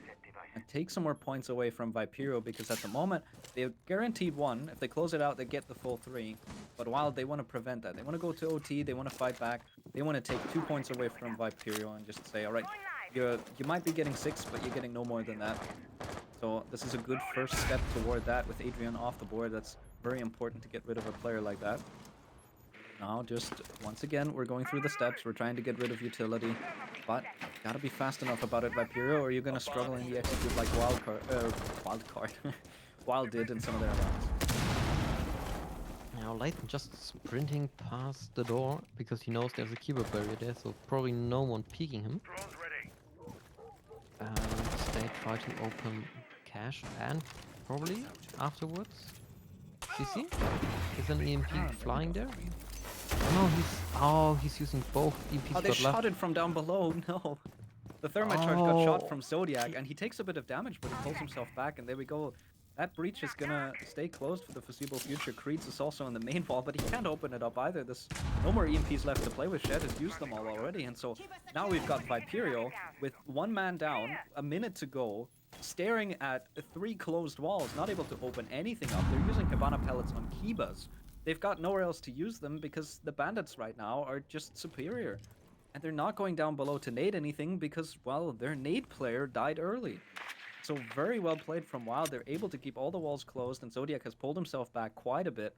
and take some more points away from Viperio, because at the moment they're guaranteed 1. If they close it out, they get the full 3. But Wild, they want to prevent that. They want to go to OT, they want to fight back, they want to take 2 points away from Viperio and just say, alright, you might be getting 6, but you're getting no more than that. So this is a good first step toward that with Adrian off the board. That's very important to get rid of a player like that. Now, just once again, we're going through the steps. We're trying to get rid of utility, but gotta be fast enough about it, Viperio, or you're gonna struggle in the execute like Wild did in some of their rounds. Now Leighton just sprinting past the door because he knows there's a keyboard barrier there, so probably no one peeking him. Drone's ready. And they try to open cache and probably afterwards. CC? Is an EMP flying there? No, he's using both EMPs. Oh, they got shot left. it from down below. No, the thermite charge got shot Oh. from Zodiac, and he takes a bit of damage, but he pulls himself back, and there we go. That breach is gonna stay closed for the foreseeable future. Creeds is also on the main wall, but he can't open it up either. There's no more EMPs left to play with. Shed has used them all already, and so now we've got Viperio with 1 man down, a minute to go, staring at 3 closed walls, not able to open anything up. They're using Cabana pellets on Kibas. They've got nowhere else to use them because the bandits right now are just superior. And they're not going down below to nade anything because, well, their nade player died early. So very well played from Wild. They're able to keep all the walls closed, and Zodiac has pulled himself back quite a bit.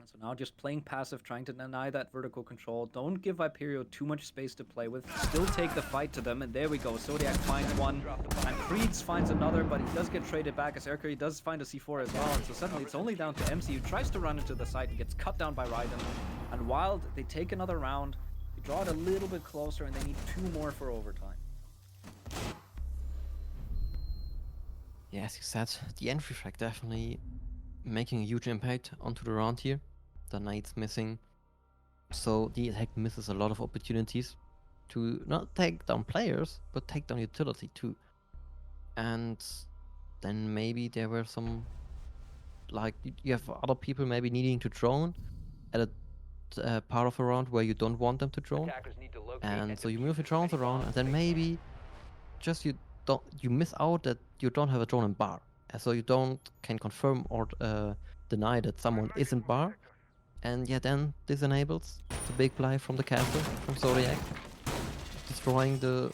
And so now just playing passive, trying to deny that vertical control. Don't give Viperio too much space to play with. Still take the fight to them, and there we go. Zodiac finds one, and Creeds finds another, but he does get traded back as Erkuri does find a C4 as well. And so suddenly it's only down to MC, who tries to run into the site and gets cut down by Raiden. And Wild, they take another round. They draw it a little bit closer, and they need 2 more for overtime. Yeah, as you said, the entry frag definitely making a huge impact onto the round here. The nades missing, so the attack misses a lot of opportunities to not take down players, but take down utility too. And then maybe there were some, like, you have other people maybe needing to drone at a part of a round where you don't want them to drone, Attackers need to locate and so you defuse move your drones any around, bombs and then they maybe just you miss out that you don't have a drone in bar, and so you can confirm or deny that someone is in bar, and yeah, then this enables the big play from the castle from Zodiac, destroying the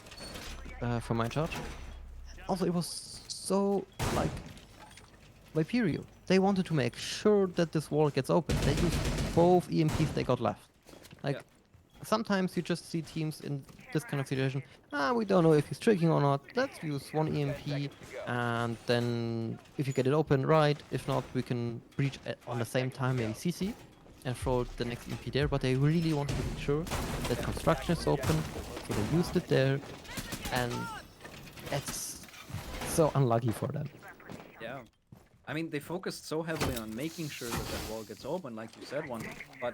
for my charge. Also, it was so like Viperio. They wanted to make sure that this wall gets open. They used both EMPs they got left. Like Yeah. sometimes you just see teams in this kind of situation. We don't know if he's tricking or not. Let's use one EMP, and then if you get it open, right. If not, we can breach on the same time, maybe CC, and throw the next EMP there. But they really wanted to make sure that construction is open, so they used it there, and it's so unlucky for them. Yeah. I mean, they focused so heavily on making sure that that wall gets open, like you said, one. But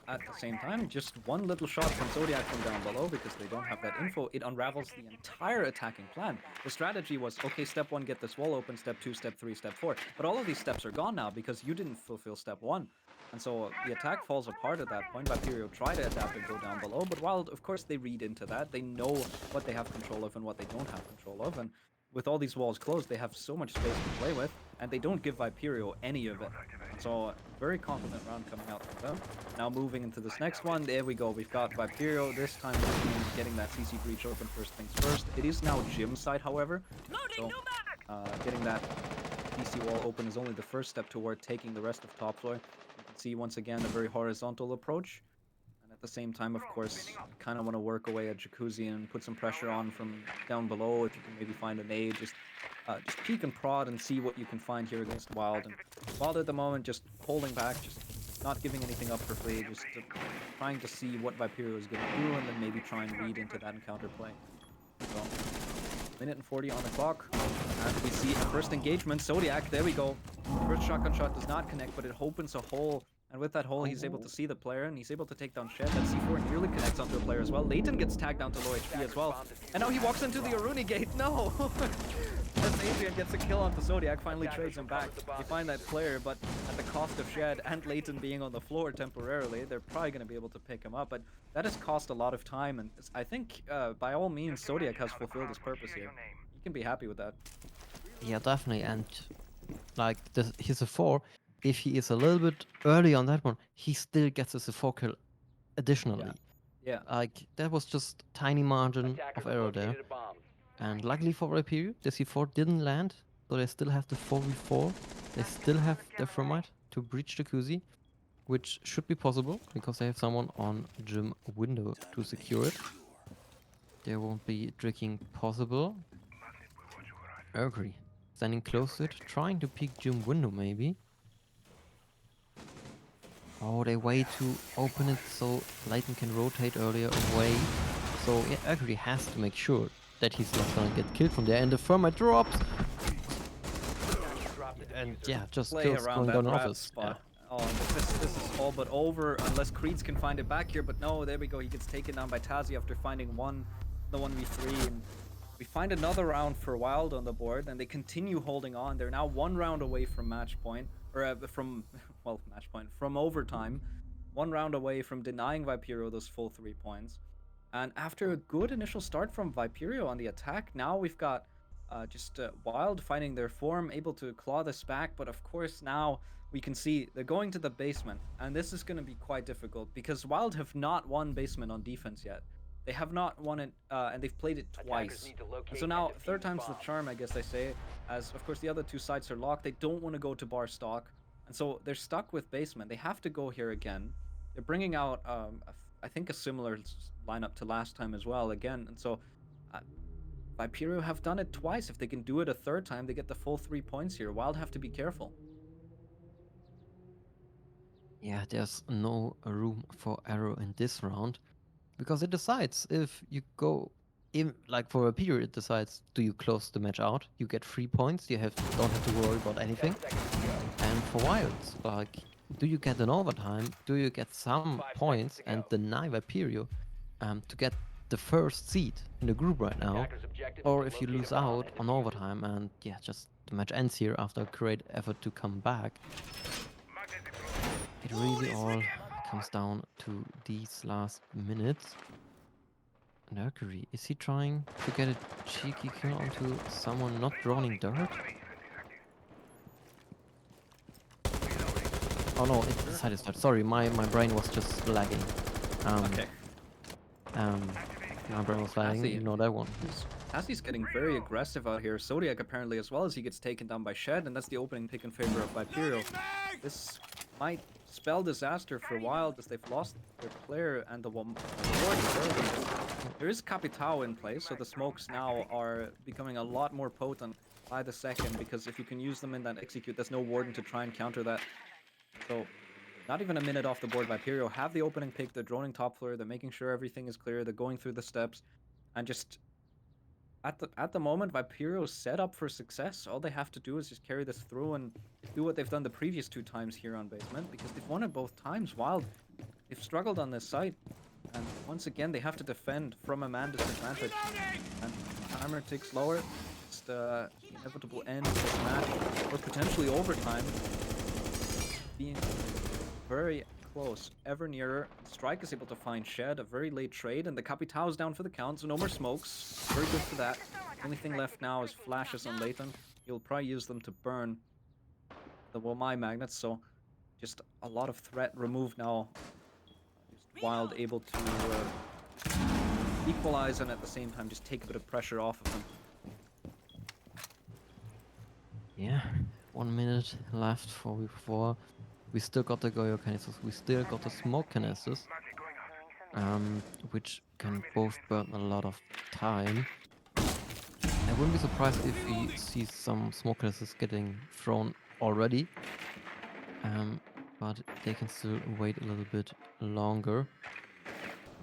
at the same time, just one little shot from Zodiac from down below, because they don't have that info, it unravels the entire attacking plan. The strategy was, okay, step 1, get this wall open, step 2, step 3, step 4. But all of these steps are gone now because you didn't fulfill step 1. And so the attack falls apart at that point. Viperio try to adapt and go down below, but while, of course, they read into that, they know what they have control of and what they don't have control of, and with all these walls closed, they have so much space to play with, and they don't give Viperio any of it. So, very confident round coming out from them. Now moving into this next one, there we go. We've got Viperio, this time getting that CC breach open first things first. It is now Jim's side, however. So, getting that DC wall open is only the first step toward taking the rest of top floor. You can see, once again, a very horizontal approach. At the same time, of course, kind of want to work away at Jacuzzi and put some pressure on from down below. If you can maybe find a nade, just peek and prod and see what you can find here against Wild. And Wild at the moment just holding back, just not giving anything up for free, just trying to see what Viperio is going to do and then maybe try and read into that encounter play. So, minute and 40 on the clock, and we see a first engagement. Zodiac, there we go. First shotgun shot does not connect, but it opens a hole. And with that hole, he's able to see the player, and he's able to take down Shed. That C4 nearly connects onto a player as well. Leighton gets tagged down to low HP as well. And now he walks into the Aruni gate. No! As Adrian gets a kill onto Zodiac, finally trades him back. They find that player, but at the cost of Shed and Leighton being on the floor temporarily, they're probably going to be able to pick him up. But that has cost a lot of time, and I think, by all means, Zodiac has fulfilled his purpose here. You can be happy with that. Yeah, definitely. And like he's a 4. If he is a little bit early on that one, he still gets a C4 kill additionally. Yeah. Like, that was just tiny margin of error there. And luckily for Viperio, the C4 didn't land, so they still have the 4v4. They still have the Thermite to breach Jacuzzi, which should be possible, because they have someone on Gym window to secure it. There won't be tricking possible. Agree. Standing close to it, trying to peek Gym window maybe. Oh, they wait to open it so Leighton can rotate earlier away. So yeah, Agree has to make sure that he's not gonna get killed from there. And the Thermite drops. And yeah, just Play kills around going that down rat office. spot. Oh, this is all but over unless Creeds can find it back here. But no, there we go. He gets taken down by Tazi after finding the 1v3. And we find another round for Wild on the board, and they continue holding on. They're now 1 round away from match point, or from overtime. 1 round away from denying Viperio those full 3 points. And after a good initial start from Viperio on the attack, now we've got Wild finding their form, able to claw this back. But of course now we can see they're going to the basement, and this is going to be quite difficult because Wild have not won basement on defense yet. They have not won it, and they've played it twice. And so now, 3rd time's the charm, I guess I say, as of course the other 2 sites are locked. They don't want to go to bar stock, and so they're stuck with basement. They have to go here again. They're bringing out, I think, a similar lineup to last time as well, again. And so, Viperio have done it twice. If they can do it a 3rd time, they get the full 3 points here. Wild have to be careful. Yeah, there's no room for error in this round. Because it decides if you go in, like for a period, it decides, do you close the match out? You get 3 points, you don't have to worry about anything. And for Wilds, like, do you get an overtime? Do you get some points and deny Viperio to get the 1st seed in the group right now? Or if you lose out on overtime and yeah, just the match ends here after a great effort to come back. It really all comes down to these last minutes. Mercury, is he trying to get a cheeky kill onto someone not droning dirt? Oh no, it decided to start. Sorry, my brain was just lagging. Okay. My brain was lagging, you know that one. Tassie's getting very aggressive out here. Zodiac apparently as well, as he gets taken down by Shed, and that's the opening pick in favor of Viperio. This might spell disaster for Wild as they've lost their player and the ward as well. There is Capitao in place, so the smokes now are becoming a lot more potent by the second, because if you can use them in that execute, there's no warden to try and counter that. So not even a minute off the board. Viperio have the opening pick, they're droning top floor, they're making sure everything is clear, they're going through the steps, and just at the moment, Viperio's set up for success. All they have to do is just carry this through and do what they've done the previous 2 times here on basement, because they've won it both times. Wild, they've struggled on this site, and once again they have to defend from a man disadvantage. And timer ticks lower. It's the inevitable end of this match, or potentially overtime, being very close, ever nearer. Strike is able to find Shed, a very late trade, and the Capitao's down for the count, so no more smokes. Very good for that. Only thing left now is flashes on Lathan. He'll probably use them to burn the Womai magnets, so just a lot of threat removed now. Just Wild able to equalize and at the same time just take a bit of pressure off of them. Yeah, 1 minute left for V4. We still got the Goyo canisters, we still got the smoke canisters, which can both burn a lot of time. I wouldn't be surprised if we see some smoke canisters getting thrown already, but they can still wait a little bit longer.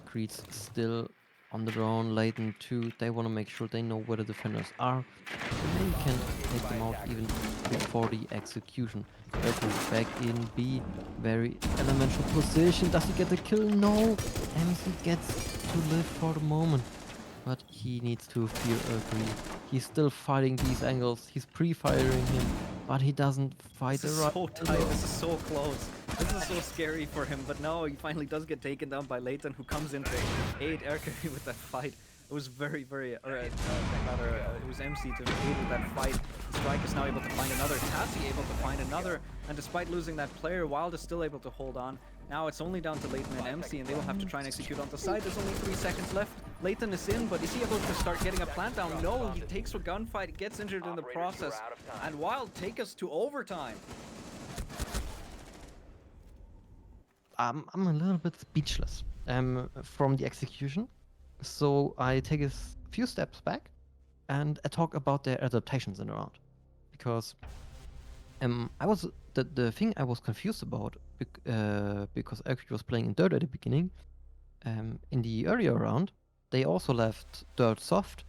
Creed's still on the drone, Layton too. They want to make sure they know where the defenders are, and maybe can take them out even before the execution. Mercury back in B, very elemental position. Does he get the kill? No! MC gets to live for the moment, but he needs to fear Mercury. He's still fighting these angles. He's pre-firing him, but he doesn't fight the right. So tight. This is so close. This is so scary for him, but no, he finally does get taken down by Layton, who comes in to aid Erkari with that fight. It was very, it was MC to aid with that fight. Strike is now able to find another, Tassie able to find another, and despite losing that player, Wild is still able to hold on. Now it's only down to Layton and MC, and they will have to try and execute on the side. There's only 3 seconds left. Layton is in, but is he able to start getting a plant down? No, he takes a gunfight, gets injured in the process, and Wild take us to overtime. I'm a little bit speechless from the execution. So I take a few steps back and I talk about their adaptations in the round. Because the thing I was confused about, because Erkut was playing in Dirt at the beginning, in the earlier round, they also left Dirt soft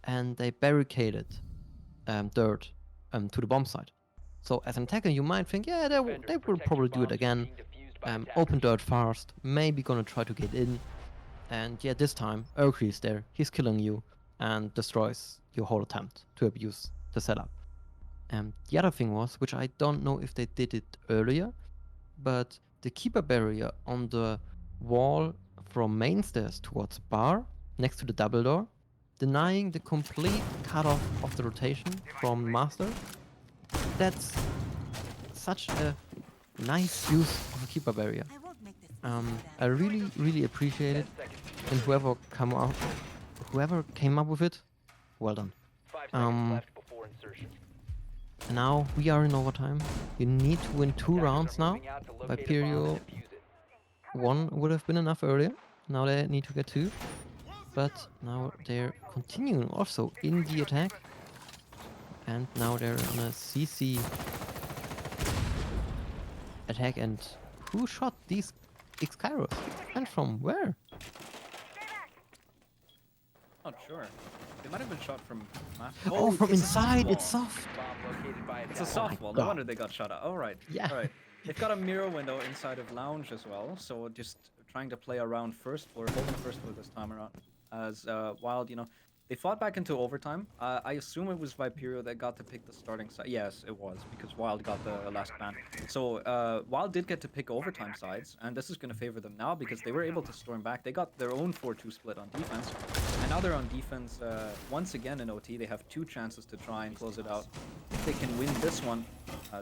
and they barricaded Dirt to the bomb site. So as an attacker you might think, yeah, they will probably do it again. Open Dirt fast, maybe gonna try to get in. And yeah, this time, Erkut is there, he's killing you, and destroys your whole attempt to abuse the setup. The other thing was, which I don't know if they did it earlier, but the keeper barrier on the wall from main stairs towards bar, next to the double door, denying the complete cutoff of the rotation from master. That's such a nice use of a keeper barrier. I really appreciate it, and whoever came up with it, well done. Now we are in overtime. You need to win 2 rounds now. Viperio 1 would have been enough earlier. Now they need to get 2, but now they're continuing also in the attack, and now they're on a CC attack. And who shot these X-Kairos? And from where? Not sure. They might have been shot from... Oh, from inside! It's soft! It's a softball. No wonder they got shot at. Alright. Yeah. Alright. They've got a mirror window inside of Lounge as well, so just trying to play around first floor, holding first floor this time around. As Wild, you know, they fought back into overtime. I assume it was Viperio that got to pick the starting side. Yes, it was, because Wild got the last ban. So Wild did get to pick overtime sides, and this is going to favor them now because they were able to storm back. They got their own 4-2 split on defense, and now they're on defense once again in OT. They have 2 chances to try and close it out. If they can win this one,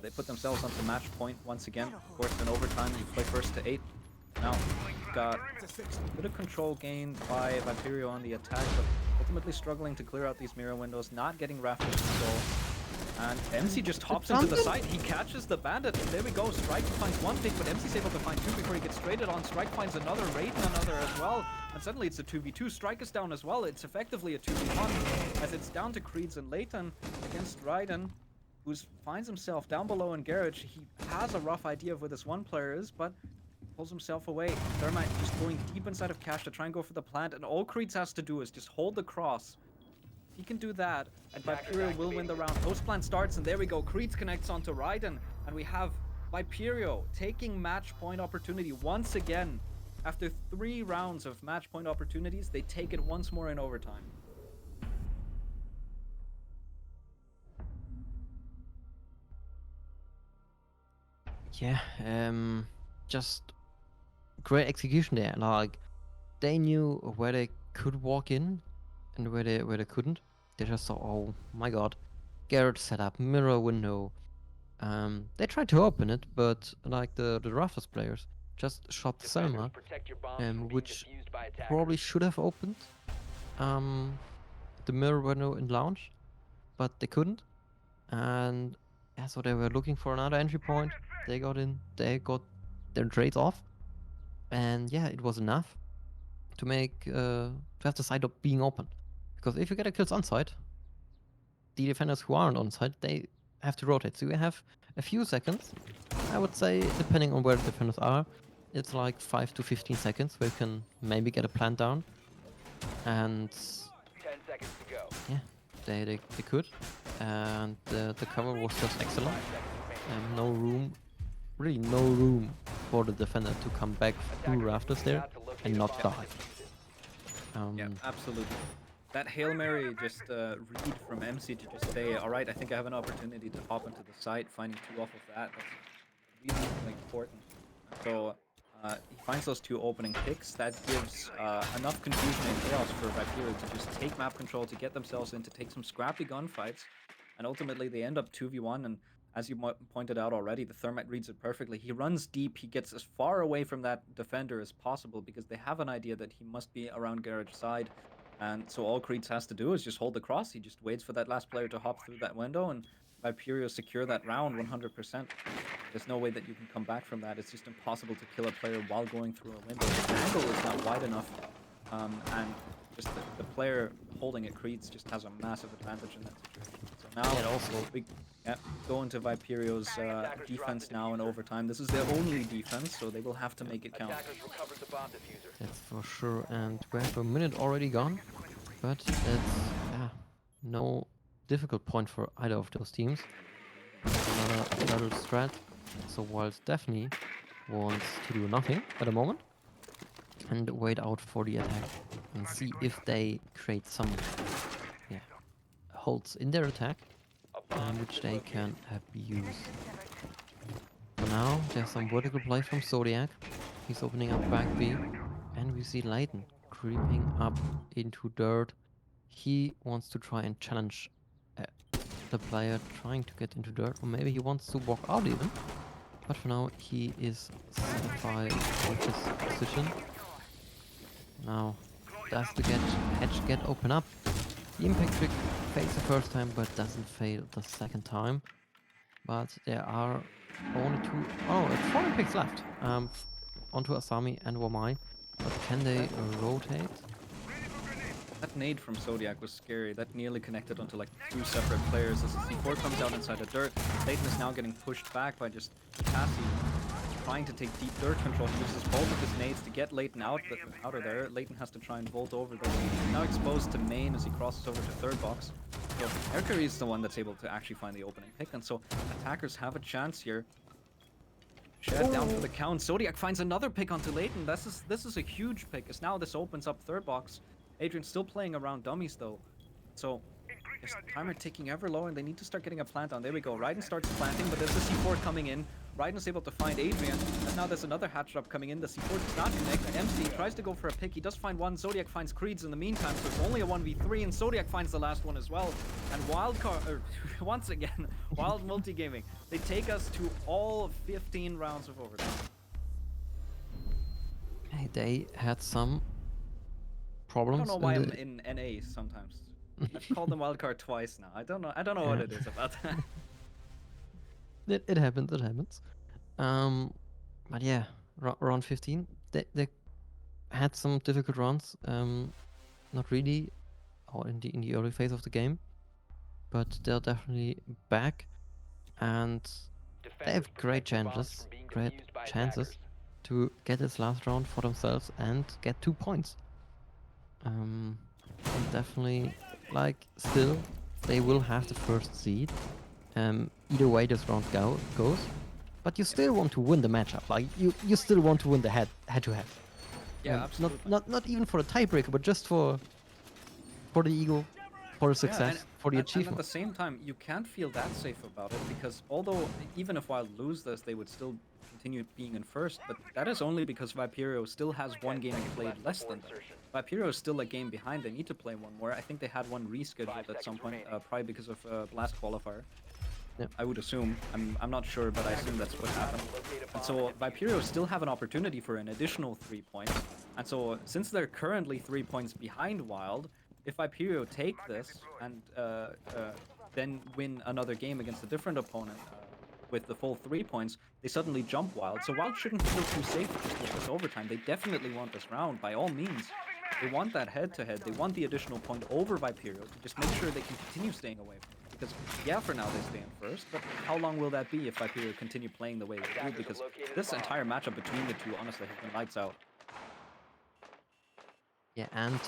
they put themselves onto match point once again. Of course, in overtime, you play first to 8. Now, got a bit of control gained by Viperio on the attack, but ultimately struggling to clear out these mirror windows, not getting Raptors control. And MC just hops into the site. He catches the bandit. There we go. Strike finds one pick, but MC's able to find two before he gets traded on. Strike finds another, Raiden another as well. And suddenly it's a 2v2. Strike is down as well. It's effectively a 2v1 as it's down to Creeds and Leighton against Raiden, who finds himself down below in garage. He has a rough idea of where this one player is, but pulls himself away. Thermite just going deep inside of Cash to try and go for the plant, and all Creeds has to do is just hold the cross. He can do that, and Viperio will win the round. Host plan starts, and there we go. Creeds connects onto Raiden, and we have Viperio taking match point opportunity once again. After 3 rounds of match point opportunities, they take it once more in overtime. Yeah, just great execution there. Like, they knew where they could walk in and where they couldn't. They just saw, oh my god, Garrett set up mirror window. They tried to open it, but like the Rafters players just shot Selma, which probably should have opened the mirror window in lounge, but they couldn't. And yeah, so they were looking for another entry point. They got in, they got their trades off, and yeah, it was enough to make to have the side up being open. Because if you get a kills on site, the defenders who aren't on site, they have to rotate. So you have a few seconds. I would say, depending on where the defenders are, it's like 5 to 15 seconds where you can maybe get a plant down. And 10 seconds to go. yeah, they could. And the cover was just excellent. No room, really no room for the defender to come back through rafters there and not die. Yeah, absolutely. That Hail Mary just read from MC to just say, alright, I think I have an opportunity to hop into the site, finding 2 off of that. That's really, really important. So he finds those 2 opening picks. That gives enough confusion and chaos for Viperio to just take map control, to get themselves in, to take some scrappy gunfights. And ultimately they end up 2v1, and as you pointed out already, the Thermite reads it perfectly. He runs deep, he gets as far away from that defender as possible because they have an idea that he must be around garage side. And so all Creeds has to do is just hold the cross. He just waits for that last player to hop through that window, and Viperio secure that round 100%. There's no way that you can come back from that. It's just impossible to kill a player while going through a window. The angle is not wide enough, and just the player holding it, Creeds, just has a massive advantage in that situation. So now we go into Viperio's defense now in overtime. This is their only defense, so they will have to make it count. That's for sure. And we have a minute already gone, but that's no difficult point for either of those teams. Another double strat. So while Stephanie wants to do nothing at the moment and wait out for the attack and see if they create some holds in their attack, which they can abuse. For now, there's some vertical play from Zodiac. He's opening up back B, and we see Leighton creeping up into dirt. He wants to try and challenge the player trying to get into dirt, or maybe he wants to walk out even. But for now, he is satisfied with his position. Now, does the hedge get open up? The impact trick fails the first time, but doesn't fail the second time. But there are only 4 impacts left onto Asami and Wamai. But can they rotate? That nade from Zodiac was scary. That nearly connected onto like 2 separate players. As the C4 comes out inside the dirt, Leighton is now getting pushed back by just Cassie trying to take deep dirt control. He uses both of his nades to get Leighton out of there. Leighton has to try and vault over those. He's now exposed to main as he crosses over to third box. So Mercury is the one that's able to actually find the opening pick, and so attackers have a chance here. Shed down for the count. Zodiac finds another pick onto Leighton. This is a huge pick, as now this opens up third box. Adrian's still playing around dummies though. So his timer ticking ever lower, and they need to start getting a plant on. There we go. Raiden starts planting, but there's a C4 coming in. Raiden's able to find Adrian, and now there's another hatch drop coming in. The C4 does not connect. MC tries to go for a pick. He does find one. Zodiac finds Creeds in the meantime, so it's only a 1v3, and Zodiac finds the last one as well. And once again, Wild Multigaming. They take us to all 15 rounds of overtime. Hey, they had some I don't know problems in why I'm the. in NA sometimes. I've called them wildcard twice now. I don't know. I don't know what Yeah. it is about that. It happens. It happens. Um, but yeah, round 15, they had some difficult runs. Not really, or in the early phase of the game, but they're definitely back, and they Defenders have great protect your bombs chances, from being great defused by chances attackers. to get this last round for themselves and get 2 points. And definitely, like, still, they will have the first seed. Either way this round goes, but you still want to win the matchup. Like, you still want to win the head to head. Yeah, Not absolutely. not even for the tiebreaker, but just for the ego, for the Yeah, success, for the and at the achievement. same time, you can't feel that safe about it because although even if Wild lose this, they would still continue being in first. But that is only because Viperio still has one 10 game seconds played left less before than them. insertion. Viperio is still a game behind. They need to play one more. I think they had one 5 rescheduled at some seconds point, remaining. probably because of Blast Qualifier. Yeah. I would assume. I'm not sure, but I assume that's what happened. Locate a bomb And so and defuse Viperio still have an opportunity for an additional 3 points. And so since they're currently 3 points behind Wild, if Viperio take this and then win another game against a different opponent with the full 3 points, they suddenly jump Wild. So Wild shouldn't feel too safe just with this overtime. They definitely want this round by all means. They want that head-to-head. They want the additional point over Viperio to just make sure they can continue staying away from it. Because, yeah, for now they stay in first, but how long will that be if Viperio continue playing the way they do? Because this entire matchup between the two, honestly, has been lights out. Yeah, and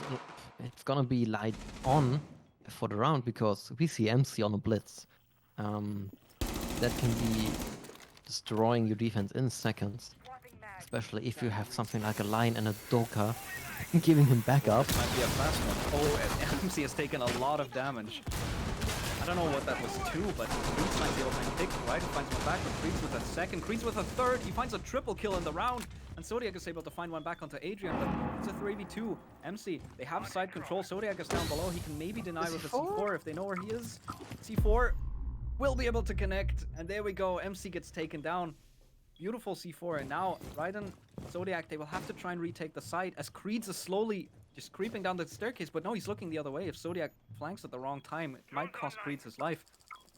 it's gonna be light on for the round because we see MC on a blitz. That can be destroying your defense in seconds, especially if you have something like a line and a Doka giving him backup. This might be a fast one. Oh, and MC has taken a lot of damage. I don't know what that was to, but Creeds finds the opening pick, right? Finds one back, but Creeds with a second, Creeds with a third. He finds a triple kill in the round, and Zodiac is able to find one back onto Adrian, but it's a 3v2. MC, they have side control. Zodiac is down below. He can maybe deny with a C4 if they know where he is. C4 will be able to connect, and there we go. MC gets taken down. Beautiful C4, and now Raiden, Zodiac, they will have to try and retake the side as Creeds is slowly just creeping down the staircase, but no, he's looking the other way. If Zodiac flanks at the wrong time, it might cost Creeds his life.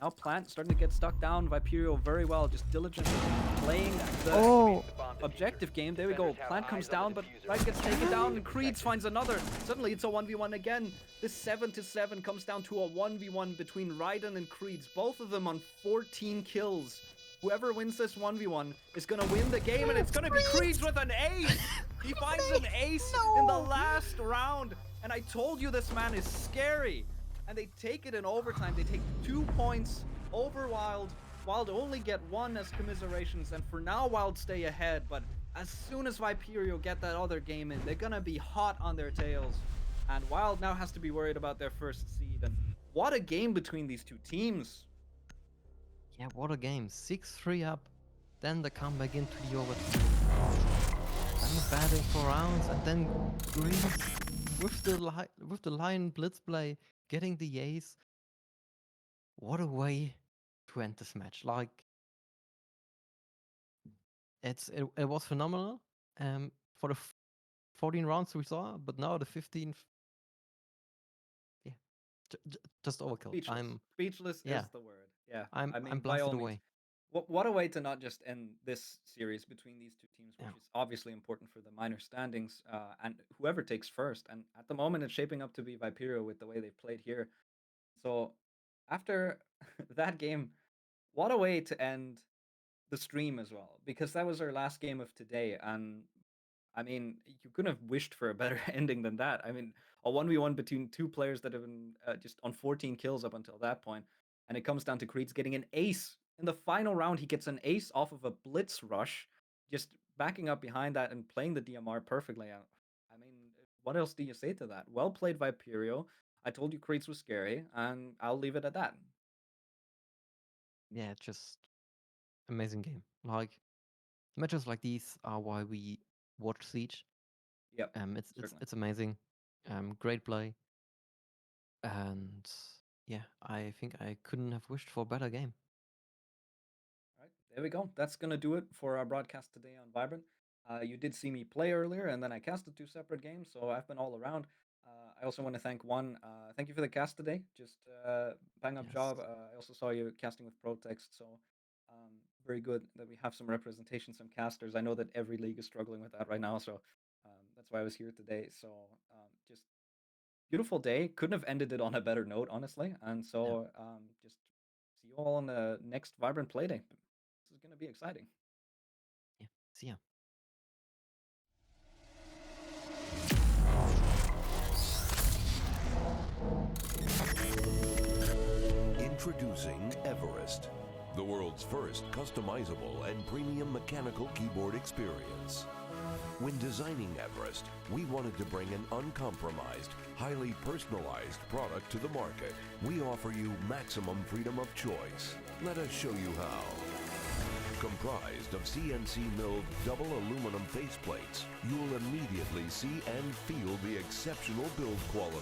Now Plant starting to get stuck down. Viperio very well, just diligently playing the objective game. There we go. Plant comes down, but Raiden gets taken down, and Creeds finds another. Suddenly it's a 1v1 again. This 7-7 comes down to a 1v1 between Raiden and Creeds, both of them on 14 kills. Whoever wins this 1v1 is gonna win the game, and it's gonna be Creeds with an ace! He finds an ace in the last round, and I told you this man is scary. And they take it in overtime. They take 2 points over Wild. Wild only get 1 as commiserations, and for now Wild stay ahead, but as soon as Viperio get that other game in, they're gonna be hot on their tails. And Wild now has to be worried about their first seed, and what a game between these two teams. Yeah, what a game. 6-3 up. Then the comeback into the overtime. Then batting for rounds, and then Greens with the line blitz play, getting the ace. What a way to end this match. Like, it was phenomenal. For the 14 rounds we saw, but now the 15th, yeah, just overkill. Speechless yeah, is the word. Yeah, I'm I mean, by blasted all means. away. What a way to not just end this series between these two teams, which Yeah. is obviously important for the minor standings, and whoever takes first. And at the moment, it's shaping up to be Viperio with the way they've played here. So after that game, what a way to end the stream as well, because that was our last game of today. And I mean, you couldn't have wished for a better ending than that. I mean, a 1v1 between two players that have been just on 14 kills up until that point, and it comes down to Creeds getting an ace. In the final round, he gets an ace off of a blitz rush, just backing up behind that and playing the DMR perfectly. I mean, what else do you say to that? Well played, Viperio. I told you Creeds was scary, and I'll leave it at that. Yeah, just amazing game. Like, matches like these are why we watch Siege. Yep, It's certainly. it's amazing. Great play. And yeah, I think I couldn't have wished for a better game. All right, there we go. That's going to do it for our broadcast today on Vibrant. You did see me play earlier, and then I casted 2 separate games, so I've been all around. I also want to thank Juan. Thank you for the cast today. Just bang up Yes. job. I also saw you casting with ProText, so very good that we have some representation, some casters. I know that every league is struggling with that right now, so that's why I was here today. So just beautiful day. Couldn't have ended it on a better note, honestly. And so just see you all on the next Vibrant Play Day. This is going to be exciting. Yeah. See ya. Introducing Everest, the world's first customizable and premium mechanical keyboard experience. When designing Everest, we wanted to bring an uncompromised, highly personalized product to the market. We offer you maximum freedom of choice. Let us show you how. Comprised of CNC milled double aluminum faceplates, you will immediately see and feel the exceptional build quality.